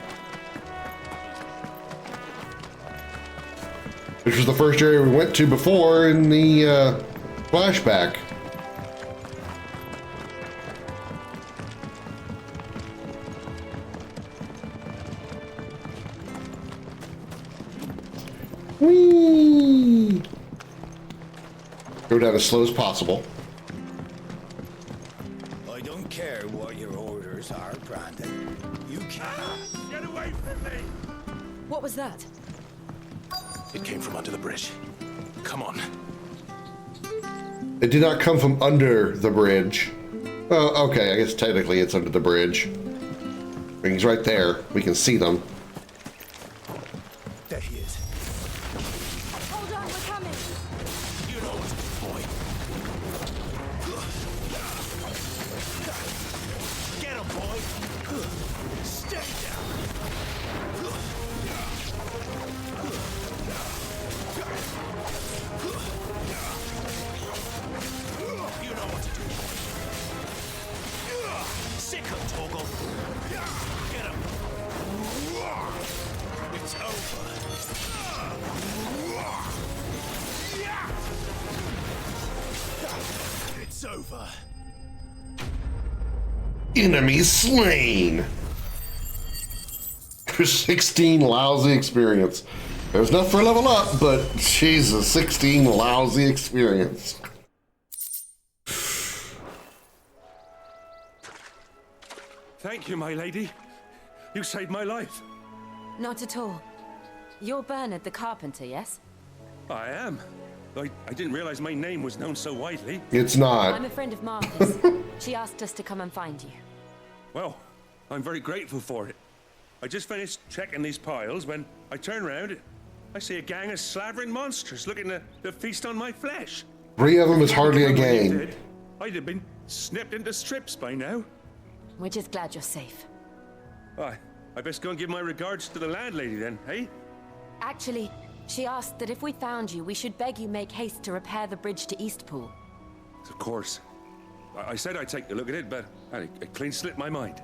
Which was the first area we went to before in the flashback. Whee! Go down as slow as possible. I don't care what your orders are, Brandon. You can't. Get away from me! What was that? It came from under the bridge. Come on. It did not come from under the bridge. Well, okay, I guess technically it's under the bridge. I mean, he's right there. We can see them. There he is. Hold on, we're coming. You know what's boy. Get him, boy. Stay down. You know what to do. Sick him, Toggle. Get him. It's over. It's over. Enemy slain. For 16 lousy experience. There's enough for a level up, but Jesus, 16 lousy experience. Thank you, my lady. You saved my life. Not at all. You're Bernard the carpenter, yes? I am. I didn't realize my name was known so widely. It's not. I'm a friend of Martha's. She asked us to come and find you. Well, I'm very grateful for it. I just finished checking these piles when I turn around. I see a gang of slavering monsters looking to feast on my flesh. 3 of them is hardly a gang. I'd have been snipped into strips by now. We're just glad you're safe. I best go and give my regards to the landlady then, eh? Actually, she asked that if we found you, we should beg you make haste to repair the bridge to Eastpool. Of course. I said I'd take a look at it, but it clean slipped my mind.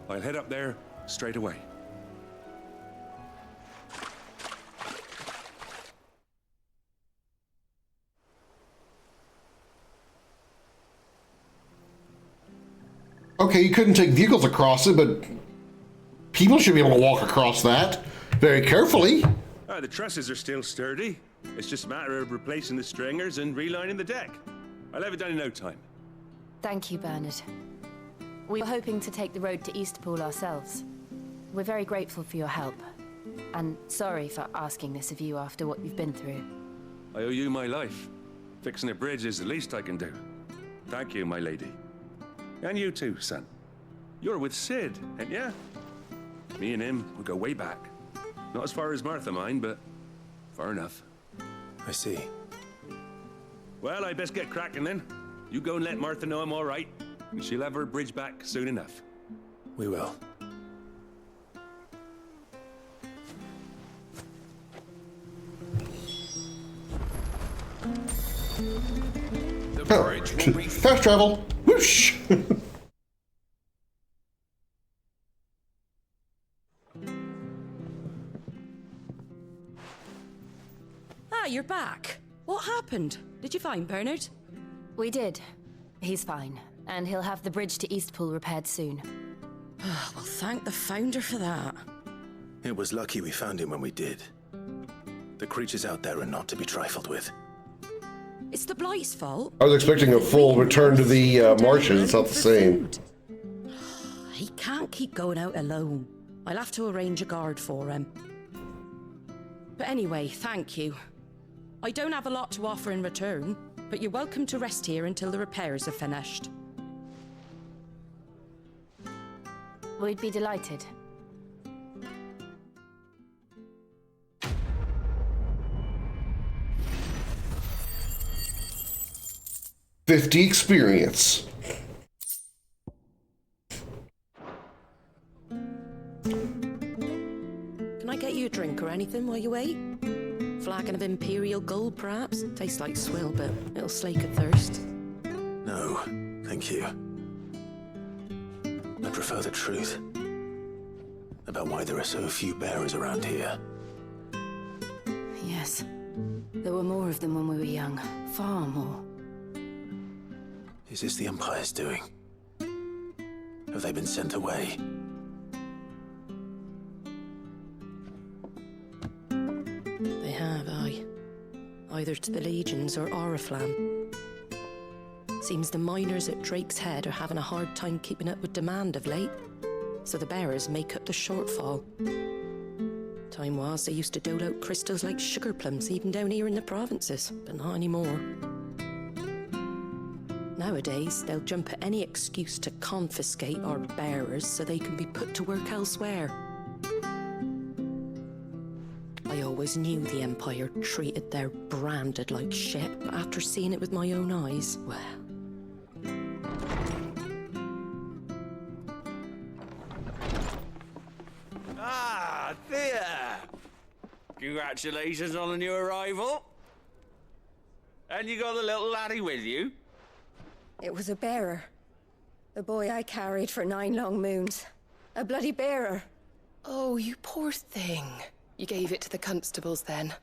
I'll head up there straight away. Okay, you couldn't take vehicles across it, but people should be able to walk across that very carefully. The trusses are still sturdy. It's just a matter of replacing the stringers and relining the deck. I'll have it done in no time. Thank you, Bernard. We were hoping to take the road to Eastpool ourselves. We're very grateful for your help. And sorry for asking this of you after what you've been through. I owe you my life. Fixing a bridge is the least I can do. Thank you, my lady. And you too, son. You're with Sid, ain't ya? Me and him, we go way back. Not as far as Martha, mind, but far enough. I see. Well, I best get cracking then. You go and let Martha know I'm all right, and she'll have her bridge back soon enough. We will. The bridge will be fast travel. Whoosh! You're back. What happened? Did you find Bernard? We did. He's fine, and he'll have the bridge to Eastpool repaired soon. Well, thank the Founder for that. It was lucky we found him when we did. The creatures out there are not to be trifled with. It's the Blight's fault. I was expecting a full return to the marshes. It's not the same. He can't keep going out alone. I'll have to arrange a guard for him. But anyway, thank you. I don't have a lot to offer in return, but you're welcome to rest here until the repairs are finished. We'd be delighted. $50 experience. Can I get you a drink or anything while you wait? Flagon of Imperial Gold, perhaps? Tastes like swill, but it'll slake a thirst. No, thank you. I prefer the truth about why there are so few bearers around here. Yes. There were more of them when we were young. Far more. Is this the Empire's doing? Have they been sent away? They have, aye. Either to the Legions or Oriflamme. Seems the miners at Drake's Head are having a hard time keeping up with demand of late, so the bearers make up the shortfall. Time was they used to dole out crystals like sugar plums even down here in the provinces, but not anymore. Nowadays, they'll jump at any excuse to confiscate our bearers so they can be put to work elsewhere. I always knew the Empire treated their branded like shit, but after seeing it with my own eyes, well... Ah, there! Congratulations on the new arrival. And you got the little laddie with you? It was a bearer. The boy I carried for 9 long moons. A bloody bearer. Oh, you poor thing. You gave it to the constables then.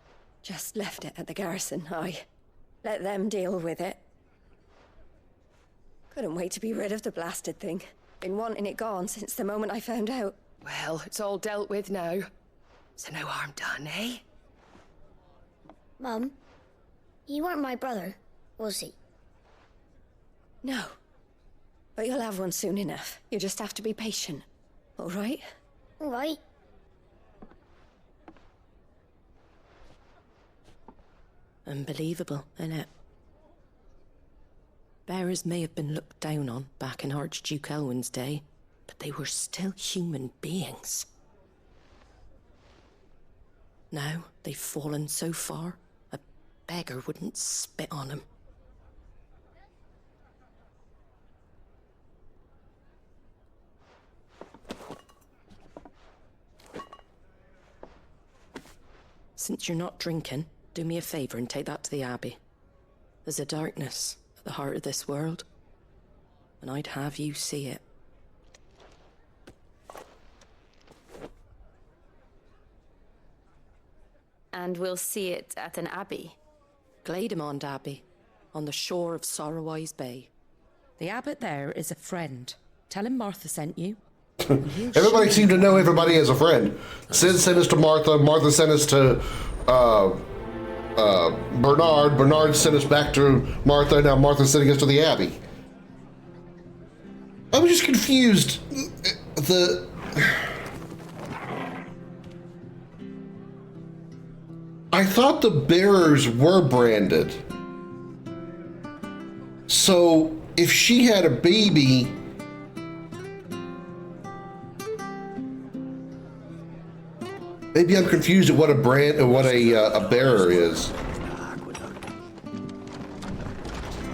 Just left it at the garrison. I let them deal with it. Couldn't wait to be rid of the blasted thing. Been wanting it gone since the moment I found out. Well, it's all dealt with now. So no harm done, eh? Mum, you weren't my brother, was he? No. But you'll have one soon enough. You just have to be patient. All right? All right. Unbelievable, innit? Bearers may have been looked down on back in Archduke Elwin's day, but they were still human beings. Now they've fallen so far, a beggar wouldn't spit on them. Since you're not drinking, do me a favor and take that to the Abbey. There's a darkness at the heart of this world, and I'd have you see it. And we'll see it at an abbey. Glademond Abbey, on the shore of Sorrowwise Bay. The abbot there is a friend. Tell him Martha sent you. Everybody seemed to know everybody as a friend. Sid sent us to Martha. Martha sent us to Bernard. Bernard sent us back to Martha. Now Martha's sending us to the Abbey. I was just confused. I thought the bearers were branded. So if she had a baby, maybe I'm confused at what a bearer is.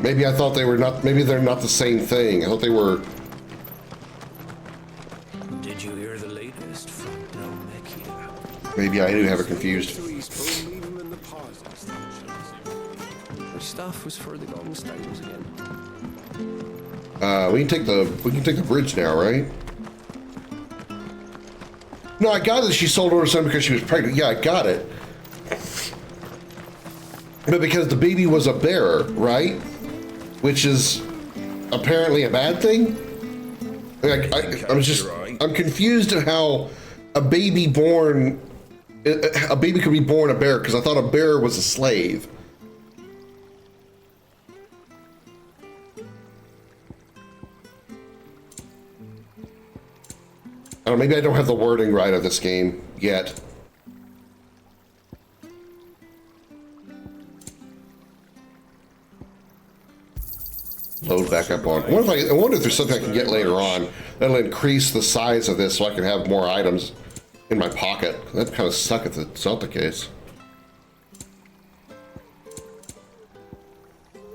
Maybe I thought they were not. Maybe they're not the same thing. I thought they were. Did you hear the latest from Delmecchia? Maybe I do have it confused. Her stuff was for the golden stones again. We can take the bridge now, right? No, I got it. She sold her son because she was pregnant. Yeah, I got it. But because the baby was a bearer, right? Which is apparently a bad thing. I'm confused at how a baby could be born a bearer, because I thought a bearer was a slave. I don't know, maybe I don't have the wording right of this game yet. Load back up on. I wonder if there's something I can get later on that'll increase the size of this so I can have more items in my pocket. That'd kind of suck if it's not the case.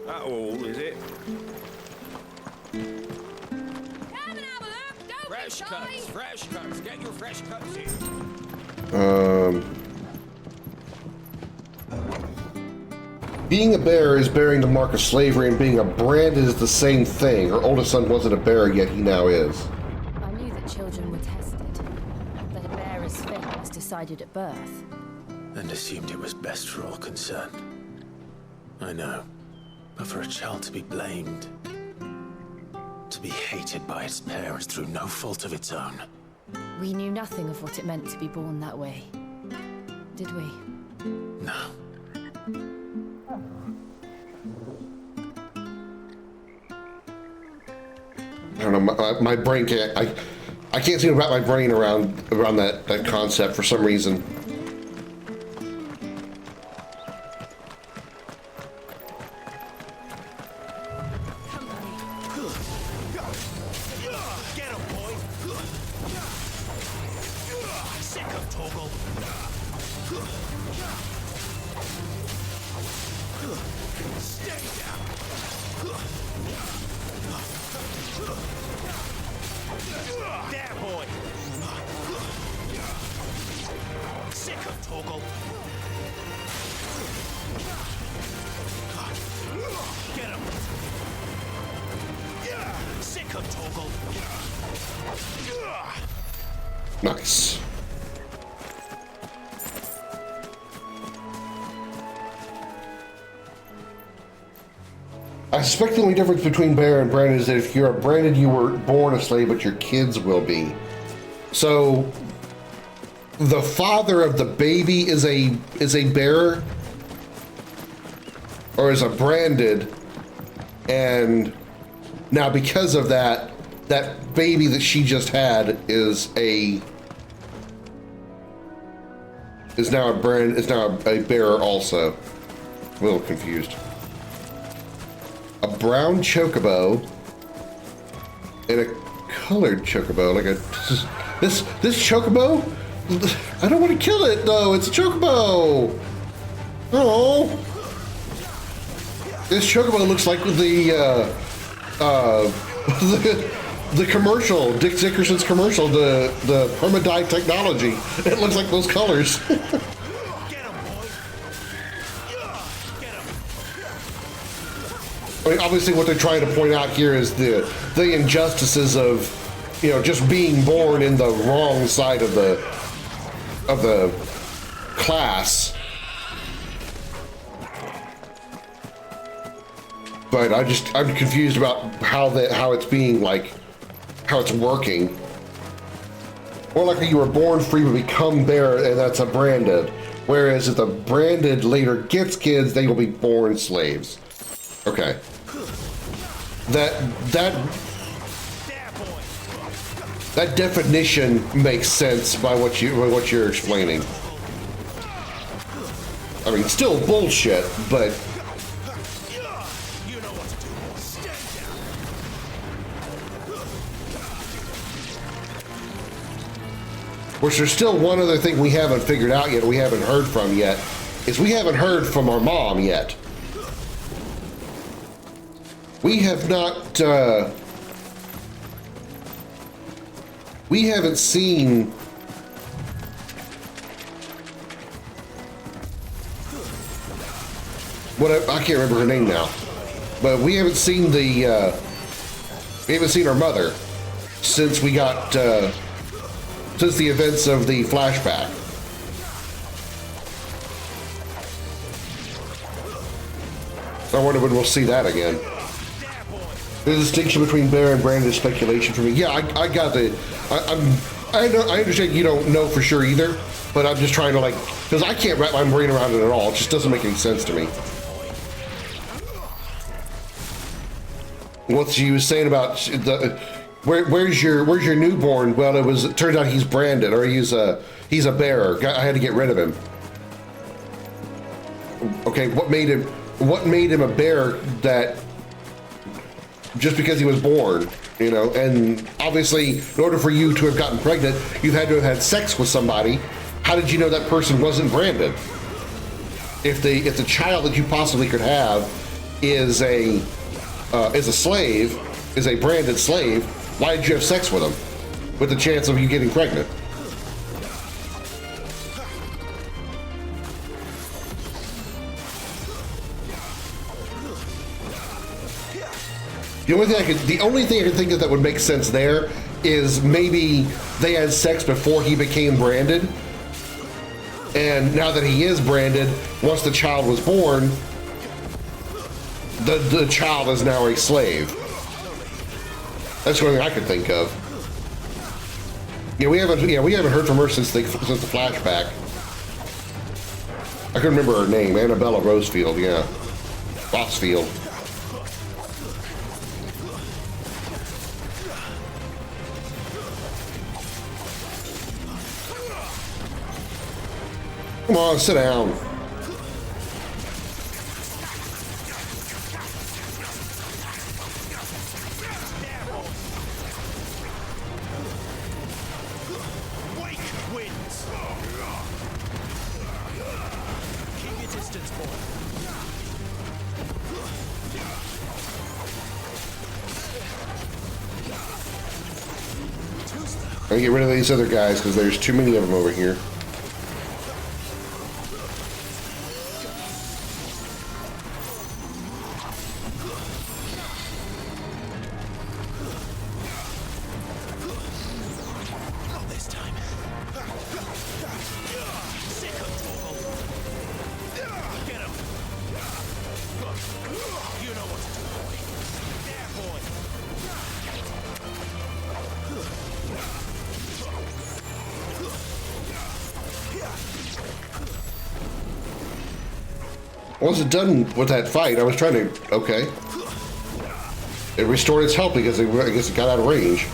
That all, is it? Fresh cuts, fresh cuts. Get your fresh cuts in. Being a bearer is bearing the mark of slavery, and being a brand is the same thing. Her oldest son wasn't a bearer, yet he now is. I knew that children were tested, that a bearer's fate was decided at birth. And assumed it was best for all concerned. I know. But for a child to be blamed, to be hated by its parents through no fault of its own. We knew nothing of what it meant to be born that way, did we? No. I don't know, my brain can't, I can't seem to wrap my brain around that concept for some reason. Nice. I suspect the only difference between bear and branded is that if you're branded, you were born a slave, but your kids will be. So the father of the baby is a bearer, or is a branded, and now because of that, that baby that she just had is now a bearer also. A little confused. A brown chocobo and a colored chocobo, like this chocobo. I don't want to kill it though. It's a chocobo. Oh, this chocobo looks like the commercial, Dick Dickerson's commercial, the permadyne technology. It looks like those colors. I mean, obviously what they're trying to point out here is the injustices of, you know, just being born in the wrong side of the class. But I'm confused about how it's being, like, how it's working. Or like you were born free but become bear, and that's a branded. Whereas if the branded later gets kids, they will be born slaves. Okay. That definition makes sense by what you're explaining. I mean, still bullshit, but which there's still one other thing we haven't figured out yet, we haven't heard from yet, is we haven't heard from our mom yet. We have not, we haven't seen I can't remember her name now, but we haven't seen we haven't seen our mother since we got, since the events of the flashback. I wonder when we'll see that again. The distinction between bear and branded is speculation for me. Yeah, I got the. I understand you don't know for sure either, but I'm just trying to, like, because I can't wrap my brain around it at all. It just doesn't make any sense to me. What she was saying about the where's your newborn? Well, it turns out he's branded, or he's a bearer. I had to get rid of him. Okay, what made him a bearer? That just because he was born, you know, and obviously in order for you to have gotten pregnant, you've had to have had sex with somebody. How did you know that person wasn't branded? If the child that you possibly could have is a slave, is a branded slave, why did you have sex with him with the chance of you getting pregnant? The only thing I can think of that would make sense there is maybe they had sex before he became branded, and now that he is branded, once the child was born, the child is now a slave. That's the only thing I could think of. Yeah, we haven't heard from her since the flashback. I couldn't remember her name. Annabella Rosefield, yeah. Rossfield. Come on, sit down. I'll get rid of these other guys because there's too many of them over here. I wasn't done with that fight. I was trying to... Okay. It restored its health because I guess it got out of range.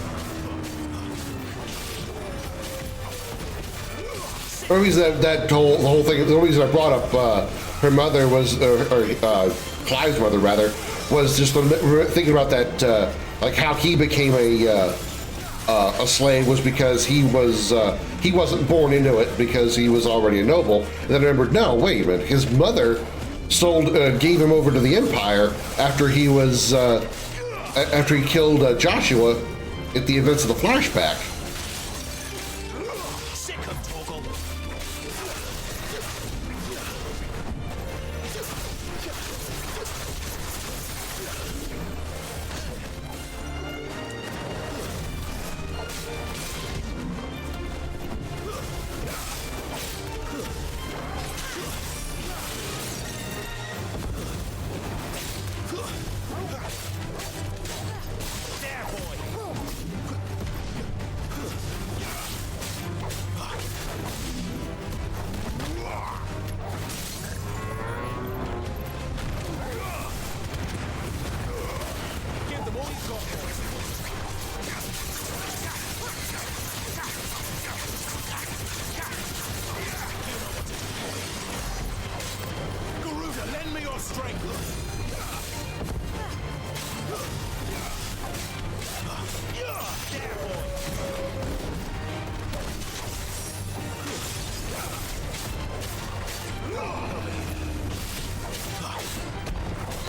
The reason the whole thing, the reason I brought up her mother was, Clive's mother rather, was just thinking about that, like how he became a slave was because he wasn't born into it because he was already a noble. And then I remembered, no, wait a minute, his mother gave him over to the Empire after he killed Joshua at the events of the flashback.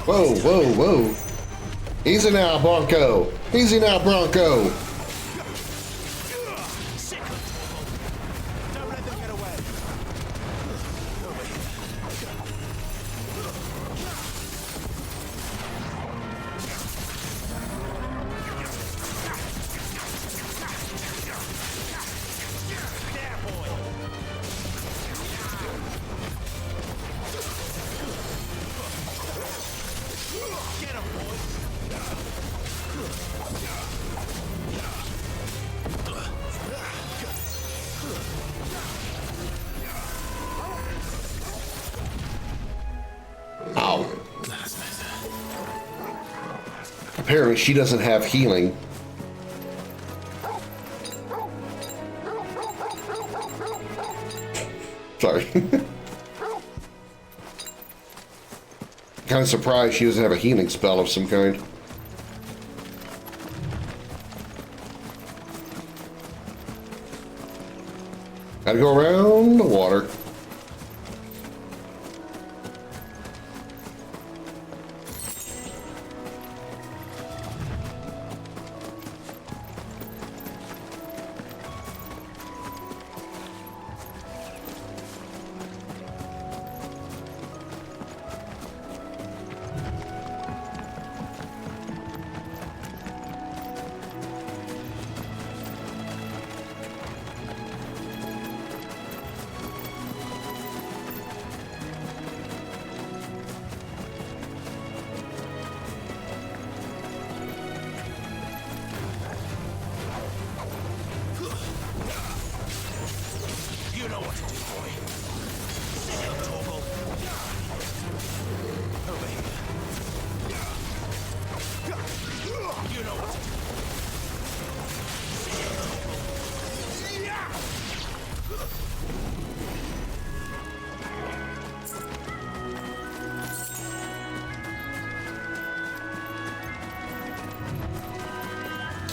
Whoa, whoa, whoa. Easy now, Bronco. Easy now, Bronco. Apparently she doesn't have healing. Sorry. Kind of surprised she doesn't have a healing spell of some kind. Gotta go around the water.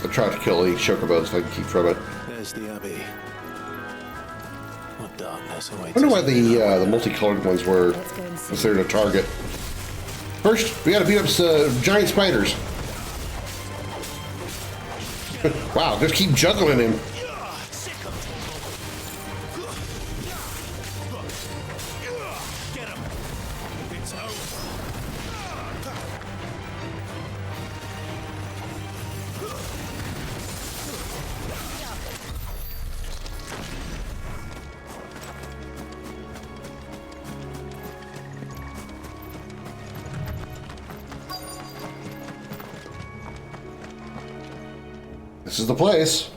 I'll try to kill the chocobos if I can keep from it. There's the Abbey. What darkness awaits. I wonder why the multicolored ones were considered a target. First, we gotta beat up some giant spiders. Wow, just keep juggling him. This is the place.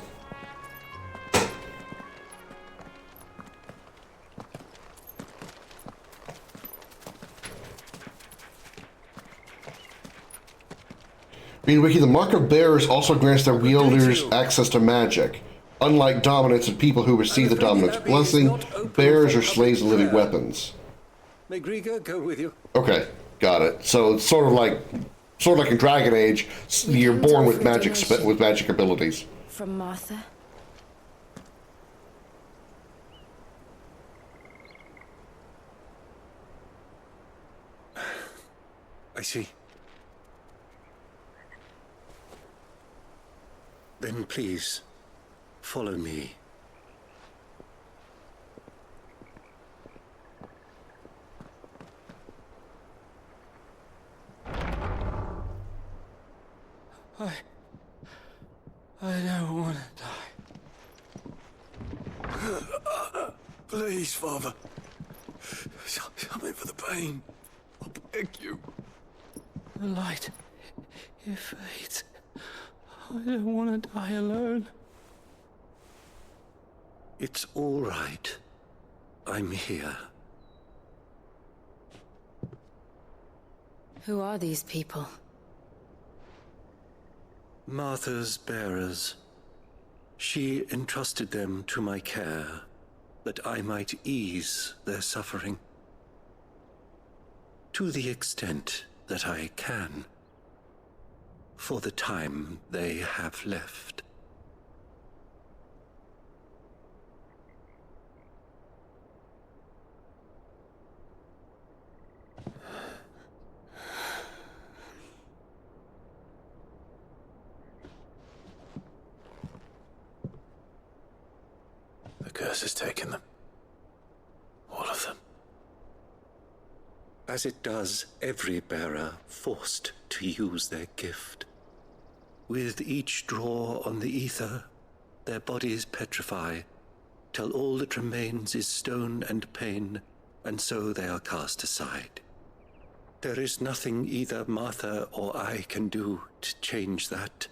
Read Wiki, the Mark of Bearers also grants their wielders access to magic. Unlike Dominants and people who receive the Dominant's blessing, bearers are slaves of living weapons. May Grieger go with you. Okay, got it. So it's sort of like in Dragon Age, you're born with magic abilities. From Martha? I see. Then please, follow me. I don't want to die. Please, Father. Come in for the pain. I beg you. The light, it fades. I don't want to die alone. It's all right. I'm here. Who are these people? Martha's bearers. She entrusted them to my care, that I might ease their suffering. To the extent that I can, for the time they have left. The curse has taken them. All of them. As it does every bearer forced to use their gift. With each draw on the ether, their bodies petrify, till all that remains is stone and pain, and so they are cast aside. There is nothing either Martha or I can do to change that,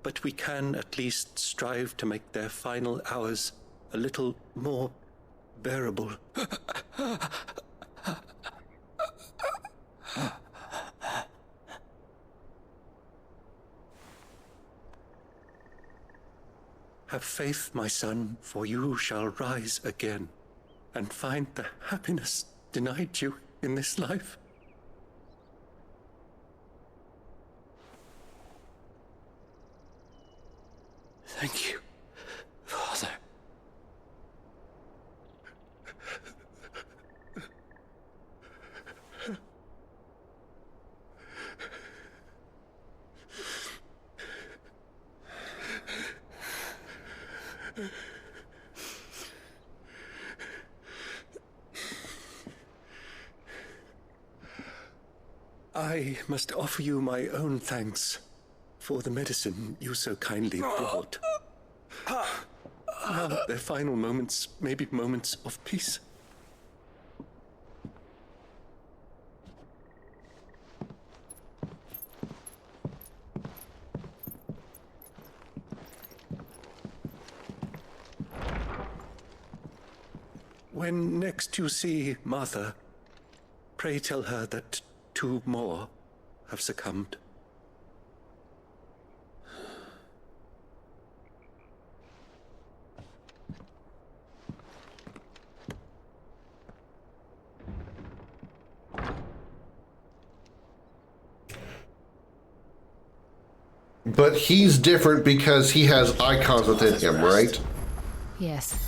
but we can at least strive to make their final hours a little more bearable. Have faith, my son, for you shall rise again and find the happiness denied you in this life. Thank you, Father. I must offer you my own thanks for the medicine you so kindly brought. Now their final moments may be moments of peace. When next you see Martha, pray tell her that 2 more have succumbed. But he's different because he has icons within him, right? Yes,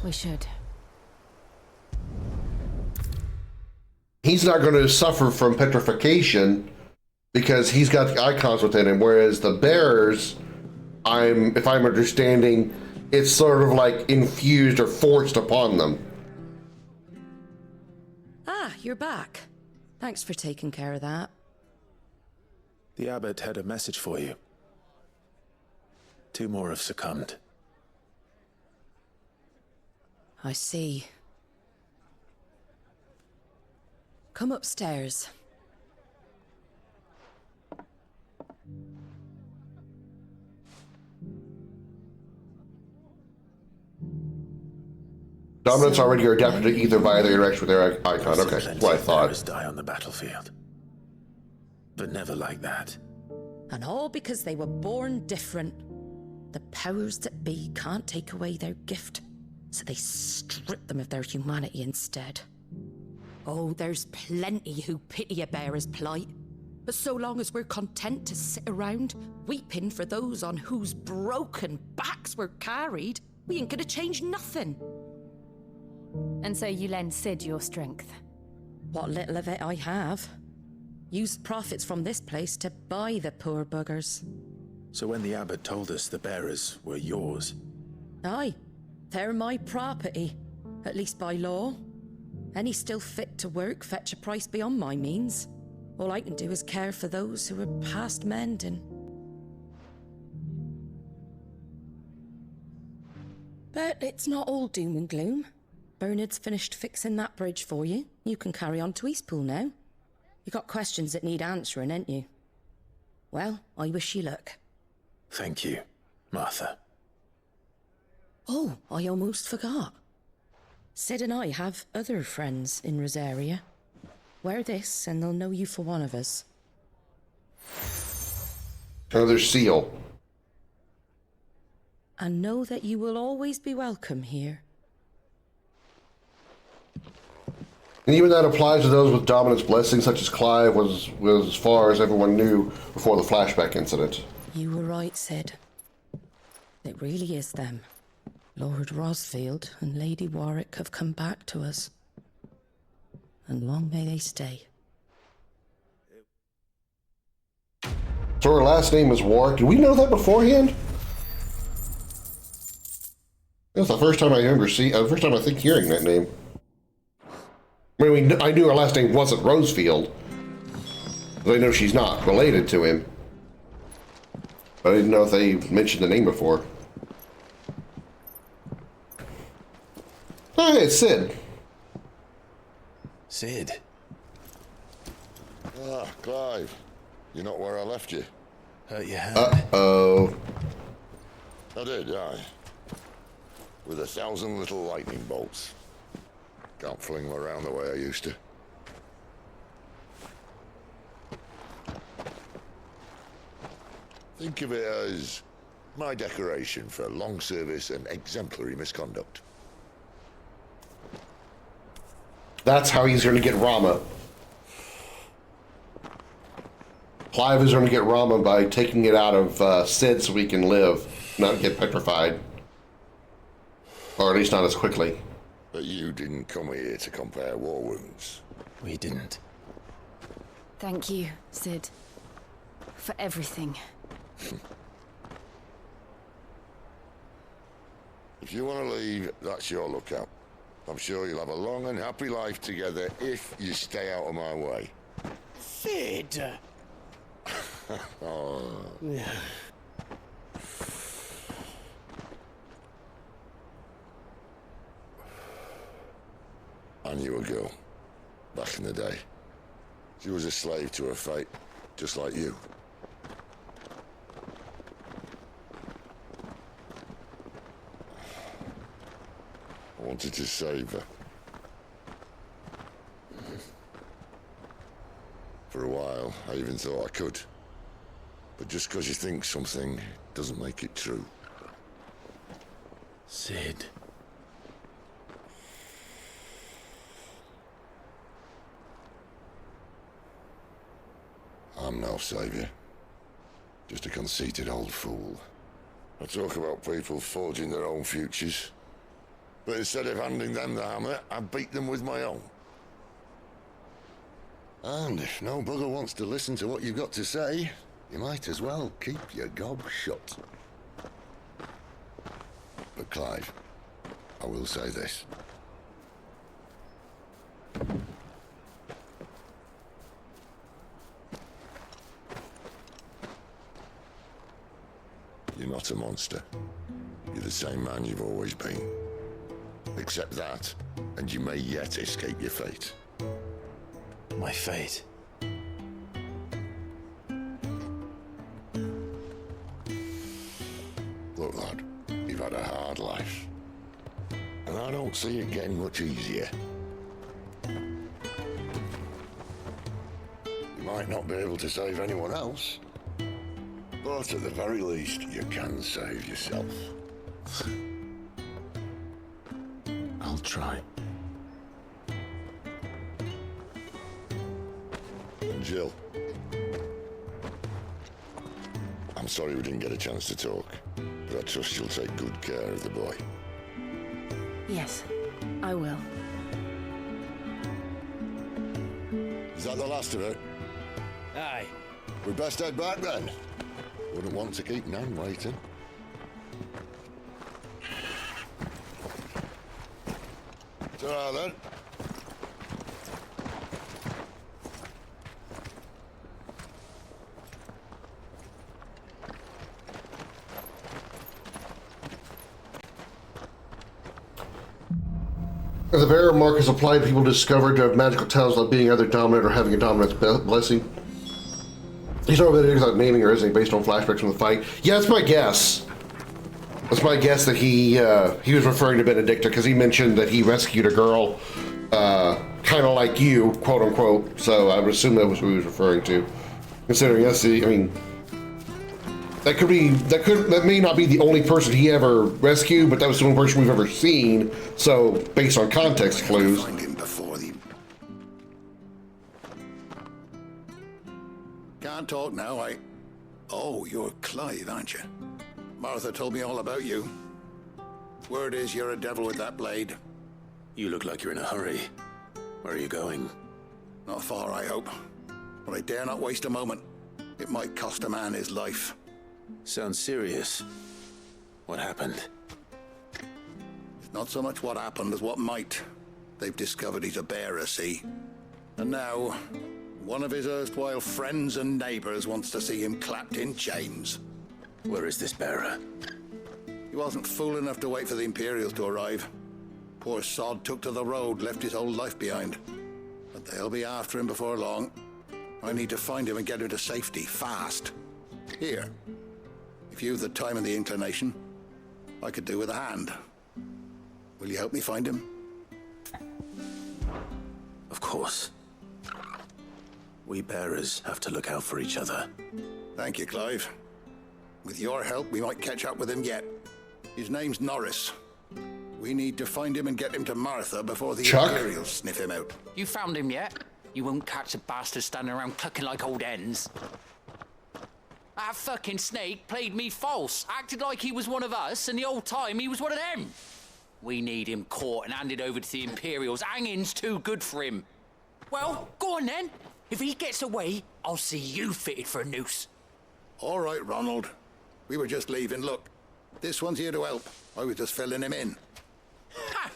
we should. He's not going to suffer from petrification because he's got the icons within him, whereas the bearers, if I'm understanding, it's sort of like infused or forced upon them. Ah, you're back. Thanks for taking care of that. The abbot had a message for you. 2 more have succumbed. I see. Come upstairs. Dominants already are adapted to either via their interaction with their icon. Okay, that's what I thought. Die on the battlefield. But never like that. And all because they were born different. The powers that be can't take away their gift, so they strip them of their humanity instead. Oh, there's plenty who pity a bearer's plight. But so long as we're content to sit around, weeping for those on whose broken backs we're carried, we ain't gonna change nothing. And so you lend Sid your strength? What little of it I have. Used profits from this place to buy the poor buggers. So when the abbot told us the bearers were yours... Aye, they're my property, at least by law. Any still fit to work fetch a price beyond my means. All I can do is care for those who are past mending. But it's not all doom and gloom. Bernard's finished fixing that bridge for you. You can carry on to Eastpool now. You got questions that need answering, ain't you? Well, I wish you luck. Thank you, Martha. Oh, I almost forgot. Sid and I have other friends in Rosaria. Wear this and they'll know you for one of us. Another seal. And know that you will always be welcome here. And even that applies to those with dominance blessings, such as Clive was as far as everyone knew before the flashback incident. You were right, Sid. It really is them. Lord Rosfield and Lady Warwick have come back to us. And long may they stay. So her last name is Warwick. Did we know that beforehand? That's the first time I remember the first time I think hearing that name. I mean, I knew her last name wasn't Rosefield. But I know she's not related to him. But I didn't know if they mentioned the name before. Oh, hey, it's Sid. Sid? Ah, Clive. You're not where I left you. Hurt your hand? Uh-oh. I did, aye. With 1,000 little lightning bolts. Can't fling them around the way I used to. Think of it as my decoration for long service and exemplary misconduct. That's how he's going to get Rama. Clive is going to get Rama by taking it out of Sid so he can live, not get petrified. Or at least not as quickly. But you didn't come here to compare war wounds. We didn't. Thank you, Sid. For everything. If you want to leave, that's your lookout. I'm sure you'll have a long and happy life together if you stay out of my way. Sid! Oh. I knew a girl, back in the day. She was a slave to her fate, just like you. I wanted to save her. For a while, I even thought I could. But just because you think something doesn't make it true. Sid. I'm no savior. Just a conceited old fool. I talk about people forging their own futures. But instead of handing them the hammer, I beat them with my own. And if no bugger wants to listen to what you've got to say, you might as well keep your gob shut. But Clive, I will say this. You're not a monster. You're the same man you've always been. Accept that, and you may yet escape your fate. My fate? Look, lad, you've had a hard life. And I don't see it getting much easier. You might not be able to save anyone else, But at the very least, you can save yourself. I'll try. Jill. I'm sorry we didn't get a chance to talk, but I trust you'll take good care of the boy. Yes, I will. Is that the last of it? Aye. We best head back then. Wouldn't want to keep Nan waiting. Ta-ra then. The bearer mark is applied to people discovered to have magical talents like being either dominant or having a dominance blessing. He's not really without naming or isn't he, based on flashbacks from the fight. Yeah, that's my guess. That's my guess that he was referring to Benedicta because he mentioned that he rescued a girl, kind of like you, quote unquote. So I would assume that was who he was referring to. Considering that's the, I mean, that may not be the only person he ever rescued, but that was the only person we've ever seen. So based on context clues. Find him before the... Can't talk now, Oh, you're Clive, aren't you? Martha told me all about you. Word is you're a devil with that blade. You look like you're in a hurry. Where are you going? Not far, I hope. But I dare not waste a moment. It might cost a man his life. Sounds serious. What happened? It's not so much what happened as what might. They've discovered he's a bearer, see? And now, one of his erstwhile friends and neighbors wants to see him clapped in chains. Where is this bearer? He wasn't fool enough to wait for the Imperials to arrive. Poor sod took to the road, left his whole life behind. But they'll be after him before long. I need to find him and get him to safety, fast. Here. If you've the time and the inclination, I could do with a hand. Will you help me find him? Of course. We bearers have to look out for each other. Thank you, Clive. With your help, we might catch up with him yet. His name's Norris. We need to find him and get him to Martha before the Imperials sniff him out. You found him yet? You won't catch a bastard standing around clucking like old hens. That fucking snake played me false, acted like he was one of us, and the whole time he was one of them. We need him caught and handed over to the Imperials. Hanging's too good for him. Well, go on then. If he gets away, I'll see you fitted for a noose. All right, Ronald. We were just leaving. Look, this one's here to help. I was just filling him in. Ha!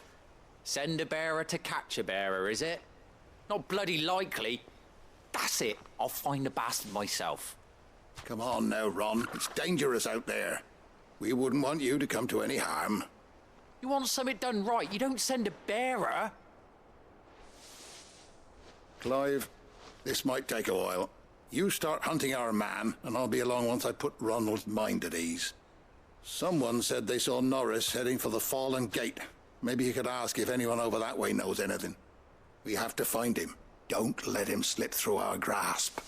Send a bearer to catch a bearer, is it? Not bloody likely. That's it. I'll find the bastard myself. Come on now, Ron. It's dangerous out there. We wouldn't want you to come to any harm. You want something done right, you don't send a bearer. Clive, this might take a while. You start hunting our man, and I'll be along once I put Ronald's mind at ease. Someone said they saw Norris heading for the Fallen Gate. Maybe you could ask if anyone over that way knows anything. We have to find him. Don't let him slip through our grasp.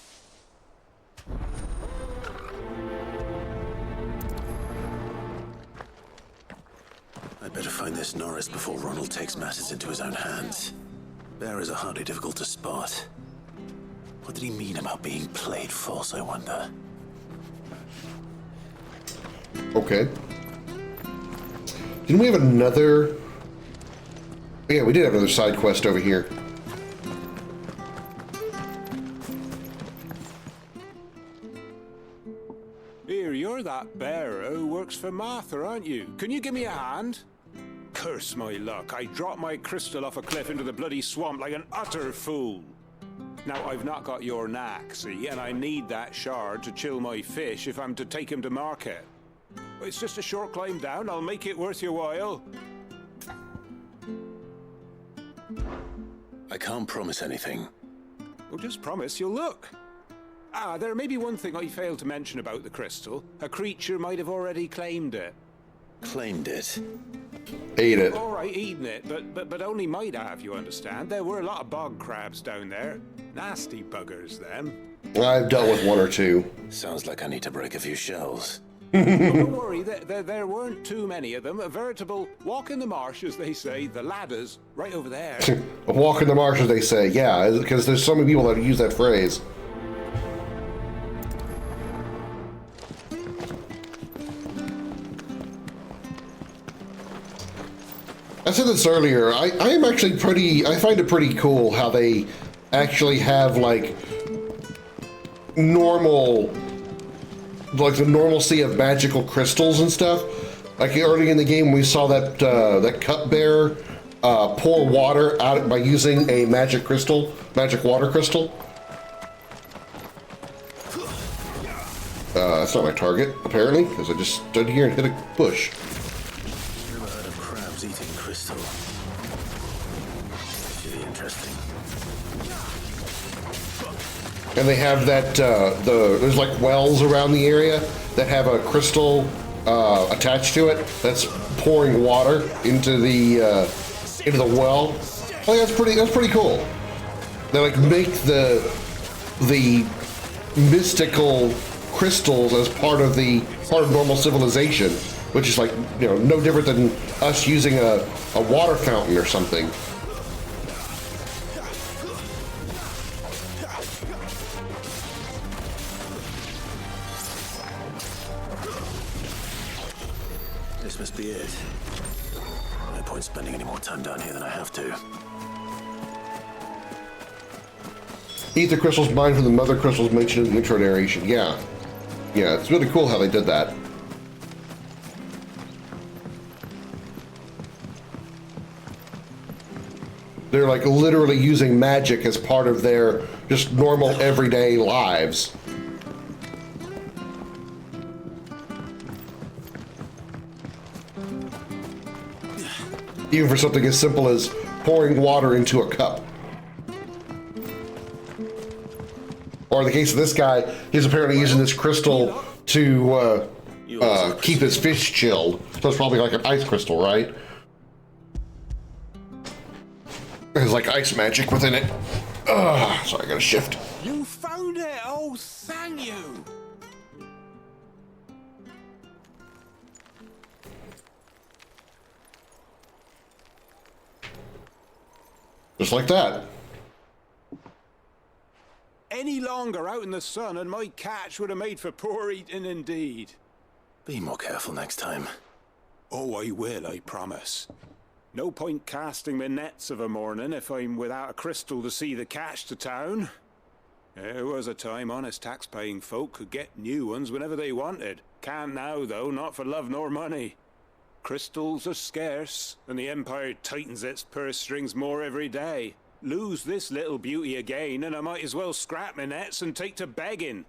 I'd better find this Norris before Ronald takes matters into his own hands. Bearers are hardly difficult to spot. What did he mean about being played false, I wonder? Okay. Didn't we have another... Yeah, we did have another side quest over here. Here, you're that bearer who works for Martha, aren't you? Can you give me a hand? Curse my luck, I dropped my crystal off a cliff into the bloody swamp like an utter fool. Now, I've not got your knack, see, and I need that shard to chill my fish if I'm to take him to market. It's just a short climb down, I'll make it worth your while. I can't promise anything. Well, just promise you'll look. Ah, there may be one thing I failed to mention about the crystal. A creature might have already claimed it. Claimed it? Ate it. All right, eaten it, but only might have, you understand. There were a lot of bog crabs down there. Nasty buggers, them. I've dealt with one or two. Sounds like I need to break a few shells. Don't worry, there weren't too many of them. A veritable walk in the marsh, as they say. The ladder's right over there. A walk in the marsh, as they say. Yeah, because there's so many people that use that phrase. I said this earlier, I am actually I find it pretty cool how they actually have, like, the normalcy of magical crystals and stuff. Like early in the game, we saw that that cupbearer pour water out by using a magic water crystal. That's not my target, apparently, because I just stood here and hit a bush. Never heard of crabs eating crystal. Really interesting. And they have that, there's like wells around the area that have a crystal attached to it that's pouring water into the well. I think that's pretty cool. They like make the mystical crystals as part of normal civilization, which is like, you know, no different than us using a water fountain or something. This must be it. No point spending any more time down here than I have to. Ether crystals mined from the mother crystals mentioned in the intro narration. Yeah. Yeah, it's really cool how they did that. They're like literally using magic as part of their just normal everyday lives. Even for something as simple as pouring water into a cup. Or in the case of this guy, he's apparently using this crystal to keep his fish chilled. So it's probably like an ice crystal, right? There's like ice magic within it. Sorry, I gotta shift. You found it! Oh, thank you! Just like that. Any longer out in the sun and my catch would have made for poor eating indeed. Be more careful next time. Oh, I will, I promise. No point casting my nets of a morning if I'm without a crystal to see the catch to town. There was a time honest tax-paying folk could get new ones whenever they wanted. Can't now, though, not for love nor money. Crystals are scarce, and the Empire tightens its purse strings more every day. Lose this little beauty again, and I might as well scrap my nets and take to begging.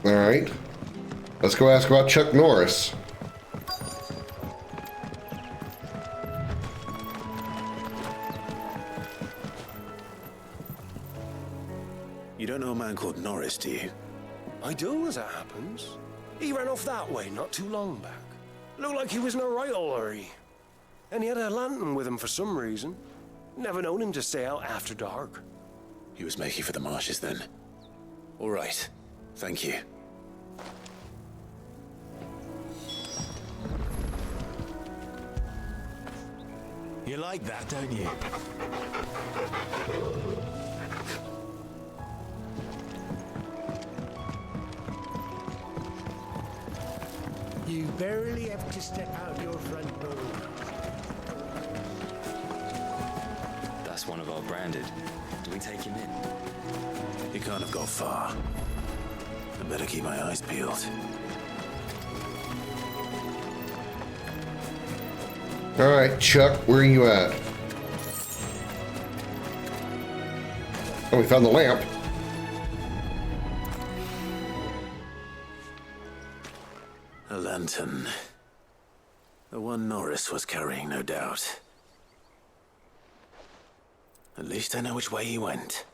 All right. Let's go ask about Chuck Norris. You don't know a man called Norris, do you? I do, as it happens. He ran off that way not too long back. Looked like he was in a right old hurry. And he had a lantern with him for some reason. Never known him to stay out after dark. He was making for the marshes then. All right. Thank you. You like that, don't you? You barely have to step out your front door. That's one of our branded. Do we take him in? He can't have got far. I better keep my eyes peeled. All right, Chuck, where are you at? Oh, we found the lamp. A lantern. The one Norris was carrying, no doubt. At least I know which way he went.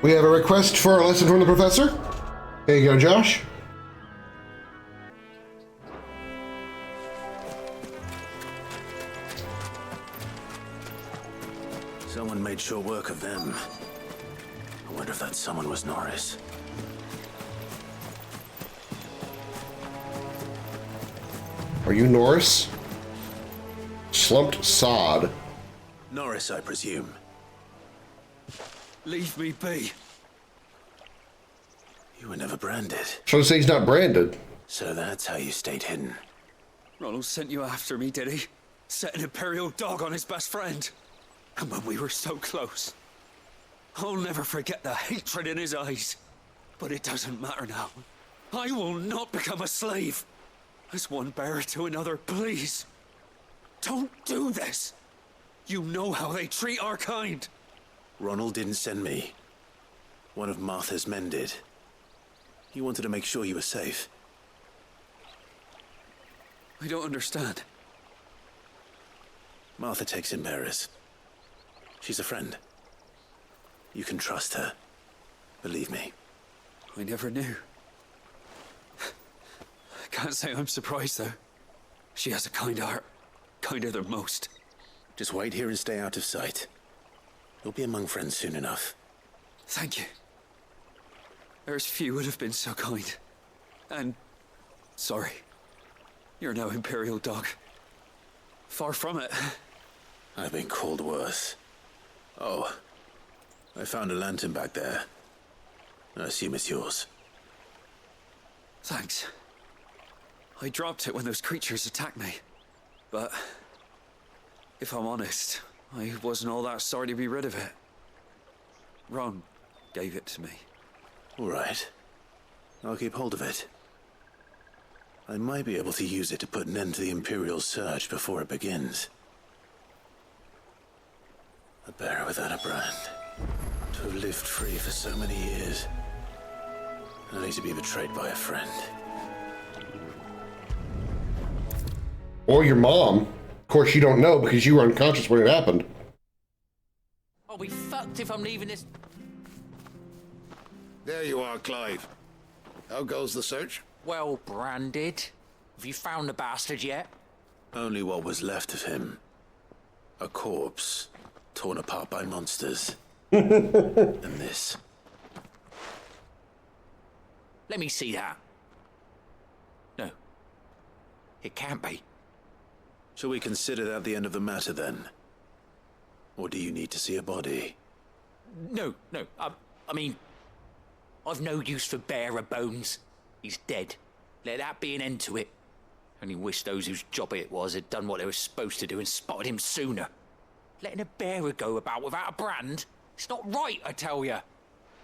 We have a request for a lesson from the professor. Here you go, Josh. Someone made short work of them. I wonder if that someone was Norris. Are you Norris? Slumped sod. Norris, I presume. Leave me be. You were never branded. So to say he's not branded. So that's how you stayed hidden. Ronald sent you after me, did he? Set an Imperial dog on his best friend. And when we were so close. I'll never forget the hatred in his eyes. But it doesn't matter now. I will not become a slave. As one bearer to another, please. Don't do this. You know how they treat our kind. Ronald didn't send me. One of Martha's men did. He wanted to make sure you were safe. I don't understand. Martha takes in bearers. She's a friend. You can trust her. Believe me. I never knew. I can't say I'm surprised, though. She has a kind heart. Kinder than most. Just wait here and stay out of sight. You'll be among friends soon enough. Thank you. There's few would have been so kind. And... sorry. You're no Imperial dog. Far from it. I've been called worse. Oh. I found a lantern back there. I assume it's yours. Thanks. I dropped it when those creatures attacked me. But... if I'm honest, I wasn't all that sorry to be rid of it. Ron gave it to me. All right. I'll keep hold of it. I might be able to use it to put an end to the Imperial surge before it begins. A bearer without a brand. To have lived free for so many years. Only to be betrayed by a friend. Or your mom. Of course, you don't know because you were unconscious when it happened. I'll be fucked if I'm leaving this. There you are, Clive. How goes the search? Well branded. Have you found the bastard yet? Only what was left of him. A corpse, torn apart by monsters. And this. Let me see that. No. It can't be. Shall we consider that the end of the matter, then? Or do you need to see a body? No. I mean... I've no use for bearer bones. He's dead. Let that be an end to it. Only wish those whose job it was had done what they were supposed to do and spotted him sooner. Letting a bearer go about without a brand? It's not right, I tell you.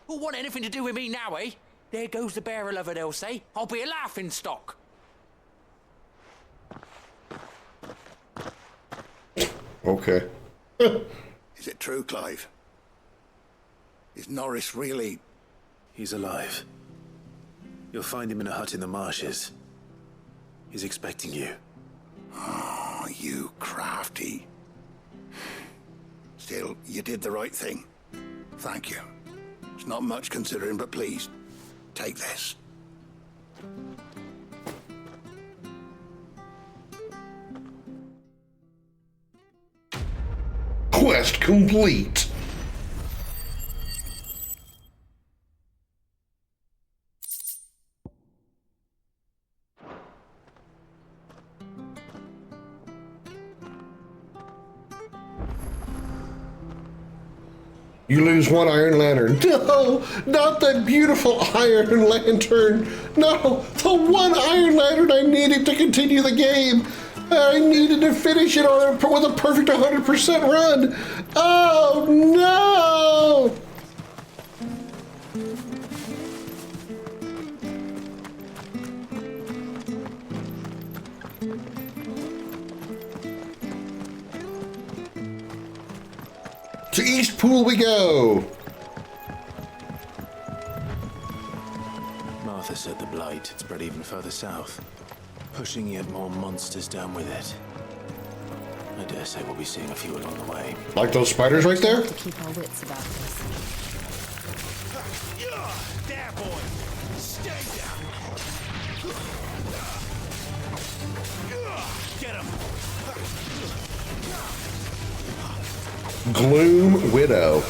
Who'll want anything to do with me now, eh? There goes the bearer lover, they'll say. I'll be a laughing stock. Okay. Is it true, Clive? Is Norris really... He's alive. You'll find him in a hut in the marshes. He's expecting you. Oh, you crafty. Still, you did the right thing. Thank you. It's not much considering, but please, take this. Quest complete. You lose one Iron Lantern. No, not that beautiful Iron Lantern. No, the one Iron Lantern I needed to continue the game. I needed to finish it with a perfect 100% run. Oh, no. To East Pool we go! Martha said the blight had spread even further south, pushing yet more monsters down with it. I dare say we'll be seeing a few along the way. Like those spiders right there? To keep our wits about us. There, boy! Stay down! Get him! Gloom Widow.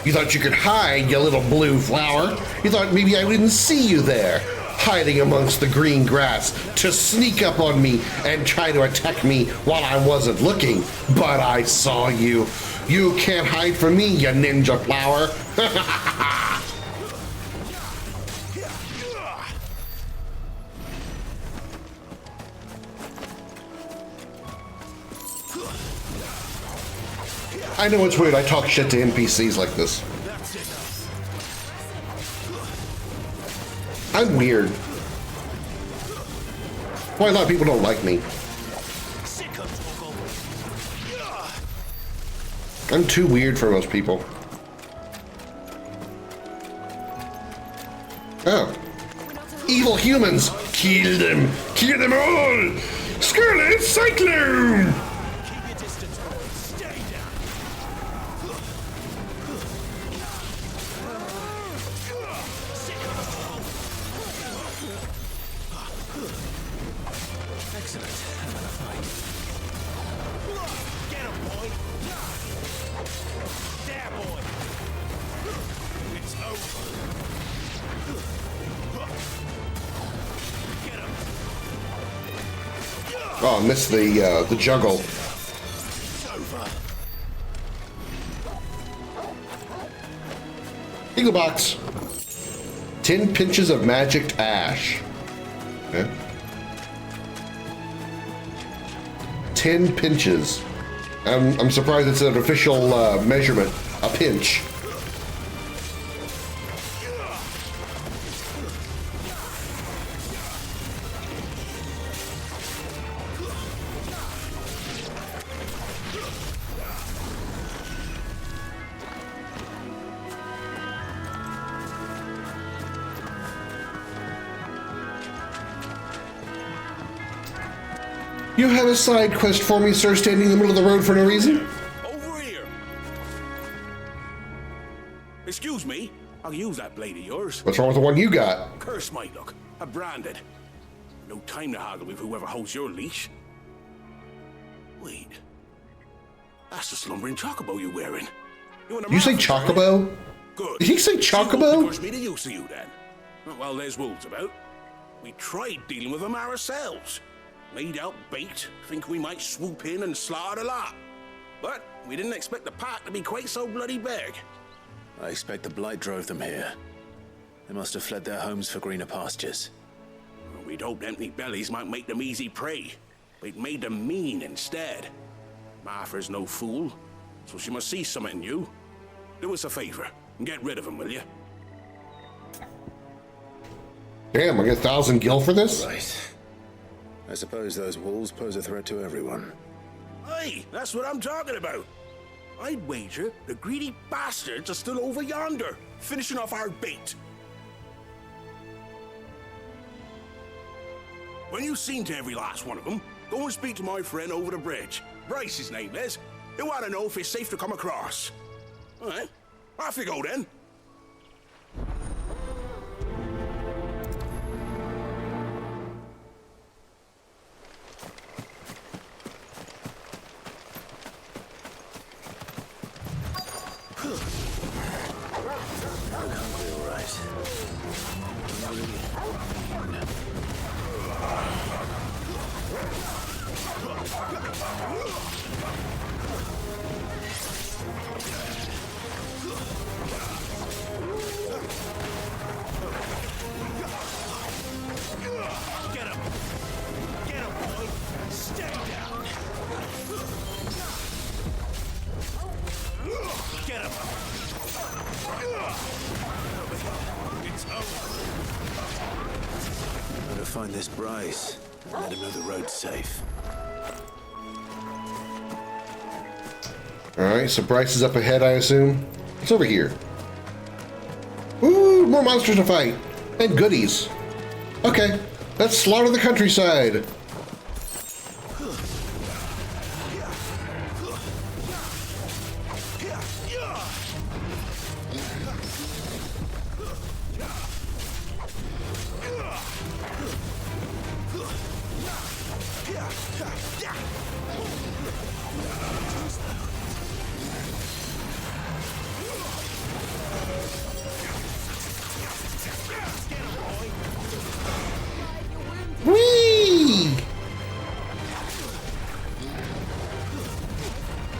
You thought you could hide, you little blue flower. You thought maybe I wouldn't see you there, hiding amongst the green grass to sneak up on me and try to attack me while I wasn't looking. But I saw you. You can't hide from me, you ninja flower. I know it's weird, I talk shit to NPCs like this. I'm weird. Why a lot of people don't like me. I'm too weird for most people. Oh. Evil humans! Kill them! Kill them all! Scarlet Cyclone! Oh, I missed the juggle. Eagle box. 10 pinches of magicked ash. Okay. 10 pinches. I'm surprised it's an official measurement. A pinch. You have a side quest for me, sir, standing in the middle of the road for no reason? Over here! Excuse me, I'll use that blade of yours. What's wrong with the one you got? Curse my luck. I'm branded. No time to haggle with whoever holds your leash. Wait. That's the slumbering chocobo you're wearing. You say chocobo? Good. Did he say chocobo? Push me to use of you then. Well, there's wolves about. We tried dealing with them ourselves. Laid out bait, think we might swoop in and slaughter a lot. But we didn't expect the pack to be quite so bloody big. I expect the blight drove them here. They must have fled their homes for greener pastures. We'd hoped empty bellies might make them easy prey, but it made them mean instead. Martha's no fool, so she must see something in you. Do us a favor and get rid of them, will you? Damn, I get 1,000 gil for this? Right. I suppose those wolves pose a threat to everyone. Hey, that's what I'm talking about. I'd wager the greedy bastards are still over yonder, finishing off our bait. When you've seen to every last one of them, go and speak to my friend over the bridge. Bryce, his name is. He'll want to know if it's safe to come across. All right, off you go then. find this Bryce. Let him know the road's safe. Alright, so Bryce is up ahead, I assume. It's over here. Ooh, more monsters to fight. And goodies. Okay, let's slaughter the countryside. Whee!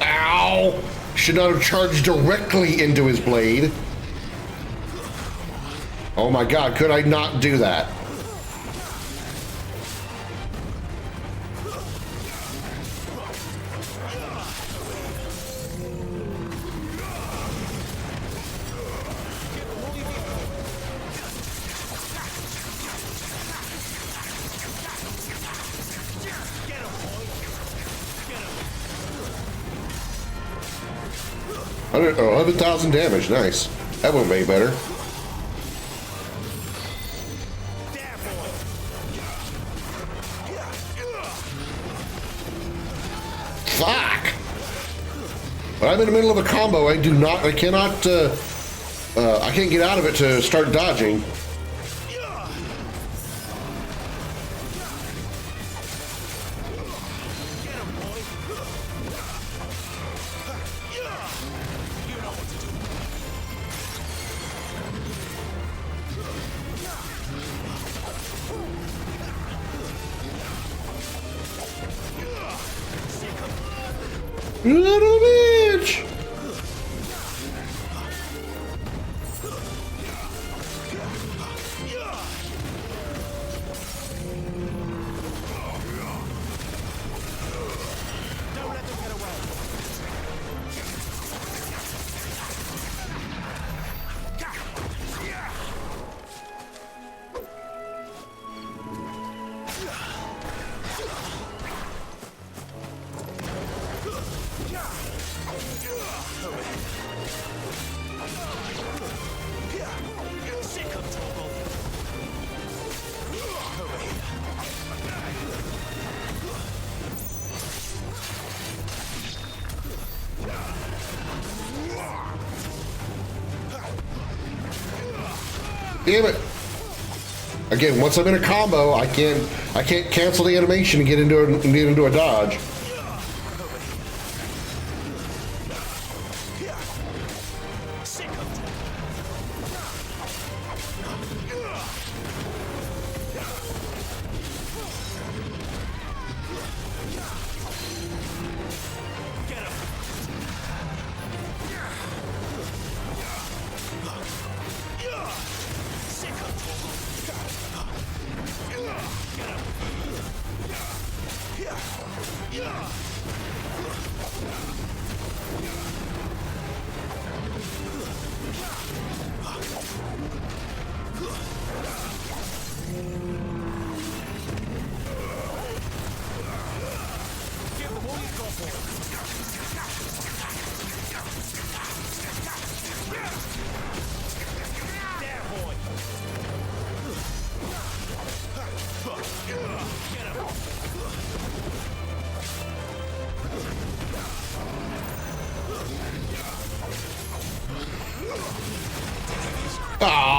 Ow! Should not have charged directly into his blade. Oh my god, could I not do that? Oh, 11,000 damage, nice. That went way better. Fuck! But I'm in the middle of a combo. I cannot, I can't get out of it to start dodging. Little bitch! Damn it! Again, once I'm in a combo, I can't cancel the animation and get into a dodge.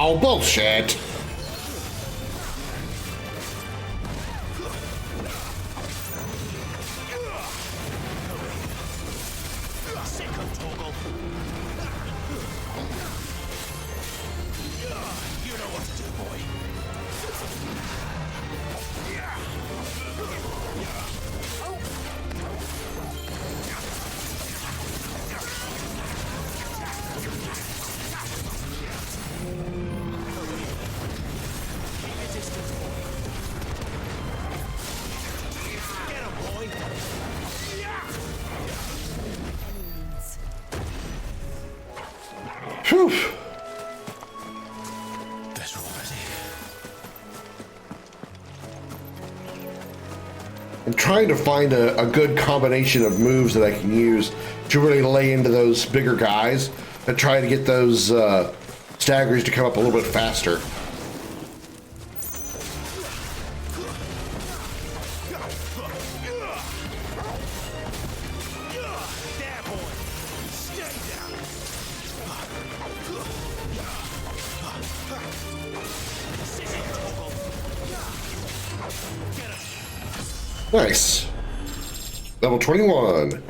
Oh, bullshit. Phew. Better already. I'm trying to find a good combination of moves that I can use to really lay into those bigger guys and try to get those staggers to come up a little bit faster. Nice. Level 21.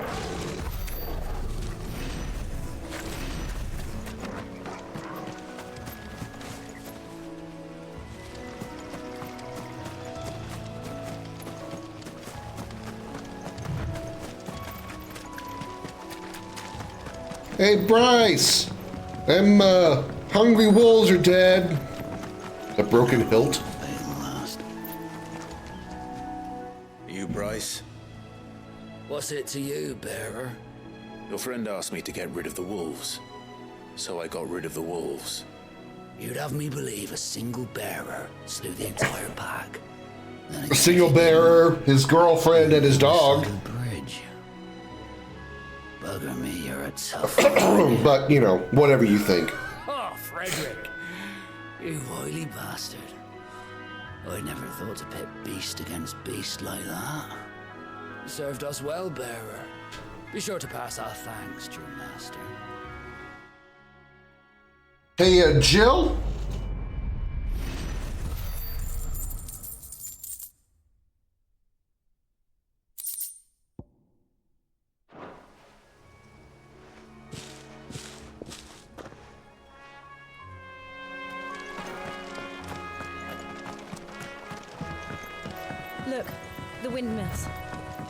Hey, Bryce! Them, hungry wolves are dead. A broken hilt. You, Bryce? What's it to you, bearer? Your friend asked me to get rid of the wolves, so I got rid of the wolves. You'd have me believe a single bearer slew the entire pack. A single bearer, his girlfriend, and his dog. Bridge. Bugger me, you're a tough But, you know, whatever you think. Oh, Frederick! You wily bastard. I never thought to pit beast against beast like that. You served us well, bearer. Be sure to pass our thanks to your master. Hey, Jill? Look, the windmills.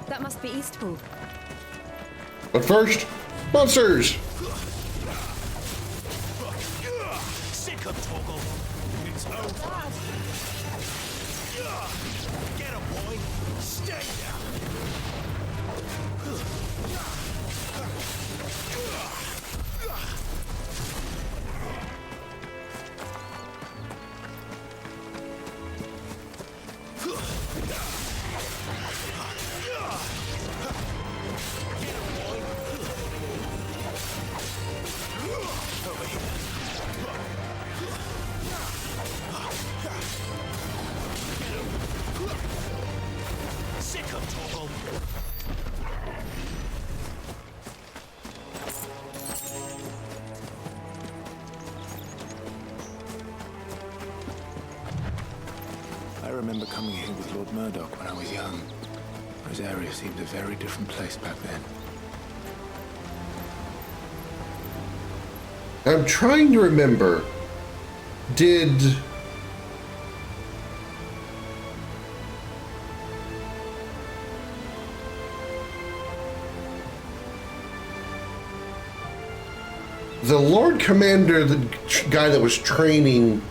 That must be Eastpool. But first, monsters! Sick of Toggle. It's over. Get a boy. Stay down. Sick of Toggle. I remember coming here with Lord Murdoch when I was young. Rosaria seemed a very different place back then. I'm trying to remember. Did... the Lord Commander, the guy that was training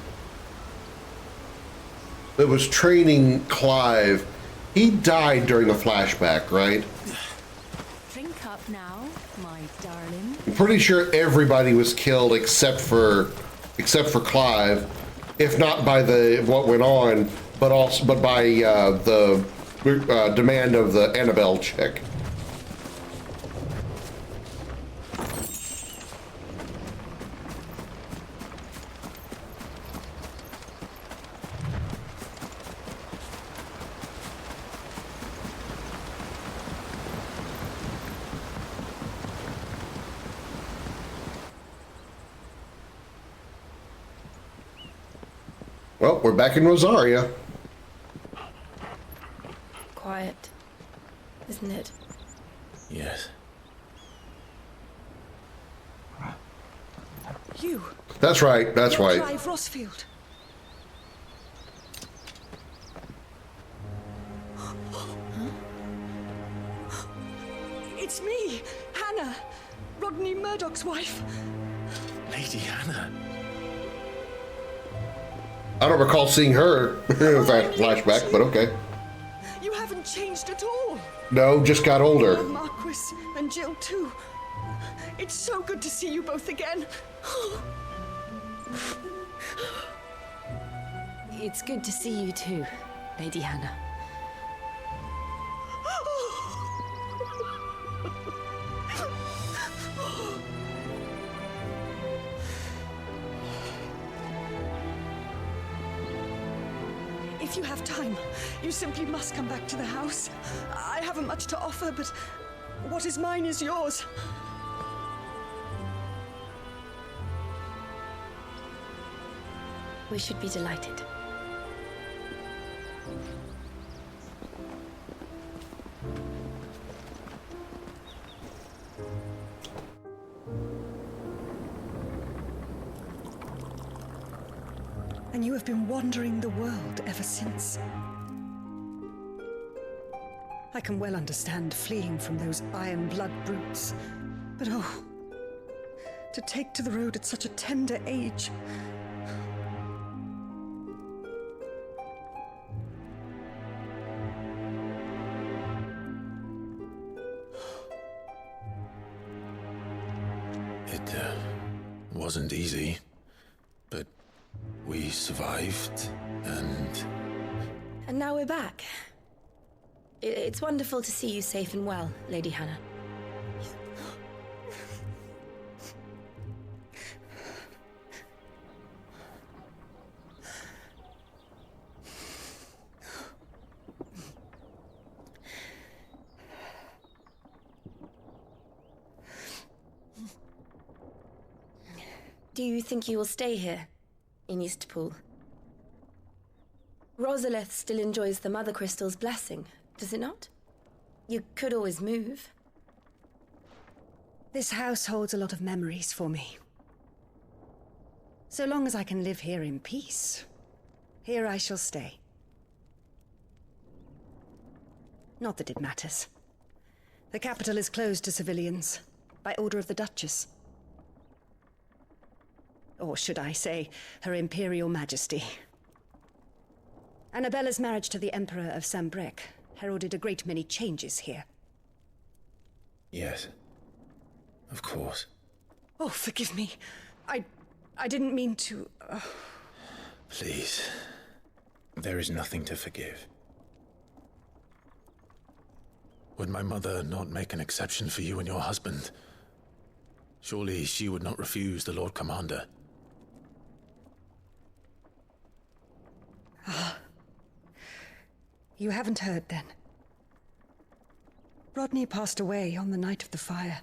Clive, he died during the flashback, right? Drink up now, my darling. I'm pretty sure everybody was killed except for Clive, if not by what went on, but by the demand of the Annabelle chick. Well, we're back in Rosaria. Quiet, isn't it? Yes. You. That's right. That's right. Clive Rossfield. It's me, Hannah, Rodney Murdoch's wife. Lady Hannah. I don't recall seeing her in that flashback, but okay. You haven't changed at all. No, just got older. Marquis and Jill too. It's so good to see you both again. It's good to see you too, Lady Hannah. If you have time, you simply must come back to the house. I haven't much to offer, but what is mine is yours. We should be delighted. And you have been wandering the world ever since. I can well understand fleeing from those iron blood brutes, but oh, to take to the road at such a tender age. It wasn't easy, but we survived, and... And now we're back. It's wonderful to see you safe and well, Lady Hannah. Do you think you will stay here, in Eastpool? Rosalith still enjoys the Mother Crystal's blessing, does it not? You could always move. This house holds a lot of memories for me. So long as I can live here in peace, here I shall stay. Not that it matters. The capital is closed to civilians, by order of the Duchess. Or should I say, Her Imperial Majesty. Annabella's marriage to the Emperor of Sambrec heralded a great many changes here. Yes. Of course. Oh, forgive me. I didn't mean to... Please. There is nothing to forgive. Would my mother not make an exception for you and your husband? Surely she would not refuse the Lord Commander. You haven't heard, then. Rodney passed away on the night of the fire.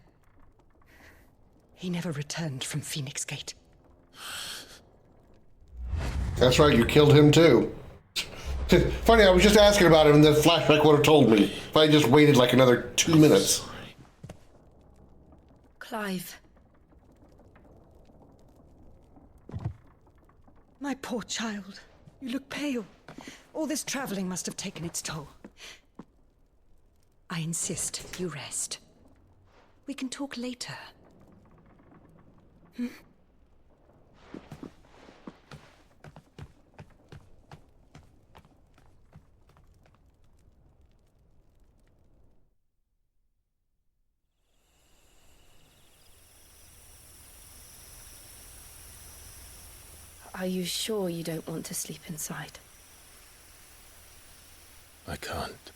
He never returned from Phoenix Gate. That's right, you killed him too. Funny, I was just asking about him and the flashback would have told me if I just waited like another 2 minutes. Clive. My poor child. You look pale. All this traveling must have taken its toll. I insist you rest. We can talk later. Hmm? Are you sure you don't want to sleep inside? I can't.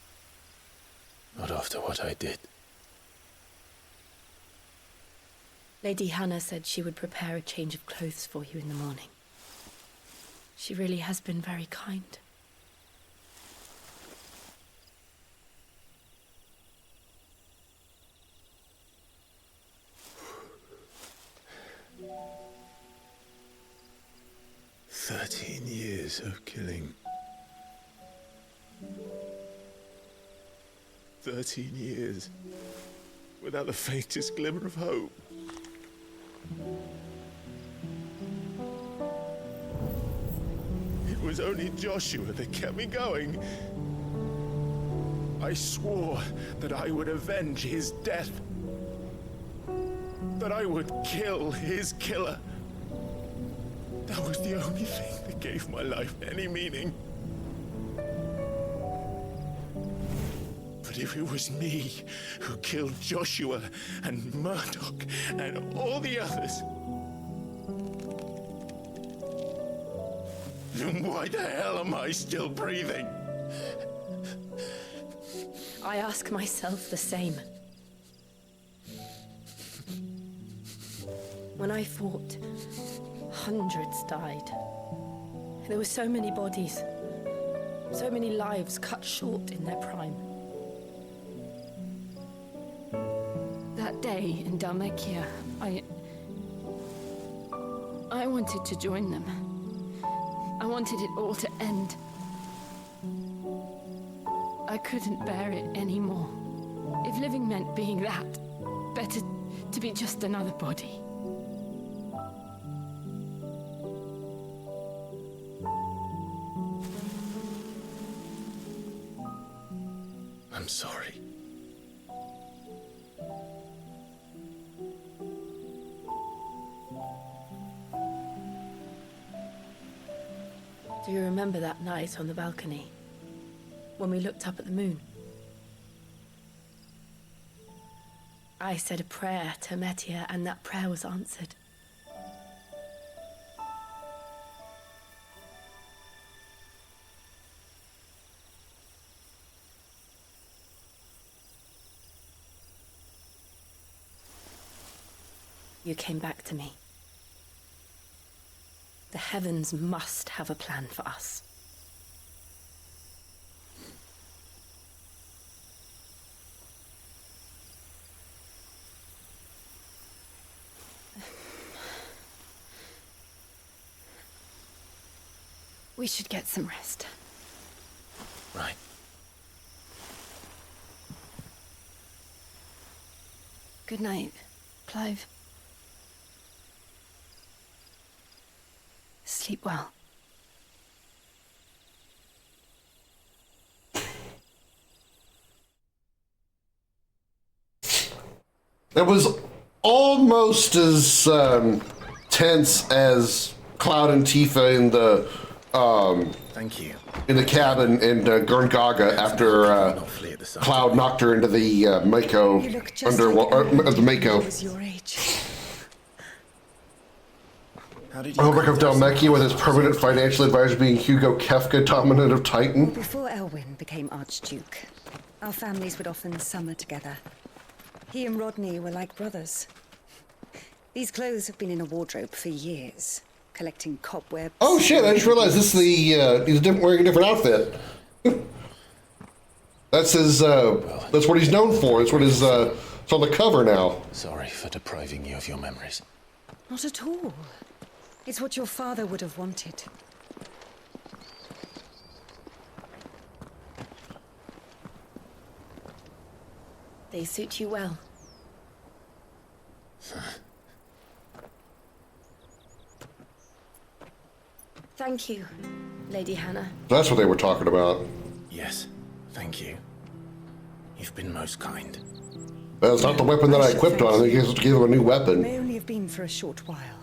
Not after what I did. Lady Hannah said she would prepare a change of clothes for you in the morning. She really has been very kind. Years of killing. 13 years without the faintest glimmer of hope. It was only Joshua that kept me going. I swore that I would avenge his death. That I would kill his killer. That was the only thing that gave my life any meaning. But if it was me who killed Joshua and Murdoch and all the others, then why the hell am I still breathing? I ask myself the same. When I fought, hundreds died. There were so many bodies, So many lives cut short in their prime. That day in Dalmekia, I wanted to join them. I wanted it all to end. I couldn't bear it anymore. If living meant being that, better to be just another body. I'm sorry. Do you remember that night on the balcony? When we looked up at the moon? I said a prayer to Metia, and that prayer was answered. You came back to me. The heavens must have a plan for us. We should get some rest. Right. Good night, Clive. Sleep well. It was almost as tense as Cloud and Tifa in the Thank you. in the cabin in Gurngaga after Cloud knocked her into the Mako the Mako. Ulrich of Dalmekia with his permanent financial advisor being Hugo Kefka, dominant of Titan. Before Elwyn became Archduke, our families would often summer together. He and Rodney were like brothers. These clothes have been in a wardrobe for years, collecting cobwebs. Oh shit, I just realized this is he's wearing a different outfit. That's his, that's what he's known for. It's what his, it's on the cover now. Sorry for depriving you of your memories. Not at all. It's what your father would have wanted. They suit you well. Thank you, Lady Hannah. That's what they were talking about. Yes, thank you. You've been most kind. That's not the weapon that I equipped on. I think he has to give him a new It weapon. may only have been for a short while,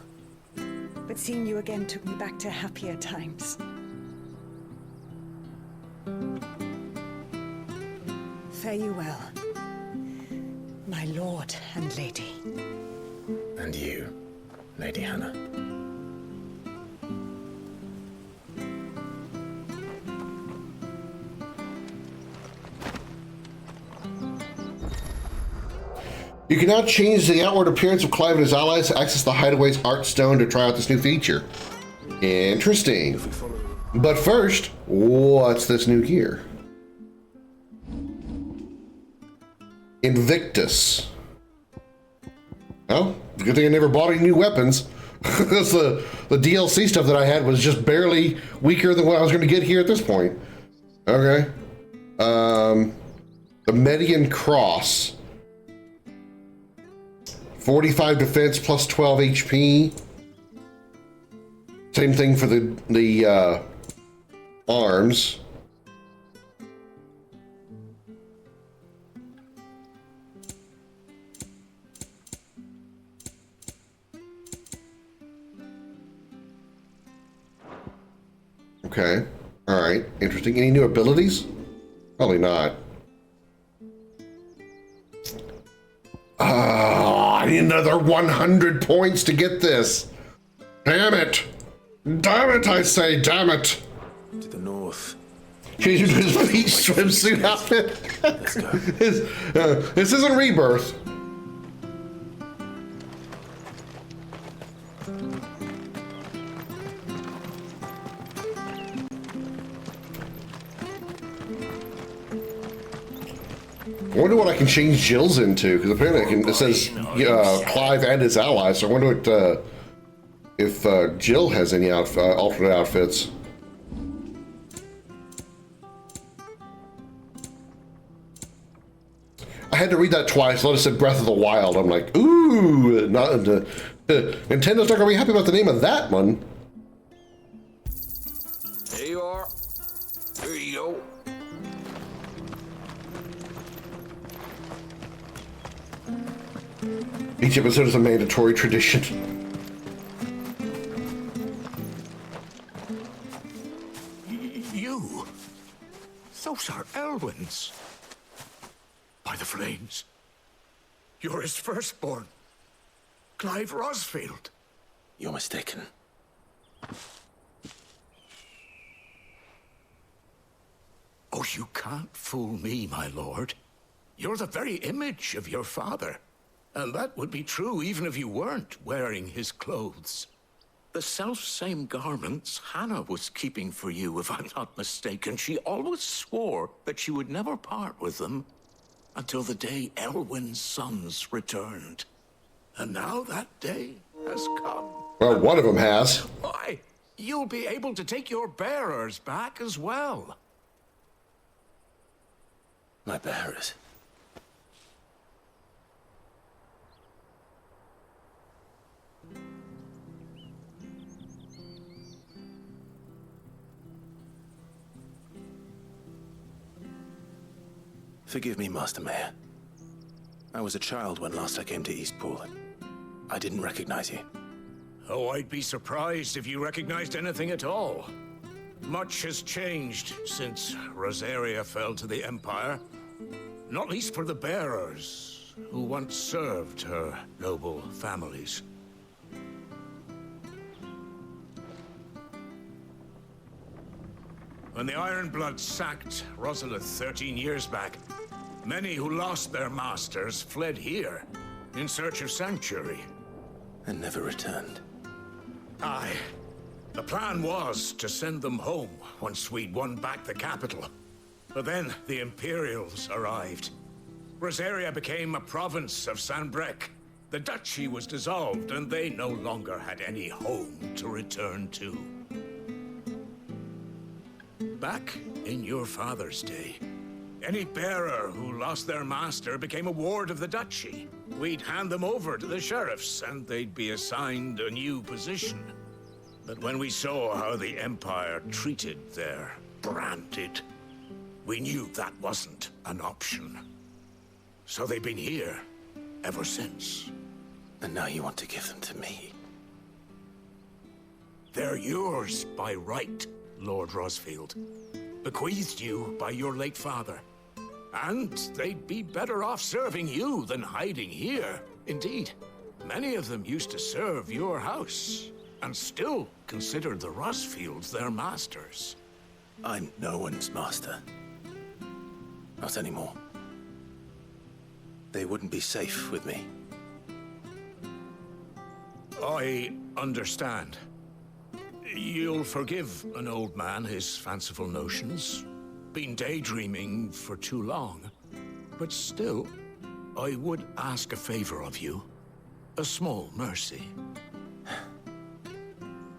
but seeing you again took me back to happier times. Fare you well, my lord and lady. And you, Lady Hannah. You can now change the outward appearance of Clive and his allies to access the Hideaway's Art Stone to try out this new feature. Interesting. But first, what's this new gear? Invictus. Oh, good thing I never bought any new weapons. Because the DLC stuff that I had was just barely weaker than what I was going to get here at this point. Okay. The Median Cross. 45 defense plus 12 HP. Same thing for the arms. Okay. All right. Interesting. Any new abilities? Probably not. I need another 100 points to get this. Damn it. Damn it, I say, damn it. To the north. Change into his beach swimsuit outfit. Let's go. This isn't Rebirth. I wonder what I can change Jill's into, because apparently I can, it says Clive and his allies, so I wonder what, if Jill has any alternate outfits. I had to read that twice. Let us said Breath of the Wild. I'm like, ooh, Nintendo's not gonna be happy about the name of that one. There you are. Here you go. Each episode is a mandatory tradition. You? Those are Elwyn's. By the flames. You're his firstborn. Clive Rosfield. You're mistaken. Oh, you can't fool me, my lord. You're the very image of your father. And that would be true even if you weren't wearing his clothes. The self-same garments Hannah was keeping for you, if I'm not mistaken. She always swore that she would never part with them until the day Elwyn's sons returned. And now that day has come. Well, one of them has. Why, you'll be able to take your bearers back as well. My bearers. Forgive me, Master Mayor. I was a child when last I came to Eastpool. I didn't recognize you. Oh, I'd be surprised if you recognized anything at all. Much has changed since Rosaria fell to the Empire. Not least for the bearers, who once served her noble families. When the Ironbloods sacked Rosalith 13 years back, many who lost their masters fled here in search of sanctuary. And never returned. Aye. The plan was to send them home once we'd won back the capital. But then the Imperials arrived. Rosaria became a province of Sanbreque. The duchy was dissolved, and they no longer had any home to return to. Back in your father's day, any bearer who lost their master became a ward of the duchy. We'd hand them over to the sheriffs, and they'd be assigned a new position. But when we saw how the Empire treated their branded, we knew that wasn't an option. So they've been here ever since. And now you want to give them to me? They're yours by right, Lord Rosfield. Bequeathed you by your late father. And they'd be better off serving you than hiding here. Indeed, many of them used to serve your house, and still consider the Rosfields their masters. I'm no one's master. Not anymore. They wouldn't be safe with me. I understand. You'll forgive an old man his fanciful notions. Been daydreaming for too long. But still, I would ask a favor of you. A small mercy.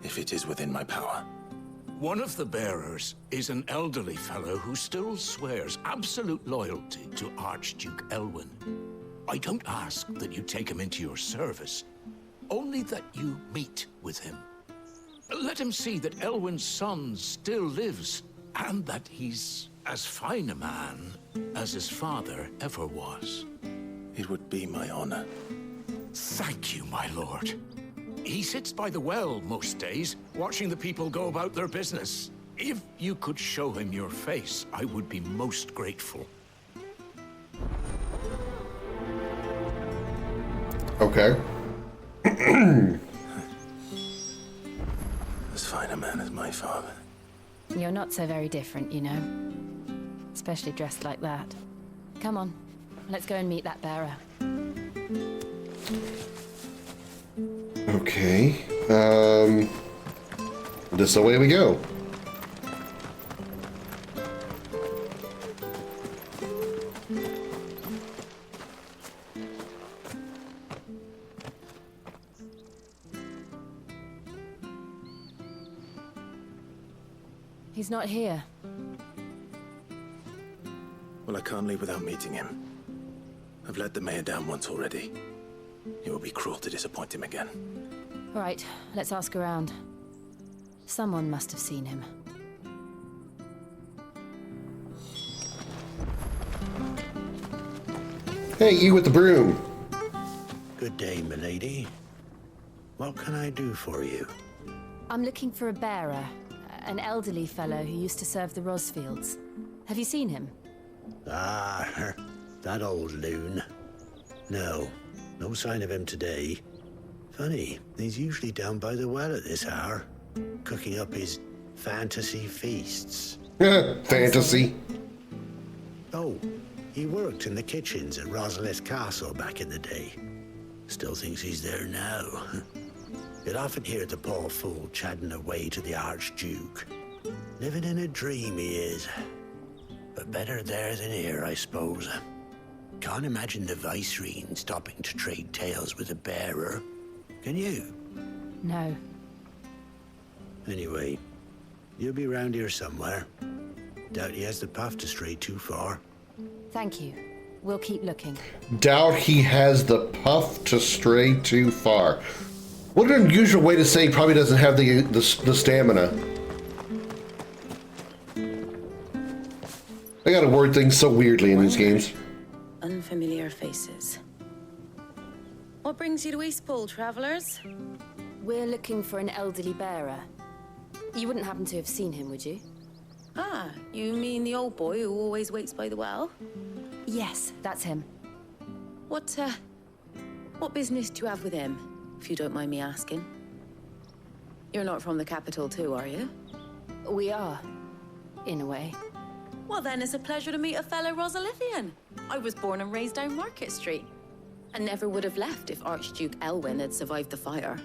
If it is within my power. One of the bearers is an elderly fellow who still swears absolute loyalty to Archduke Elwyn. I don't ask that you take him into your service, only that you meet with him. Let him see that Elwyn's son still lives, and that he's as fine a man as his father ever was. It would be my honor. Thank you, my lord. He sits by the well most days, watching the people go about their business. If you could show him your face, I would be most grateful. Okay. As fine a man as my father. You're not so very different, you know. Especially dressed like that. Come on, let's go and meet that bearer. Okay. This away we go. He's not here. Well, I can't leave without meeting him. I've let the mayor down once already. It would be cruel to disappoint him again. Right, let's ask around. Someone must have seen him. Hey, you with the broom. Good day, milady. What can I do for you? I'm looking for a bearer, an elderly fellow who used to serve the Rosfields. Have you seen him? Ah, that old loon. No sign of him today. Funny, he's usually down by the well at this hour, cooking up his fantasy feasts. Fantasy. Oh, he worked in the kitchens at Rosalith Castle back in the day. Still thinks he's there now. You'd often hear the poor fool chatting away to the Archduke. Living in a dream he is. But better there than here, I suppose. Can't imagine the Vicereine stopping to trade tales with a bearer. Can you? No. Anyway, you'll be round here somewhere. Doubt he has the puff to stray too far. Thank you. We'll keep looking. Doubt he has the puff to stray too far. What an unusual way to say he probably doesn't have the stamina. They gotta word things so weirdly in these games. Unfamiliar faces. What brings you to Eastpool, travelers? We're looking for an elderly bearer. You wouldn't happen to have seen him, would you? Ah, you mean the old boy who always waits by the well? Yes, that's him. What business do you have with him, if you don't mind me asking? You're not from the capital too, are you? We are, in a way. Well then, it's a pleasure to meet a fellow Rosalithian. I was born and raised down Market Street. And never would have left if Archduke Elwyn had survived the fire.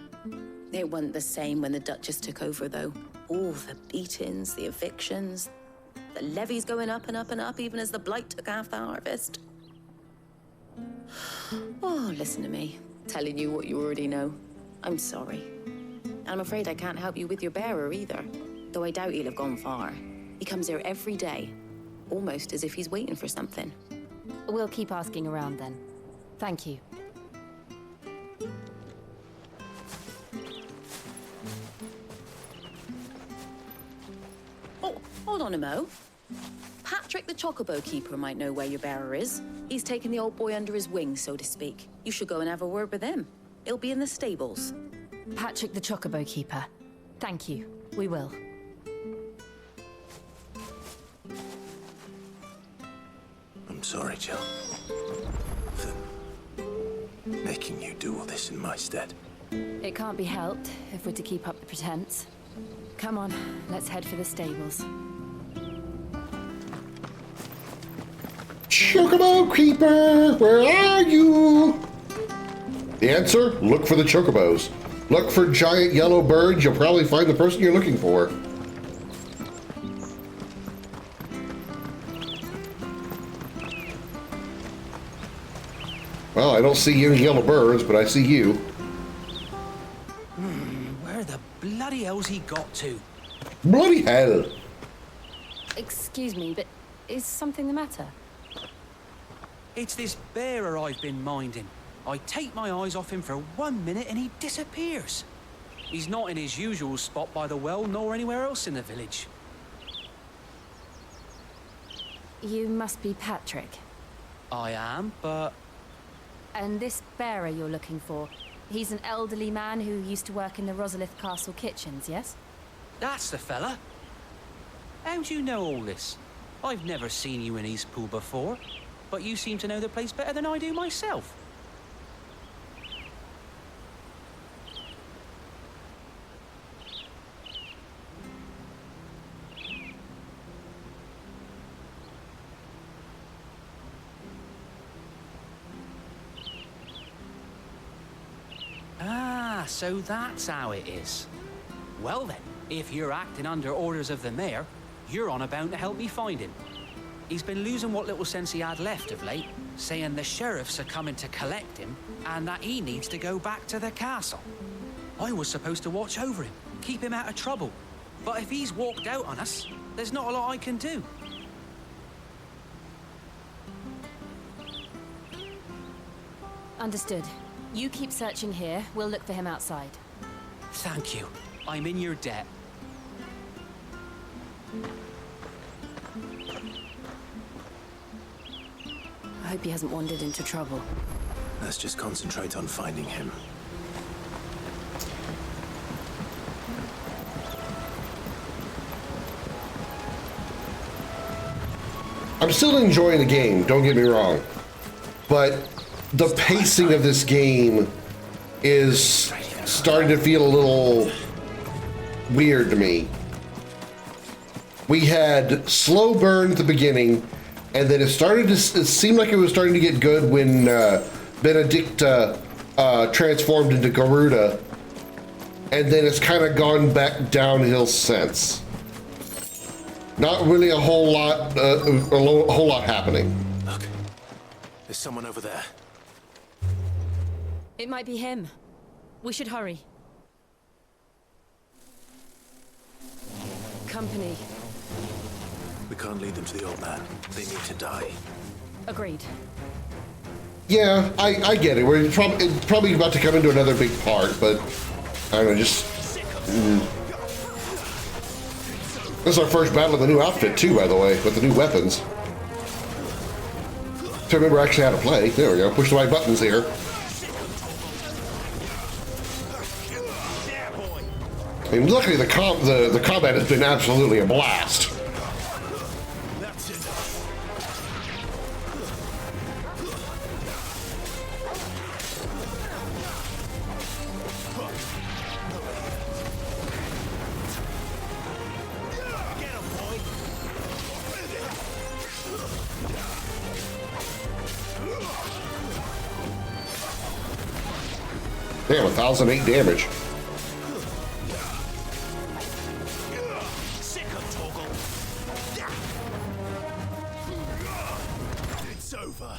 It wasn't the same when the Duchess took over, though. All the beatings, the evictions, the levies going up and up and up, even as the blight took half the harvest. Oh, listen to me, telling you what you already know. I'm sorry. I'm afraid I can't help you with your bearer either, though I doubt he'll have gone far. He comes here every day, almost as if he's waiting for something. We'll keep asking around then. Thank you. Oh, hold on a mo. Patrick the Chocobo Keeper might know where your bearer is. He's taken the old boy under his wing, so to speak. You should go and have a word with him. He'll be in the stables. Patrick the Chocobo Keeper. Thank you. We will. I'm sorry, Jill. For making you do all this in my stead. It can't be helped if we're to keep up the pretense. Come on, let's head for the stables. Chocobo Keeper, where are you? The answer? Look for the chocobos. Look for giant yellow birds. You'll probably find the person you're looking for. Well, I don't see any yellow birds, but I see you. Where the bloody hell's he got to? Bloody hell! Excuse me, but is something the matter? It's this bearer I've been minding. I take my eyes off him for 1 minute and he disappears. He's not in his usual spot by the well, nor anywhere else in the village. You must be Patrick. I am, but... And this bearer you're looking for, he's an elderly man who used to work in the Rosalith Castle kitchens, yes? That's the fella. How do you know all this? I've never seen you in Eastpool before, but you seem to know the place better than I do myself. Ah, so that's how it is. Well then, if you're acting under orders of the mayor, you're on about to help me find him. He's been losing what little sense he had left of late, saying the sheriffs are coming to collect him and that he needs to go back to the castle. I was supposed to watch over him, keep him out of trouble. But if he's walked out on us, There's not a lot I can do. Understood. You keep searching here. We'll look for him outside. Thank you. I'm in your debt. I hope he hasn't wandered into trouble. Let's just concentrate on finding him. I'm still enjoying the game, don't get me wrong. But the pacing of this game is starting to feel a little weird to me. We had slow burn at the beginning, and then it seemed like it was starting to get good when Benedicta transformed into Garuda, and then it's kind of gone back downhill since. Not really a whole lot happening. Look, there's someone over there. It might be him. We should hurry. Company. We can't lead them to the old man. They need to die. Agreed. Yeah, I get it. We're probably about to come into another big part, but I don't know, just... This is our first battle of the new outfit, too, by the way, with the new weapons. So remember actually how to play. There we go. Push the right buttons here. I mean, luckily the combat has been absolutely a blast. Damn, 1,008 damage. It's over.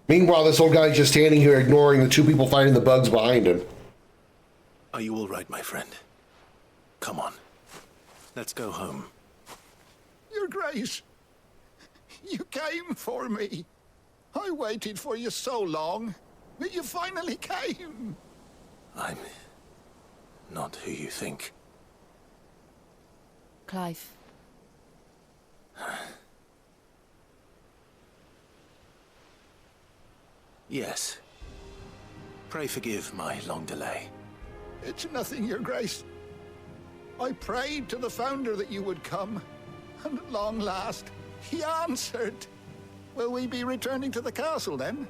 Meanwhile, this old guy's just standing here ignoring the two people fighting the bugs behind him. Are you all right, my friend? Come on. Let's go home. Your Grace, you came for me. I waited for you so long, but you finally came. I'm not who you think. Clive. Yes. Pray forgive my long delay. It's nothing, Your Grace. I prayed to the Founder that you would come, and at long last, he answered. Will we be returning to the castle, then?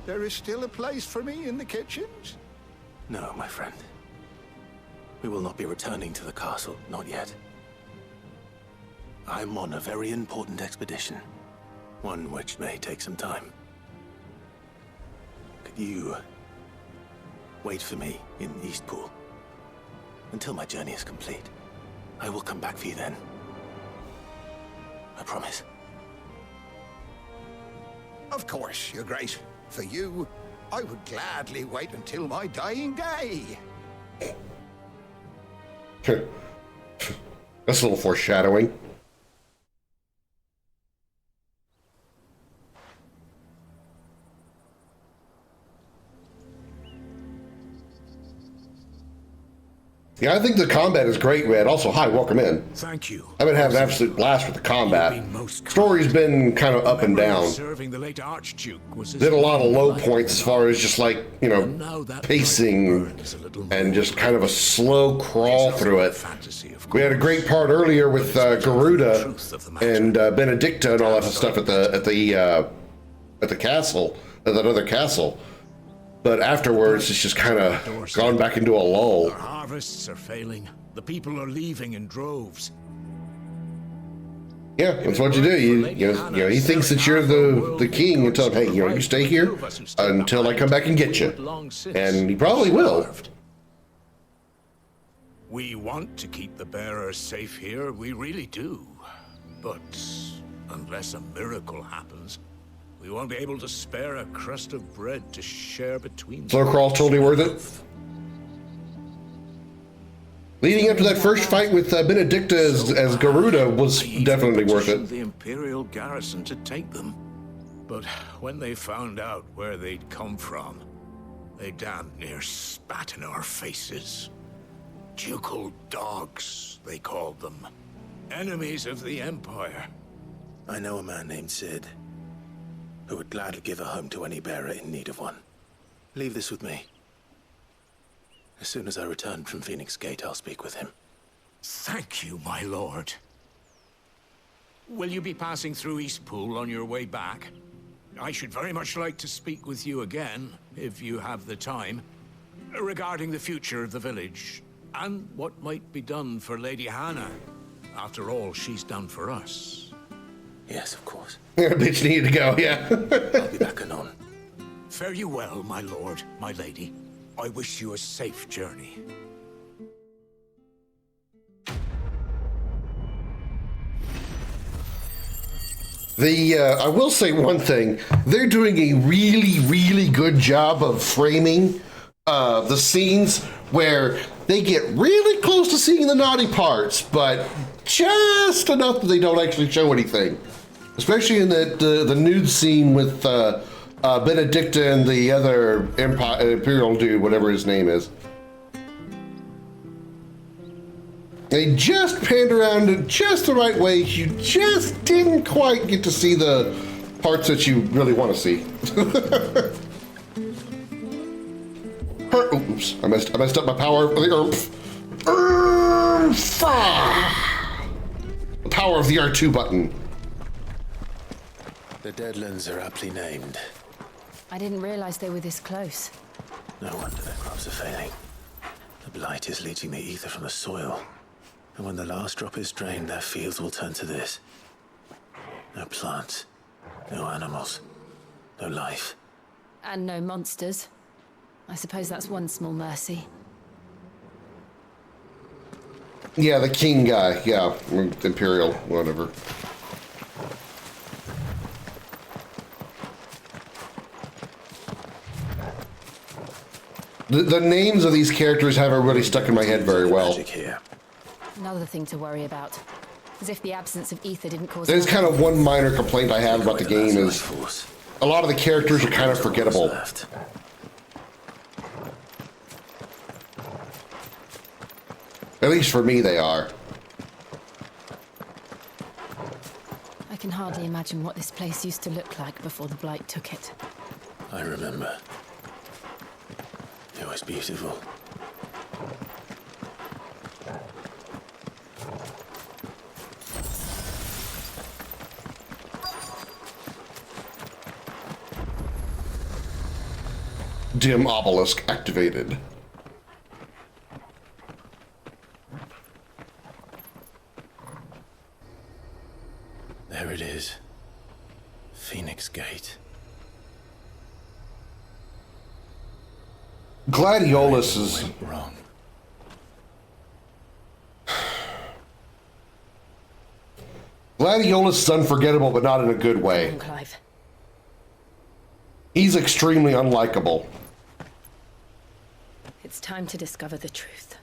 There is still a place for me in the kitchens? No, my friend. We will not be returning to the castle, not yet. I'm on a very important expedition, one which may take some time. Could you wait for me in Eastpool until my journey is complete? I will come back for you then. I promise. Of course, Your Grace. For you, I would gladly wait until my dying day. That's a little foreshadowing. Yeah, I think the combat is great, man. Also, hi, welcome in. Thank you. I've been having an absolute blast with the combat. Story's been kind of up and down. Serving the late Archduke was Did a lot of low points as far as just like, you know, pacing and just kind of a slow crawl through it. We had a great part earlier with Garuda and Benedicta and all that stuff at the castle, at that other castle. But afterwards, it's just kind of gone back into a lull. Our harvests are failing. The people are leaving in droves. Yeah, that's what you do. You know, he thinks that you're the king and tell him, hey, you know, you stay here until I come back and get you. And he probably will. We want to keep the bearers safe here, we really do. But unless a miracle happens, we won't be able to spare a crust of bread to share between them. Slow crawl's totally worth it. Leading up to that first fight with Benedicta as Garuda was definitely worth it. The Imperial garrison to take them. But when they found out where they'd come from, they damn near spat in our faces. Ducal dogs, they called them. Enemies of the Empire. I know a man named Sid, who would gladly give a home to any bearer in need of one. Leave this with me. As soon as I return from Phoenix Gate, I'll speak with him. Thank you, my lord. Will you be passing through Eastpool on your way back? I should very much like to speak with you again, if you have the time, regarding the future of the village, and what might be done for Lady Hannah. After all she's done for us. Yes, of course. Bitch needed to go, yeah. I'll be back anon. Fare you well, my lord, my lady. I wish you a safe journey. I will say one thing. They're doing a really, really good job of framing the scenes where they get really close to seeing the naughty parts, but just enough that they don't actually show anything. Especially in the nude scene with Benedicta and the other Imperial dude, whatever his name is. They just panned around in just the right way. You just didn't quite get to see the parts that you really want to see. Oops, I messed up my power of the the power of the R2 button. The Deadlands are aptly named. I didn't realize they were this close. No wonder their crops are failing. The blight is leaching the ether from the soil. And when the last drop is drained, their fields will turn to this. No plants, no animals, no life. And no monsters. I suppose that's one small mercy. Yeah, the king guy. Yeah, Imperial, whatever. The names of these characters haven't really stuck in my head very well. Another thing to worry about. As if the absence of ether didn't cause... There's kind of one minor complaint I have about the game is a lot of the characters are kind of forgettable. At least for me, they are. I can hardly imagine what this place used to look like before the blight took it. I remember. It was beautiful. Dim obelisk activated. There it is. Phoenix Gate. Gladiolus is... Went wrong. Gladiolus is unforgettable, but not in a good way. Clive. He's extremely unlikable. It's time to discover the truth.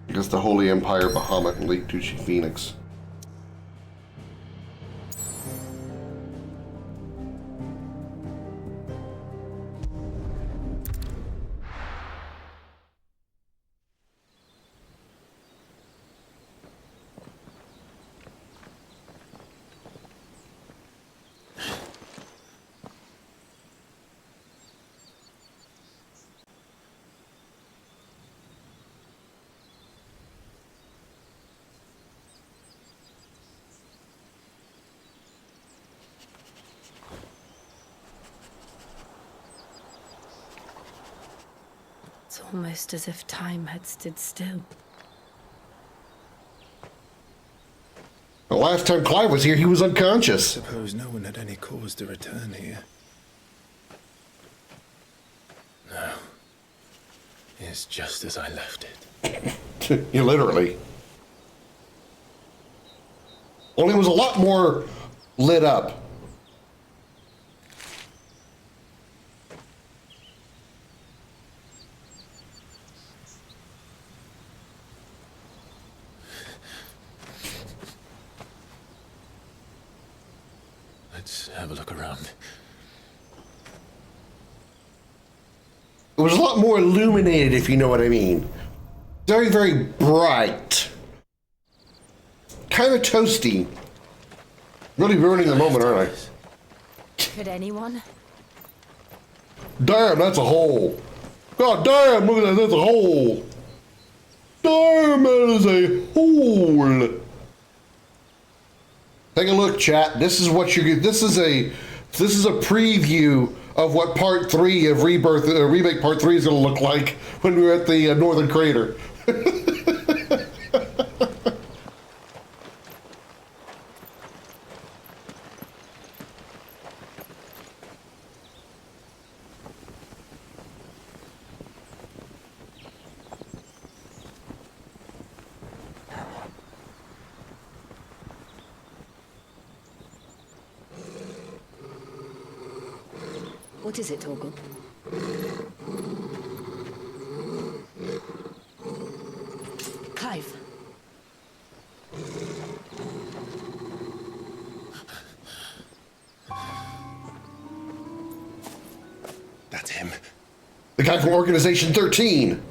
Against the Holy Empire, Bahamut, and Lake Tucci Phoenix. almost as if time had stood still. The last time Clive was here, he was unconscious. Suppose no one had any cause to return here. No. It's just as I left it. You literally. Only it was a lot more lit up. Let's have a look around. It was a lot more illuminated, if you know what I mean. Very, very bright. Kind of toasty. Really ruining the moment, aren't I? Could anyone? Damn, that's a hole. God damn, look at that, that's a hole. Damn, that is a hole. Take a look, chat. This is what you're. This is a preview of what Part 3 of Rebirth, Remake Part 3 is going to look like when we're at the Northern Crater. What is it, Torgal? Clive. That's him. The guy from Organization 13.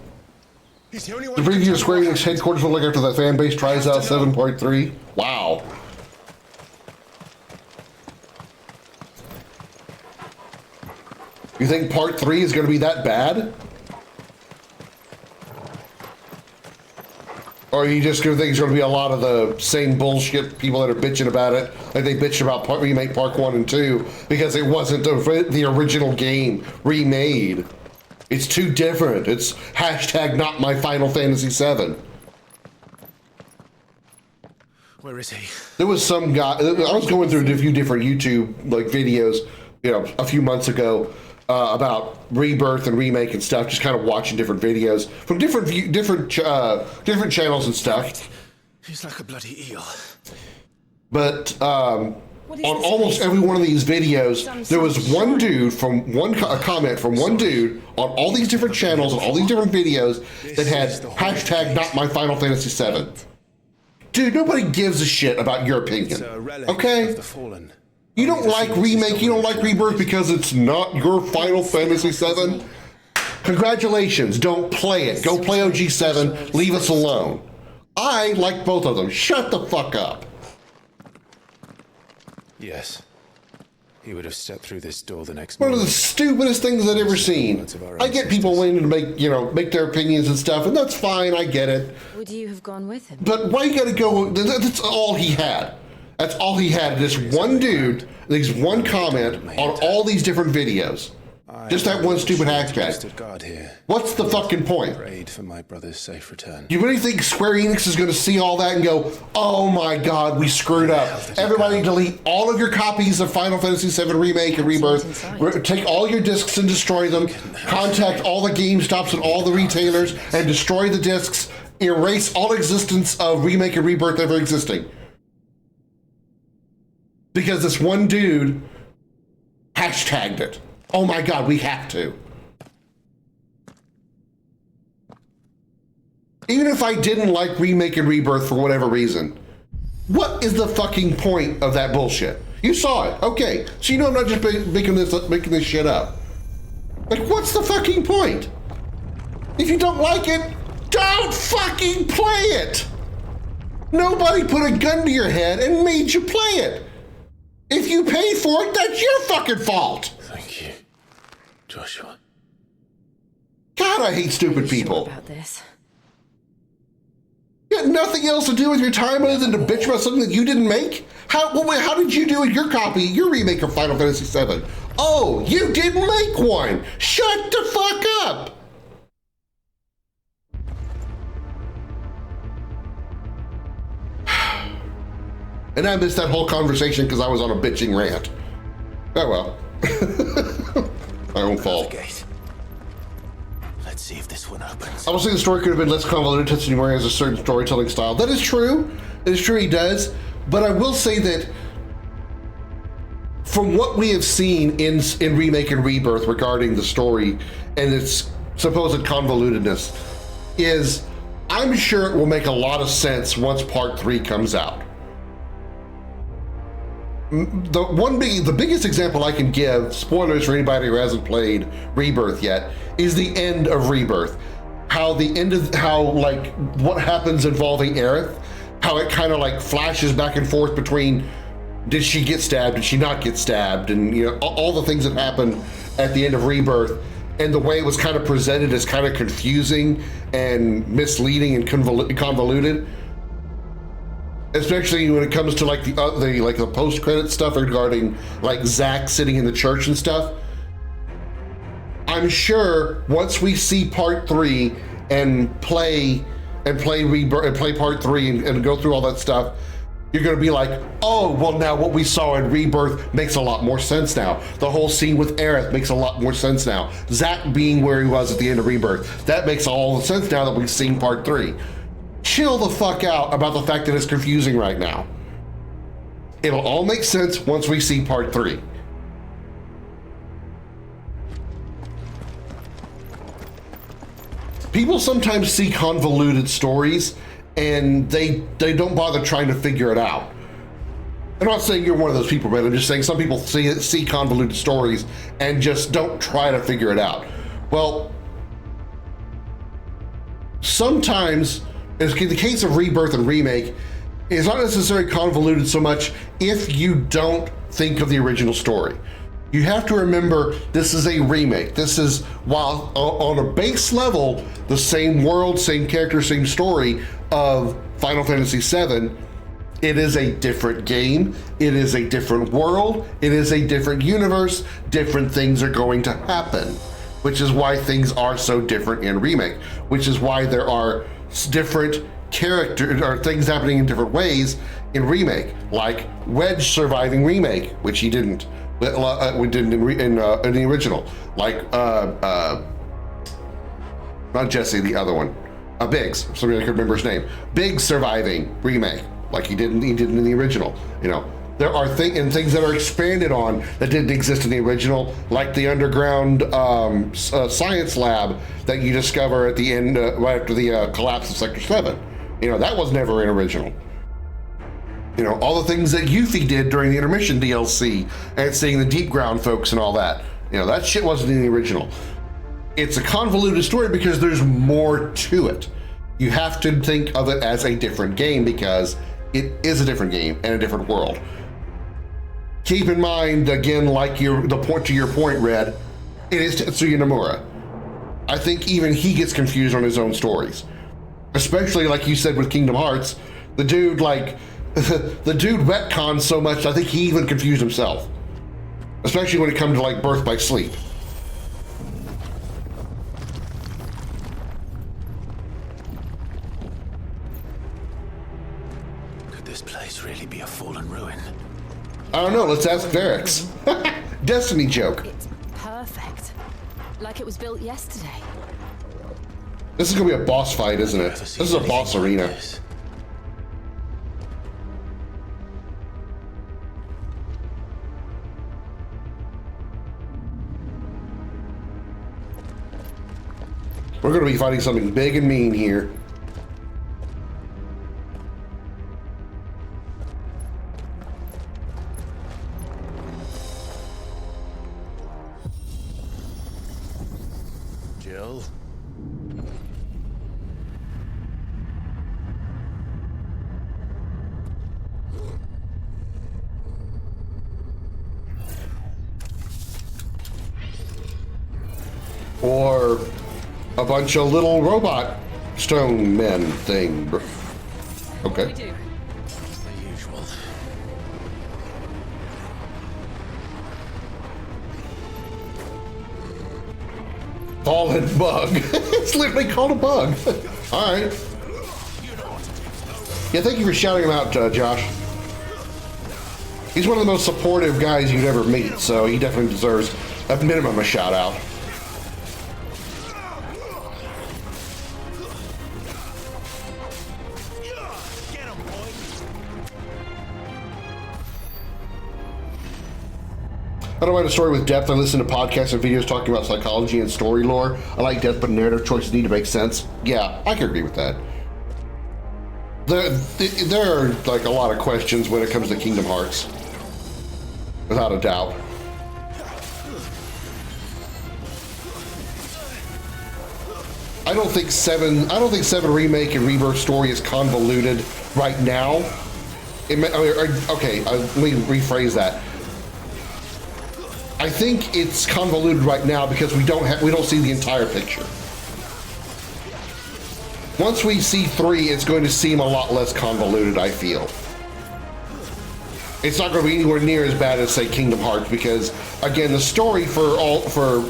He's the only The preview of Square Enix headquarters will look after that fan base tries out 7.3. Wow. You think Part 3 is going to be that bad? Or are you just going to think it's going to be a lot of the same bullshit people that are bitching about it, like they bitched about Remake Part 1 and 2, because it wasn't the original game remade. It's too different. It's hashtag not my Final Fantasy VII. Where is he? There was some guy, I was going through a few different YouTube like videos, you know, a few months ago, about Rebirth and Remake and stuff, just kind of watching different videos from different channels and stuff. He's like a bloody eel. But on almost every one of these videos, there was one dude a comment from one dude on all these different channels and all these different videos that had hashtag not my Final Fantasy VII. Dude, nobody gives a shit about your opinion. Okay? You don't like Remake, you don't like Rebirth because it's not your Final Fantasy VII? Congratulations, don't play it. Go play OG7, leave us alone. I like both of them. Shut the fuck up. Yes. He would have stepped through this door the next One morning. of the stupidest things I've ever seen. I get people wanting to make their opinions and stuff, and that's fine, I get it. Would you have gone with him? But why you gotta go, that's all he had. That's all he had, this one dude, this one comment on all these different videos. Just that one stupid hashtag. What's the fucking point? Prayed for my brother's safe return. You really think Square Enix is going to see all that and go, oh my god, we screwed up. Everybody delete all of your copies of Final Fantasy VII Remake and Rebirth. Take all your discs and destroy them. Contact all the GameStops and all the retailers and destroy the discs. Erase all existence of Remake and Rebirth ever existing. Because this one dude hashtagged it. Oh my god, we have to. Even if I didn't like Remake and Rebirth for whatever reason, what is the fucking point of that bullshit? You saw it, okay. So you know I'm not just making this shit up. Like, what's the fucking point? If you don't like it, don't fucking play it! Nobody put a gun to your head and made you play it. If you paid for it, that's your fucking fault. Thank you, Joshua. God, I hate stupid people. About this. You got nothing else to do with your time other than to bitch about something that you didn't make? How did you do with your copy, your remake of Final Fantasy VII? Oh, you didn't make one. Shut the fuck up. And I missed that whole conversation because I was on a bitching rant. Oh well. My own fault. Let's see if this one opens. I was saying the story could have been less convoluted. Tetsuya Nomura has a certain storytelling style. That is true. It is true he does. But I will say that from what we have seen in Remake and Rebirth regarding the story and its supposed convolutedness is I'm sure it will make a lot of sense once part 3 comes out. The biggest example I can give, spoilers for anybody who hasn't played Rebirth yet, is the end of Rebirth. What happens involving Aerith, how it kind of like flashes back and forth between did she get stabbed, did she not get stabbed, and you know all the things that happened at the end of Rebirth, and the way it was kind of presented as kind of confusing and misleading and convoluted. Especially when it comes to like the post-credit stuff regarding like Zack sitting in the church and stuff. I'm sure once we see part 3 and play Rebirth and play part 3 and go through all that stuff, you're gonna be like, oh, well now what we saw in Rebirth makes a lot more sense now. The whole scene with Aerith makes a lot more sense now. Zack being where he was at the end of Rebirth, that makes all the sense now that we've seen part 3. Chill the fuck out about the fact that it's confusing right now. It'll all make sense once we see part 3. People sometimes see convoluted stories and they don't bother trying to figure it out. I'm not saying you're one of those people, but I'm just saying some people see convoluted stories and just don't try to figure it out. Well, sometimes, in the case of Rebirth and Remake, it's not necessarily convoluted so much if you don't think of the original story. You have to remember this is a remake. This is, while on a base level, the same world, same character, same story of Final Fantasy VII, it is a different game, it is a different world, it is a different universe, different things are going to happen, which is why things are so different in Remake, which is why there are different characters or things happening in different ways in Remake, like Wedge surviving Remake, which he didn't. We didn't in the original. Like not Jesse, the other one, Biggs. Somebody I could remember his name. Biggs surviving Remake, like he didn't in the original. You know, there are things that are expanded on that didn't exist in the original, like the underground science lab that you discover at the end, right after the collapse of Sector 7. You know, that was never in original. You know, all the things that Yuffie did during the intermission DLC and seeing the deep ground folks and all that. You know, that shit wasn't in the original. It's a convoluted story because there's more to it. You have to think of it as a different game because it is a different game and a different world. Keep in mind, again, like to your point, Red, it is Tetsuya Nomura. I think even he gets confused on his own stories. Especially like you said with Kingdom Hearts, the dude the dude retcons so much, I think he even confused himself. Especially when it comes to like Birth by Sleep. Could this place really be a fallen ruin? I don't know, let's ask Varix. Destiny joke. It's perfect. Like it was built yesterday. This is gonna be a boss fight, isn't it? This is a boss arena. We're gonna be fighting something big and mean here. Jill? Or a bunch of little robot stone men thing. Okay. The usual. Fallen bug. It's literally called a bug. All right. Yeah, thank you for shouting him out, Josh. He's one of the most supportive guys you'd ever meet, so he definitely deserves a minimum a shout out. I don't mind a story with depth. I listen to podcasts and videos talking about psychology and story lore. I like depth, but narrative choices need to make sense. Yeah, I can agree with that. There are like a lot of questions when it comes to Kingdom Hearts, without a doubt. I don't think seven remake and rebirth story is convoluted right now. Let me rephrase that. I think it's convoluted right now because we don't see the entire picture. Once we see 3, it's going to seem a lot less convoluted, I feel. It's not going to be anywhere near as bad as, say, Kingdom Hearts, because again, the story for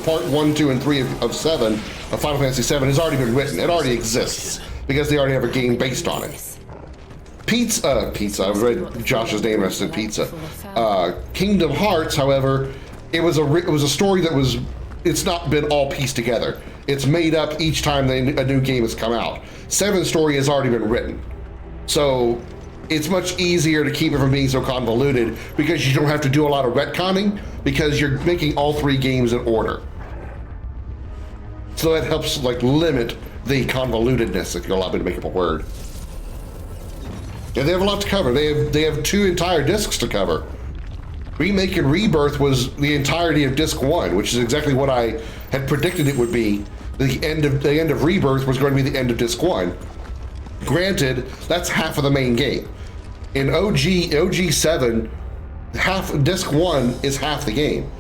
part 1, 2, and 3 of 7 of Final Fantasy 7 has already been written. It already exists because they already have a game based on it. Pizza. I've read Josh's name and I said pizza. Kingdom Hearts, however, it was a story that it's not been all pieced together. It's made up each time a new game has come out. 7's story has already been written. So it's much easier to keep it from being so convoluted because you don't have to do a lot of retconning because you're making all 3 games in order. So that helps like limit the convolutedness, if you'll allow me to make up a word. And they have a lot to cover. They have 2 entire discs to cover. Remake and Rebirth was the entirety of disc 1, which is exactly what I had predicted it would be. The end of Rebirth was going to be the end of disc 1. Granted, that's half of the main game. In OG 7, disc 1 is half the game.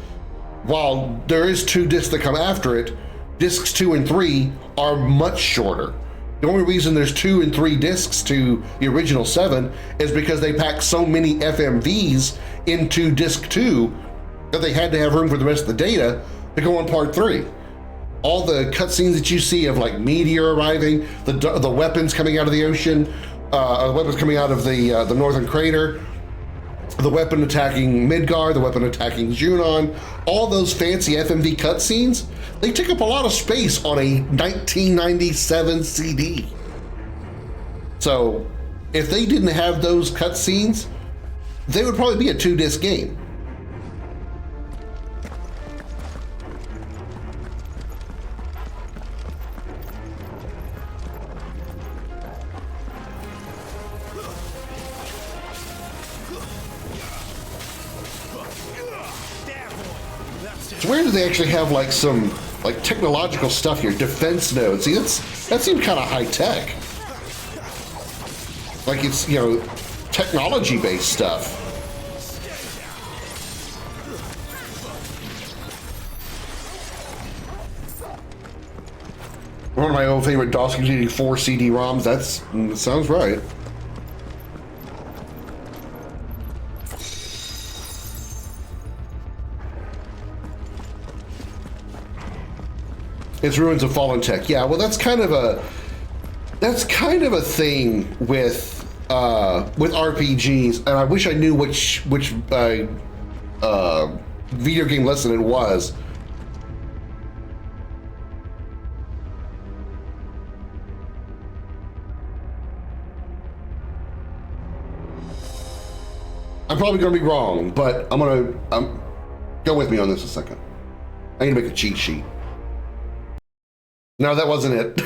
While there is 2 discs that come after it, discs 2 and 3 are much shorter. The only reason there's 2 and 3 discs to the original 7 is because they packed so many FMVs into disc 2 that they had to have room for the rest of the data to go on part 3. All the cutscenes that you see of like meteor arriving, the weapons coming out of the ocean, the weapons coming out of the northern crater, the weapon attacking Midgar, the weapon attacking Junon, all those fancy FMV cutscenes, they took up a lot of space on a 1997 CD. So if they didn't have those cutscenes, they would probably be a 2-disc game. So where do they actually have like some like technological stuff here? Defense nodes. See, that seems kind of high tech. Like it's, you know, technology based stuff. One of my old favorite DOS containing 4 CD-ROMs. That sounds right. It's ruins of fallen tech. Yeah, well, that's kind of a thing with RPGs, and I wish I knew which video game lesson it was. I'm probably going to be wrong, but go with me on this a second. I need to make a cheat sheet. No, that wasn't it.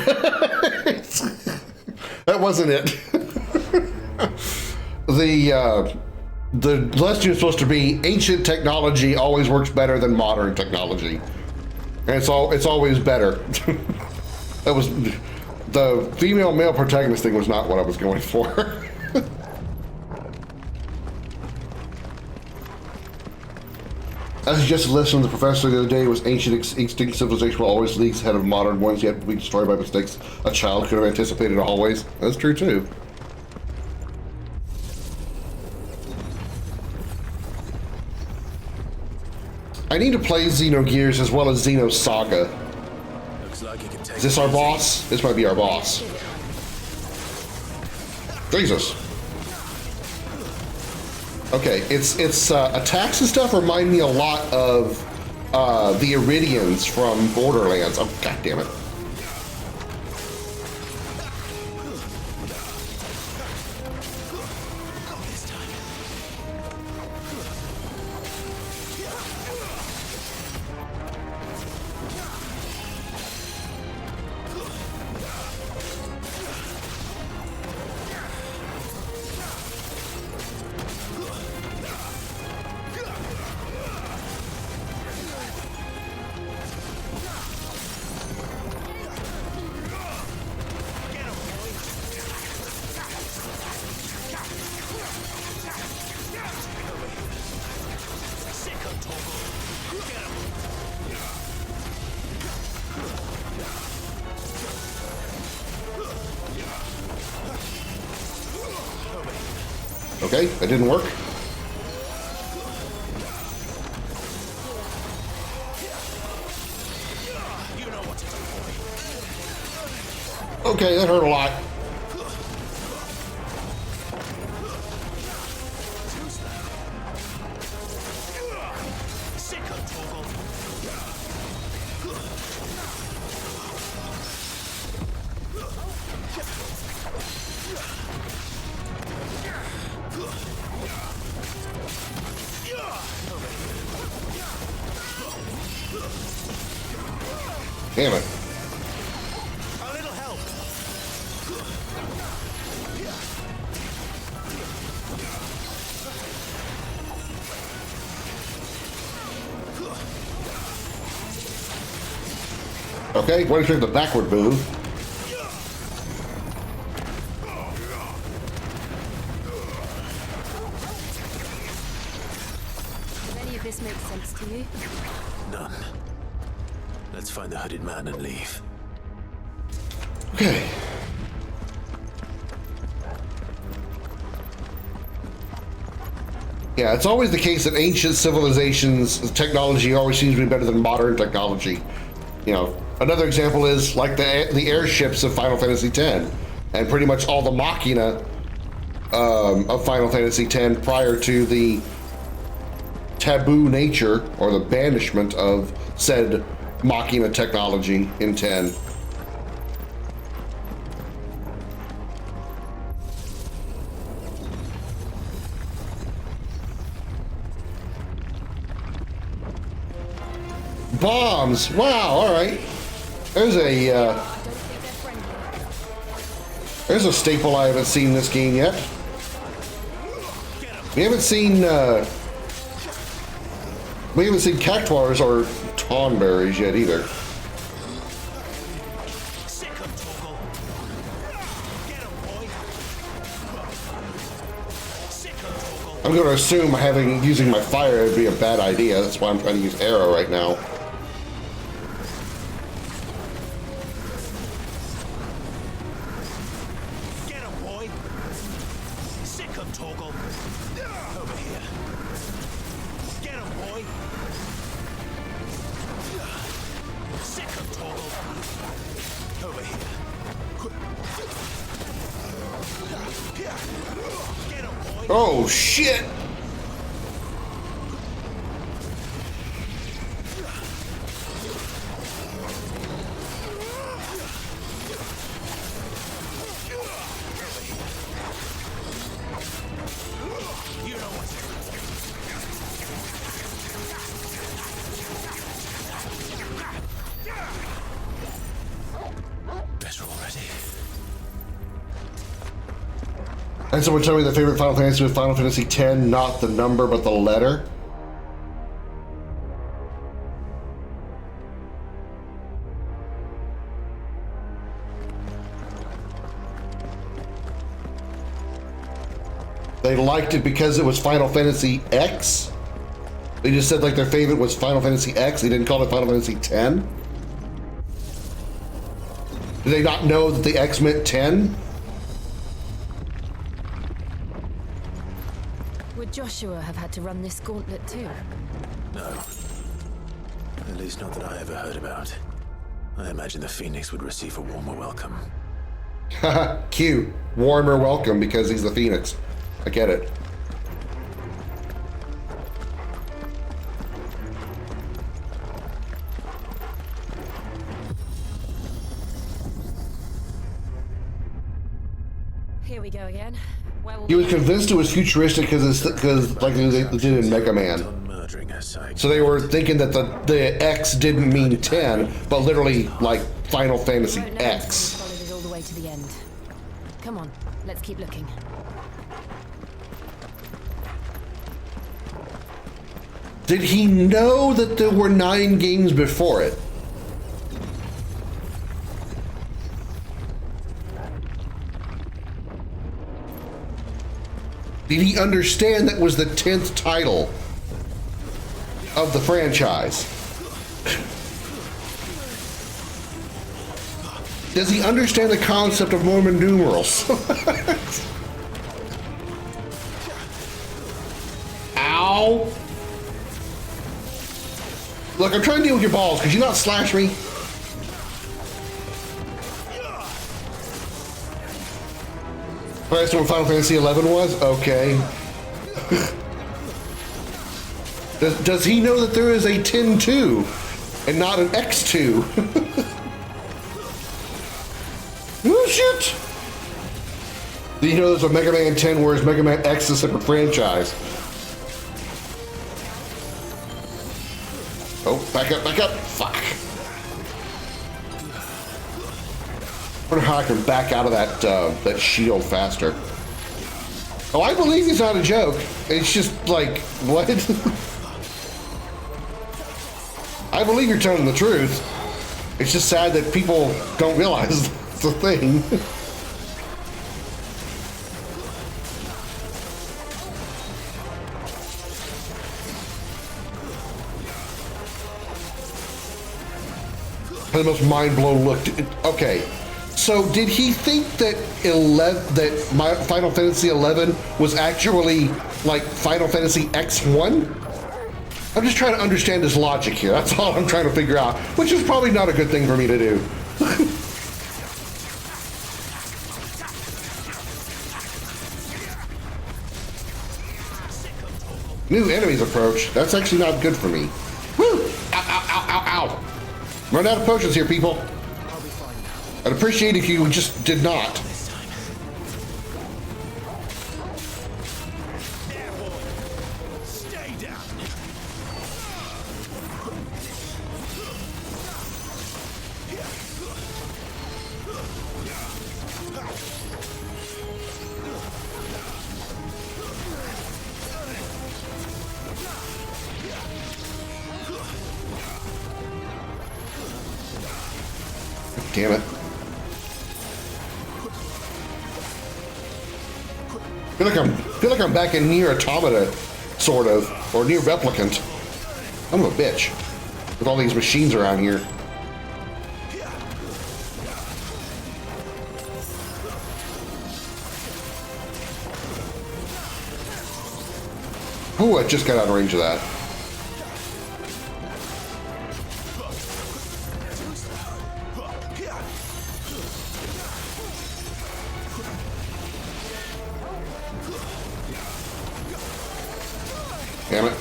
That wasn't it. The lesson is supposed to be ancient technology always works better than modern technology, and it's always better. That was the female male protagonist thing was not what I was going for. As just listened to the professor the other day, was ancient extinct civilization will always leagues ahead of modern ones, yet be destroyed by mistakes a child could have anticipated always. That's true too. I need to play Xenogears as well as Xenosaga. Looks like it can take. Is this our boss? This might be our boss. Okay, its attacks and stuff remind me a lot of the Iridians from Borderlands. Oh, god damn it. Okay, that didn't work. Okay, that hurt a lot. Damn it. A little help. Okay, what is the backward move? Does any of this make sense to you? None. Let's find the hooded man and leave. Okay. Yeah, it's always the case that ancient civilizations' technology always seems to be better than modern technology. You know, another example is like the airships of Final Fantasy X, and pretty much all the machina of Final Fantasy X prior to the taboo nature or the banishment of said machina technology in 10. Bombs! Wow, alright. There's a staple I haven't seen in this game yet. We haven't seen cactuars or tonberries yet either. I'm going to assume using my fire would be a bad idea. That's why I'm trying to use arrow right now. Oh shit! Better already. And someone told me their favorite Final Fantasy was Final Fantasy X, not the number, but the letter. They liked it because it was Final Fantasy X. They just said like their favorite was Final Fantasy X. They didn't call it Final Fantasy X. Did they not know that the X meant 10? Would Joshua have had to run this gauntlet too? No. At least not that I ever heard about. I imagine the Phoenix would receive a warmer welcome. Haha, cute. Warmer welcome because he's the Phoenix. I get it. Here we go again. Where will He we was go? convinced it was futuristic because like they did in Mega Man. So they were thinking that the X didn't mean 10, but literally like Final Fantasy X. Followed it all the way to the end. Come on, let's keep looking. Did he know that there were 9 games before it? Did he understand that was the 10th title of the franchise? Does he understand the concept of Roman numerals? Ow! Look, I'm trying to deal with your balls. Could you not slash me? Last one Final Fantasy 11 was? Okay. Does he know that there is a 10-2 and not an X2? Oh shit! Did you know there's a Mega Man 10 whereas Mega Man X is a separate franchise? Oh, back up, back up. Fuck. I wonder how I can back out of that that shield faster. Oh, I believe he's not a joke. It's just like, what? I believe you're telling the truth. It's just sad that people don't realize it's a thing. The most mind-blown look. Okay, so did he think that Final Fantasy 11 was actually like Final Fantasy X1? I'm just trying to understand his logic here. That's all I'm trying to figure out, which is probably not a good thing for me to do. New enemies approach. That's actually not good for me. Woo! Ow, ow, ow, ow, ow. Run out of potions here, people. I'd appreciate if you just did not. Stay down. Damn it. Feel like I'm back in Near Automata, sort of, or Near Replicant. I'm a bitch with all these machines around here. Ooh, I just got out of range of that. Damn it.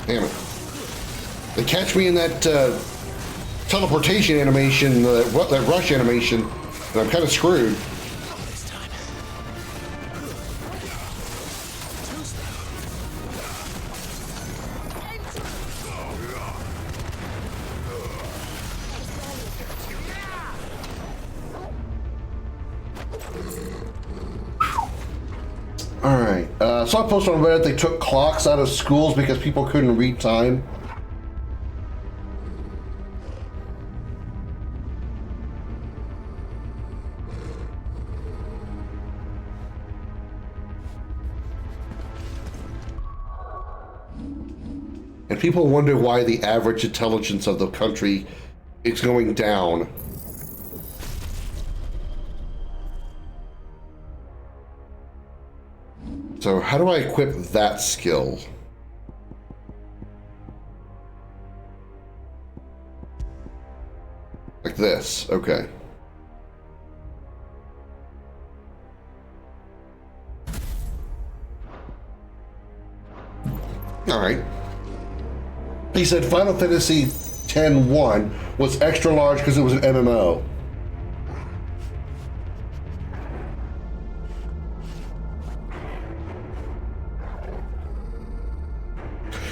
Damn it. They catch me in that teleportation animation, that rush animation, and I'm kind of screwed. Alright, saw a post on Reddit they took clocks out of schools because people couldn't read time. And people wonder why the average intelligence of the country is going down. So how do I equip that skill? Like this, okay. All right. He said Final Fantasy X-1 was extra large because it was an MMO.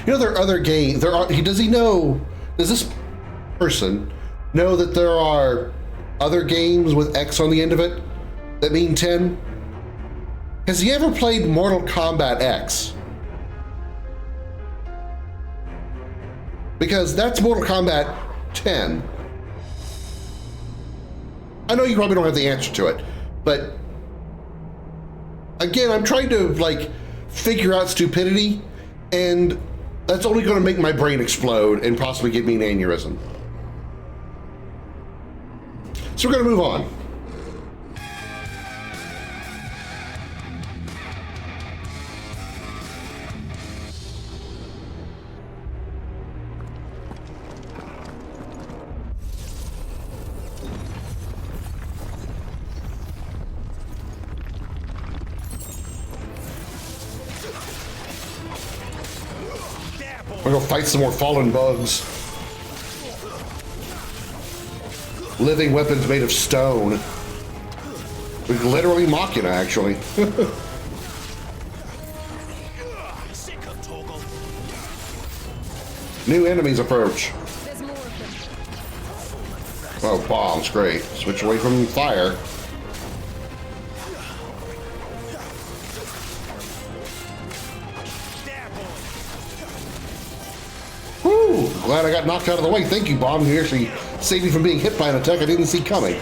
You know, there are other games. Does he know? Does this person know that there are other games with X on the end of it that mean 10? Has he ever played Mortal Kombat X? Because that's Mortal Kombat 10. I know you probably don't have the answer to it, but again, I'm trying to like figure out stupidity, and that's only going to make my brain explode and possibly give me an aneurysm. So we're going to move on. We're gonna fight some more fallen bugs. Living weapons made of stone. We're literally Machina, actually. New enemies approach. Oh, bombs, great. Switch away from fire. Whew, glad I got knocked out of the way. Thank you, Bomb. You actually saved me from being hit by an attack I didn't see coming.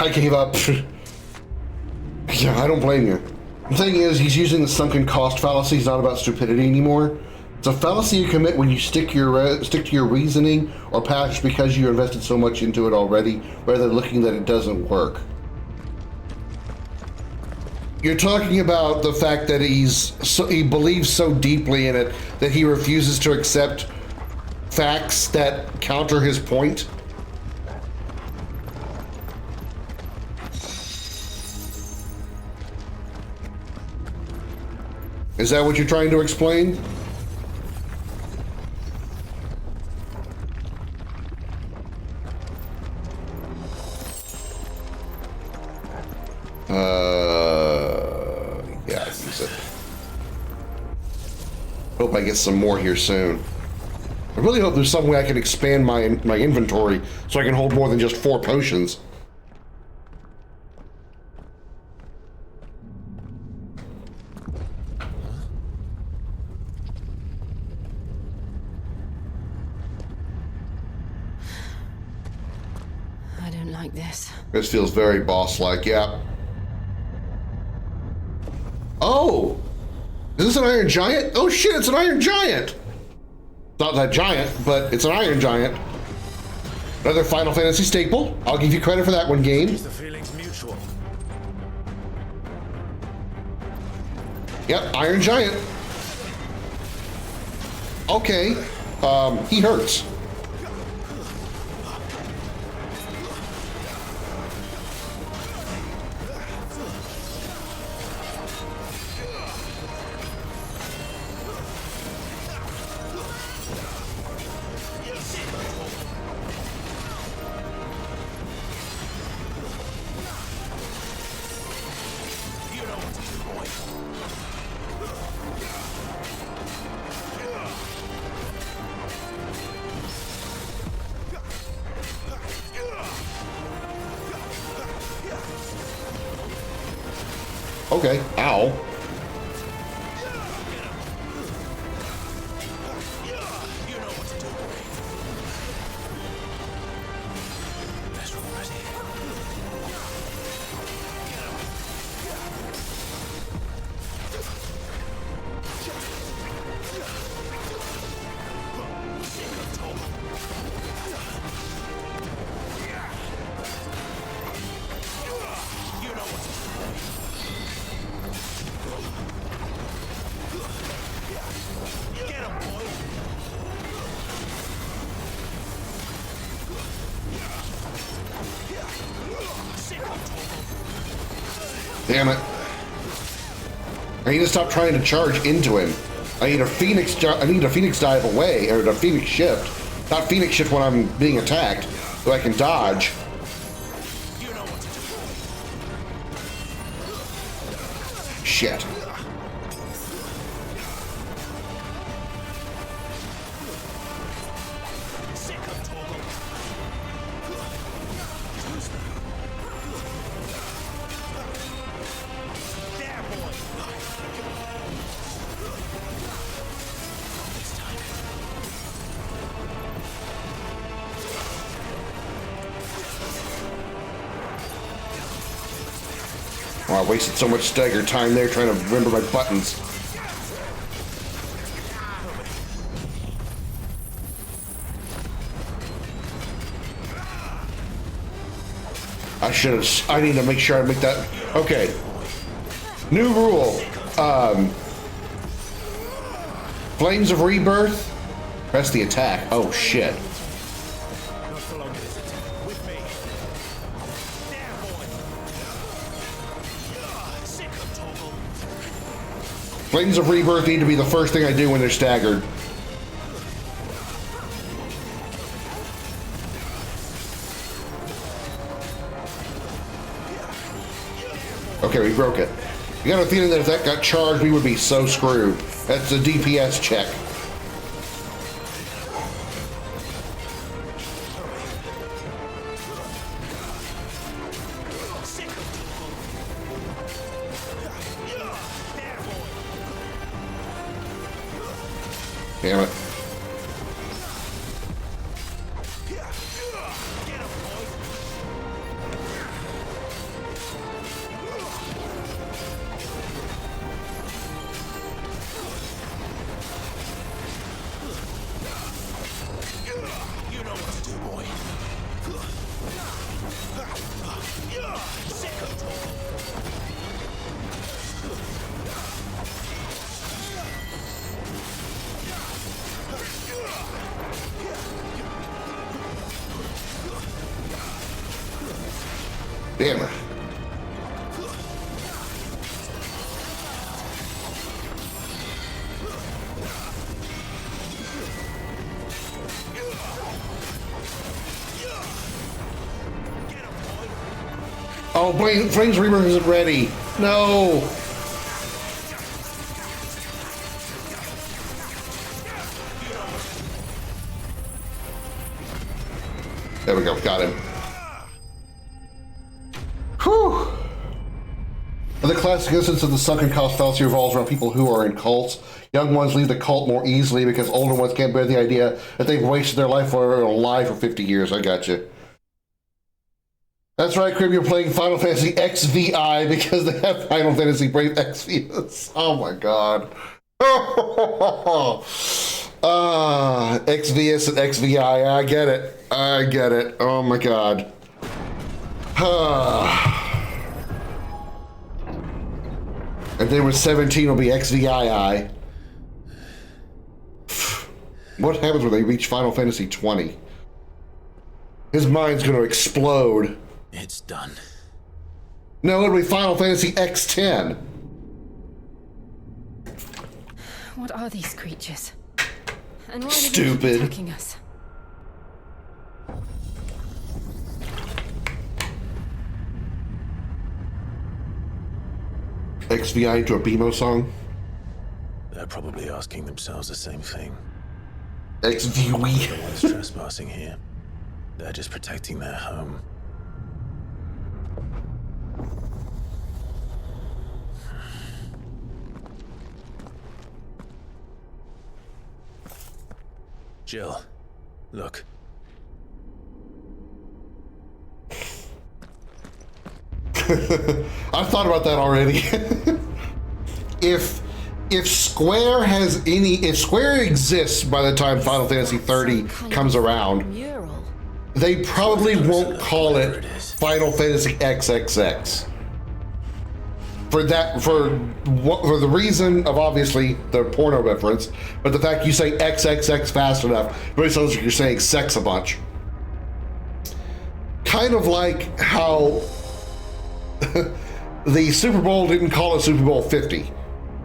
I gave up. Yeah, I don't blame you. The thing is, he's using the sunken cost fallacy. It's not about stupidity anymore. It's a fallacy you commit when you stick to your reasoning or passion because you invested so much into it already, rather than looking that it doesn't work. You're talking about the fact that he believes so deeply in it that he refuses to accept facts that counter his point. Is that what you're trying to explain? Yeah, use it. Hope I get some more here soon. I really hope there's some way I can expand my inventory so I can hold more than just 4 potions. I don't like this. This feels very boss-like, yeah. Oh! Is this an Iron Giant? Oh shit, it's an Iron Giant! Not that giant, but it's an Iron Giant. Another Final Fantasy staple. I'll give you credit for that one, game. The feeling's mutual. Yep, Iron Giant. Okay, he hurts. okay. Ow. Damn it. I need to stop trying to charge into him. I need a Phoenix dive away, or a Phoenix shift. Not Phoenix shift when I'm being attacked, so I can dodge. Shit. Wow, I wasted so much stagger time there trying to remember my buttons. I need to make sure I make that. Okay. New rule. Flames of Rebirth. Press the attack. Oh, shit. Flames of Rebirth need to be the first thing I do when they're staggered. Okay, we broke it. I got a feeling that if that got charged, we would be so screwed. That's a DPS check. Damn it. Damn it. Oh, Flames Rebirth isn't ready. No. There we go. Got him. Whew. The classic instance of the sunken cost fallacy revolves around people who are in cults. Young ones leave the cult more easily because older ones can't bear the idea that they've wasted their life or alive for 50 years. I got you. That's right, Krim, you're playing Final Fantasy XVI because they have Final Fantasy Brave Exvius. Oh my god. Exvius and XVI, I get it. I get it. Oh my god. And then with 17 will be XVI. What happens when they reach Final Fantasy 20? His mind's gonna explode. It's done. No, it'll be Final Fantasy X10. What are these creatures? And why are Stupid. they attacking us? XVI into a BMO song? They're probably asking themselves the same thing. XVI. No one's trespassing here. They're just protecting their home. Jill, look. I've thought about that already. If Square exists by the time Final Fantasy 30 comes around, they probably won't call it Final Fantasy XXX. For the reason of obviously the porno reference, but the fact you say XXX fast enough, it really sounds like you're saying sex a bunch. Kind of like how the Super Bowl didn't call it Super Bowl 50.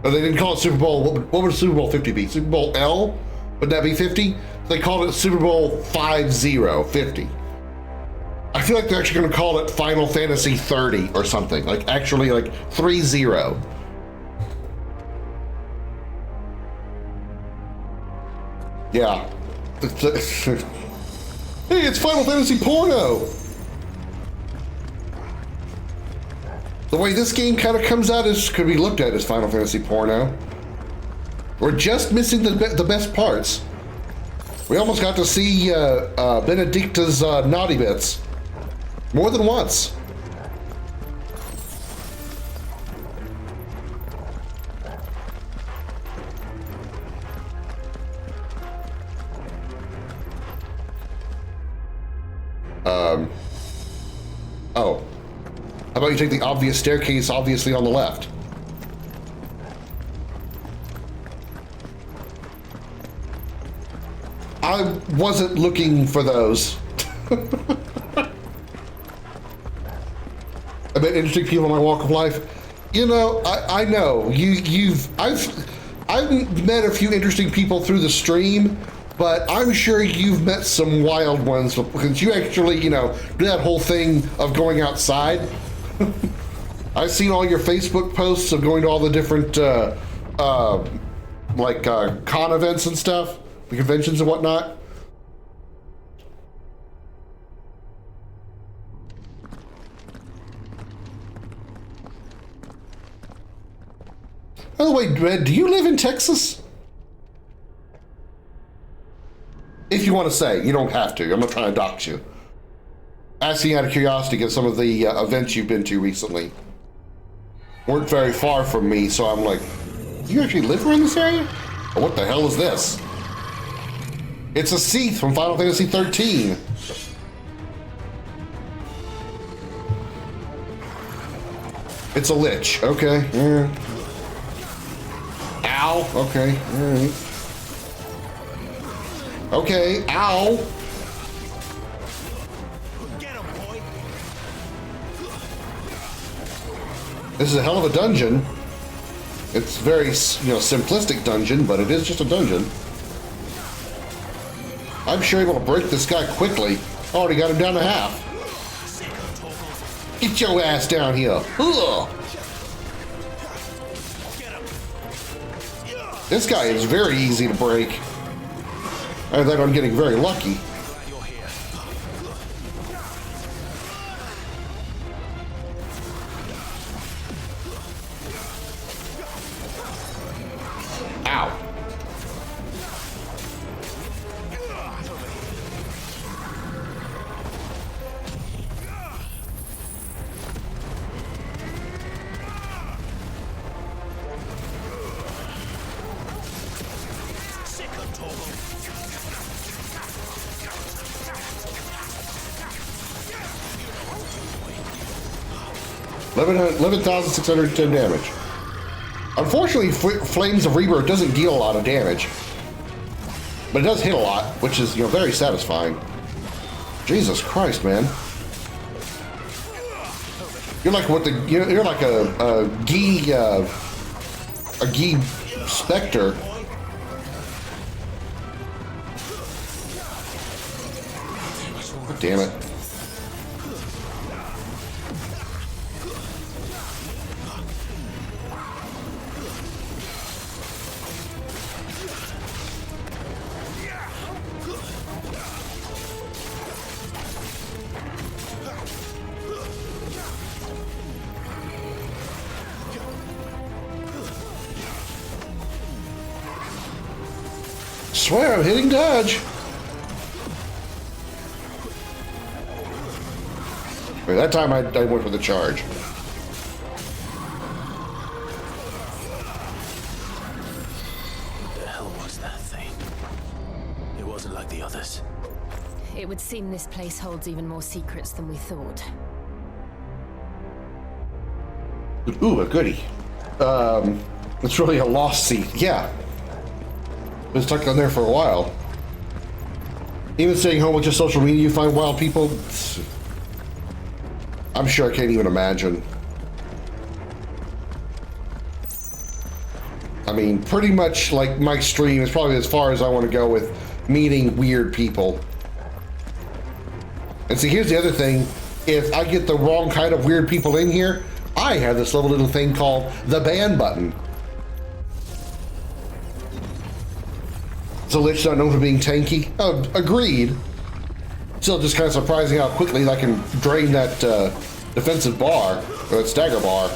Or they didn't call it Super Bowl, what would Super Bowl 50 be? Super Bowl L? Would that be 50? They called it Super Bowl 50. I feel like they're actually gonna call it Final Fantasy 30 or something, like actually like 30. Yeah. Hey, it's Final Fantasy porno! The way this game kind of comes out could be looked at as Final Fantasy porno. We're just missing the best parts. We almost got to see Benedicta's naughty bits. More than once. Oh. How about you take the obvious staircase, obviously on the left? I wasn't looking for those. I met interesting people in my walk of life. You know, I know I've met a few interesting people through the stream, but I'm sure you've met some wild ones because you actually, you know, do that whole thing of going outside. I've seen all your Facebook posts of going to all the different con events and stuff, the conventions and whatnot. By the way, Red, do you live in Texas? If you want to say, you don't have to. I'm not trying to dox you. Asking out of curiosity at some of the events you've been to recently. Weren't very far from me, so I'm like, you actually live around this area? Or what the hell is this? It's a Seath from Final Fantasy 13. It's a Lich, okay. Yeah. Ow, okay, all right. Okay, ow. This is a hell of a dungeon. It's very, simplistic dungeon, but it is just a dungeon. I'm sure able to break this guy quickly. Already got him down to half. Get your ass down here. Ugh. This guy is very easy to break. I think I'm getting very lucky. Ow. $11,610 damage. Unfortunately, Flames of Rebirth doesn't deal a lot of damage, but it does hit a lot, which is very satisfying. Jesus Christ, man! You're like you're like a Gi Spectre. Damn it. Swear I'm hitting dodge. That time I went for the charge. What the hell was that thing? It wasn't like the others. It would seem this place holds even more secrets than we thought. Ooh, a goodie. It's really a lost seat. Yeah. Been stuck on there for a while. Even staying home with just social media, you find wild people. I'm sure I can't even imagine. I mean, pretty much like my stream is probably as far as I want to go with meeting weird people. And see, here's the other thing. If I get the wrong kind of weird people in here, I have this little thing called the ban button. So Lich's not known for being tanky. Oh, agreed. Still just kind of surprising how quickly I can drain that defensive bar, or that stagger bar.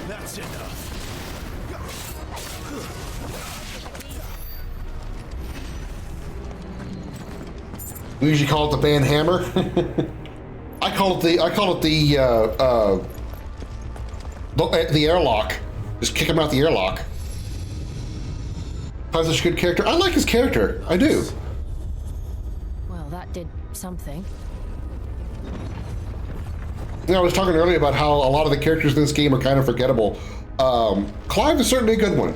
That's enough. We usually call it the ban hammer. I call it the airlock. Just kick him out the airlock. He's such a good character. I like his character. I do. Well, that did something. You know, I was talking earlier about how a lot of the characters in this game are kind of forgettable. Clive is certainly a good one.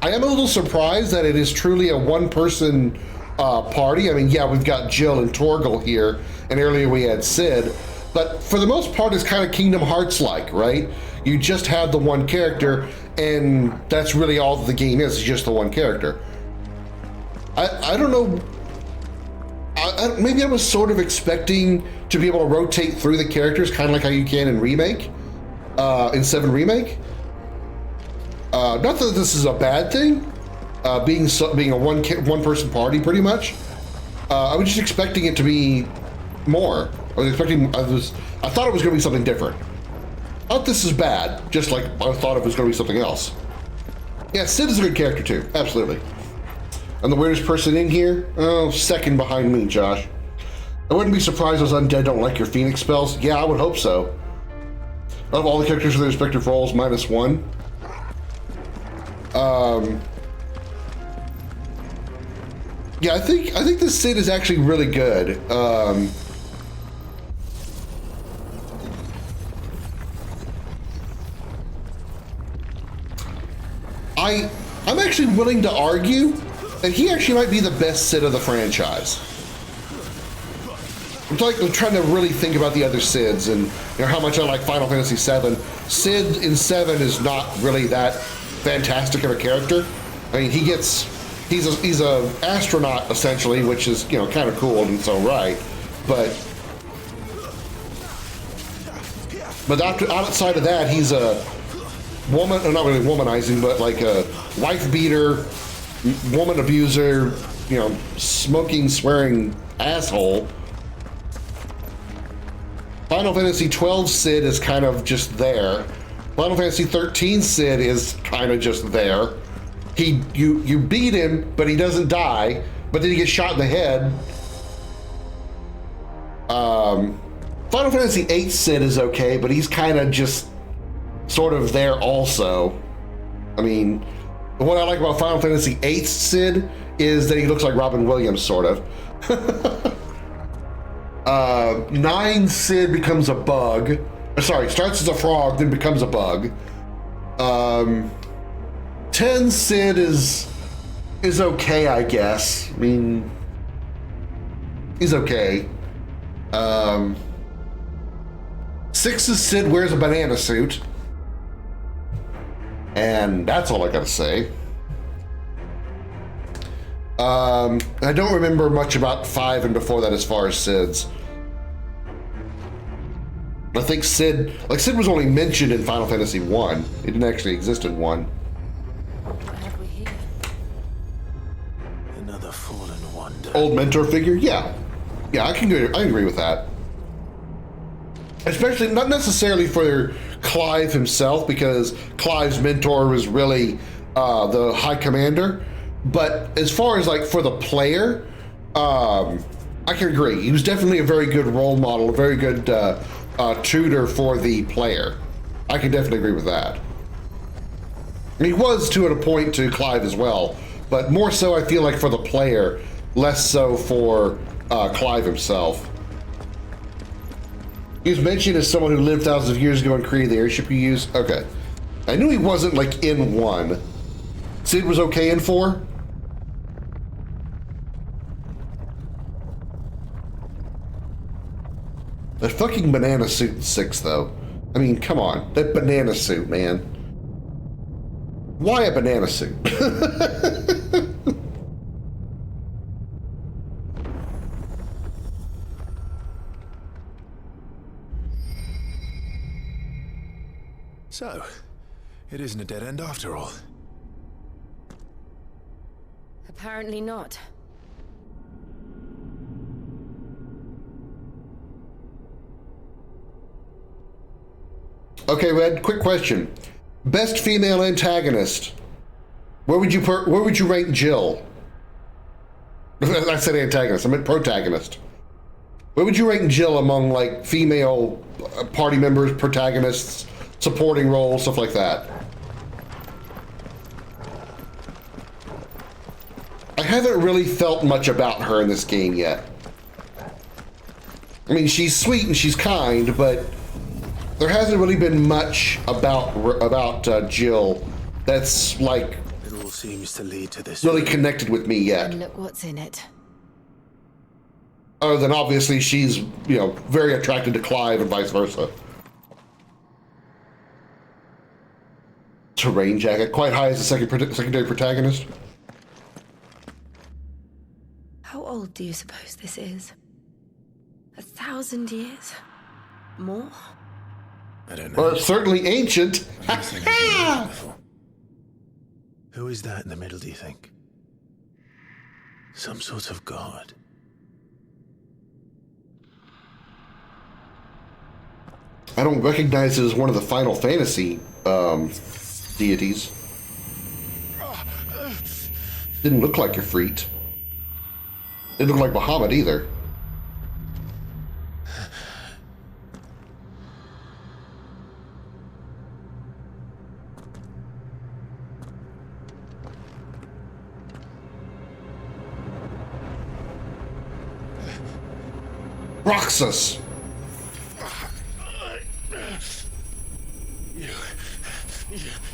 I am a little surprised that it is truly a one-person party. I mean, yeah, we've got Jill and Torgal here, and earlier we had Sid, but for the most part, it's kind of Kingdom Hearts-like, right? You just have the one character, and that's really all the game is just the one character. I don't know. Maybe I was sort of expecting to be able to rotate through the characters, kind of like how you can in Remake, in 7 Remake. Not that this is a bad thing, being a one-person party, pretty much. I was just expecting it to be more. I thought it was going to be something different. Not this is bad, just like I thought it was going to be something else. Yeah, Sid is a good character too, absolutely. And the weirdest person in here? Oh, second behind me, Josh. I wouldn't be surprised those undead don't like your Phoenix spells. Yeah, I would hope so. Of all the characters with their respective roles, -1. Yeah, I think this Sid is actually really good. I'm actually willing to argue that he actually might be the best Sid of the franchise. I'm trying to really think about the other Sids and how much I like Final Fantasy VII. Sid in 7 is not really that fantastic of a character. I mean, he's a astronaut essentially, which is kind of cool in its own right, but outside of that, he's a woman, not really womanizing, but like a wife beater, woman abuser, smoking, swearing asshole. Final Fantasy 12 Sid is kind of just there. Final Fantasy 13 Sid is kind of just there. You beat him, but he doesn't die, but then he gets shot in the head. Final Fantasy 8 Sid is okay, but he's kind of just sort of there also. I mean, what I like about Final Fantasy 8 Sid is that he looks like Robin Williams, sort of. 9 Sid becomes a bug. Sorry, starts as a frog, then becomes a bug. 10 Sid is okay, I guess. I mean, he's okay. 6's Sid wears a banana suit. And that's all I gotta say. I don't remember much about 5 and before that as far as Sid's. I think Sid was only mentioned in Final Fantasy 1. It didn't actually exist in 1. Another fallen wonder. Old mentor figure? Yeah. Yeah, I agree with that. Especially, not necessarily for Clive himself, because Clive's mentor was really the High Commander. But as far as like for the player, I can agree. He was definitely a very good role model, a very good tutor for the player. I can definitely agree with that. And he was to a point to Clive as well, but more so I feel like for the player, less so for Clive himself. He was mentioned as someone who lived thousands of years ago and created the airship you use. Okay. I knew he wasn't like in 1. Sid was okay in 4? That fucking banana suit in 6 though. I mean, come on. That banana suit, man. Why a banana suit? So, it isn't a dead end after all. Apparently not. Okay, Red, quick question. Best female antagonist. Where would you rank Jill? I said antagonist, I meant protagonist. Where would you rank Jill among like female party members, protagonists, supporting roles, stuff like that? I haven't really felt much about her in this game yet. I mean, she's sweet and she's kind, but there hasn't really been much about Jill that's like it all seems to lead to this really connected with me yet. And look what's in it. Other than obviously she's, very attracted to Clive and vice versa. Terrain jacket, quite high as a secondary protagonist. How old do you suppose this is? 1,000 years? More? I don't know. Well, it's certainly ancient. Who is that in the middle, do you think? Some sort of god? I don't recognize it as one of the Final Fantasy deities. Didn't look like Ifrit. Didn't look like Muhammad either. Roxas!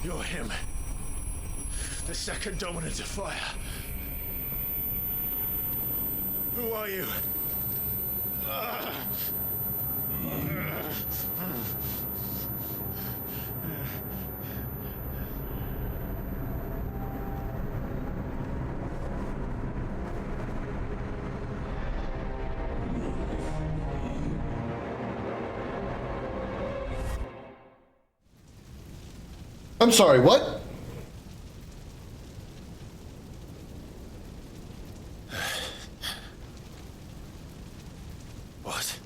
You're him. The second dominant of fire. Who are you? I'm sorry, what? What?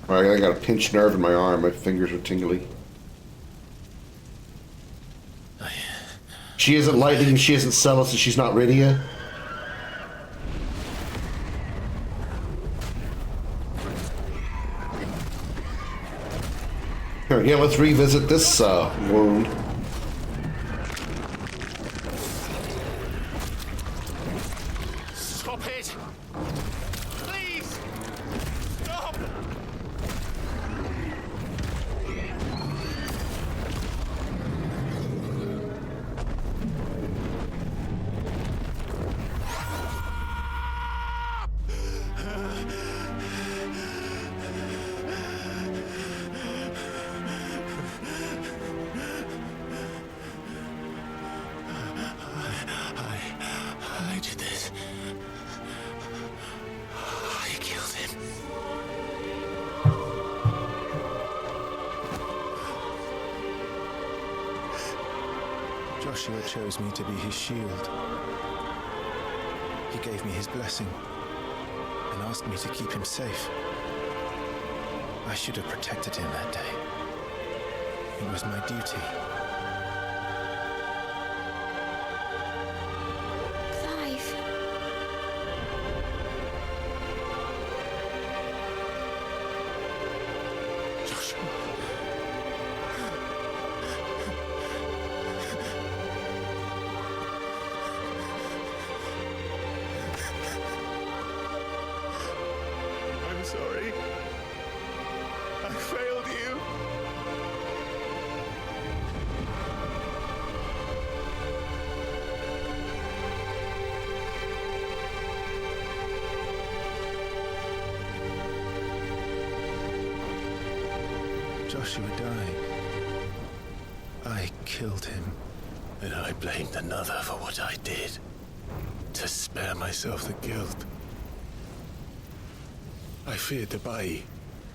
Alright, I got a pinched nerve in my arm. My fingers are tingly. She isn't lightning, she isn't Celis, and she's not Rydia. Yeah, let's revisit this wound. Stop it! Please! Stop! I did this. I killed him. Joshua chose me to be his shield. He gave me his blessing and asked me to keep him safe. I should have protected him that day. It was my duty. Clive. Joshua. I'm sorry. I failed you. Joshua died. I killed him. And I blamed another for what I did, to spare myself the guilt. I feared that by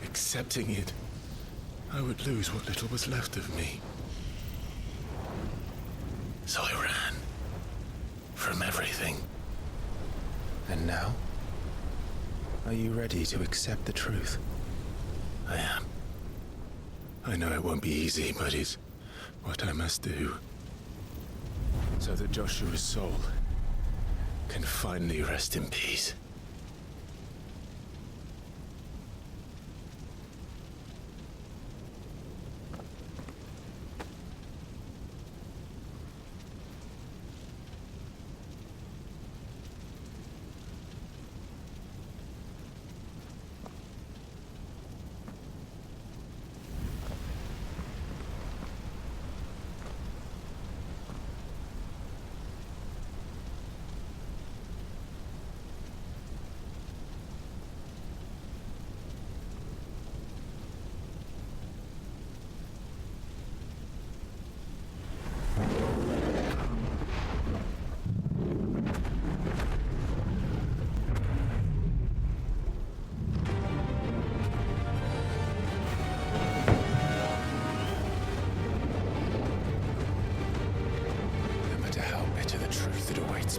accepting it, I would lose what little was left of me. So I ran from everything. And now? Are you ready to accept the truth? I am. I know it won't be easy, but it's what I must do. So that Joshua's soul can finally rest in peace.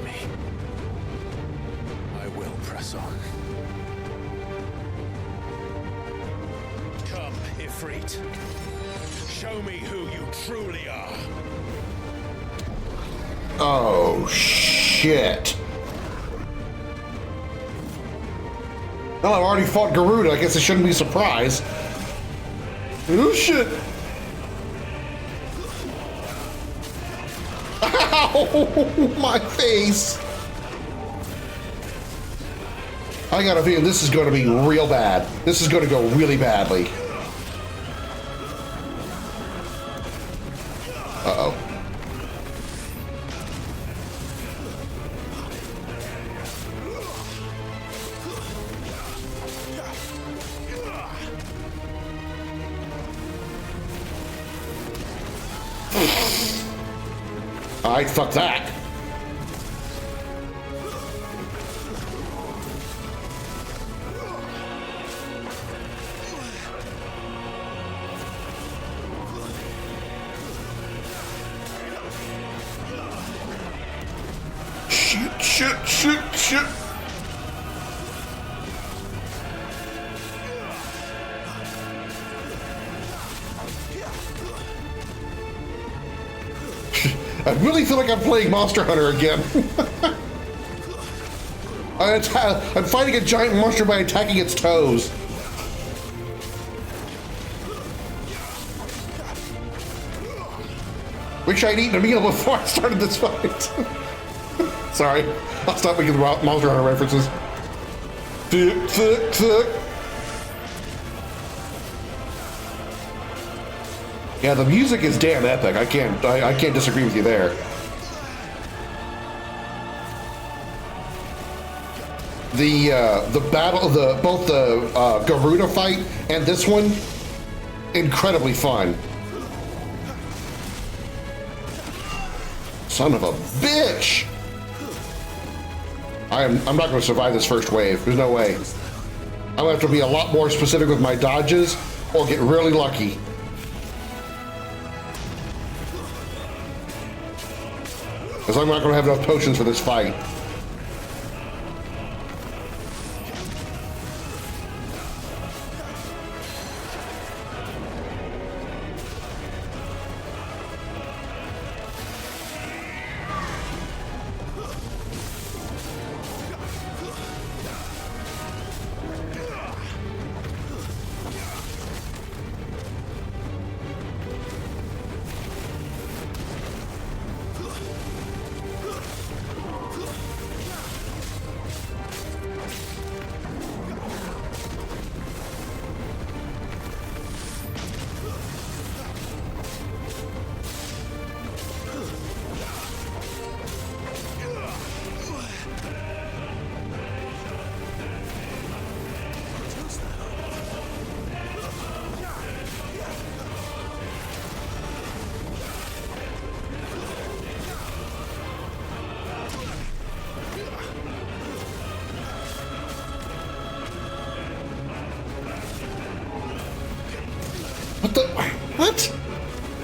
Me. I will press on. Come, Ifrit. Show me who you truly are. Oh, shit. Well, I've already fought Garuda. I guess I shouldn't be surprised. Oh, shit. Ow! My face! I got a feeling this is going to be real bad. This is going to go really badly. Uh-oh. Alright, fuck that. Shit. I really feel like I'm playing Monster Hunter again. I'm fighting a giant monster by attacking its toes. Wish I'd eaten a meal before I started this fight. Sorry, I'll stop making the Monster Hunter references. Yeah, the music is damn epic. I can't disagree with you there. The battle, both the Garuda fight and this one, incredibly fun. Son of a bitch! I'm not going to survive this first wave. There's no way. I'm going to have to be a lot more specific with my dodges or get really lucky. Because I'm not going to have enough potions for this fight.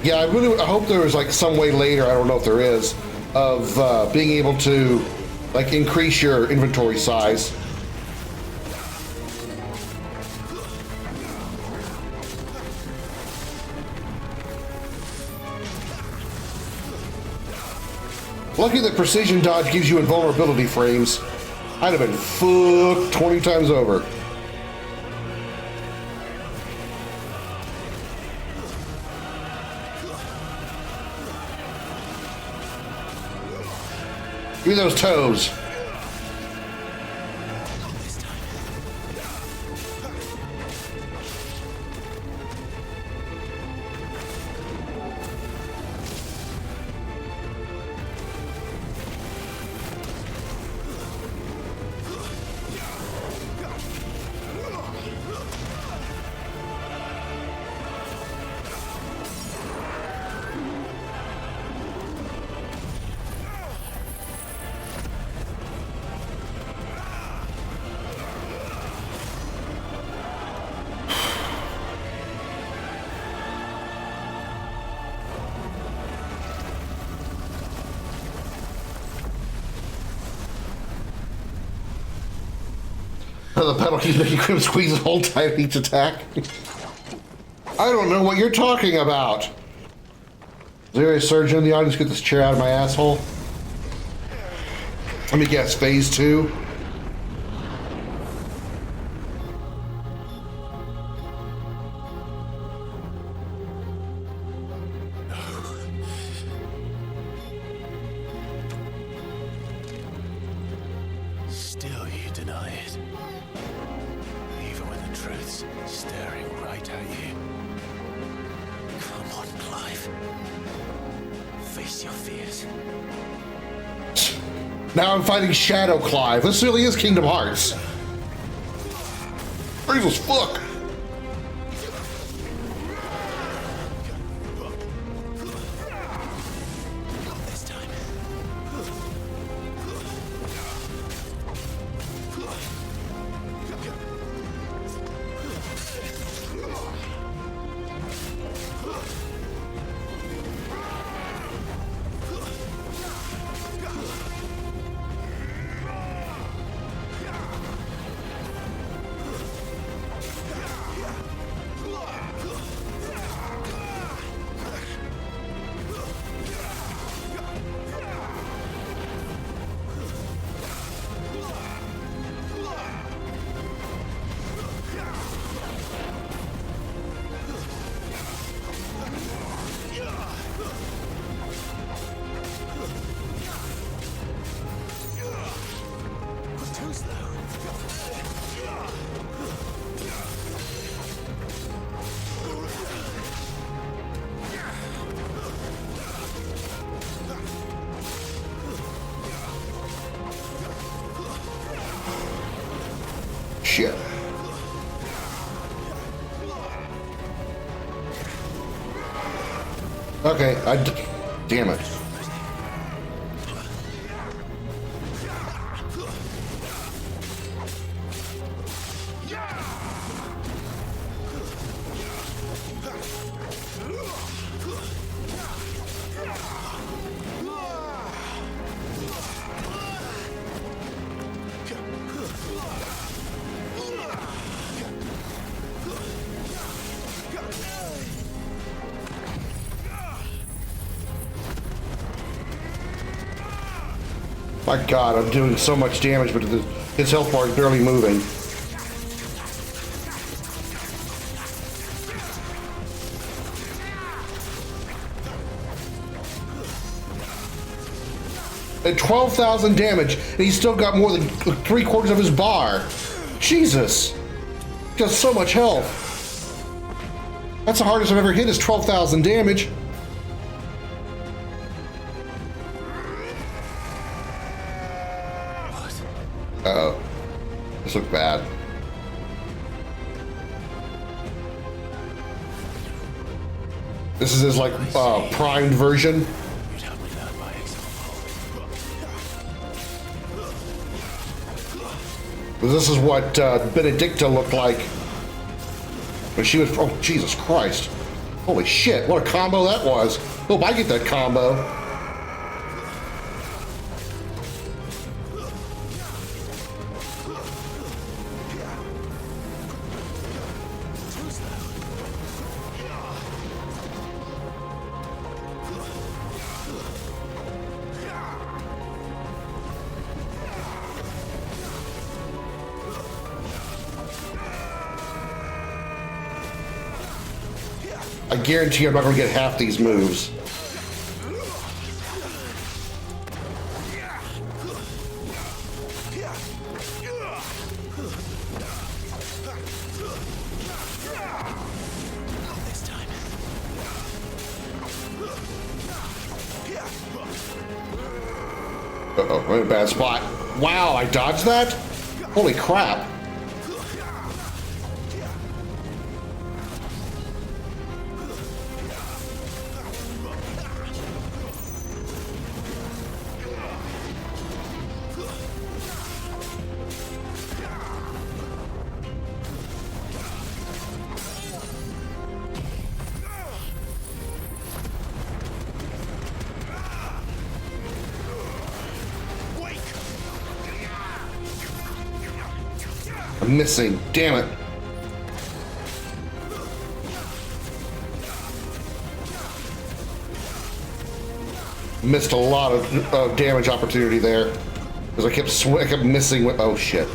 Yeah, I hope there was like some way later, I don't know if there is, of being able to like increase your inventory size. Lucky that precision dodge gives you invulnerability frames. I'd have been fucked 20 times over. Give me those toes. The pedal keeps making Krim squeeze and hold tight at each attack. I don't know what you're talking about. Is there a surgeon in the audience? Get this chair out of my asshole. Let me guess, phase 2? Still you deny it. Even when the truth's staring right at you. Come on, Clive. Face your fears. Now I'm fighting Shadow Clive. This really is Kingdom Hearts. Crazy as fuck. Shit. Okay, damn it. My God, I'm doing so much damage, but his health bar is barely moving. At 12,000 damage, and he's still got more than 3/4 of his bar. Jesus. He does so much health. That's the hardest I've ever hit is 12,000 damage. Uh-oh. This looks bad. This is his, like, primed version. This is what Benedicta looked like when she was... Oh, Jesus Christ. Holy shit, what a combo that was. Hope I get that combo. I guarantee I'm not going to get half these moves. Uh-oh, I'm in a bad spot. Wow, I dodged that? Holy crap. I'm missing. Damn it. Missed a lot of damage opportunity there because I kept missing with. Oh shit.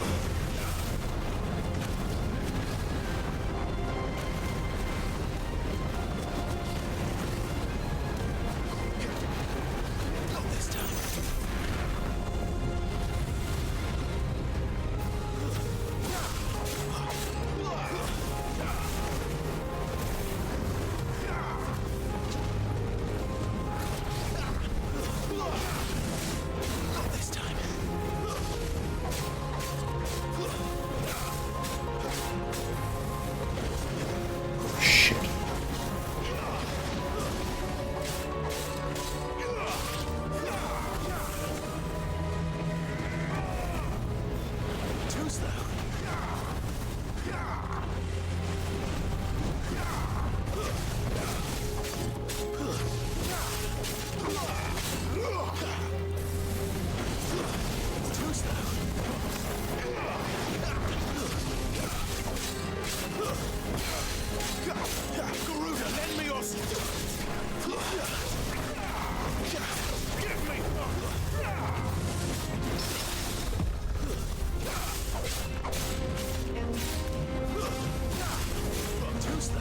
Too slow.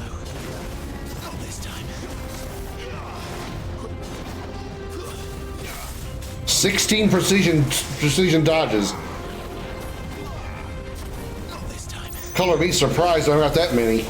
Not this time. 16 precision dodges. Color me surprised I got that many.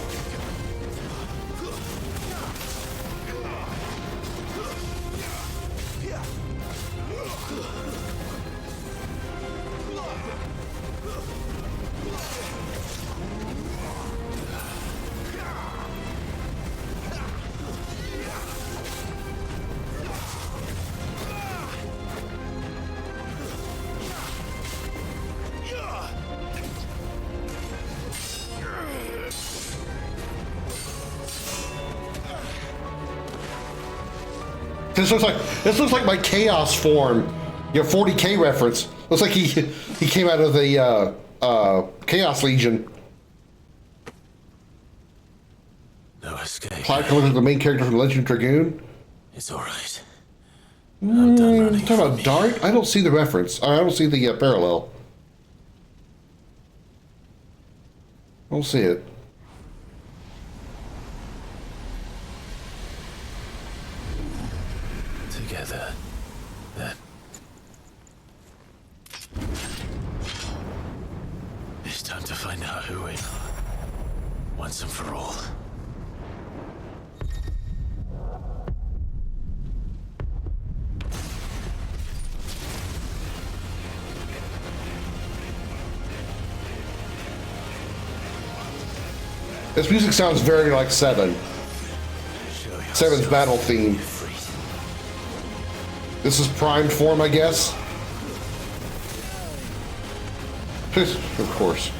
This looks like my chaos form. Your 40K reference. Looks like he came out of the Chaos Legion. No escape. Clyde comes with the main character from Legend Dragoon. It's all right. Talking about Dart? I don't see the reference. I don't see the parallel. I don't see it. Together, then. It's time to find out who we are, once and for all. This music sounds very like Seven. Seven's battle theme. This is primed form, I guess. Of course.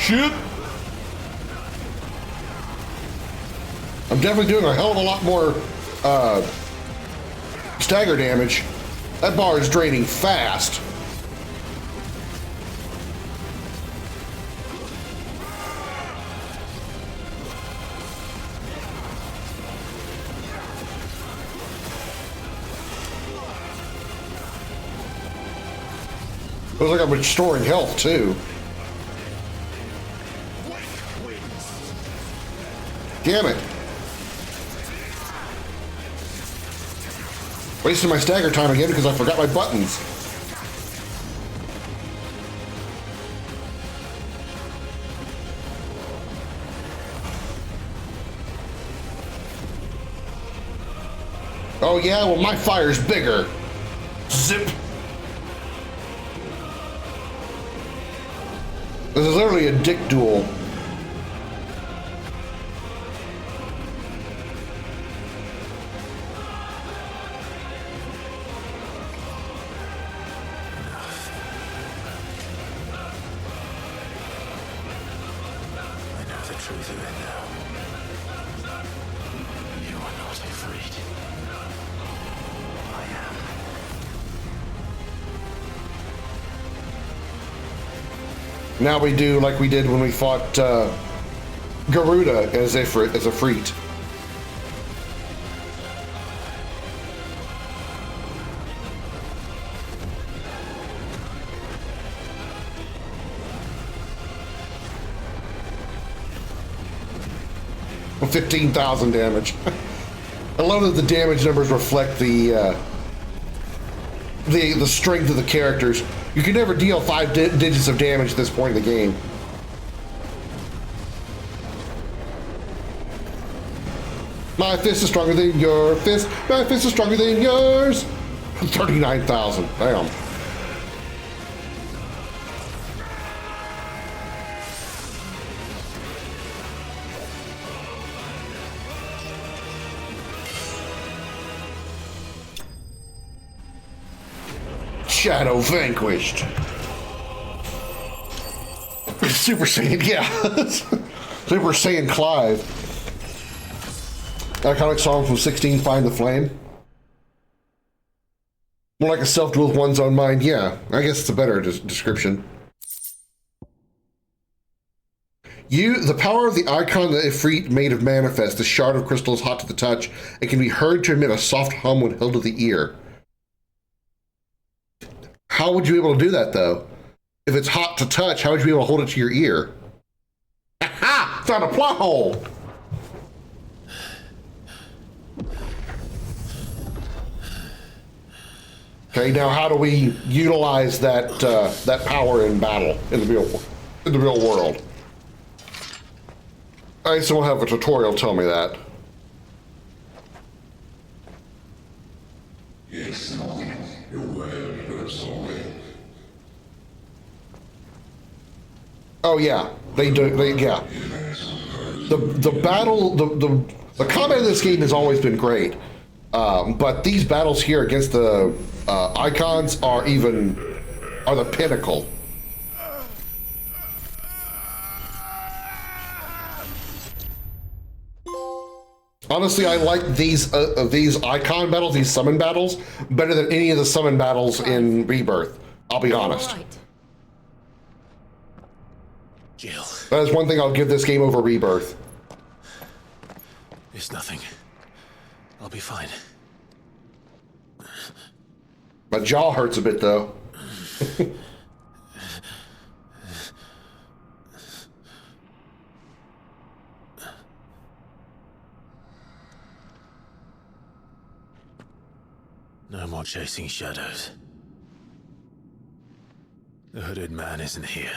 Shit! I'm definitely doing a hell of a lot more stagger damage. That bar is draining fast. Looks like I'm restoring health too. Damn it. Wasting my stagger time again because I forgot my buttons. Oh yeah, well my fire's bigger. Zip. This is literally a dick duel. Now we do like we did when we fought Garuda as a Freet. Well, 15,000 damage. I love that the damage numbers reflect the strength of the characters. You can never deal 5 digits of damage at this point in the game. My fist is stronger than your fist. My fist is stronger than yours. 39,000. Damn. Shadow vanquished. Super Saiyan, yeah. Super Saiyan Clive. Iconic song from 16, Find the Flame. More like a self-duel with one's own mind. Yeah, I guess it's a better description. The power of the icon that Ifrit made of manifest. The shard of crystal is hot to the touch. It can be heard to emit a soft hum when held to the ear. How would you be able to do that, though? If it's hot to touch, how would you be able to hold it to your ear? Aha! Found a plot hole! Okay, now how do we utilize that that power in battle in the real world? All right, so we'll have a tutorial tell me that. Yes, you're well, Oh yeah, they do. Yeah, the battle, the combat in this game has always been great, but these battles here against the icons are the pinnacle. Honestly, I like these icon battles, these summon battles, better than any of the summon battles in Rebirth. I'll be honest. Jill. That is one thing I'll give this game over Rebirth. It's nothing. I'll be fine. My jaw hurts a bit, though. No more chasing shadows. The hooded man isn't here.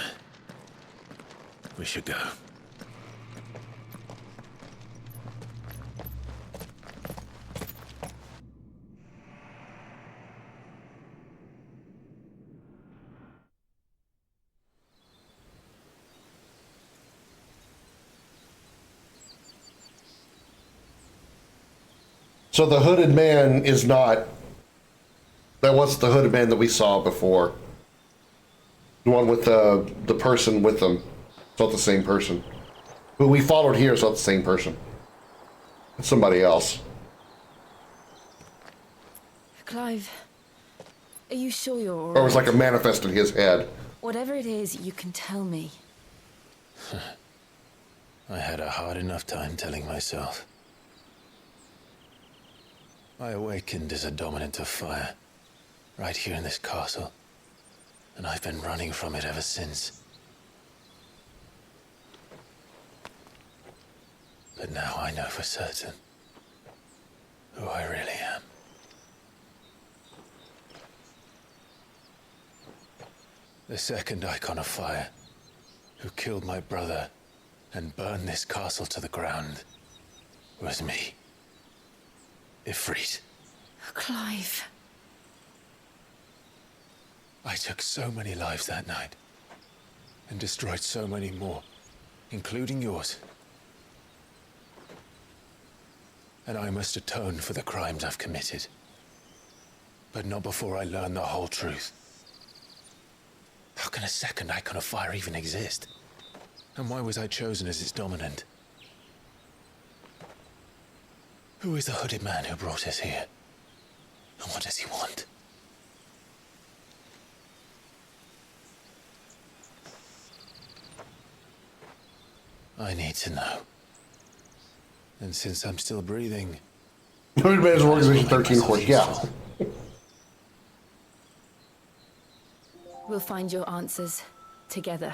We should go. So the hooded man is not... That wasn't the hooded man that we saw before. The one with the person with them. It's not the same person. Who we followed here is not the same person. It's somebody else. Clive, are you sure you're all Or it was right? like a manifest in his head. Whatever it is, you can tell me. I had a hard enough time telling myself. I awakened as a dominant of fire, right here in this castle, and I've been running from it ever since. But now I know for certain who I really am. The second icon of fire, who killed my brother and burned this castle to the ground, was me. Ifrit. Clive. I took so many lives that night, and destroyed so many more, including yours. And I must atone for the crimes I've committed. But not before I learn the whole truth. How can a second icon of fire even exist? And why was I chosen as its dominant? Who is the hooded man who brought us here? And what does he want? I need to know. And since I'm still breathing... Hooded Man is Organization 13, of course, yeah. We'll find your answers together.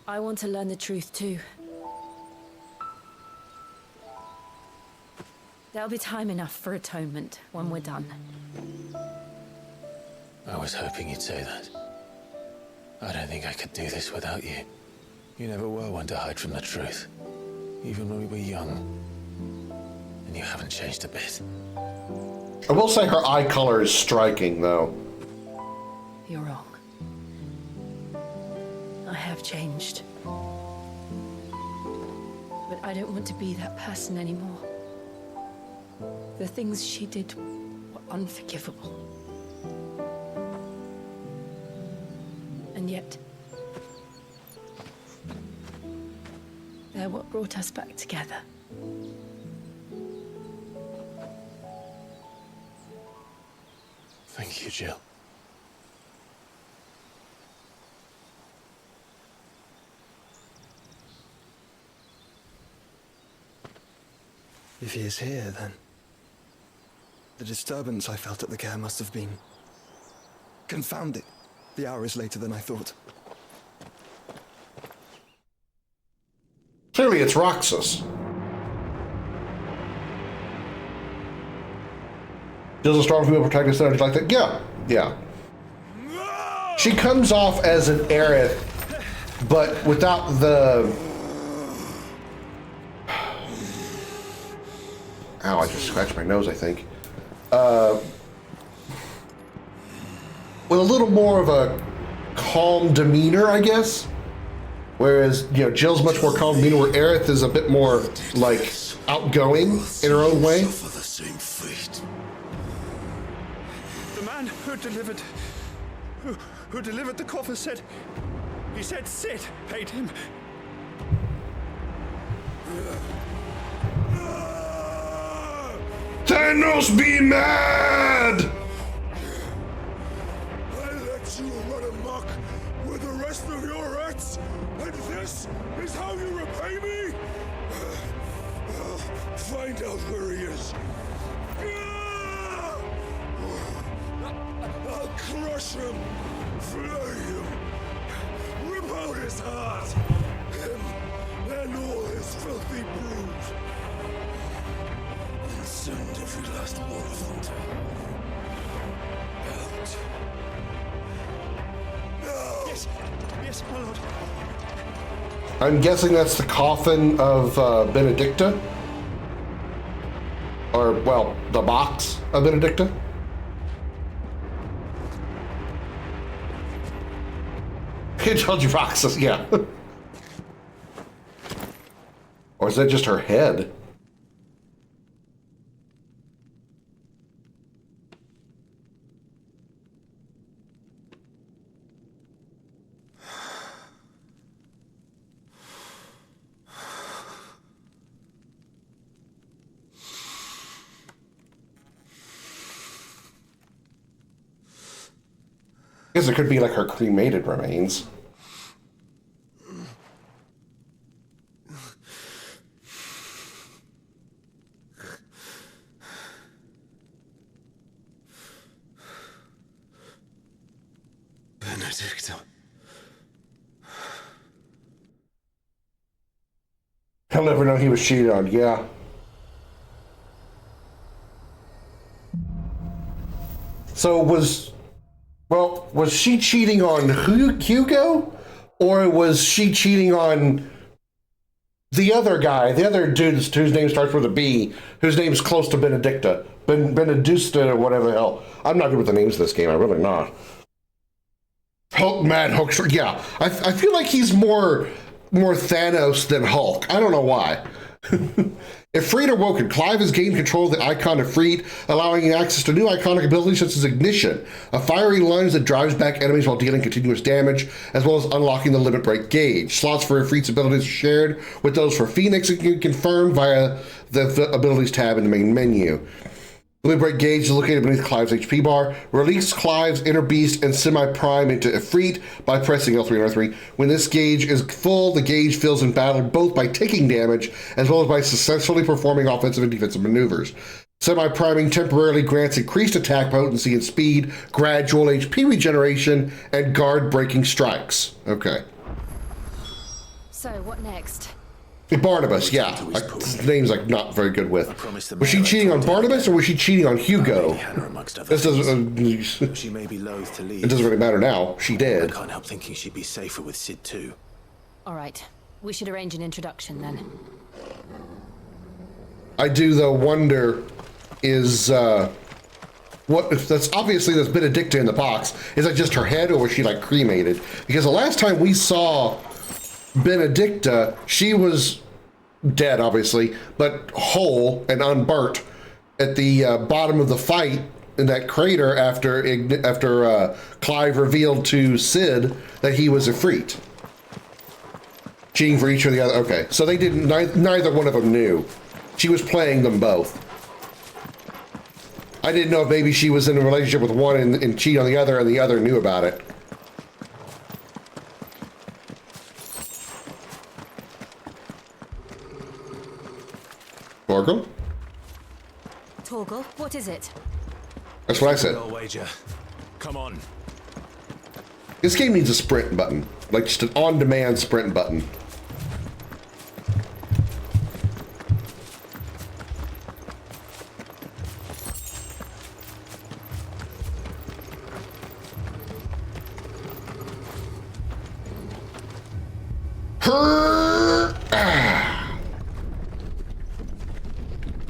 I want to learn the truth too. There'll be time enough for atonement when we're done. I was hoping you'd say that. I don't think I could do this without you. You never were one to hide from the truth, even when we were young. And you haven't changed a bit. I will say her eye color is striking, though. You're wrong. I have changed. But I don't want to be that person anymore. The things she did were unforgivable. And yet, they're what brought us back together. Thank you, Jill. If he is here, then the disturbance I felt at the care must have been... Confound it. The hour is later than I thought. Clearly it's Roxas. Does a strong female protagonist energy like that? Yeah, yeah. She comes off as an Aerith, but without the... Ow, I just scratched my nose, I think. With a little more of a calm demeanor, I guess. Whereas, you know, Jill's much more calm demeanor, where Aerith is a bit more, like, outgoing in her own way. Suffer the same fate. The man who delivered... Who delivered the coffer said... He said Sid paid him. Thanos be mad! I let you run amok with the rest of your rats, and this is how you repay me? Find out where he is. I'll crush him, flay him, rip out his heart, him and all his filthy brood. And send every last one of them to out. No! Yes, yes, my lord. I'm guessing that's the coffin of Benedicta? Or, well, the box of Benedicta? I told you Roxas, yeah. Or is that just her head? Guess it could be like her cremated remains. Benedicta. He'll never know he was cheated on, yeah. So was she cheating on Hugo? Or was she cheating on the other guy, the other dude whose name starts with a B, whose name's close to Benedicta? Benedicta or whatever the hell. I'm not good with the names of this game, I'm really not. Hulk, Mad Hulk, yeah. I feel like he's more Thanos than Hulk. I don't know why. Ifrit awoken. Clive has gained control of the icon Ifrit, allowing access to new iconic abilities such as Ignition, a fiery lens that drives back enemies while dealing continuous damage, as well as unlocking the limit break gauge. Slots for Ifrit's abilities are shared with those for Phoenix and can confirm via the abilities tab in the main menu. Limit break gauge is located beneath Clive's HP bar. Release Clive's inner beast and semi-prime into Ifrit by pressing L3 and R3. When this gauge is full, the gauge fills in battle both by taking damage as well as by successfully performing offensive and defensive maneuvers. Semi-priming temporarily grants increased attack potency and speed, gradual HP regeneration, and guard-breaking strikes. Okay. So, what next? Barnabas, yeah. His name's like not very good with. Was she cheating on Barnabas or was she cheating on Hugo? This doesn't. She may be loath to leave. It doesn't really matter now. She did. I can't help thinking she'd be safer with Sid too. All right, we should arrange an introduction then. I do though wonder is what if that's obviously Benedicta in the box. Is that just her head or was she like cremated? Because the last time we saw Benedicta, she was dead, obviously, but whole and unburnt at the bottom of the fight in that crater after Clive revealed to Sid that he was Ifrit. Cheating for each of the other. Okay, so they didn't. Neither one of them knew. She was playing them both. I didn't know if maybe she was in a relationship with one and cheat on the other, and the other knew about it. Torgal? Torgal, what is it? That's what I said. Wager. Come on. This game needs a sprint button, like just an on-demand sprint button.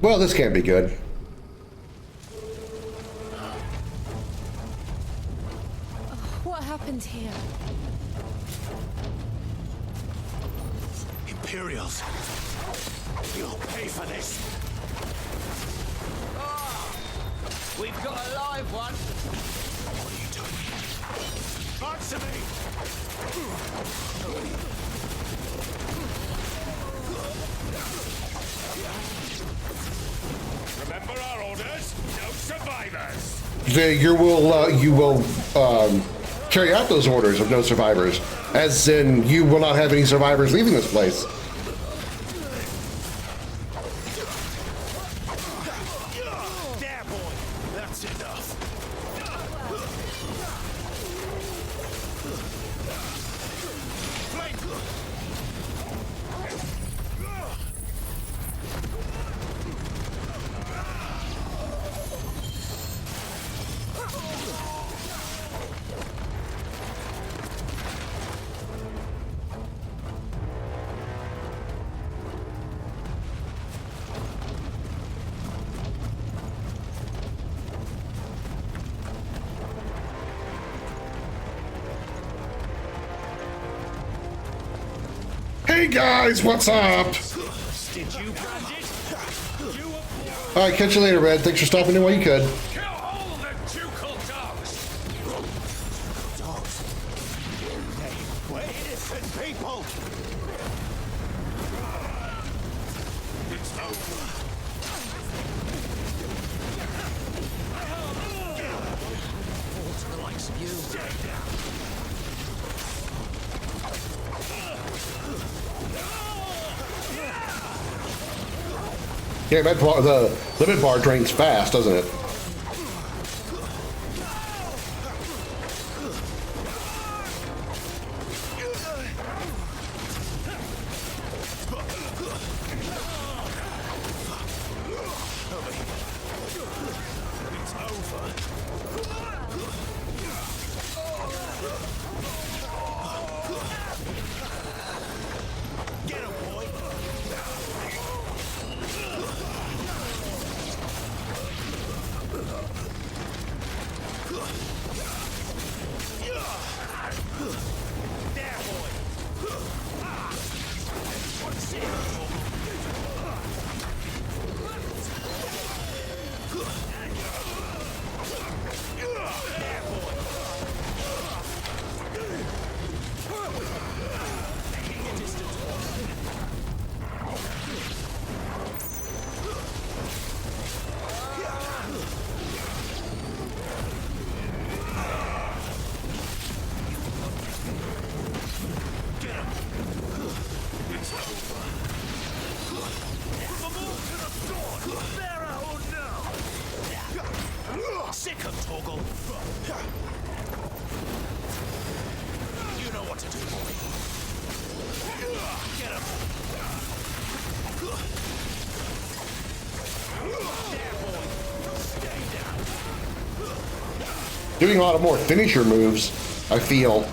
Well, this can't be good. What happened here? Imperials. You'll pay for this. We've got a live one. What are you doing? Answer me! Remember our orders? No survivors! You will carry out those orders of no survivors, as in you will not have any survivors leaving this place. There, boy. That's enough. Hey guys, what's up? Did you brand it? All right, catch you later, Red. Thanks for stopping in while you could. Kill all the ducal dogs! Dogs? We're innocent people! It's over. Fall to the likes of you. Yeah, the limit bar drains fast, doesn't it? Doing a lot of more finisher moves, I feel.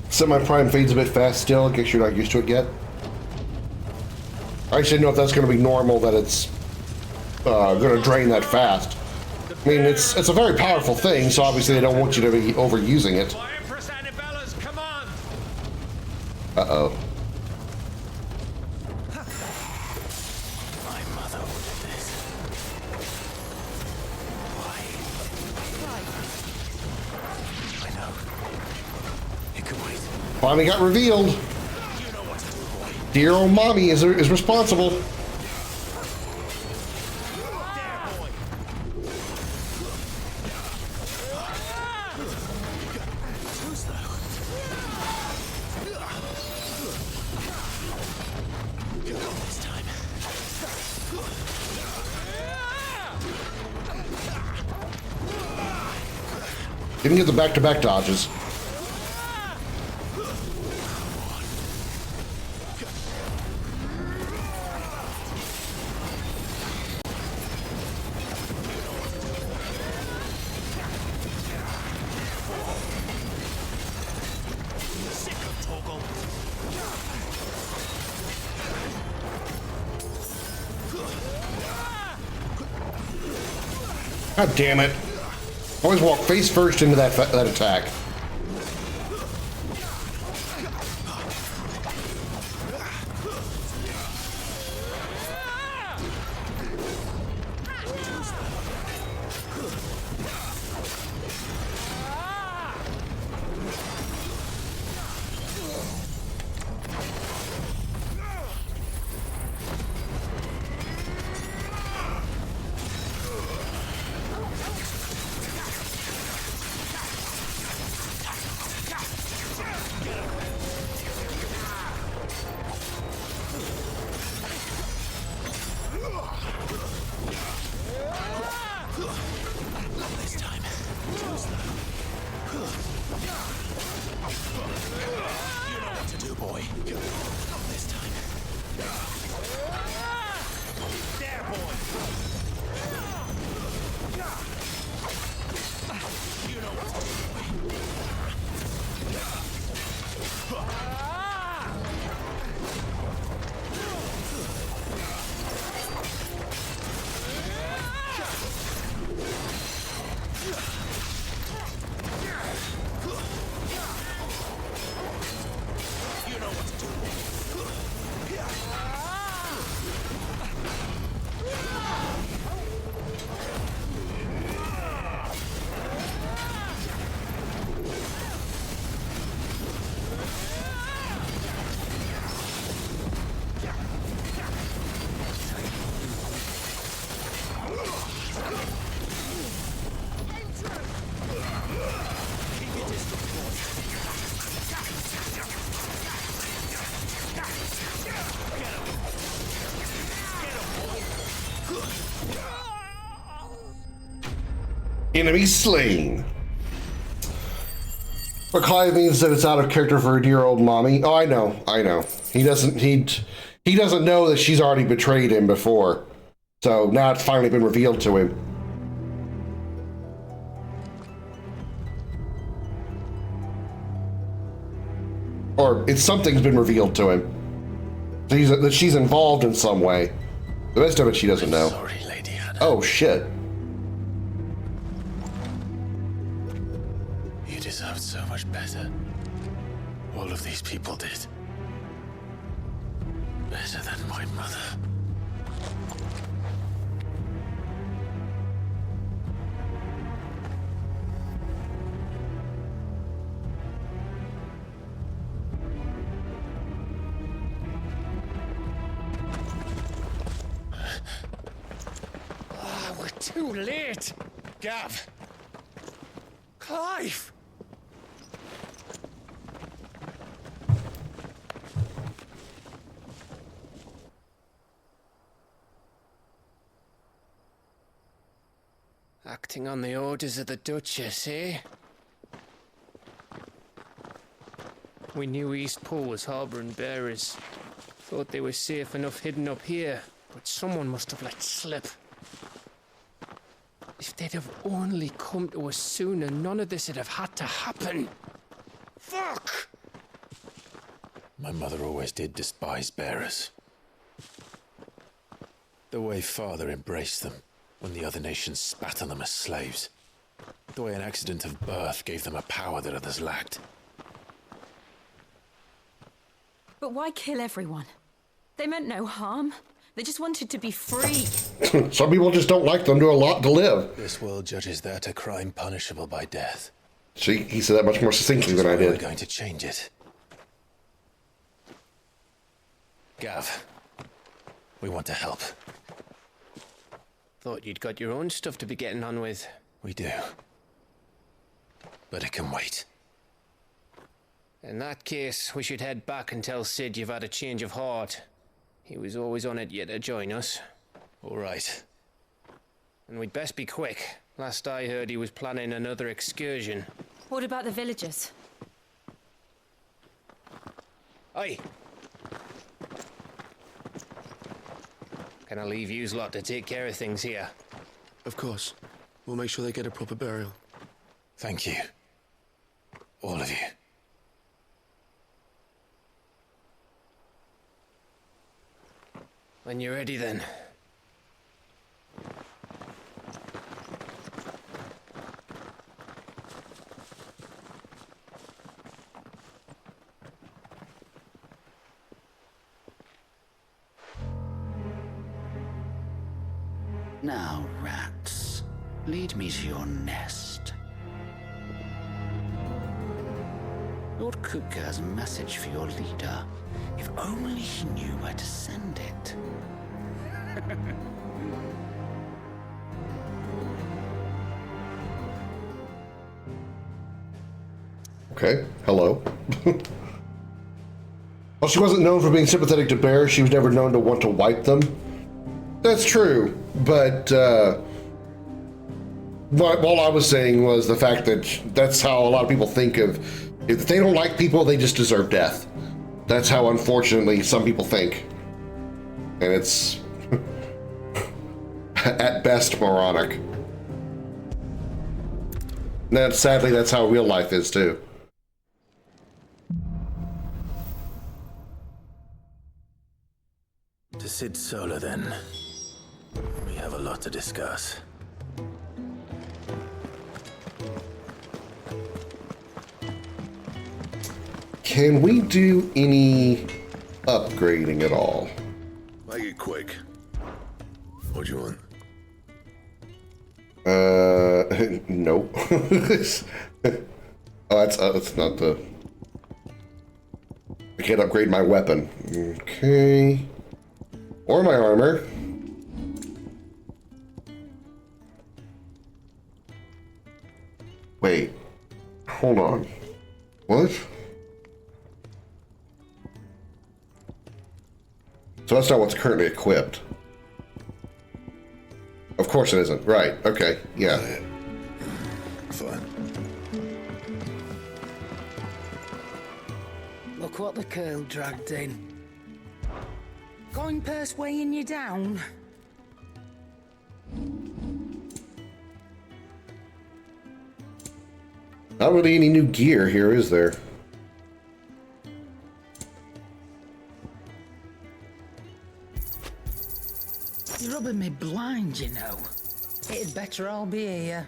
Semi-prime fades a bit fast still, in case you're not used to it yet. I just didn't know if that's going to be normal, that it's going to drain that fast. I mean, it's a very powerful thing, so obviously they don't want you to be overusing it. Uh-oh. My mother ordered this. Why? I know. It could wait. Finally got revealed. Dear old mommy is responsible. Didn't get the back-to-back dodges. God damn it. Always walk face first into that attack. Enemy slain. But Clive means that it's out of character for a dear old mommy. Oh, I know. He doesn't know that she's already betrayed him before. So now it's finally been revealed to him. Or something's been revealed to him. That she's involved in some way. The rest of it she doesn't know. Sorry, Lady Anna. Oh, shit. You deserved so much better. All of these people did. Better than my mother. We're too late. Gav. Clive. Acting on the orders of the Duchess, eh? We knew East Pool was harbouring bearers. Thought they were safe enough hidden up here, but someone must have let slip. If they'd have only come to us sooner, none of this would have had to happen. Fuck! My mother always did despise bearers. The way Father embraced them when the other nations spat on them as slaves. The way an accident of birth gave them a power that others lacked. But why kill everyone? They meant no harm. They just wanted to be free. Some people just don't like them to a lot to live. This world judges that a crime punishable by death. See, he said that much more succinctly than I did. We're going to change it. Gav, we want to help. Thought you'd got your own stuff to be getting on with. We do. But it can wait. In that case, we should head back and tell Sid you've had a change of heart. He was always on it yet to join us. All right. And we'd best be quick. Last I heard, he was planning another excursion. What about the villagers? Aye. Can I leave yous lot to take care of things here? Of course. We'll make sure they get a proper burial. Thank you. All of you. When you're ready, then. Now, rats, lead me to your nest. Lord Kupka has a message for your leader. If only he knew where to send it. Okay, hello. While she wasn't known for being sympathetic to bears, she was never known to want to wipe them. That's true, but what all I was saying was the fact that that's how a lot of people think of, if they don't like people, they just deserve death. That's how, unfortunately, some people think. And it's, at best, moronic. And sadly, that's how real life is, too. To Sid Solar, then. We have a lot to discuss. Can we do any upgrading at all? Make it quick. What do you want? No. Oh, that's not the... I can't upgrade my weapon. Okay. Or my armor. Wait. Hold on. What? So that's not what's currently equipped. Of course it isn't. Right. Okay. Yeah. Fine. Look what the curl dragged in. Going purse weighing you down. Not really any new gear here, is there? You're rubbing me blind, you know. It'd better all be here.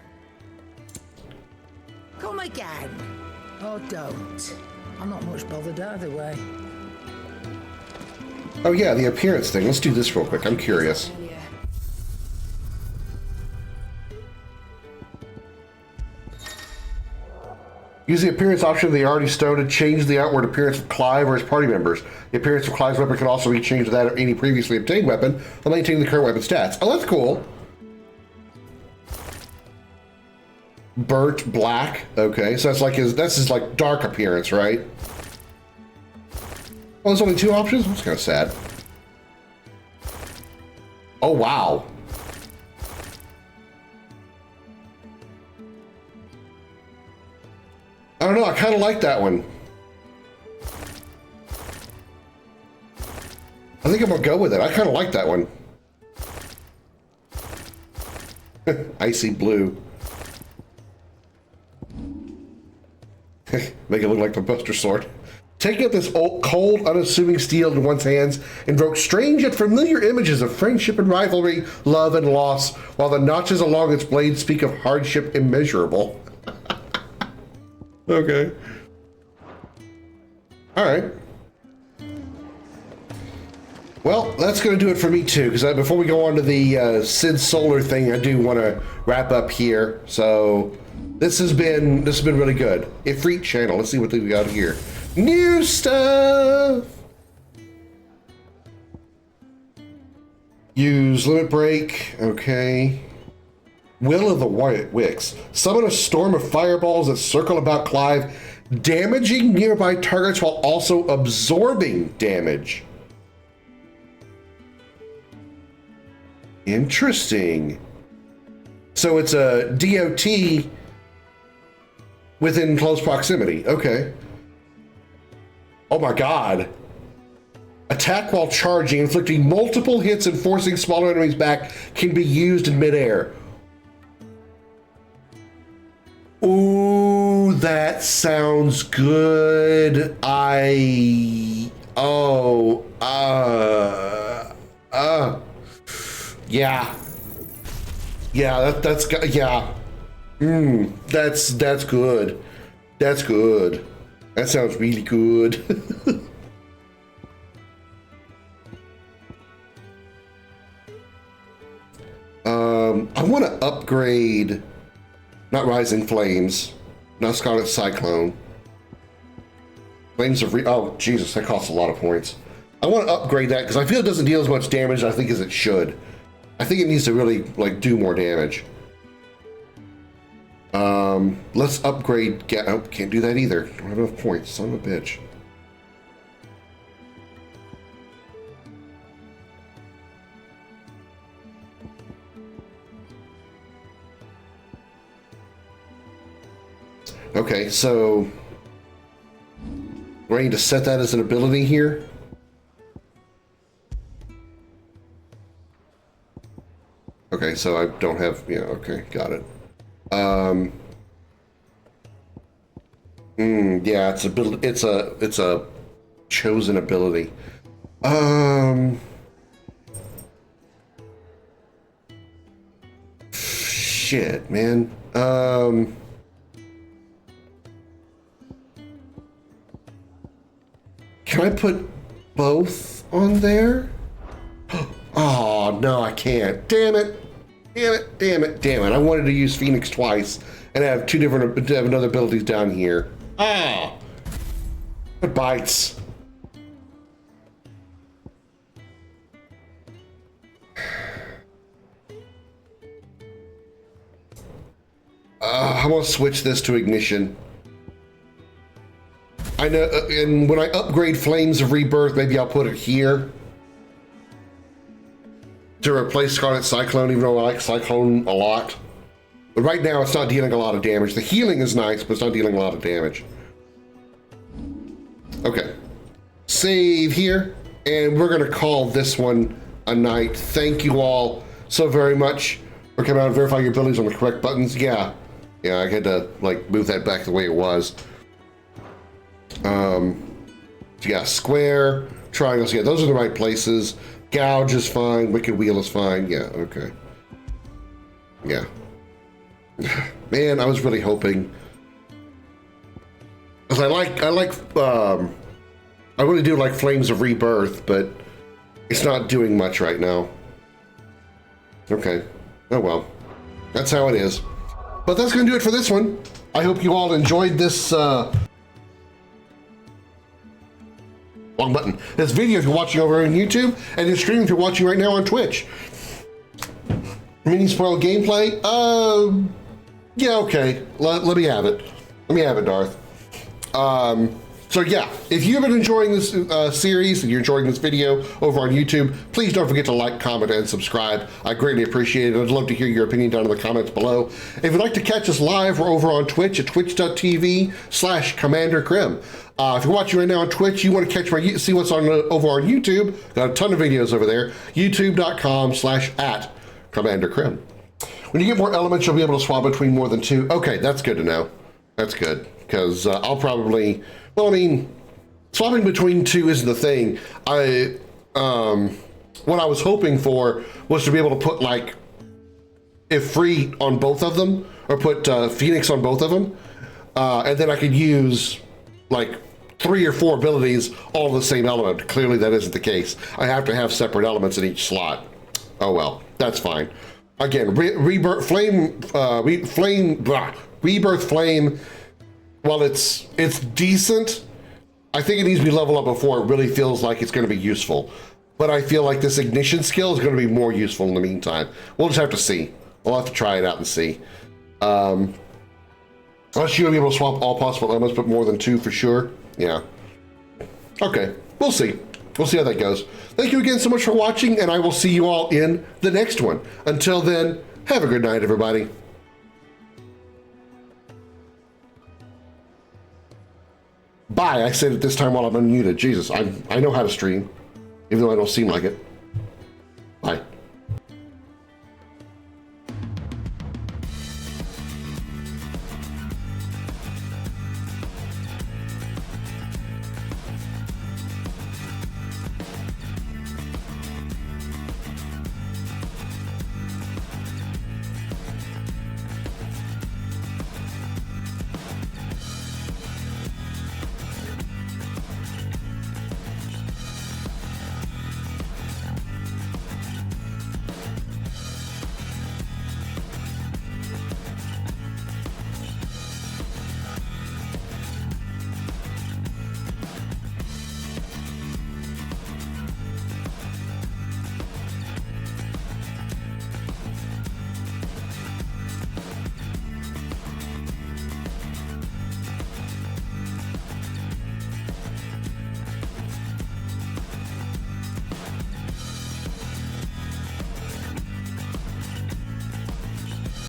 Come again. Or don't. I'm not much bothered either way. Oh yeah, the appearance thing. Let's do this real quick. I'm curious. Use the appearance option of the already stowed to change the outward appearance of Clive or his party members. The appearance of Clive's weapon can also be changed to that of any previously obtained weapon while maintaining the current weapon stats. Oh, that's cool. Burnt black. Okay, so that's his like dark appearance, right? Oh, there's only 2 options? That's kind of sad. Oh, wow. I don't know, I kind of like that one. I think I'm gonna go with it. I kind of like that one. Icy blue. Make it look like the Buster Sword. Taking up this old, cold, unassuming steel in one's hands invokes strange yet familiar images of friendship and rivalry, love and loss, while the notches along its blade speak of hardship immeasurable. Okay. All right. Well, that's going to do it for me too, because before we go on to the Sid Solar thing, I do want to wrap up here. So this has been really good. Ifrit channel. Let's see what we got here. New stuff. Use limit break. Okay. Will of the White Wicks. Summon a storm of fireballs that circle about Clive, damaging nearby targets while also absorbing damage. Interesting. So it's a DOT within close proximity. Okay. Oh my god. Attack while charging, inflicting multiple hits and forcing smaller enemies back can be used in midair. Ooh, that sounds good. Yeah. Yeah, that's yeah. That's good. That's good. That sounds really good. I want to upgrade, not Rising Flames, not Scarlet Cyclone. Flames of oh Jesus, that costs a lot of points. I want to upgrade that because I feel it doesn't deal as much damage as I think as it should. I think it needs to really like do more damage. Let's upgrade. Oh, can't do that either. Don't have enough points. Son of a bitch. Okay, so we're going to set that as an ability here. Okay, so I don't have, yeah, okay, got it. Yeah, it's a chosen ability. Shit, man. Can I put both on there? Oh, no, I can't. Damn it. Damn it, damn it, damn it. I wanted to use Phoenix twice and have have another abilities down here. Ah! It bites. I'm gonna switch this to Ignition. I know, and when I upgrade Flames of Rebirth, maybe I'll put it here to replace Scarlet Cyclone, even though I like Cyclone a lot. But right now, it's not dealing a lot of damage. The healing is nice, but it's not dealing a lot of damage. Okay. Save here. And we're going to call this one a night. Thank you all so very much for coming out and verifying your abilities on the correct buttons. Yeah, I had to like move that back the way it was. So yeah, square, triangles, yeah, those are the right places. Gouge is fine, wicked wheel is fine. Yeah, okay. Yeah. Man, I was really hoping. Cause I really do like Flames of Rebirth, but it's not doing much right now. Okay. Oh well. That's how it is. But that's going to do it for this one. I hope you all enjoyed this, wrong button. This video if you're watching over on YouTube, and this stream if you're watching right now on Twitch. Mini spoil gameplay? Yeah, okay. Let me have it. Let me have it, Darth. So yeah, if you've been enjoying this series and you're enjoying this video over on YouTube, please don't forget to like, comment, and subscribe. I greatly appreciate it. I'd love to hear your opinion down in the comments below. If you'd like to catch us live, we're over on Twitch at twitch.tv/Commander Krim. If you're watching right now on Twitch, you want to catch see what's on over on YouTube, got a ton of videos over there, youtube.com/@Commander Krim. When you get more elements, you'll be able to swap between more than 2. Okay, that's good to know. That's good, because I'll probably, well, I mean, swapping between 2 isn't the thing. What I was hoping for was to be able to put, like, Ifrit on both of them, or put Phoenix on both of them, and then I could use, like, 3 or 4 abilities all in the same element. Clearly that isn't the case. I have to have separate elements in each slot. Oh well, that's fine. Again, Rebirth Flame, Rebirth Flame, while it's decent, I think it needs to be leveled up before it really feels like it's going to be useful. But I feel like this ignition skill is going to be more useful in the meantime. We'll just have to see. We'll have to try it out and see. Unless you're going to be able to swap all possible elements, but more than 2 for sure. Yeah. Okay, we'll see. We'll see how that goes. Thank you again so much for watching, and I will see you all in the next one. Until then, have a good night, everybody. Bye. I said it this time while I'm unmuted. Jesus, I know how to stream, even though I don't seem like it.